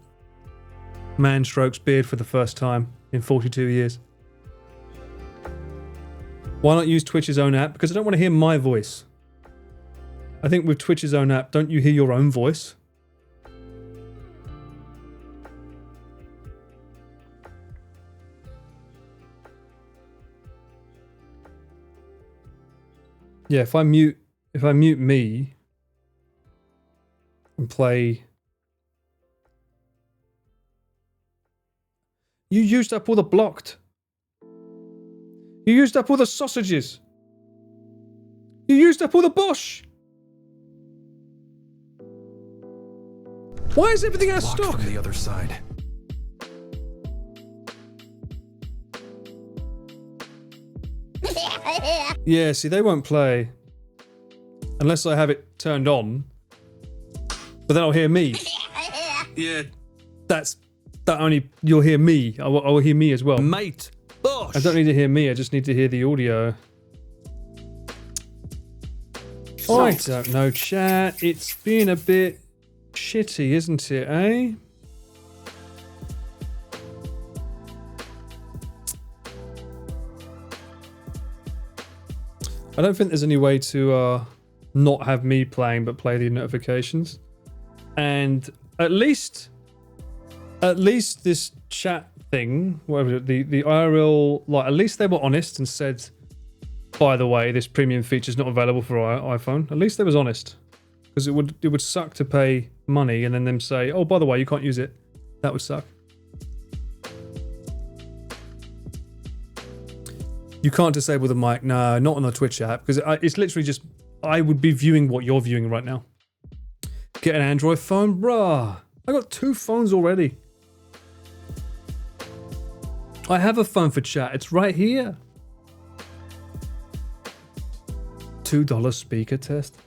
[SPEAKER 1] Man strokes beard for the first time in 42 years. Why not use Twitch's own app? Because I don't want to hear my voice. I think with Twitch's own app, don't you hear your own voice? Yeah, if I mute me and play. You used up all the blocked. You used up all the sausages. You used up all the Bosch. Why is everything out of stock?
[SPEAKER 18] From the other side.
[SPEAKER 1] Yeah, see, they won't play unless I have it turned on. But then I'll hear me. Yeah, that only you'll hear me. I will hear me as well, mate. Bosh. I don't need to hear me. I just need to hear the audio. I don't know, chat. It's been a bit shitty, isn't it, eh? I don't think there's any way to not have me playing but play the notifications. And at least this chat thing, whatever, the IRL, like, at least they were honest and said, by the way, this premium feature is not available for iPhone. At least they was honest, because it would suck to pay money and then them say, oh, by the way, you can't use it. That would suck. You can't disable the mic. No, not on the Twitch app, because it's literally just, I would be viewing what you're viewing right now. Get an Android phone? Bruh, I got 2 phones already. I have a phone for chat. It's right here. $2 speaker test.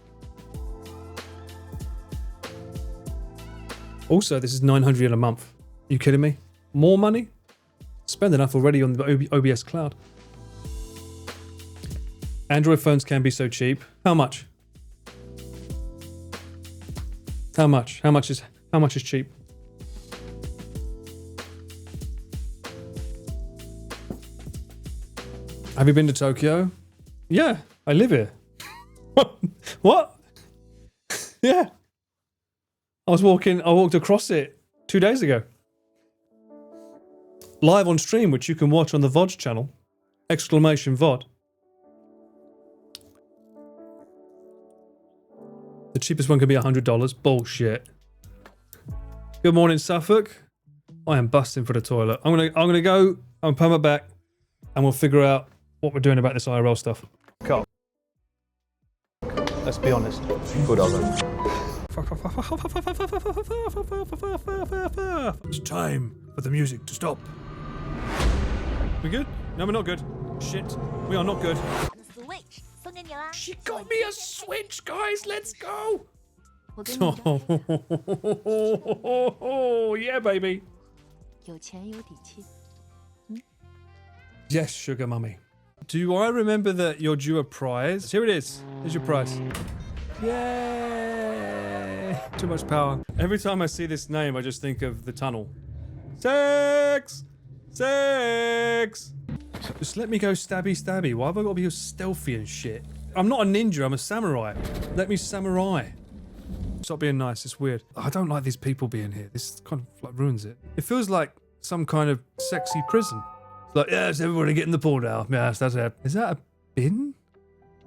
[SPEAKER 1] Also, this is 900 a month. You kidding me? More money? Spend enough already on the OBS cloud. Android phones can be so cheap. How much? How much? How much is cheap? Have you been to Tokyo? Yeah, I live here. What? Yeah. I walked across it 2 days ago. Live on stream, which you can watch on the VOD channel. Exclamation VOD. The cheapest one could be $100. Bullshit. Good morning, Suffolk. I am busting for the toilet. I'm gonna go. I'm put my back, and we'll figure out what we're doing about this IRL stuff.
[SPEAKER 6] Cool. Let's be honest. Good of it.
[SPEAKER 1] It's time for the music to stop. We good? No, we're not good. Shit, we are not good.
[SPEAKER 2] She got me a Switch, guys. Let's go.
[SPEAKER 1] Oh, yeah, baby. Yes, sugar mummy. Do I remember that you're due a prize? Here it is. Here's your prize. Yay! Too much power. Every time I see this name, I just think of the tunnel. Sex! Sex! Just let me go stabby stabby. Why have I got to be stealthy and shit? I'm not a ninja, I'm a samurai. Let me samurai. Stop being nice, it's weird. I don't like these people being here. This kind of like ruins it. It feels like some kind of sexy prison. It's like, yes, everybody get in the pool now. Yes, that's it. Is that a bin?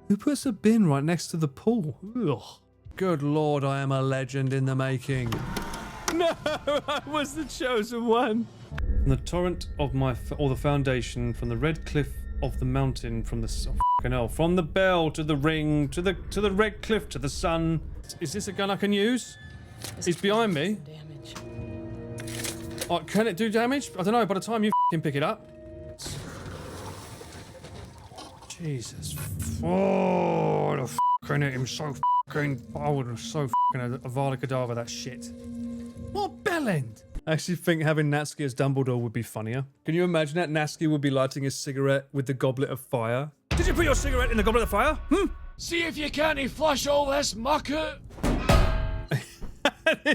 [SPEAKER 1] Who puts a bin right next to the pool? Ugh. Good lord, I am a legend in the making. No, I was the chosen one. From the torrent of the foundation, from the red cliff of the mountain, from the fucking hell, from the bell to the ring, to the red cliff, to the sun. Is this a gun I can use? It's behind me. Oh, can it do damage? I don't know. By the time you fucking pick it up. Jesus. Oh, the fucking hit him so fucking. I would have so fucking Avada Kedavra that shit. What bellend? I actually think having Natsuki as Dumbledore would be funnier. Can you imagine that Natsuki would be lighting a cigarette with the goblet of fire? Did you put your cigarette in the goblet of fire?
[SPEAKER 2] See if you can't flush all this mucker.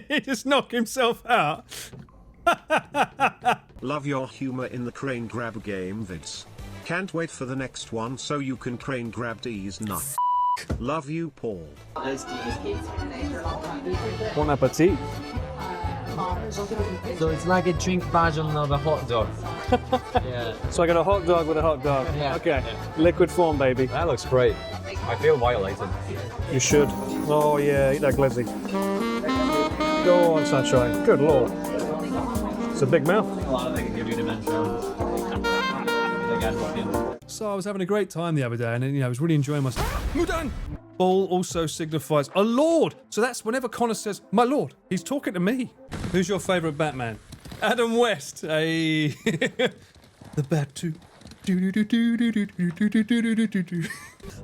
[SPEAKER 1] He just knocked himself out.
[SPEAKER 3] Love your humor in the crane grab game vids. Can't wait for the next one so you can crane grab these nuts. Love you, Paul.
[SPEAKER 1] Bon appetit.
[SPEAKER 4] So it's like a drink version of a hot dog. Yeah.
[SPEAKER 1] So I got a hot dog with a hot dog.
[SPEAKER 4] Yeah.
[SPEAKER 1] Okay. Liquid form, baby.
[SPEAKER 6] That looks great. I feel violated.
[SPEAKER 1] You should. Oh yeah, eat that glizzy. Go on, sunshine. Good lord. It's a big mouth. So I was having a great time the other day, and I was really enjoying myself. Mudan! Ball also signifies a lord. So that's whenever Connor says, my lord, he's talking to me. Who's your favorite Batman? Adam West. Hey. The Bat 2.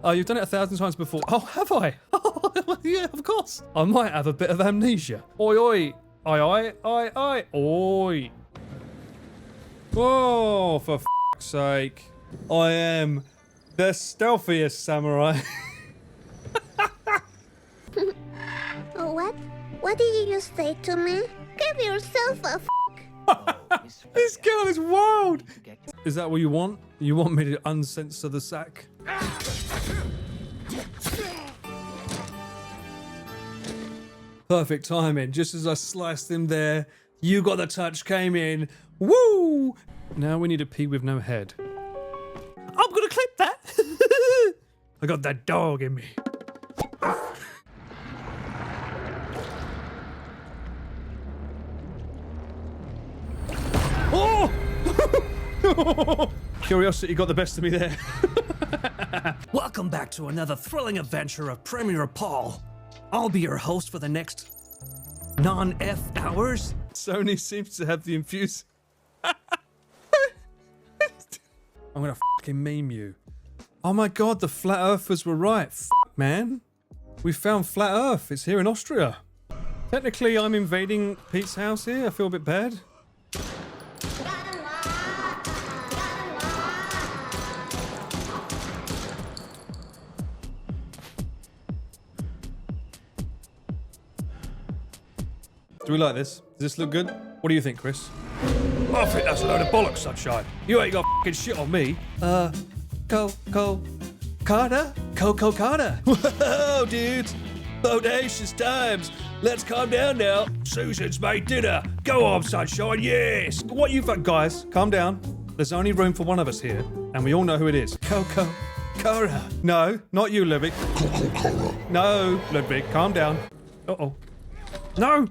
[SPEAKER 1] Oh, you've done it 1,000 times before. Oh, have I? Oh, yeah, of course. I might have a bit of amnesia. Oi, oi. Oi, oi, oi, oi. Oi. Oh, for f***'s sake. I am the stealthiest samurai.
[SPEAKER 9] What? What did you just say to me? Give yourself a f***.
[SPEAKER 1] This girl is wild. Is that what you want? You want me to uncensor the sack? Perfect timing. Just as I sliced him there, you got the touch, came in. Woo! Now we need a pea with no head. I'm gonna clip that. I got that dog in me. Oh! Curiosity got the best of me there.
[SPEAKER 22] Welcome back to another thrilling adventure of Premier Paul. I'll be your host for the next non-F hours.
[SPEAKER 1] Sony seems to have the infuse. I'm gonna fucking meme you. Oh my god, the flat earthers were right. Man. We found flat earth. It's here in Austria. Technically, I'm invading Pete's house here. I feel a bit bad. Do we like this? Does this look good? What do you think, Chris? I think that's a load of bollocks, Sunshine. You ain't got fucking shit on me. Coco Carter? Whoa, dudes. Bodacious times. Let's calm down now. Susan's made dinner. Go on, Sunshine, yes. What you think, guys? Calm down. There's only room for one of us here, and we all know who it is. Coco Cara. No, not you, Ludwig. Coco Cara. No, Ludwig, calm down. Uh-oh. No!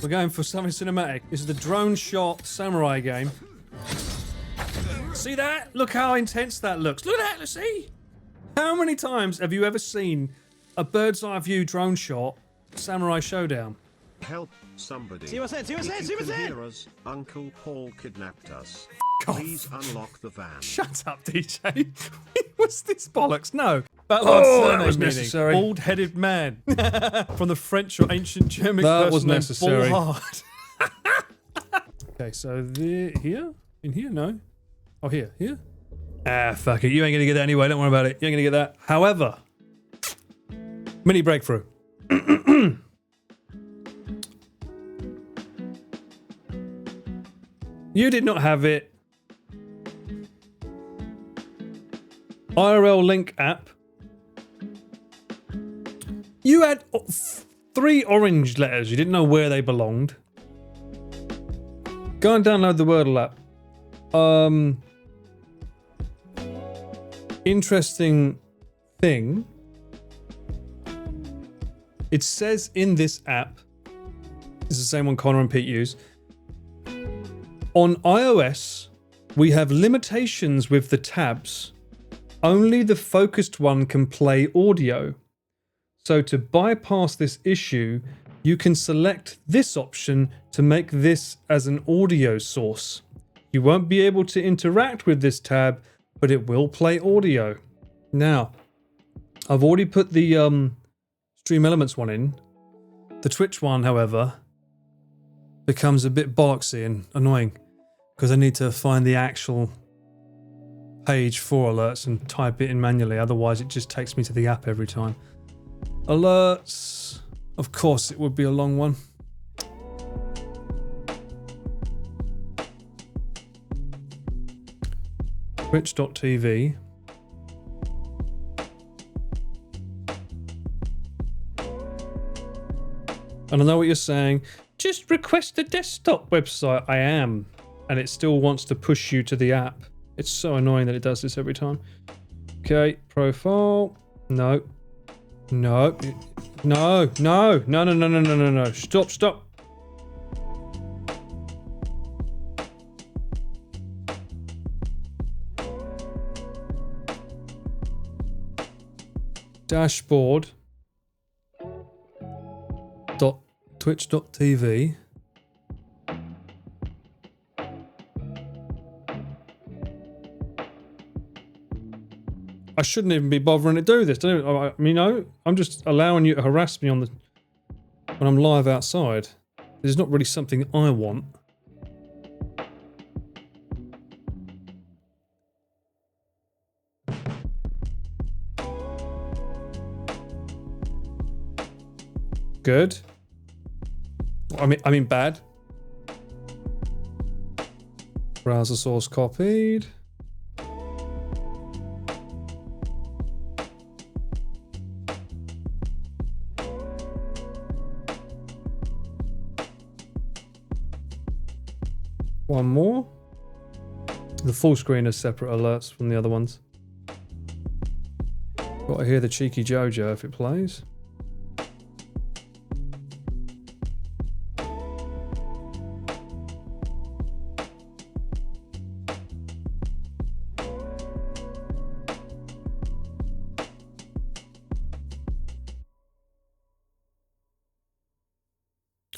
[SPEAKER 1] We're going for something cinematic. This is the drone shot samurai game. See that? Look how intense that looks. Look at that, let's see. How many times have you ever seen a bird's eye view drone shot samurai showdown?
[SPEAKER 3] Help somebody.
[SPEAKER 15] See what's in, see what's in, see what's in.
[SPEAKER 3] Hear us, Uncle Paul kidnapped us. Please unlock the van.
[SPEAKER 1] Shut up, DJ. What's this bollocks? No. That
[SPEAKER 10] was necessary.
[SPEAKER 1] Bald-headed man. From the French or ancient German
[SPEAKER 10] That was
[SPEAKER 1] person named
[SPEAKER 10] necessary.
[SPEAKER 1] Ballhard. Okay, so here? In here? No. Oh, here. Here? Ah, fuck it. You ain't gonna get that anyway. Don't worry about it. You ain't gonna get that. However, mini breakthrough. You did not have it. IRL Link app. You had 3 orange letters. You didn't know where they belonged. Go and download the Wordle app. Interesting thing. It says in this app, it's the same one Connor and Pete use. On iOS, we have limitations with the tabs. Only the focused one can play audio. So to bypass this issue, you can select this option to make this as an audio source. You won't be able to interact with this tab, but it will play audio. Now, I've already put the Stream Elements one in. The Twitch one, however, becomes a bit bollocksy and annoying because I need to find the actual page for alerts and type it in manually. Otherwise, it just takes me to the app every time. Alerts. Of course, it would be a long one. Twitch.tv. And I know what you're saying. Just request the desktop website. I am. And it still wants to push you to the app. It's so annoying that it does this every time. Okay, profile. No. No. No. No. No, no, no, no, no, no, no. Stop, stop. Dashboard. Twitch.tv. I shouldn't even be bothering to do this. I mean, no, I'm just allowing you to harass me on the when I'm live outside. This is not really something I want. Good. I mean bad. Browser source copied. One more. The full screen has separate alerts from the other ones. Got to hear the cheeky Jojo if it plays.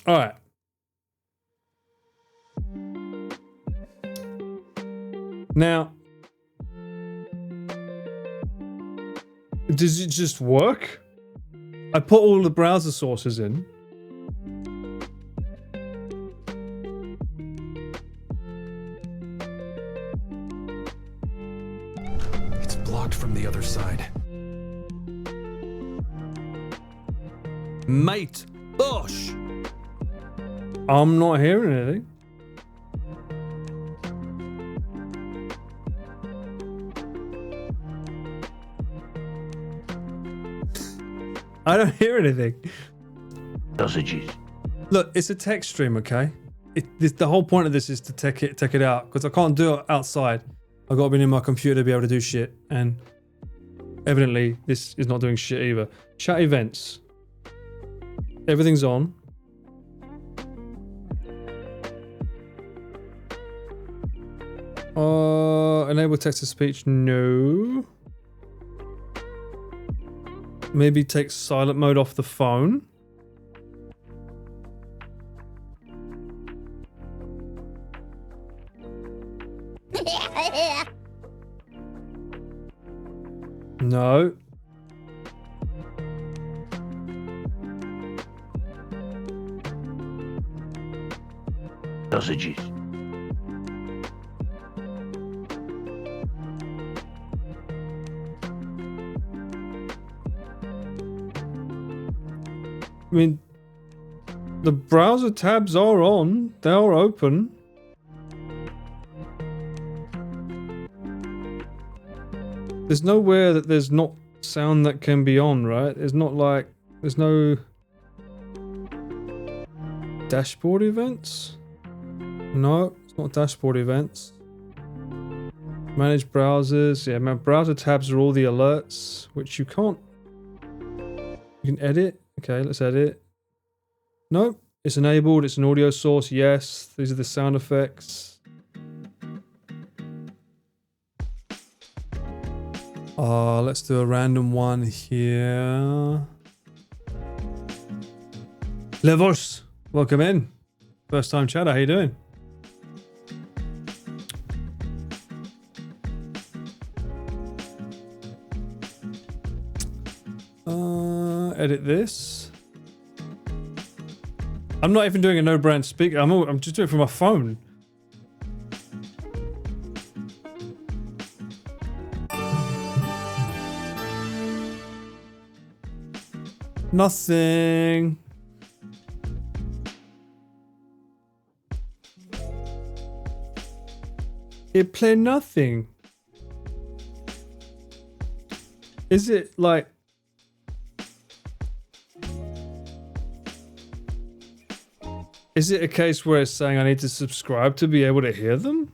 [SPEAKER 1] All right. Now, does it just work? I put all the browser sources in.
[SPEAKER 18] It's blocked from the other side.
[SPEAKER 22] Mate Bush.
[SPEAKER 10] I'm not hearing anything. I don't hear anything.
[SPEAKER 8] Sausages.
[SPEAKER 1] Look, it's a text stream, okay? The whole point of this is to take it out because I can't do it outside. I've got to be in my computer to be able to do shit, and evidently this is not doing shit either. Chat events. Everything's on. Enable text to speech. No. Maybe take silent mode off the phone. No.
[SPEAKER 8] Sausages.
[SPEAKER 1] I mean, the browser tabs are on. They are open. There's nowhere that there's not sound that can be on, right? There's not like... There's no... Dashboard events? No, it's not dashboard events. Manage browsers. Yeah, man, browser tabs are all the alerts, which you can't... You can edit. Okay, let's edit. No, it's enabled. It's an audio source. Yes, these are the sound effects. Let's do a random one here. Levos, welcome in. First time chatter, how you doing? Edit this. I'm not even doing a no brand speaker. I'm just doing it from my phone. Nothing. It play nothing. Is it like... Is it a case where it's saying I need to subscribe to be able to hear them?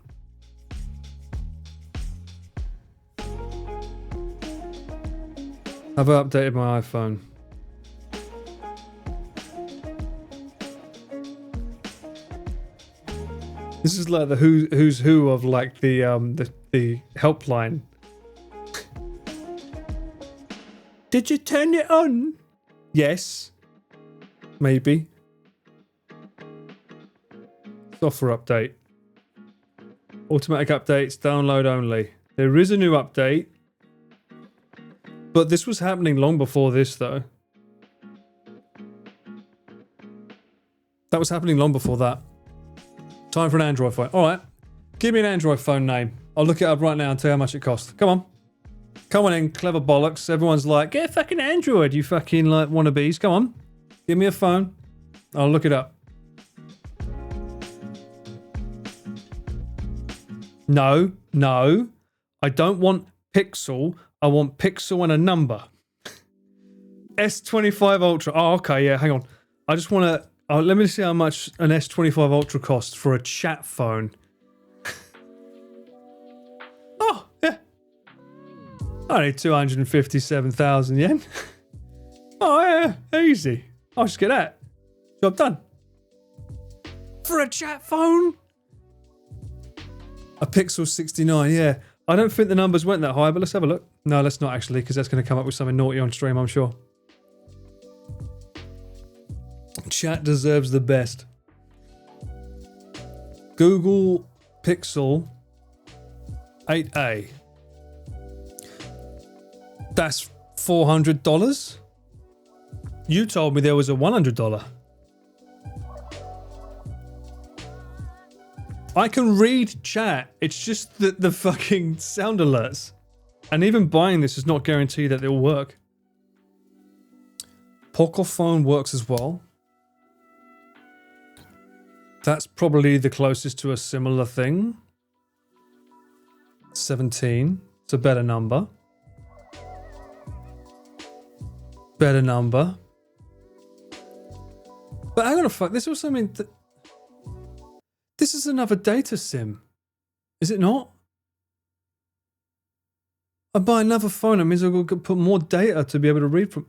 [SPEAKER 1] Have I updated my iPhone? This is like the who's who of like the helpline. Did you turn it on? Yes. Maybe. Software update. Automatic updates, download only. There is a new update. But this was happening long before this though. That was happening long before that. Time for an Android phone. Alright. Give me an Android phone name. I'll look it up right now and tell you how much it costs. Come on. Come on in, clever bollocks. Everyone's like, get a fucking Android, you fucking like wannabes. Come on. Give me a phone. I'll look it up. No, no. I don't want Pixel. I want Pixel and a number. S25 Ultra. Oh, okay, yeah, hang on. I just want to... let me see how much an S25 Ultra costs for a chat phone. Oh, yeah. Only 257,000 yen. Oh, yeah, easy. I'll just get that. Job done. For a chat phone? A Pixel 69, yeah. I don't think the numbers went that high, but let's have a look. No, let's not actually, because that's going to come up with something naughty on stream, I'm sure. Chat deserves the best. Google Pixel 8A. That's $400. You told me there was a $100. I can read chat. It's just that the fucking sound alerts. And even buying this is not guaranteed that it'll work. Pocophone works as well. That's probably the closest to a similar thing. 17. It's a better number. Better number. But hang on a fuck. This also means that this is another data sim. Is it not? I buy another phone. That means I've got to put more data to be able to read from.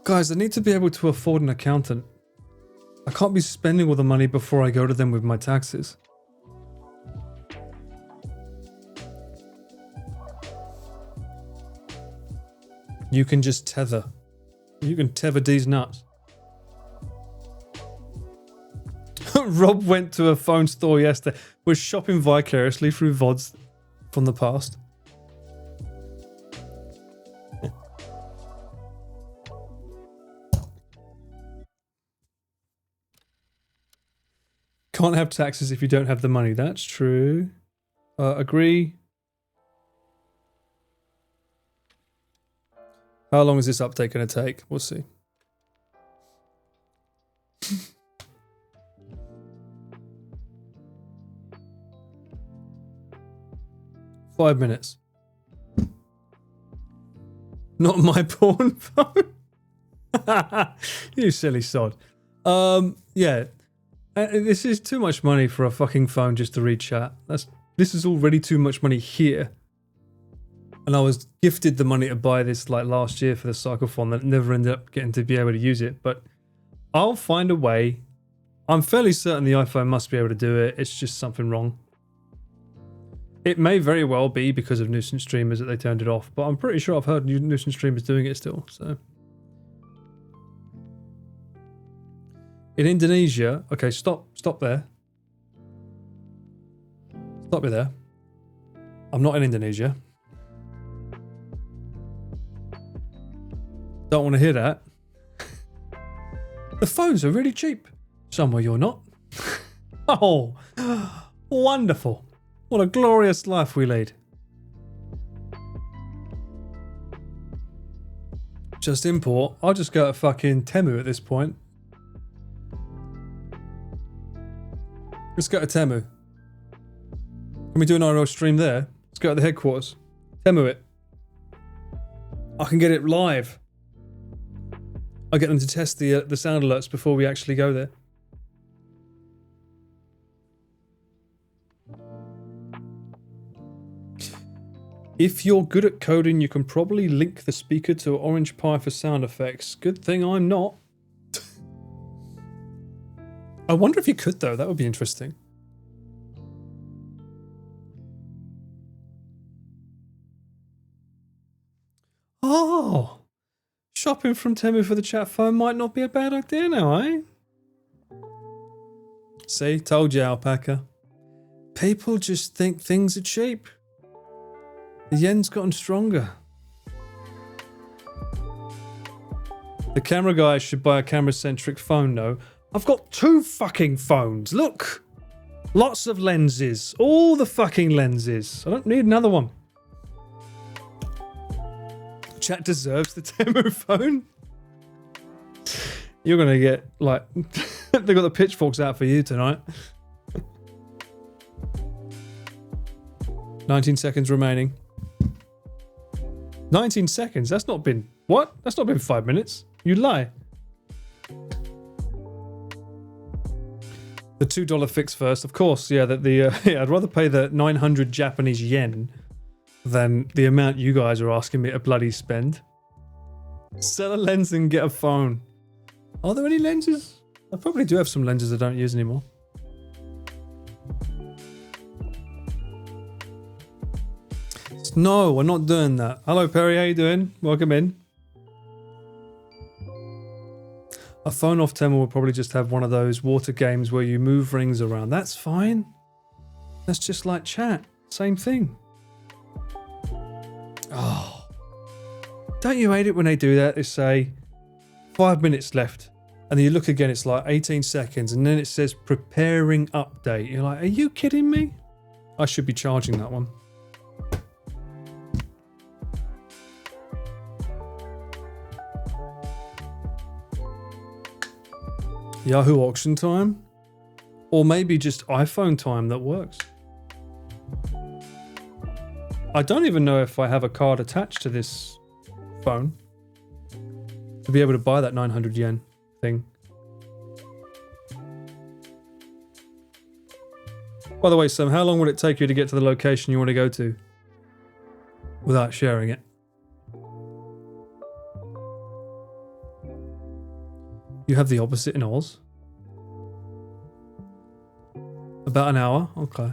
[SPEAKER 1] Guys, I need to be able to afford an accountant. I can't be spending all the money before I go to them with my taxes. You can just tether. You can tether these nuts. Rob went to a phone store yesterday. Was shopping vicariously through VODs from the past. Can't have taxes if you don't have the money. That's true. Agree. How long is this update going to take? We'll see. Five minutes. Not my porn phone. You silly sod. Yeah. This is too much money for a fucking phone just to read chat. This is already too much money here. And I was gifted the money to buy this like last year for the Cyclophone that never ended up getting to be able to use it. But I'll find a way. I'm fairly certain the iPhone must be able to do it. It's just something wrong. It may very well be because of nuisance streamers that they turned it off. But I'm pretty sure I've heard nuisance streamers doing it still. So in Indonesia, okay, stop there. Stop me there. I'm not in Indonesia. Don't want to hear that. The phones are really cheap. Somewhere you're not. Oh, wonderful. What a glorious life we lead. Just import. I'll just go to fucking Temu at this point. Let's go to Temu. Can we do an IRL stream there? Let's go to the headquarters. Temu it. I can get it live. I get them to test the sound alerts before we actually go there. If you're good at coding, you can probably link the speaker to Orange Pi for sound effects. Good thing I'm not. I wonder if you could though, that would be interesting. Oh! Shopping from Temu for the chat phone might not be a bad idea now, eh? See, told you, Alpaca. People just think things are cheap. The yen's gotten stronger. The camera guy should buy a camera-centric phone, though. I've got 2 fucking phones, look! Lots of lenses. All the fucking lenses. I don't need another one. Chat deserves the Temu phone. You're gonna get like they got the pitchforks out for you tonight. 19 seconds remaining. 19 seconds? That's not been what? That's not been 5 minutes. You lie. The $2 fix first, of course. Yeah, yeah. I'd rather pay the 900 Japanese yen than the amount you guys are asking me to bloody spend. Sell a lens and get a phone. Are there any lenses? I probably do have some lenses I don't use anymore. No, we're not doing that. Hello Perry, how you doing? Welcome in. A phone off Temu will probably just have one of those water games where you move rings around. That's fine. That's just like chat. Same thing. Oh, don't you hate it when they do that? They say 5 minutes left and then you look again, it's like 18 seconds and then it says preparing update. You're like, are you kidding me? I should be charging that one.
[SPEAKER 10] Yahoo auction time? Or maybe just iPhone time that works. I don't even know if I have a card attached to this phone to be able to buy that 900 yen thing. By the way, Sam, how long would it take you to get to the location you want to go to without sharing it? You have the opposite in Oz. About an hour? Okay.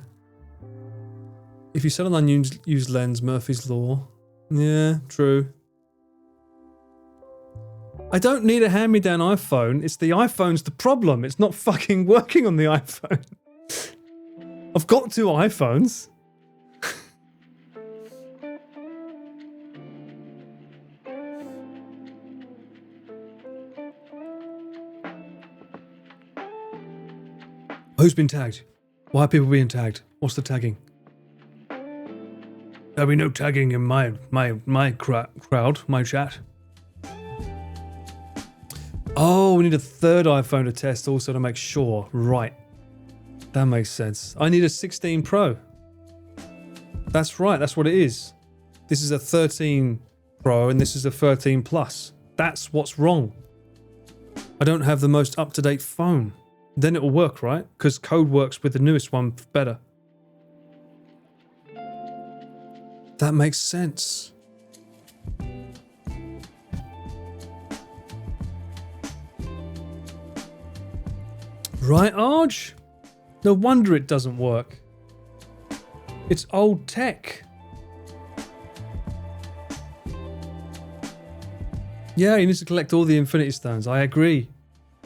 [SPEAKER 10] If you sell an unused lens, Murphy's Law. Yeah, true. I don't need a hand-me-down iPhone. It's the iPhone's the problem. It's not fucking working on the iPhone. I've got 2 iPhones. Who's been tagged? Why are people being tagged? What's the tagging? There'll be no tagging in my crowd, my chat. Oh, we need a 3rd iPhone to test also to make sure. Right. That makes sense. I need a 16 Pro. That's right, that's what it is. This is a 13 Pro and this is a 13 Plus. That's what's wrong. I don't have the most up-to-date phone. Then it will work, right? Because code works with the newest one better. That makes sense. Right, Arj? No wonder it doesn't work. It's old tech. Yeah, you need to collect all the Infinity Stones. I agree.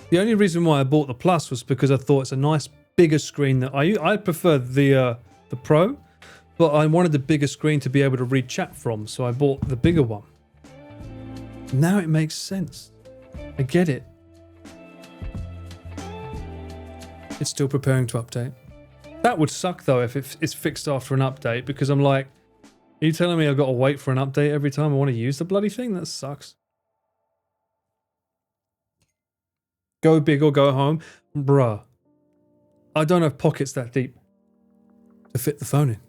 [SPEAKER 10] The only reason why I bought the Plus was because I thought it's a nice bigger screen that I prefer the Pro, but I wanted the bigger screen to be able to read chat from, so I bought the bigger one. Now it makes sense. I get it. It's still preparing to update. That would suck though if it's fixed after an update, because I'm like, are you telling me I've got to wait for an update every time I want to use the bloody thing? That sucks. Go big or go home. Bruh. I don't have pockets that deep to fit the phone in.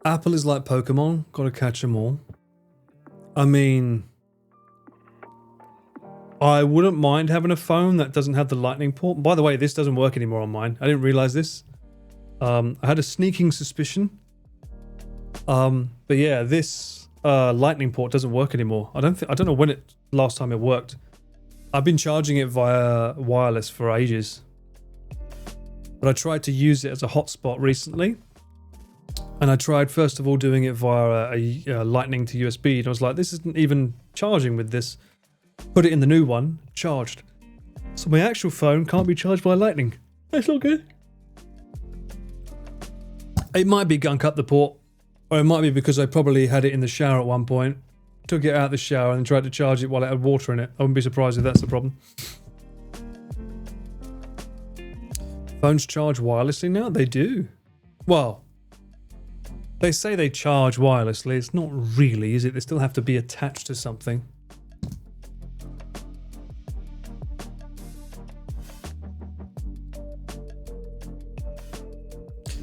[SPEAKER 10] Apple is like Pokemon. Gotta catch them all. I mean, I wouldn't mind having a phone that doesn't have the lightning port. By the way, this doesn't work anymore on mine. I didn't realize this. I had a sneaking suspicion. But yeah, this lightning port doesn't work anymore. I don't know when last time it worked. I've been charging it via wireless for ages. But I tried to use it as a hotspot recently. And I tried first of all doing it via a lightning to USB. And I was like, this isn't even charging with this. Put it in the new one, charged. So my actual phone can't be charged by lightning. That's not good. It might be gunk up the port, or it might be because I probably had it in the shower at one point, took it out of the shower and tried to charge it while it had water in it. I wouldn't be surprised if that's the problem. Phones charge wirelessly now? They do. Well, they say they charge wirelessly. It's not really, is it? They still have to be attached to something.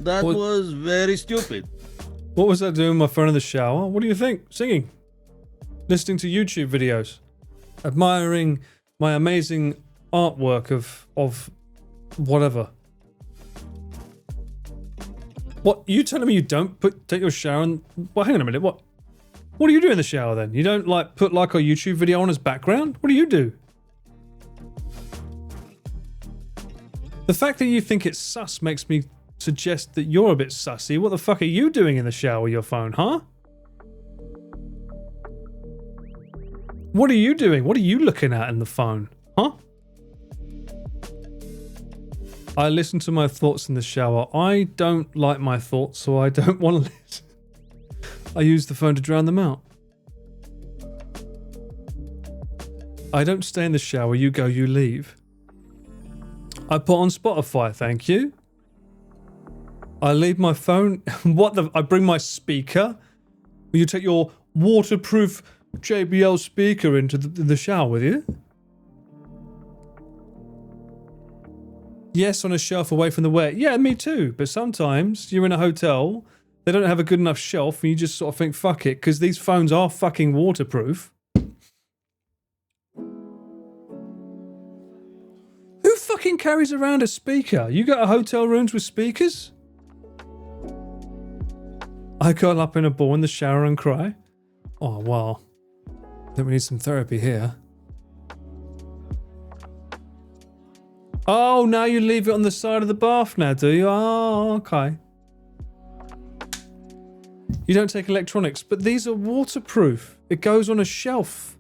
[SPEAKER 7] That was very stupid.
[SPEAKER 10] What was I doing with my phone in the shower? What do you think? Singing. Listening to YouTube videos. Admiring my amazing artwork of whatever. What? You telling me you don't take your shower and... Well, hang on a minute. What do you do in the shower then? You don't like put like a YouTube video on as background? What do you do? The fact that you think it's sus makes me suggest that you're a bit sussy. What the fuck are you doing in the shower with your phone, huh? What are you doing? What are you looking at in the phone, huh? I listen to my thoughts in the shower. I don't like my thoughts, so I don't want to listen. I use the phone to drown them out. I don't stay in the shower. You go, you leave. I put on Spotify, thank you. I leave my phone. What the? I bring my speaker. Will you take your waterproof JBL speaker into the shower with you? Yes, on a shelf away from the wet. Yeah, me too. But sometimes you're in a hotel, they don't have a good enough shelf, and you just sort of think, fuck it, because these phones are fucking waterproof. Who fucking carries around a speaker? You got hotel rooms with speakers? I curl up in a ball in the shower and cry. Oh, wow. I think we need some therapy here. Oh, now you leave it on the side of the bath now, do you? Oh, okay. You don't take electronics, but these are waterproof. It goes on a shelf.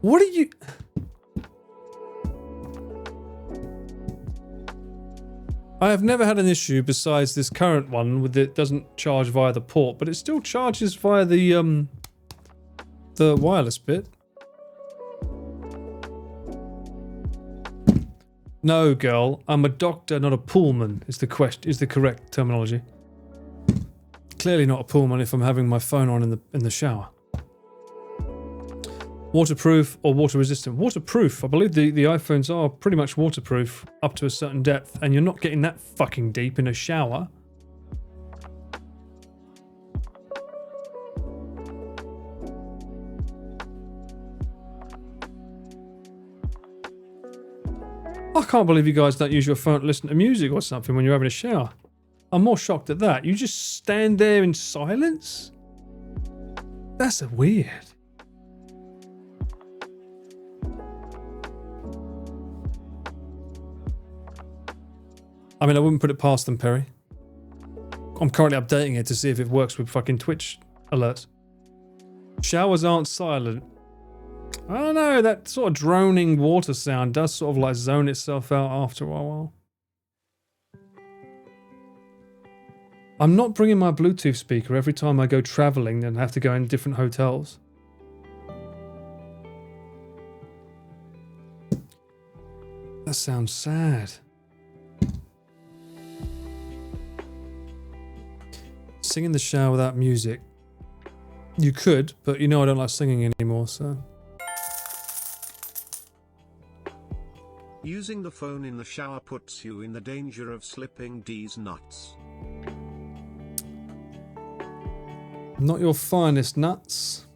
[SPEAKER 10] What are you... I have never had an issue besides this current one with it doesn't charge via the port, but it still charges via the wireless bit. No, girl, I'm a doctor, not a poolman. Is the correct terminology. Clearly not a poolman if I'm having my phone on in the shower. Waterproof or water resistant? Waterproof. I believe the iPhones are pretty much waterproof up to a certain depth, and you're not getting that fucking deep in a shower. I can't believe you guys don't use your phone to listen to music or something when you're having a shower. I'm more shocked at that. You just stand there in silence? That's weird. I mean, I wouldn't put it past them, Perry. I'm currently updating it to see if it works with fucking Twitch alerts. Showers aren't silent. I don't know, that sort of droning water sound does sort of like zone itself out after a while. I'm not bringing my Bluetooth speaker every time I go traveling and have to go in different hotels. That sounds sad. Sing in the shower without music. You could, but you know I don't like singing anymore, so...
[SPEAKER 3] Using the phone in the shower puts you in the danger of slipping D's nuts.
[SPEAKER 10] Not your finest nuts.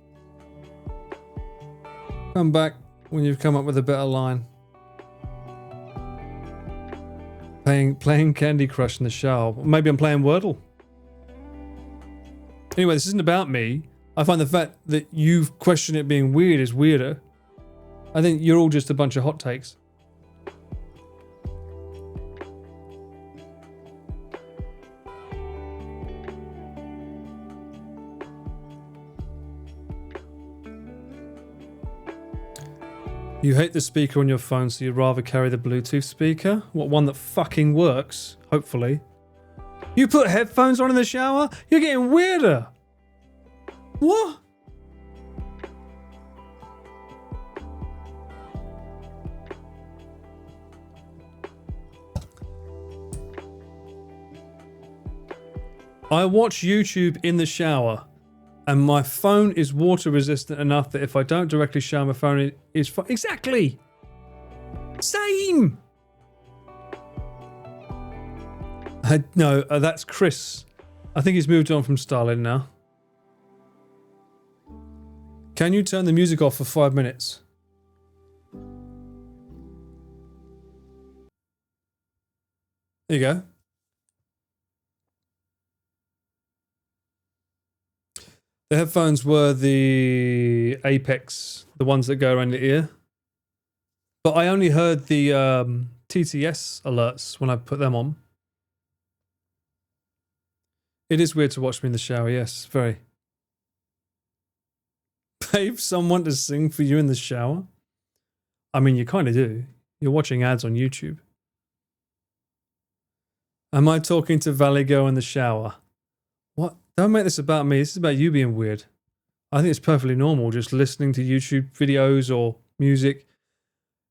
[SPEAKER 10] Come back when you've come up with a better line. Playing Candy Crush in the shower. Maybe I'm playing Wordle. Anyway, this isn't about me. I find the fact that you question it being weird is weirder. I think you're all just a bunch of hot takes. You hate the speaker on your phone, so you'd rather carry the Bluetooth speaker? What, one that fucking works? Hopefully. You put headphones on in the shower? You're getting weirder. What? I watch YouTube in the shower. And my phone is water resistant enough that if I don't directly shower my phone, it is fine. Exactly! Same! No, that's Chris. I think he's moved on from Stalin now. Can you turn the music off for 5 minutes? There you go. The headphones were the Apex, the ones that go around the ear. But I only heard the TTS alerts when I put them on. It is weird to watch me in the shower, yes, very. Pay someone to sing for you in the shower? I mean, you kind of do. You're watching ads on YouTube. Am I talking to Valigo in the shower? What? Don't make this about me. This is about you being weird. I think it's perfectly normal just listening to YouTube videos or music.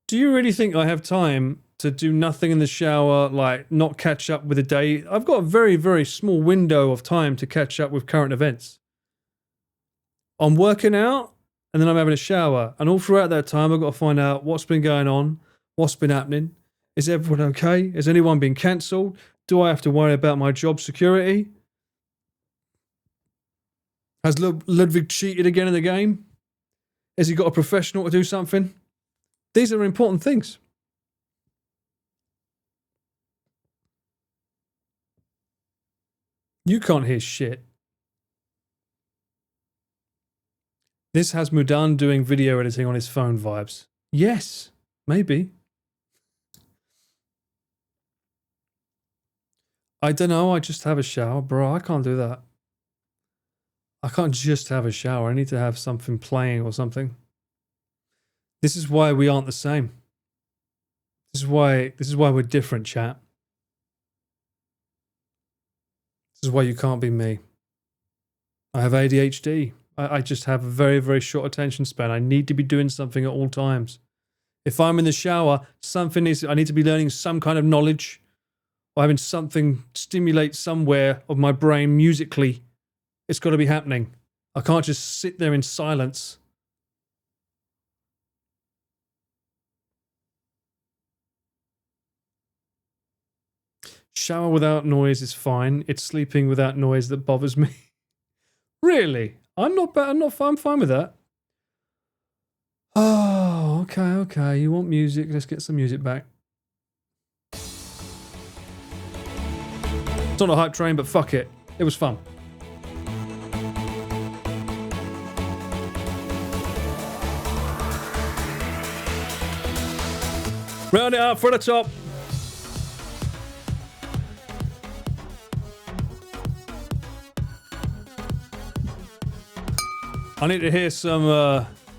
[SPEAKER 10] Do you really think I have time to do nothing in the shower, like not catch up with the day? I've got a very, very small window of time to catch up with current events. I'm working out and then I'm having a shower. And all throughout that time, I've got to find out what's been going on, what's been happening. Is everyone okay? Has anyone been cancelled? Do I have to worry about my job security? Has Ludwig cheated again in the game? Has he got a professional to do something? These are important things. You can't hear shit. This has Mudan doing video editing on his phone vibes. Yes, maybe. I don't know, I just have a shower. Bro, I can't do that. I can't just have a shower. I need to have something playing or something. This is why we aren't the same. This is why we're different, chat. This is why you can't be me. I have ADHD. I just have a very, very short attention span. I need to be doing something at all times. If I'm in the shower, I need to be learning some kind of knowledge or having something stimulate somewhere of my brain musically. It's got to be happening. I can't just sit there in silence. Shower without noise is fine. It's sleeping without noise that bothers me. Really? I'm fine with that. Oh, okay. You want music? Let's get some music back. It's not a hype train, but fuck it. It was fun. Round it up for the top. I need to hear some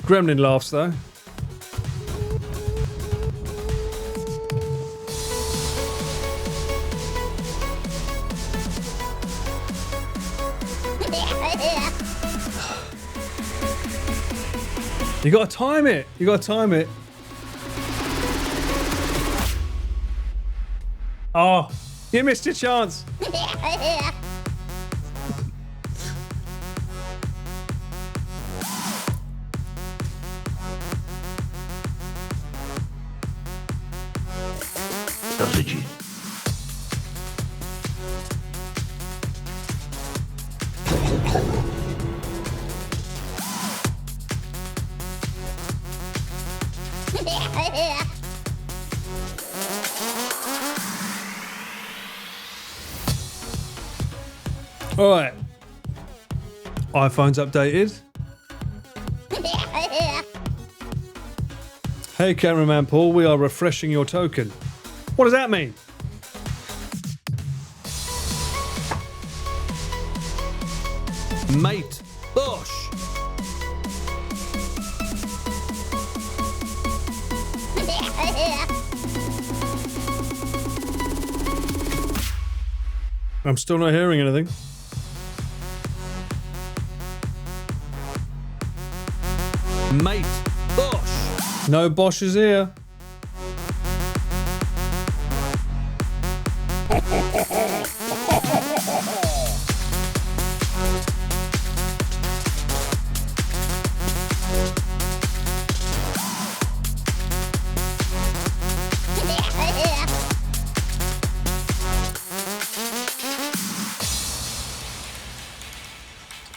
[SPEAKER 10] gremlin laughs though. You gotta time it. You gotta time it. Oh, you missed your chance.
[SPEAKER 8] Dosyć.
[SPEAKER 10] All right. iPhone's updated. Hey, cameraman Paul, we are refreshing your token. What does that mean? Mate Bush. I'm still not hearing anything. Mate Bosch. No Bosch is here.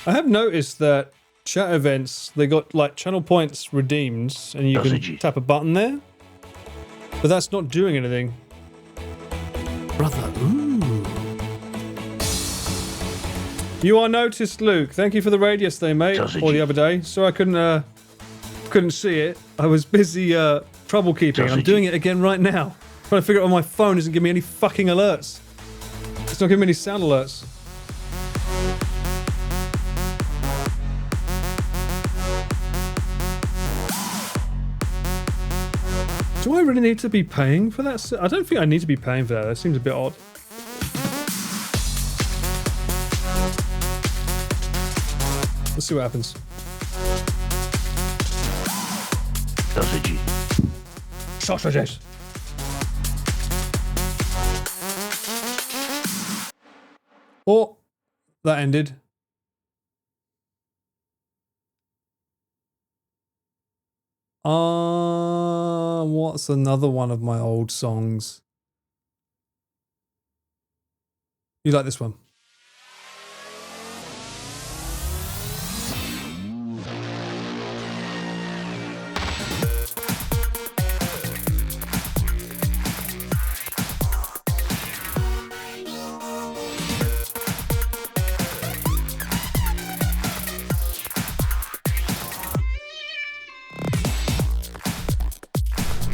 [SPEAKER 10] I have noticed that chat events, they got like channel points redeemed and you can tap a button there, but that's not doing anything. Brother, ooh. You are noticed, Luke. Thank you for the raid yesterday, mate, or the other day. Sorry I couldn't see it. I was busy trouble keeping. I'm doing it again right now. Trying to figure out why my phone isn't giving me any fucking alerts. It's not giving me any sound alerts. Do I really need to be paying for that? I don't think I need to be paying for that. That seems a bit odd. Let's see what happens. Sausages. Oh, that ended. What's another one of my old songs? You like this one?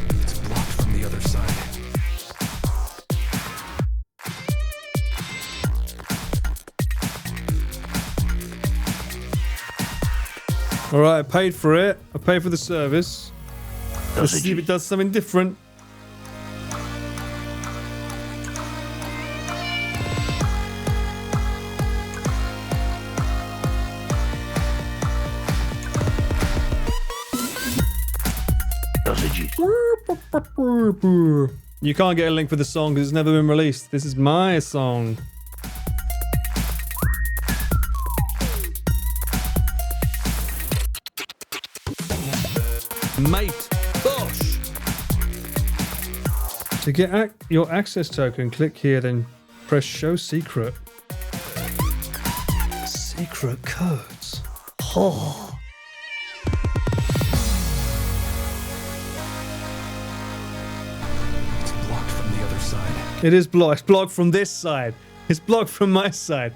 [SPEAKER 18] It's blocked from the other side.
[SPEAKER 10] All right, I paid for it. I paid for the service. Let's see if it does something different. You can't get a link for the song because it's never been released. This is my song.
[SPEAKER 22] Mate, Bosh.
[SPEAKER 10] To get your access token, click here, then press show secret. Secret codes. Oh.
[SPEAKER 18] It's blocked from the other side.
[SPEAKER 10] It is blocked. It's blocked from this side. It's blocked from my side.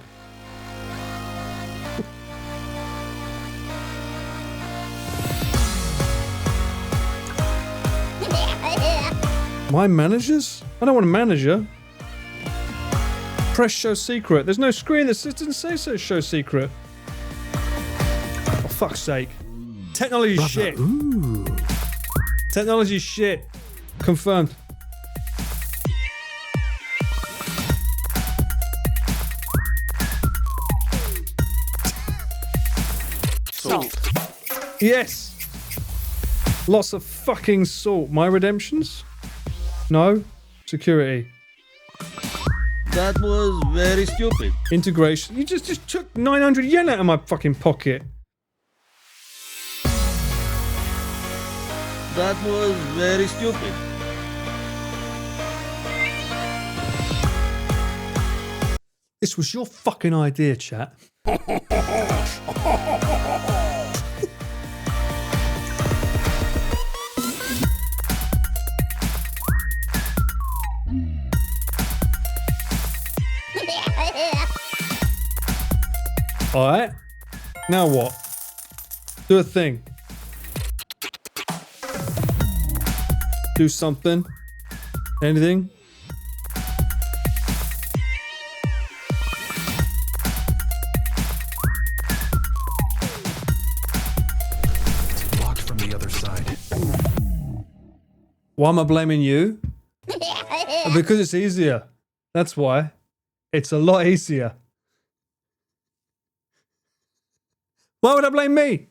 [SPEAKER 10] My managers? I don't want a manager. Press show secret. There's no screen that doesn't say so show secret. For fuck's sake. Technology shit.
[SPEAKER 22] Ooh.
[SPEAKER 10] Technology shit. Confirmed.
[SPEAKER 22] Salt.
[SPEAKER 10] Yes. Lots of fucking salt. My redemptions? No. Security.
[SPEAKER 7] That was very stupid.
[SPEAKER 10] Integration. You just took 900 yen out of my fucking pocket.
[SPEAKER 7] That was very stupid.
[SPEAKER 10] This was your fucking idea, chat. Alright. Now what? Do a thing. Do something. Anything?
[SPEAKER 18] It's blocked from the other side.
[SPEAKER 10] Why am I blaming you? Because it's easier. That's why. It's a lot easier. Why would I blame me?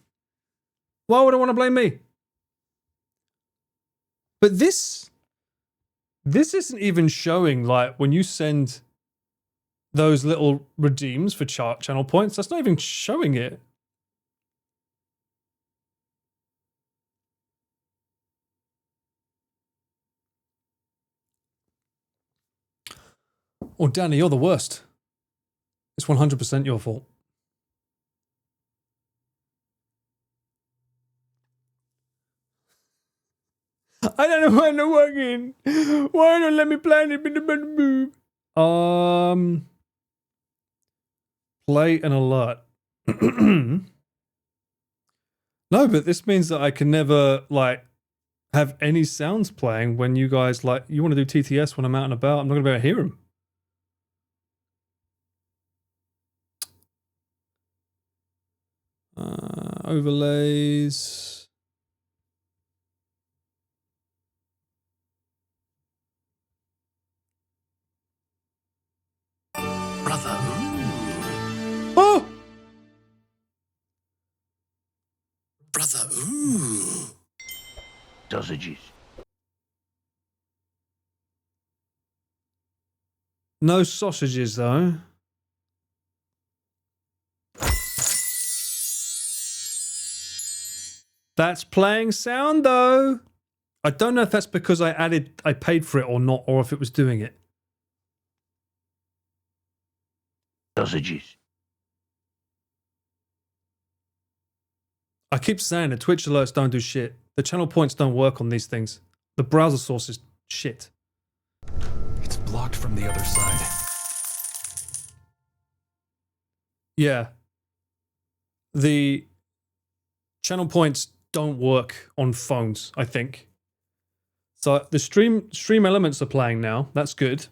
[SPEAKER 10] Why would I want to blame me? But this isn't even showing, like, when you send those little redeems for channel points, that's not even showing it. Oh, Danny, you're the worst. It's 100% your fault. I don't know why not working. Why don't let me plan it? Play an alert. No, but this means that I can never, like, have any sounds playing when you guys, like, you want to do TTS when I'm out and about. I'm not going to be able to hear them. Overlays.
[SPEAKER 22] Brother.
[SPEAKER 10] Oh!
[SPEAKER 22] Brother. Ooh.
[SPEAKER 8] Sausages.
[SPEAKER 10] No sausages, though. That's playing sound though. I don't know if that's because I paid for it or not, or if it was doing it.
[SPEAKER 8] Sausages.
[SPEAKER 10] I keep saying the Twitch alerts don't do shit. The channel points don't work on these things. The browser source is shit.
[SPEAKER 18] It's blocked from the other side.
[SPEAKER 10] Yeah. The channel points don't work on phones, I think. So the stream elements are playing now. That's good.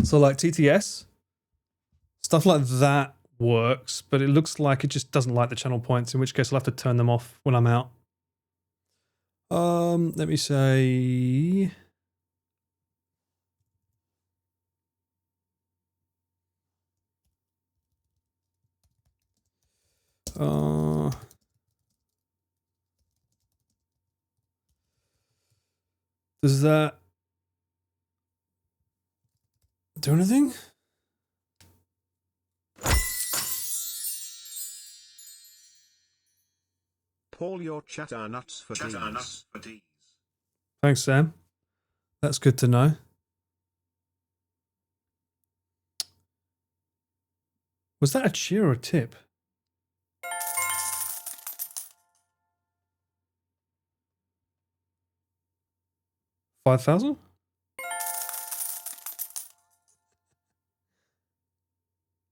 [SPEAKER 10] So like TTS, stuff like that works, but it looks like it just doesn't like the channel points, in which case I'll have to turn them off when I'm out. Let me say... does that do anything?
[SPEAKER 3] Paul, your chat are nuts for these.
[SPEAKER 10] Thanks, Sam. That's good to know. Was that a cheer or a tip? $5,000?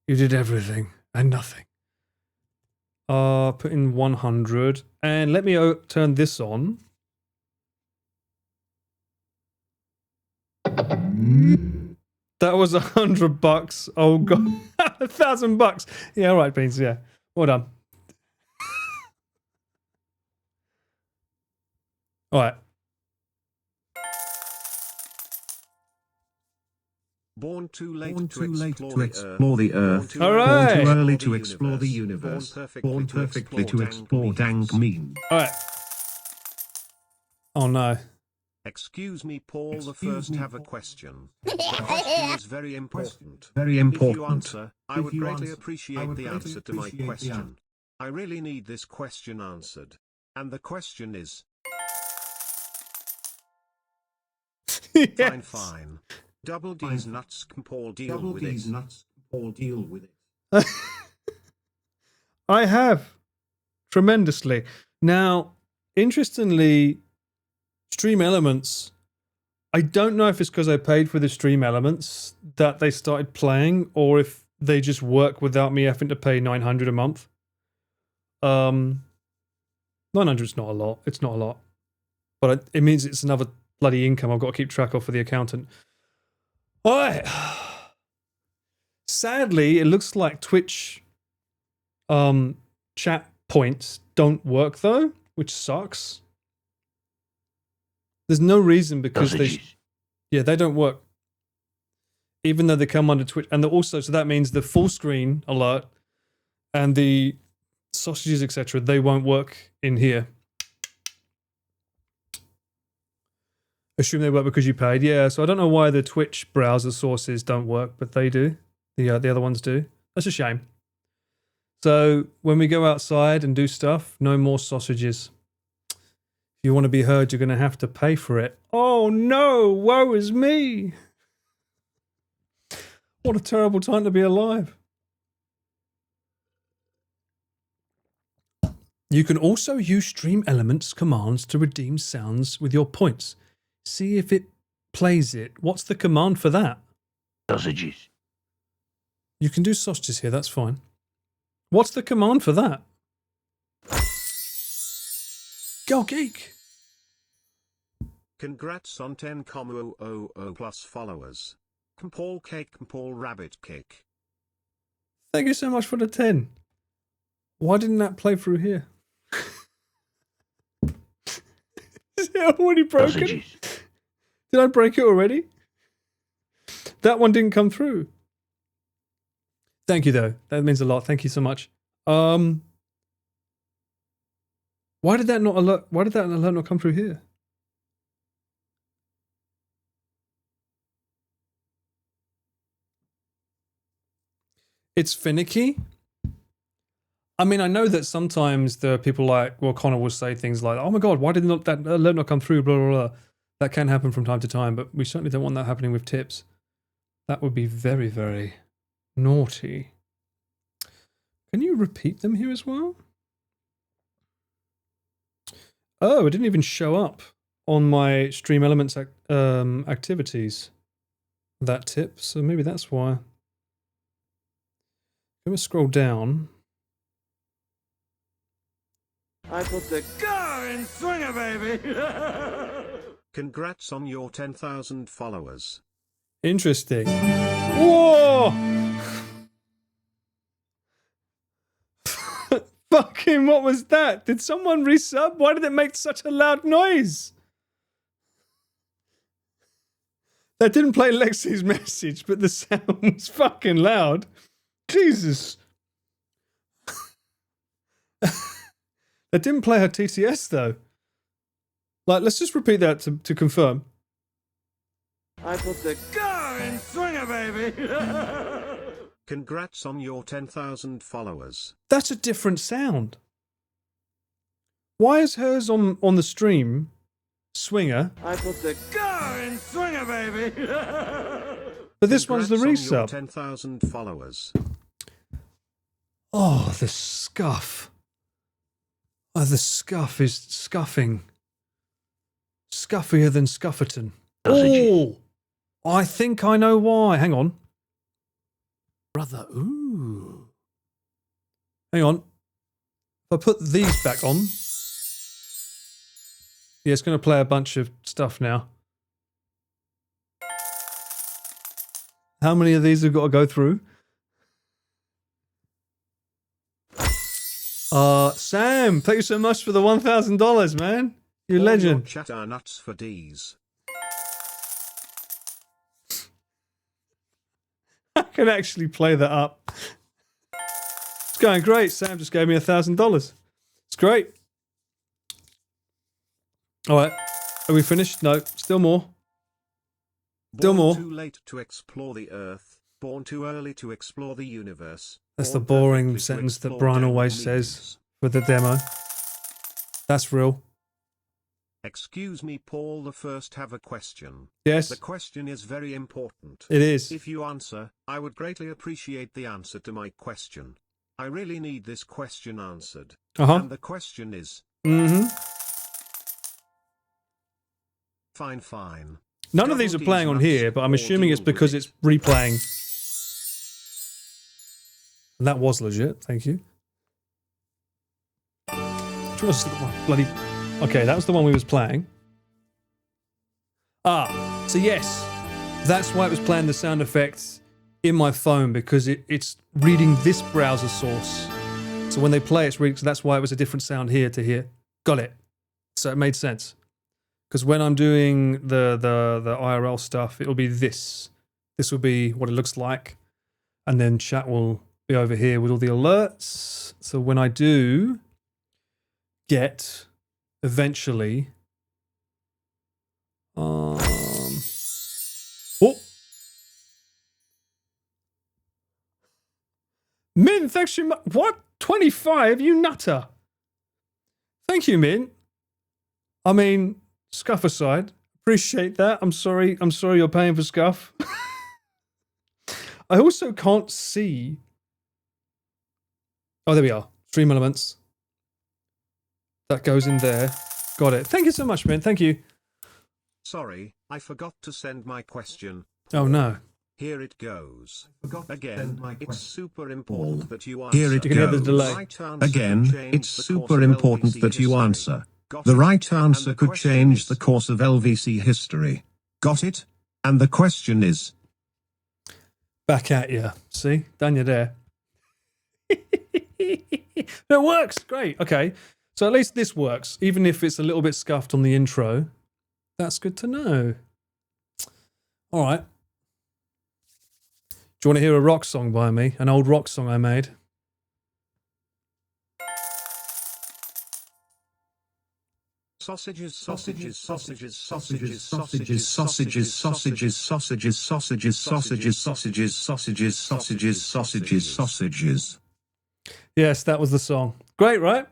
[SPEAKER 10] You did everything and nothing. Put in 100 and let me turn this on. That was $100. Oh god, $1,000. Yeah, all right, Beans. Yeah, well done. All right.
[SPEAKER 3] Born too late to explore the earth.
[SPEAKER 10] All right.
[SPEAKER 3] Born too early to explore the universe. Born perfectly to explore dank mean.
[SPEAKER 10] All right. Oh no.
[SPEAKER 3] Excuse me, Paul. The first have a question. The question is very important. Very important. If you answer, I would greatly appreciate the answer to my question. I really need this question answered. And the question is...
[SPEAKER 10] Yes.
[SPEAKER 3] Fine. Double D's nuts can Paul deal with it. Paul deal with
[SPEAKER 10] it. I have. Tremendously. Now, interestingly, Stream Elements, I don't know if it's because I paid for the Stream Elements that they started playing, or if they just work without me having to pay $900 a month. 900 is not a lot. It's not a lot. But it means it's another bloody income I've got to keep track of for the accountant. All right. Sadly, it looks like Twitch chat points don't work though, which sucks. There's no reason because they don't work. Even though they come under Twitch, and also so that means the full screen alert and the sausages, etc., they won't work in here. Assume they work because you paid. Yeah, so I don't know why the Twitch browser sources don't work, but they do. The other ones do. That's a shame. So when we go outside and do stuff, no more sausages. If you want to be heard, you're going to have to pay for it. Oh no, woe is me. What a terrible time to be alive. You can also use Stream Elements commands to redeem sounds with your points. See if it plays it. What's the command for that?
[SPEAKER 8] Sausages.
[SPEAKER 10] You can do sausages here, that's fine. What's the command for that? Go Geek!
[SPEAKER 3] Congrats on 10,000 plus followers. Paul Cake, Paul Rabbit Cake.
[SPEAKER 10] Thank you so much for the 10. Why didn't that play through here? Is it already broken?
[SPEAKER 8] Sausages.
[SPEAKER 10] Did I break it already? That one didn't come through. Thank you though. That means a lot. Thank you so much. Why did that alert not come through here? It's finicky. I mean, I know that sometimes the people like, well, Connor will say things like, oh my God, why did not that alert not come through, blah, blah, blah. That can happen from time to time, but we certainly don't want that happening with tips. That would be very, very naughty. Can you repeat them here as well? Oh, it didn't even show up on my Stream Elements activities, that tip, so maybe that's why. I'm going to scroll down.
[SPEAKER 7] I put the car in swinger, baby.
[SPEAKER 3] Congrats on your 10,000 followers.
[SPEAKER 10] Interesting. Whoa! Fucking, what was that? Did someone resub? Why did it make such a loud noise? That didn't play Lexi's message, but the sound was fucking loud. Jesus. That didn't play her TTS though. Like, let's just repeat that to confirm.
[SPEAKER 7] I put the car in swinger, baby.
[SPEAKER 3] Congrats on your 10,000 followers.
[SPEAKER 10] That's a different sound. Why is hers on the stream swinger?
[SPEAKER 7] I put the car in swinger, baby.
[SPEAKER 10] But this one's the
[SPEAKER 3] Congrats on your
[SPEAKER 10] resub.
[SPEAKER 3] 10,000 followers.
[SPEAKER 10] Oh, the scuff. Oh, the scuff is scuffing. Scuffier than Scufferton. Oh, I think I know why. Hang on. Brother, ooh. Hang on. If I put these back on. Yeah, it's going to play a bunch of stuff now. How many of these have got to go through? Sam, thank you so much for the $1,000, man. You legend.
[SPEAKER 3] Chat are nuts for D's.
[SPEAKER 10] I can actually play that up. It's going great. Sam just gave me $1,000. It's great. All right. Are we finished? No, still more. Still more.
[SPEAKER 3] Born too late to explore the Earth. Born too early to explore the universe.
[SPEAKER 10] That's the boring sentence that Brian always says for the demo. That's real.
[SPEAKER 3] Excuse me, Paul the First have a question.
[SPEAKER 10] Yes.
[SPEAKER 3] The question is very important.
[SPEAKER 10] It is.
[SPEAKER 3] If you answer, I would greatly appreciate the answer to my question. I really need this question answered. And the question is... Fine.
[SPEAKER 10] None of these are playing on here, but I'm assuming it's because it's replaying. And that was legit, thank you. Bloody... Okay, that was the one we was playing. Ah, so yes, that's why it was playing the sound effects in my phone, because it's reading this browser source. So when they play, it's reading, so that's why it was a different sound here to here. Got it. So it made sense. Because when I'm doing the IRL stuff, it'll be this. This will be what it looks like. And then chat will be over here with all the alerts. So when I do get eventually oh, Min, thanks you what? 25, you nutter. Thank you, Min. I mean, scuff aside, appreciate that. I'm sorry you're paying for scuff. I also can't see. Oh, there we are. Stream Elements. That goes in there. Got it. Thank you so much, man. Thank you.
[SPEAKER 3] Sorry, I forgot to send my question.
[SPEAKER 10] Oh, no.
[SPEAKER 3] Here it goes. Again, it's super important that you answer.
[SPEAKER 10] Here it goes.
[SPEAKER 3] Again, it's super important that you answer. The right answer could change the course of LVC history. Got it? And the question is...
[SPEAKER 10] Back at you. See? Done you there. It works. Great. Okay. So at least this works, even if it's a little bit scuffed on the intro. That's good to know. All right. Do you want to hear a rock song by me? An old rock song I made?
[SPEAKER 3] Sausages, sausages, sausages, sausages, sausages, sausages, sausages, sausages, sausages, sausages, sausages, sausages, sausages, sausages, sausages.
[SPEAKER 10] Yes, that was the song. Great, right?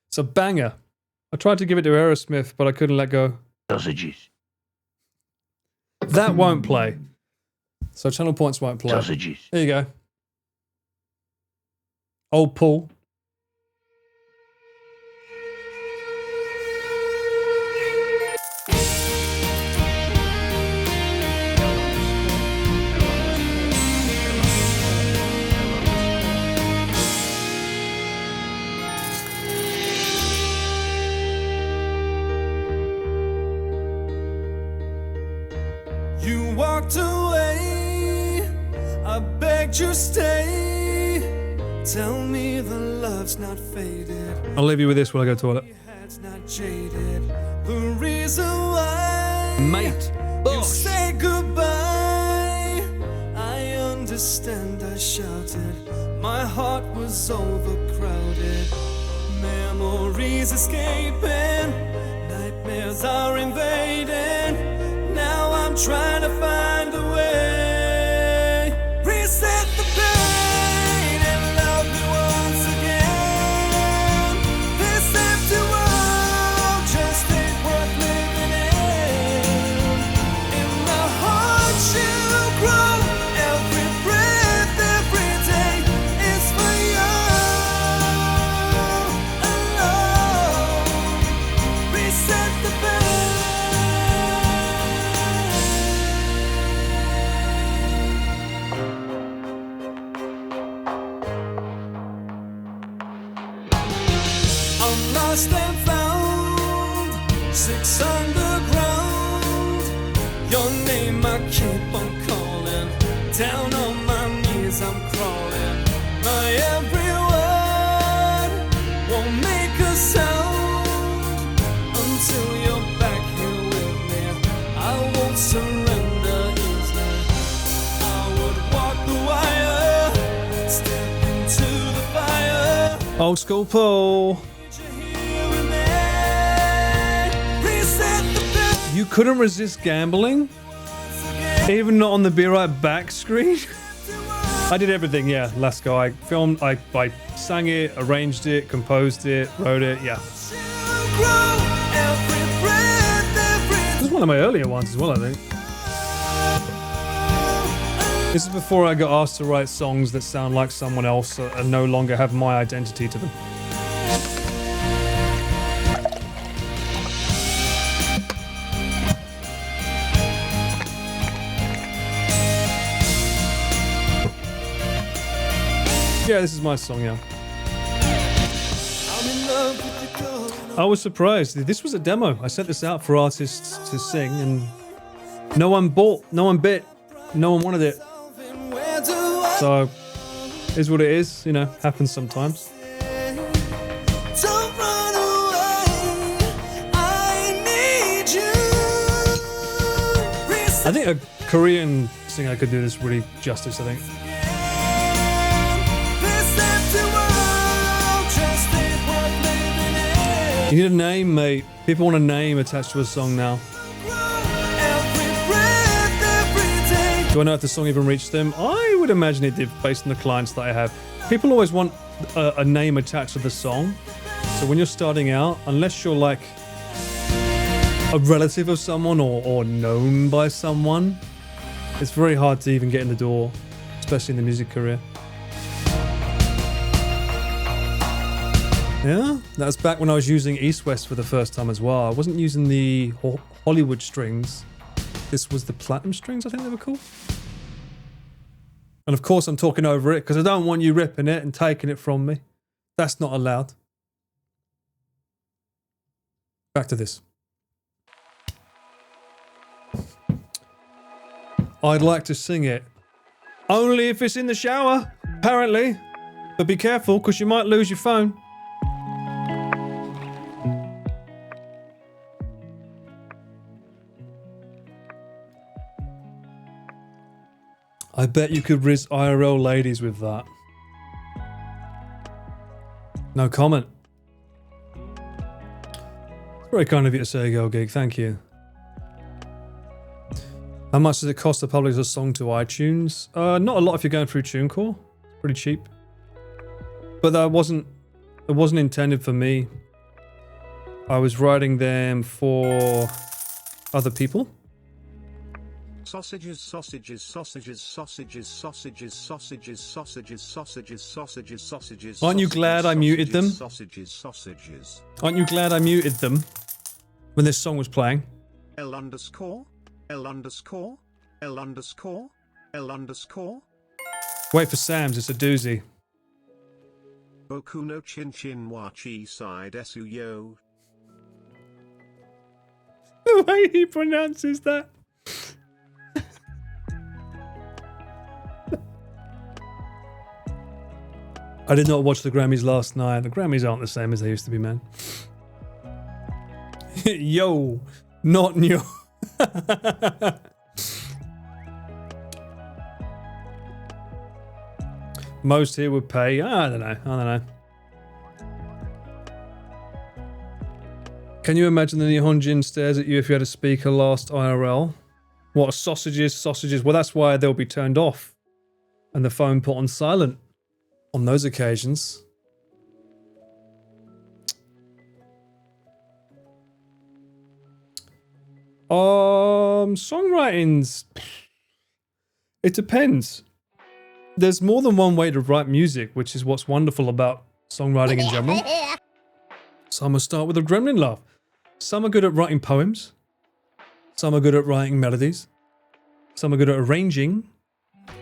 [SPEAKER 10] It's a banger. I tried to give it to Aerosmith, but I couldn't let go.
[SPEAKER 8] Sausages.
[SPEAKER 10] That won't play. So channel points won't play.
[SPEAKER 8] Sausages.
[SPEAKER 10] There you go. Old Paul.
[SPEAKER 22] You walked away, I begged you stay. Tell me the love's not faded.
[SPEAKER 10] I'll leave you with this while I go to the toilet.
[SPEAKER 22] It's not jaded. The reason why,
[SPEAKER 10] Mate.
[SPEAKER 22] you say goodbye. I understand, I shouted. My heart was overcrowded. Memories escaping. Nightmares are invading. Now I'm trying to find a way. Reset the pain and love me once again. This empty world just ain't worth living in. In the heart you grow, every breath, every day is for you alone. Reset the pain. I'm lost and found, 6 underground. Your name I keep on calling. Down on my knees I'm crawling. My every word won't make a sound until you're back here with me. I won't surrender easily. I would walk the wire, step into the fire.
[SPEAKER 10] Old school Paul. You couldn't resist gambling? Even not on the Be Right Back screen? I did everything, yeah, Lasco. I filmed, I sang it, arranged it, composed it, wrote it, yeah. This is one of my earlier ones as well, I think. This is before I got asked to write songs that sound like someone else and no longer have my identity to them. Yeah, this is my song, yeah. I was surprised. This was a demo. I sent this out for artists to sing and no one bought, no one bit, no one wanted it. So, is what it is, you know, happens sometimes. I think a Korean singer could do this really justice, I think. You need a name, mate. People want a name attached to a song now. Do I know if the song even reached them? I would imagine it did, based on the clients that I have. People always want a name attached to the song. So when you're starting out, unless you're like a relative of someone or known by someone, it's very hard to even get in the door, especially in the music career. Yeah, that was back when I was using East West for the first time as well. I wasn't using the Hollywood strings. This was the platinum strings, I think they were called. And of course I'm talking over it because I don't want you ripping it and taking it from me. That's not allowed. Back to this. I'd like to sing it. Only if it's in the shower, apparently. But be careful because you might lose your phone. I bet you could riz IRL ladies with that. No comment. Very kind of you to say, Girl Geek. Thank you. How much does it cost to publish a song to iTunes? Not a lot if you're going through TuneCore. It's pretty cheap. But it wasn't intended for me. I was writing them for other people.
[SPEAKER 3] Sausages, sausages, sausages, sausages, sausages, sausages, sausages, sausages, sausages, sausages.
[SPEAKER 10] Aren't you glad I muted them?
[SPEAKER 3] Sausages, sausages.
[SPEAKER 10] Aren't you glad I muted them when this song was playing?
[SPEAKER 3] L underscore, L underscore, L underscore, L underscore.
[SPEAKER 10] Wait for Sam's, it's a doozy.
[SPEAKER 3] Boku no chin chin wa chi side esu yo.
[SPEAKER 10] The way he pronounces that. I did not watch the Grammys last night. The Grammys aren't the same as they used to be, man. Yo, not new. Most here would pay. I don't know. Can you imagine the Nihonjin stares at you if you had a speaker last IRL? What, sausages? Well, that's why they'll be turned off and the phone put on silent on those occasions. Songwriting's... It depends. There's more than one way to write music, which is what's wonderful about songwriting in general. Some will start with a gremlin laugh. Some are good at writing poems. Some are good at writing melodies. Some are good at arranging.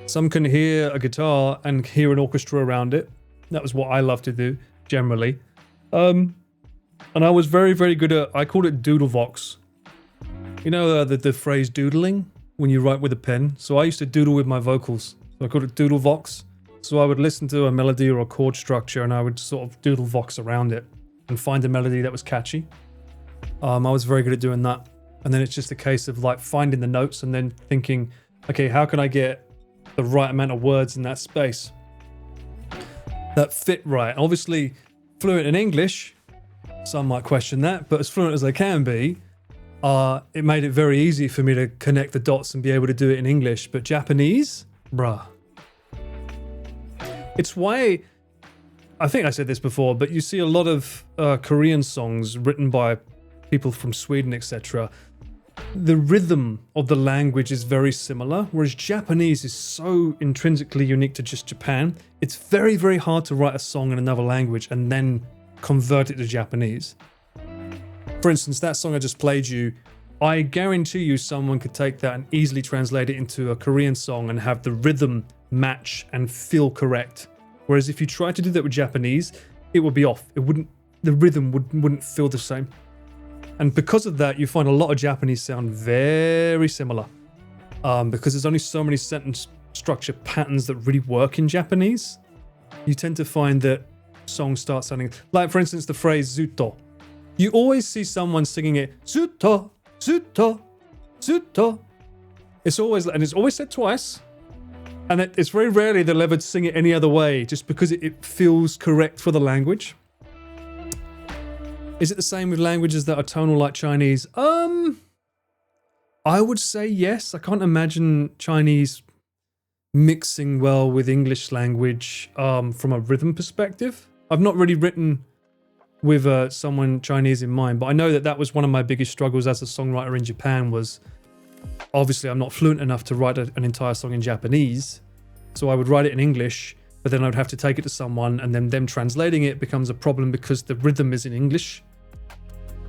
[SPEAKER 10] Some can hear a guitar and hear an orchestra around it. That was what I love to do, generally. And I was very, very good at... I called it doodlevox. You know the phrase doodling? When you write with a pen. So I used to doodle with my vocals. So I called it doodlevox. So I would listen to a melody or a chord structure and I would sort of doodlevox around it and find a melody that was catchy. I was very good at doing that. And then it's just a case of like finding the notes and then thinking, okay, how can I get the right amount of words in that space that fit right? Obviously, fluent in English, some might question that, but as fluent as I can be, it made it very easy for me to connect the dots and be able to do it in English. But Japanese, bruh. It's why, I think I said this before, but you see a lot of Korean songs written by people from Sweden, etc. The rhythm of the language is very similar, whereas Japanese is so intrinsically unique to just Japan. It's very, very hard to write a song in another language and then convert it to Japanese. For instance, that song I just played you, I guarantee you someone could take that and easily translate it into a Korean song and have the rhythm match and feel correct. Whereas if you try to do that with Japanese, it would be off. The rhythm wouldn't feel the same. And because of that, you find a lot of Japanese sound very similar. Because there's only so many sentence structure patterns that really work in Japanese. You tend to find that songs start sounding... Like, for instance, the phrase zuto. You always see someone singing it, zuto, zuto, zuto. It's always said twice. And it's very rarely they'll ever sing it any other way, just because it feels correct for the language. Is it the same with languages that are tonal like Chinese? I would say yes. I can't imagine Chinese mixing well with English language from a rhythm perspective. I've not really written with someone Chinese in mind, but I know that was one of my biggest struggles as a songwriter in Japan was, obviously I'm not fluent enough to write an entire song in Japanese, so I would write it in English, but then I'd have to take it to someone and then them translating it becomes a problem because the rhythm is in English.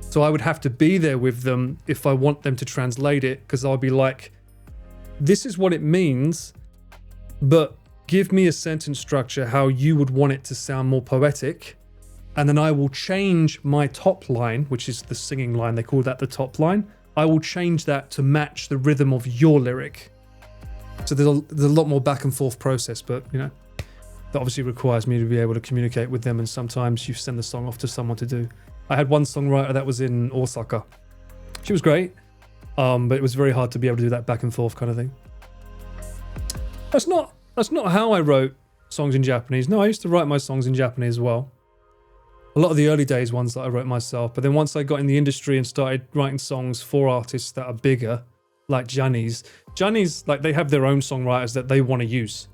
[SPEAKER 10] So I would have to be there with them if I want them to translate it, because I'll be like, this is what it means, but give me a sentence structure how you would want it to sound more poetic. And then I will change my top line, which is the singing line, they call that the top line. I will change that to match the rhythm of your lyric. So there's a lot more back and forth process, but you know, that obviously requires me to be able to communicate with them, and sometimes you send the song off to someone to do. I had one songwriter that was in Osaka. She was great, but it was very hard to be able to do that back and forth kind of thing. That's not how I wrote songs in Japanese. No, I used to write my songs in Japanese as well. A lot of the early days ones that I wrote myself, but then once I got in the industry and started writing songs for artists that are bigger, like Johnny's, like they have their own songwriters that they want to use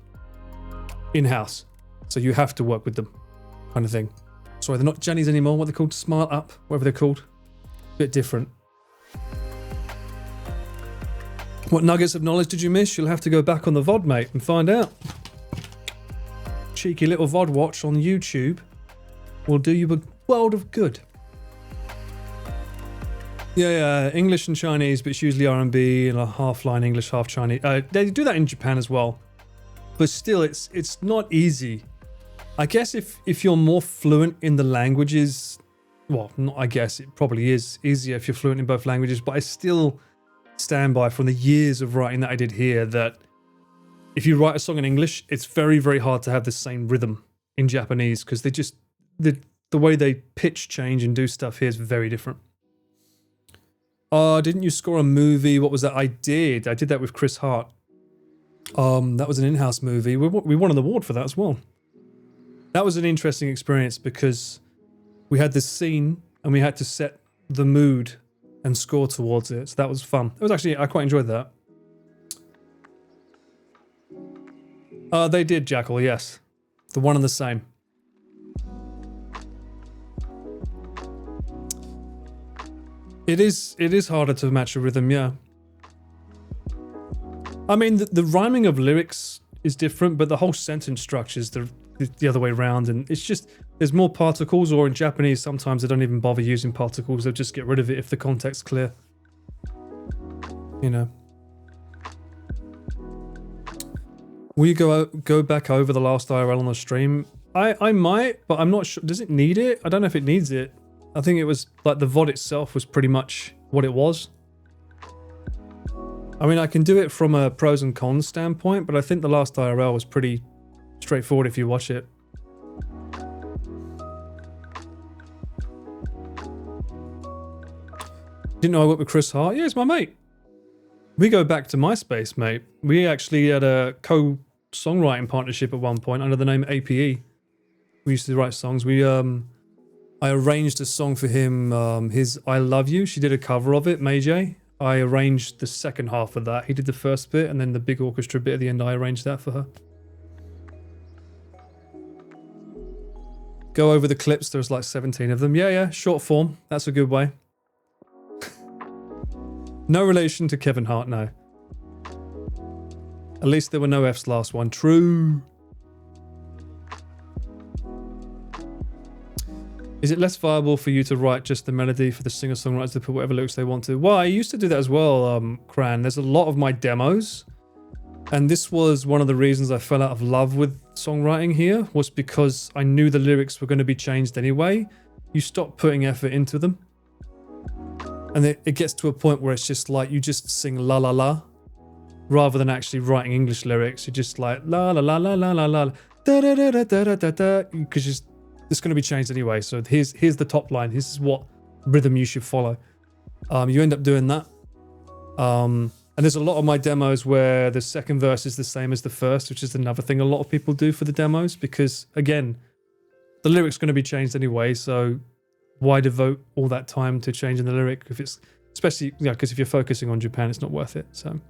[SPEAKER 10] in-house. So you have to work with them. kind of thing. Sorry, they're not Jennies anymore. What they're called? Smile Up, whatever they're called. Bit different. What nuggets of knowledge did you miss? You'll have to go back on the VOD, mate, and find out. Cheeky little VOD watch on YouTube will do you a world of good. Yeah, English and Chinese, but it's usually R&B and a half line English, half Chinese. They do that in Japan as well, but still, it's not easy. I guess if you're more fluent in the languages, well, not I guess, it probably is easier if you're fluent in both languages, but I still stand by from the years of writing that I did here that if you write a song in English, it's very, very hard to have the same rhythm in Japanese because they just, the way they pitch change and do stuff here is very different. Didn't you score a movie? What was that? I did that with Chris Hart. That was an in-house movie. We won an award for that as well. That was an interesting experience because we had this scene and we had to set the mood and score towards it. So that was fun. It was actually, I quite enjoyed that. They did, Jackal, yes. The one and the same. It is harder to match a rhythm, yeah. I mean, the rhyming of lyrics is different, but the whole sentence structure is the other way around, and it's just, there's more particles, or in Japanese, sometimes they don't even bother using particles, they'll just get rid of it if the context's clear. You know. Will you go back over the last IRL on the stream? I might, but I'm not sure. Does it need it? I don't know if it needs it. I think it was, like, the VOD itself was pretty much what it was. I mean, I can do it from a pros and cons standpoint, but I think the last IRL was pretty straightforward if you watch it. Didn't know I worked with Chris Hart? Yeah, he's my mate. We go back to MySpace, mate. We actually had a co-songwriting partnership at one point under the name APE. We used to write songs. I arranged a song for him, his I Love You. She did a cover of it, May J. I arranged the second half of that. He did the first bit, and then the big orchestra bit at the end, I arranged that for her. Go over the clips, there's like 17 of them. Yeah, short form. That's a good way. No relation to Kevin Hart, no. At least there were no F's last one. True. Is it less viable for you to write just the melody for the singer-songwriters to put whatever lyrics they want to? Well, I used to do that as well, Cran. There's a lot of my demos, and this was one of the reasons I fell out of love with songwriting here, was because I knew the lyrics were going to be changed anyway. You stop putting effort into them. And it gets to a point where it's just like, you just sing la la la, rather than actually writing English lyrics. You're just like la la la la la la la da da da da da da da, because it's going to be changed anyway. So here's the top line. This is what rhythm you should follow. You end up doing that. And there's a lot of my demos where the second verse is the same as the first, which is another thing a lot of people do for the demos, because again, the lyric's going to be changed anyway. So why devote all that time to changing the lyric if it's, especially, yeah, because if you're focusing on Japan, it's not worth it. So.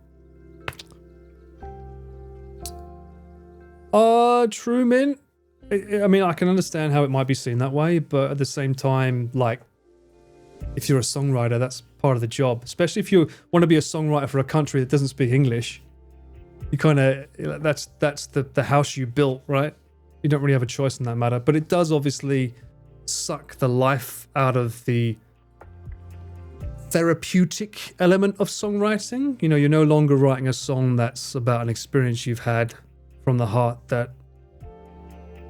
[SPEAKER 10] True Mint. I mean, I can understand how it might be seen that way, but at the same time, like, if you're a songwriter, that's part of the job. Especially if you want to be a songwriter for a country that doesn't speak English. You kind of, that's the house you built, right? You don't really have a choice in that matter. But it does obviously suck the life out of the therapeutic element of songwriting. You know, you're no longer writing a song that's about an experience you've had from the heart that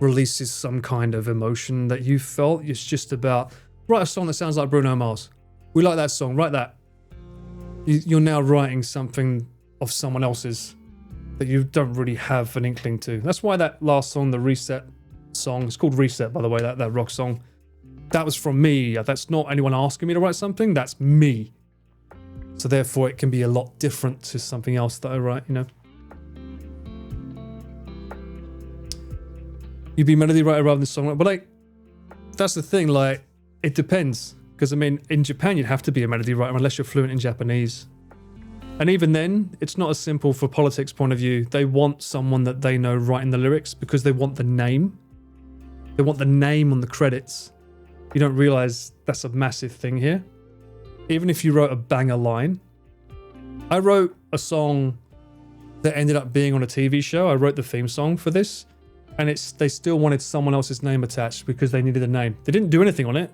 [SPEAKER 10] releases some kind of emotion that you felt. It's just about, write a song that sounds like Bruno Mars. We like that song, write that. You're now writing something of someone else's that you don't really have an inkling to. That's why that last song, the Reset song, it's called Reset, by the way, that rock song, that was from me. That's not anyone asking me to write something, that's me. So therefore it can be a lot different to something else that I write, you know. You'd be melody writer rather than songwriter, but like, that's the thing, like, it depends. Because I mean, in Japan, you'd have to be a melody writer unless you're fluent in Japanese. And even then, it's not as simple for politics point of view. They want someone that they know writing the lyrics because they want the name. They want the name on the credits. You don't realize that's a massive thing here. Even if you wrote a banger line. I wrote a song that ended up being on a TV show. I wrote the theme song for this. And they still wanted someone else's name attached because they needed a name. They didn't do anything on it.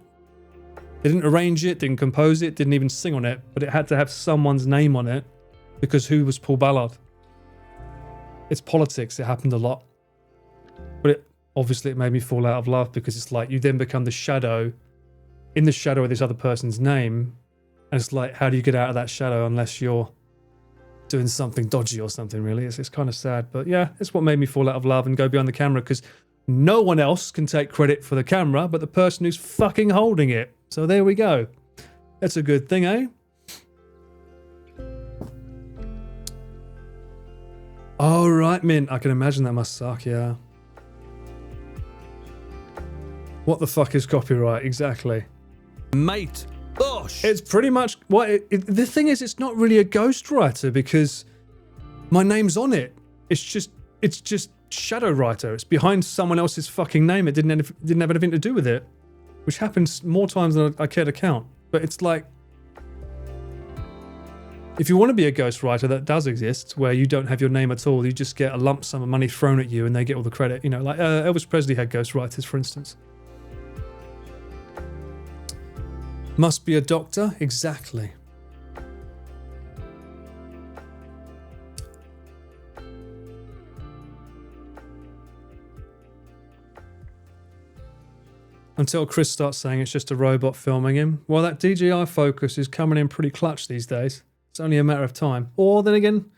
[SPEAKER 10] They didn't arrange it, didn't compose it, didn't even sing on it. But it had to have someone's name on it because who was Paul Ballard? It's politics. It happened a lot. But obviously it made me fall out of love because it's like you then become the shadow, in the shadow of this other person's name. And it's like, how do you get out of that shadow unless you're doing something dodgy or something, really? It's kind of sad. But yeah, it's what made me fall out of love and go behind the camera because no one else can take credit for the camera but the person who's fucking holding it. So there we go. That's a good thing, eh? Oh, right, Mint. I can imagine that must suck, yeah. What the fuck is copyright? Exactly.
[SPEAKER 22] Mate. Gosh.
[SPEAKER 10] It's pretty much the thing is, it's not really a ghostwriter because my name's on it. It's just shadow writer. It's behind someone else's fucking name. It didn't have anything to do with it, which happens more times than I care to count. But it's like, if you want to be a ghostwriter, that does exist, where you don't have your name at all. You just get a lump sum of money thrown at you, and they get all the credit. You know, like Elvis Presley had ghostwriters, for instance. Must be a doctor? Exactly. Until Chris starts saying it's just a robot filming him. Well, that DJI focus is coming in pretty clutch these days. It's only a matter of time. Or then again,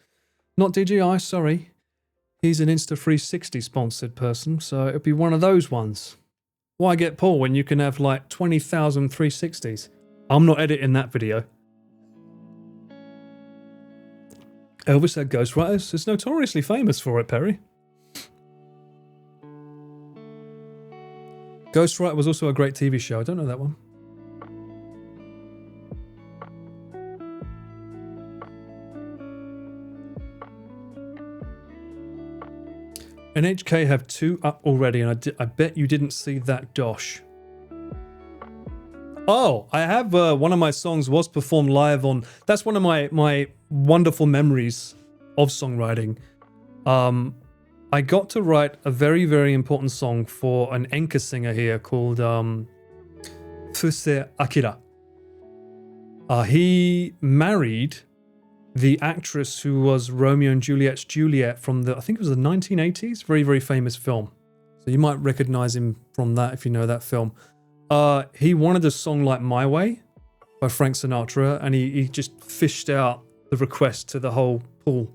[SPEAKER 10] not DJI, sorry. He's an Insta360 sponsored person, so it'll be one of those ones. Why get Paul when you can have like 20,000 360s? I'm not editing that video. Elvis had ghostwriters. It's notoriously famous for it, Perry. Ghostwriter was also a great TV show. I don't know that one. NHK have 2 up already, and I bet you didn't see that, Dosh. Oh, I have one of my songs was performed live on. That's one of my wonderful memories of songwriting. I got to write a very, very important song for an enka singer here called Fuse Akira. He married the actress who was Romeo and Juliet's Juliet from I think it was the 1980s, very, very famous film. So you might recognize him from that if you know that film. He wanted a song like My Way by Frank Sinatra, and he just fished out the request to the whole pool.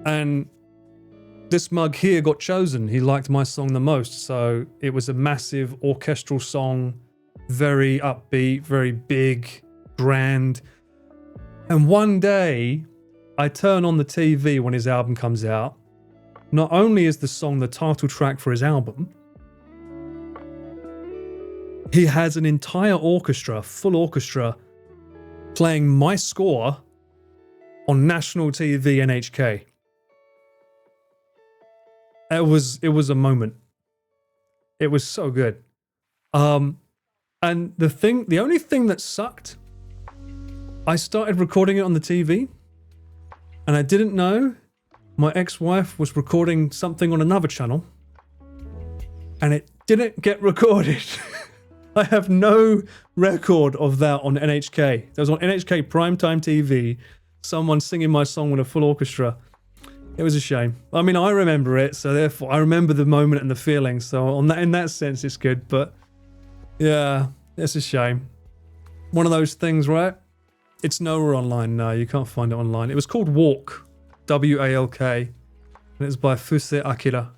[SPEAKER 10] And this mug here got chosen. He liked my song the most, so it was a massive orchestral song, very upbeat, very big, grand. And one day, I turn on the TV when his album comes out. Not only is the song the title track for his album, he has an entire orchestra, full orchestra, playing my score on national TV NHK. It was a moment. It was so good. And the only thing that sucked, I started recording it on the TV, and I didn't know my ex-wife was recording something on another channel, and it didn't get recorded. I have no record of that on NHK. There was on NHK primetime TV, someone singing my song with a full orchestra. It was a shame. I mean, I remember it, so therefore I remember the moment and the feeling. So in that sense, it's good. But yeah, it's a shame. One of those things, right? It's nowhere online. No, you can't find it online. It was called Walk, W-A-L-K, and it was by Fuse Akira.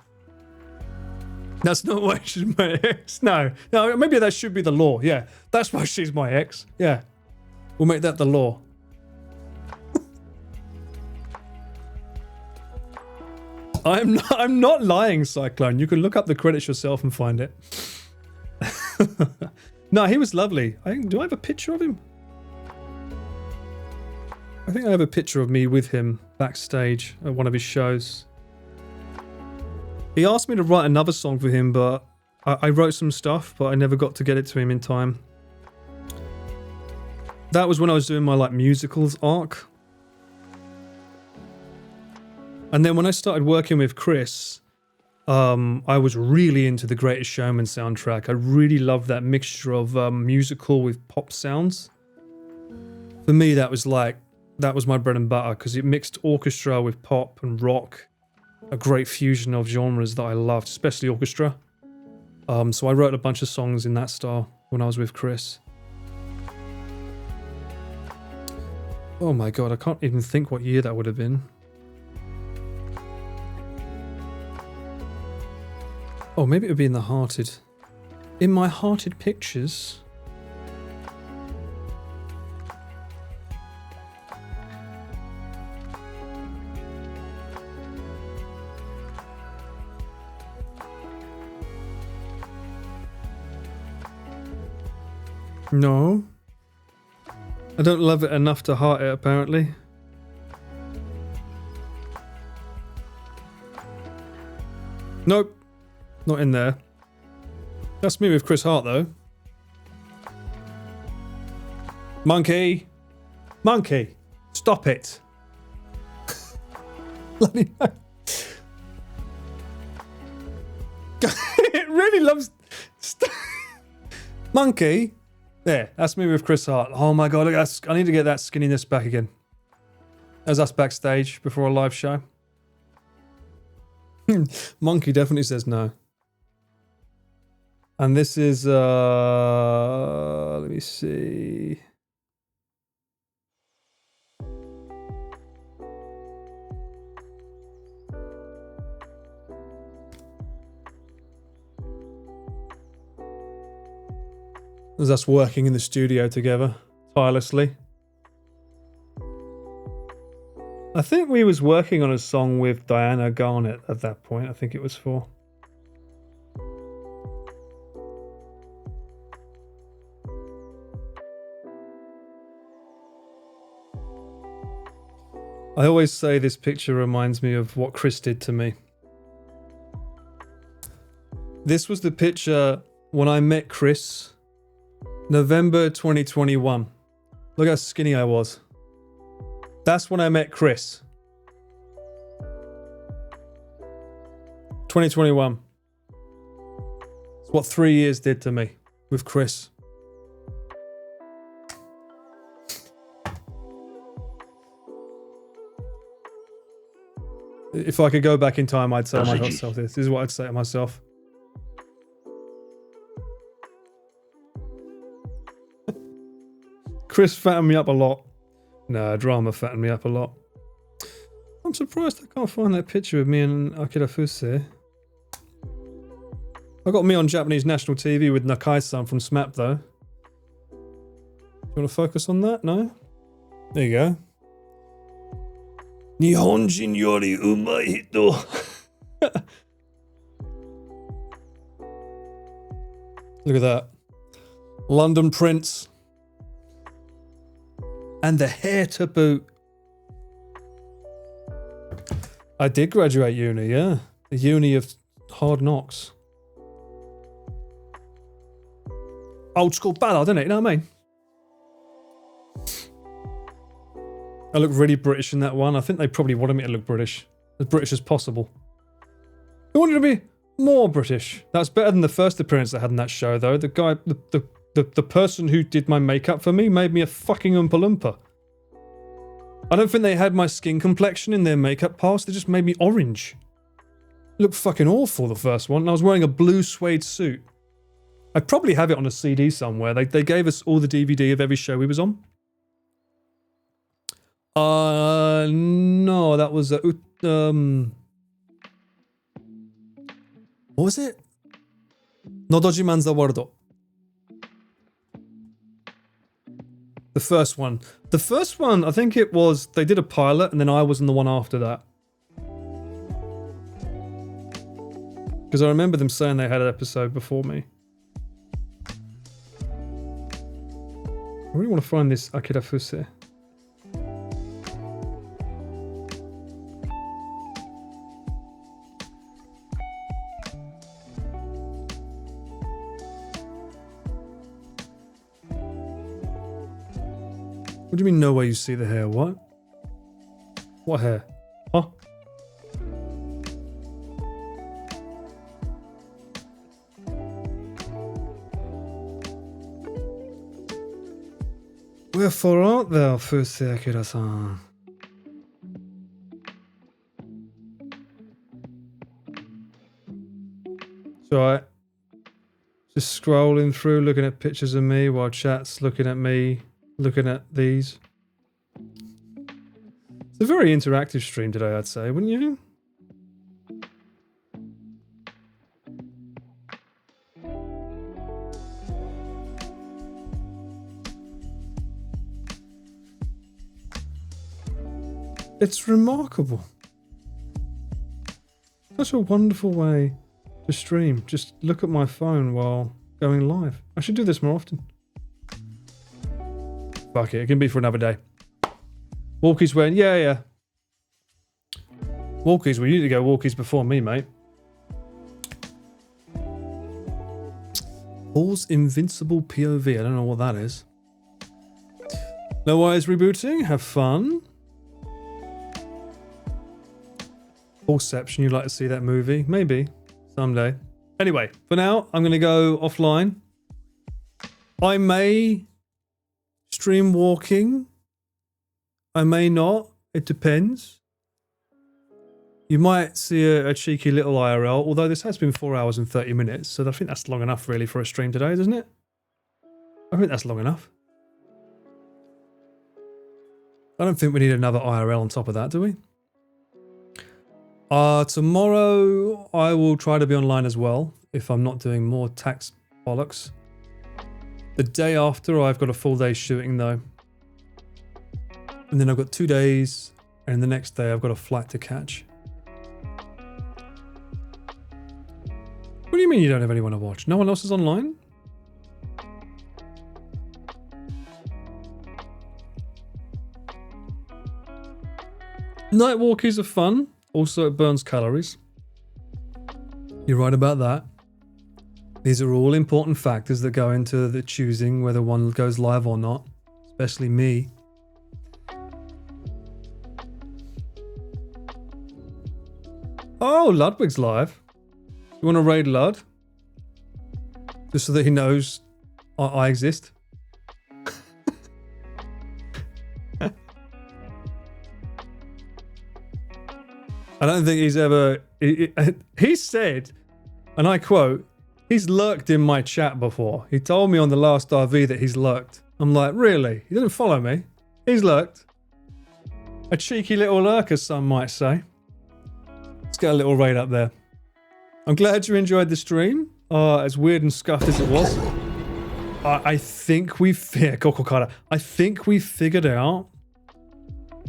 [SPEAKER 10] That's not why she's my ex. No, maybe that should be the law. Yeah, that's why she's my ex. Yeah, we'll make that the law. I'm not lying, Cyclone. You can look up the credits yourself and find it. No, he was lovely. Do I have a picture of him? I think I have a picture of me with him backstage at one of his shows. He asked me to write another song for him, but I wrote some stuff, but I never got to get it to him in time. That was when I was doing my like musicals arc. And then when I started working with Chris, I was really into the Greatest Showman soundtrack. I really loved that mixture of musical with pop sounds. For me, that was my bread and butter because it mixed orchestra with pop and rock. A great fusion of genres that I loved, especially orchestra. So I wrote a bunch of songs in that style when I was with Chris. Oh my god, I can't even think what year that would have been. Oh, maybe it would be in the Hearted. In my Hearted pictures. No. I don't love it enough to heart it, apparently. Nope. Not in there. That's me with Chris Hart, though. Monkey! Monkey! Stop it! Bloody hell. It really loves... Monkey! There, that's me with Chris Hart. Oh my god, look, I need to get that skinniness back again. As us backstage before a live show. Monkey definitely says no. And this is, let me see. There's us working in the studio together, tirelessly. I think we was working on a song with Diana Garnett at that point, I think it was for. I always say this picture reminds me of what Chris did to me. This was the picture when I met Chris, November 2021. Look how skinny I was. That's when I met Chris. 2021. It's what 3 years did to me with Chris. If I could go back in time, I'd tell myself this. This is what I'd say to myself. Chris fattened me up a lot. Nah, drama fattened me up a lot. I'm surprised I can't find that picture of me and Akira Fuse. I got me on Japanese national TV with Nakai-san from SMAP though. You want to focus on that? No? There you go. Nihonjin yori umai hito. Look at that. London Prince. And the hair to boot. I did graduate uni, yeah. The uni of Hard Knocks. Old school ballad, isn't it? You know what I mean? I look really British in that one. I think they probably wanted me to look British. As British as possible. They wanted to be more British. That's better than the first appearance I had in that show, though. The guy, the person who did my makeup for me made me a fucking Oompa Loompa. I don't think they had my skin complexion in their makeup pass. They just made me orange. It looked fucking awful, the first one. And I was wearing a blue suede suit. I probably have it on a CD somewhere. They gave us all the DVD of every show we was on. No, that was what was it? Nodojiman Zawardo. The first one. The first one, I think it was, they did a pilot and then I was in the one after that. Because I remember them saying they had an episode before me. I really want to find this Akira Fuse. What do you mean no way you see the hair? What? What hair? Huh? Wherefore art thou, first Akira-san? So I just scrolling through, looking at pictures of me while chat's looking at me, looking at these. It's a very interactive stream today, I'd say, wouldn't you? It's remarkable. Such a wonderful way to stream. Just look at my phone while going live. I should do this more often. Fuck it, it can be for another day. Walkies went, yeah. Walkies, well, you need to go walkies before me, mate. Paul's Invincible POV. I don't know what that is. No Wires rebooting. Have fun. Paulception, you'd like to see that movie? Maybe. Someday. Anyway, for now, I'm going to go offline. I may stream walking. I may not. It depends. You might see a cheeky little IRL, although this has been 4 hours and 30 minutes, so I think that's long enough really for a stream today, isn't it? I think that's long enough. I don't think we need another IRL on top of that, do we? Tomorrow I will try to be online as well, if I'm not doing more tax bollocks. The day after, I've got a full day shooting though. And then I've got 2 days, and the next day I've got a flight to catch. What do you mean you don't have anyone to watch? No one else is online? Night walkies are fun. Also, it burns calories. You're right about that. These are all important factors that go into the choosing whether one goes live or not, especially me. Oh, Ludwig's live. You want to raid Lud? Just so that he knows I exist? I don't think he's ever... He said, and I quote, he's lurked in my chat before. He told me on the last RV that he's lurked. I'm like, really? He didn't follow me? He's lurked. A cheeky little lurker, some might say. Let's get a little raid up there. I'm glad you enjoyed the stream. As weird and scuffed as it was. I think we figured out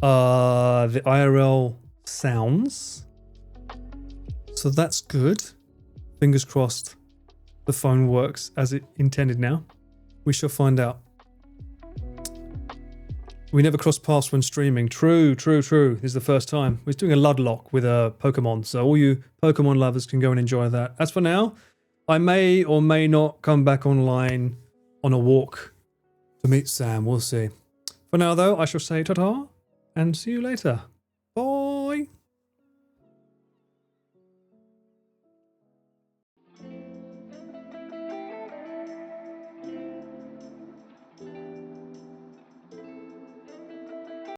[SPEAKER 10] the IRL sounds. So that's good. Fingers crossed the phone works as it intended now. We shall find out. We never crossed paths when streaming. True. This is the first time. We're doing a Ludlock with a Pokemon, so all you Pokemon lovers can go and enjoy that. As for now, I may or may not come back online on a walk to meet Sam. We'll see. For now, though, I shall say ta-ta and see you later.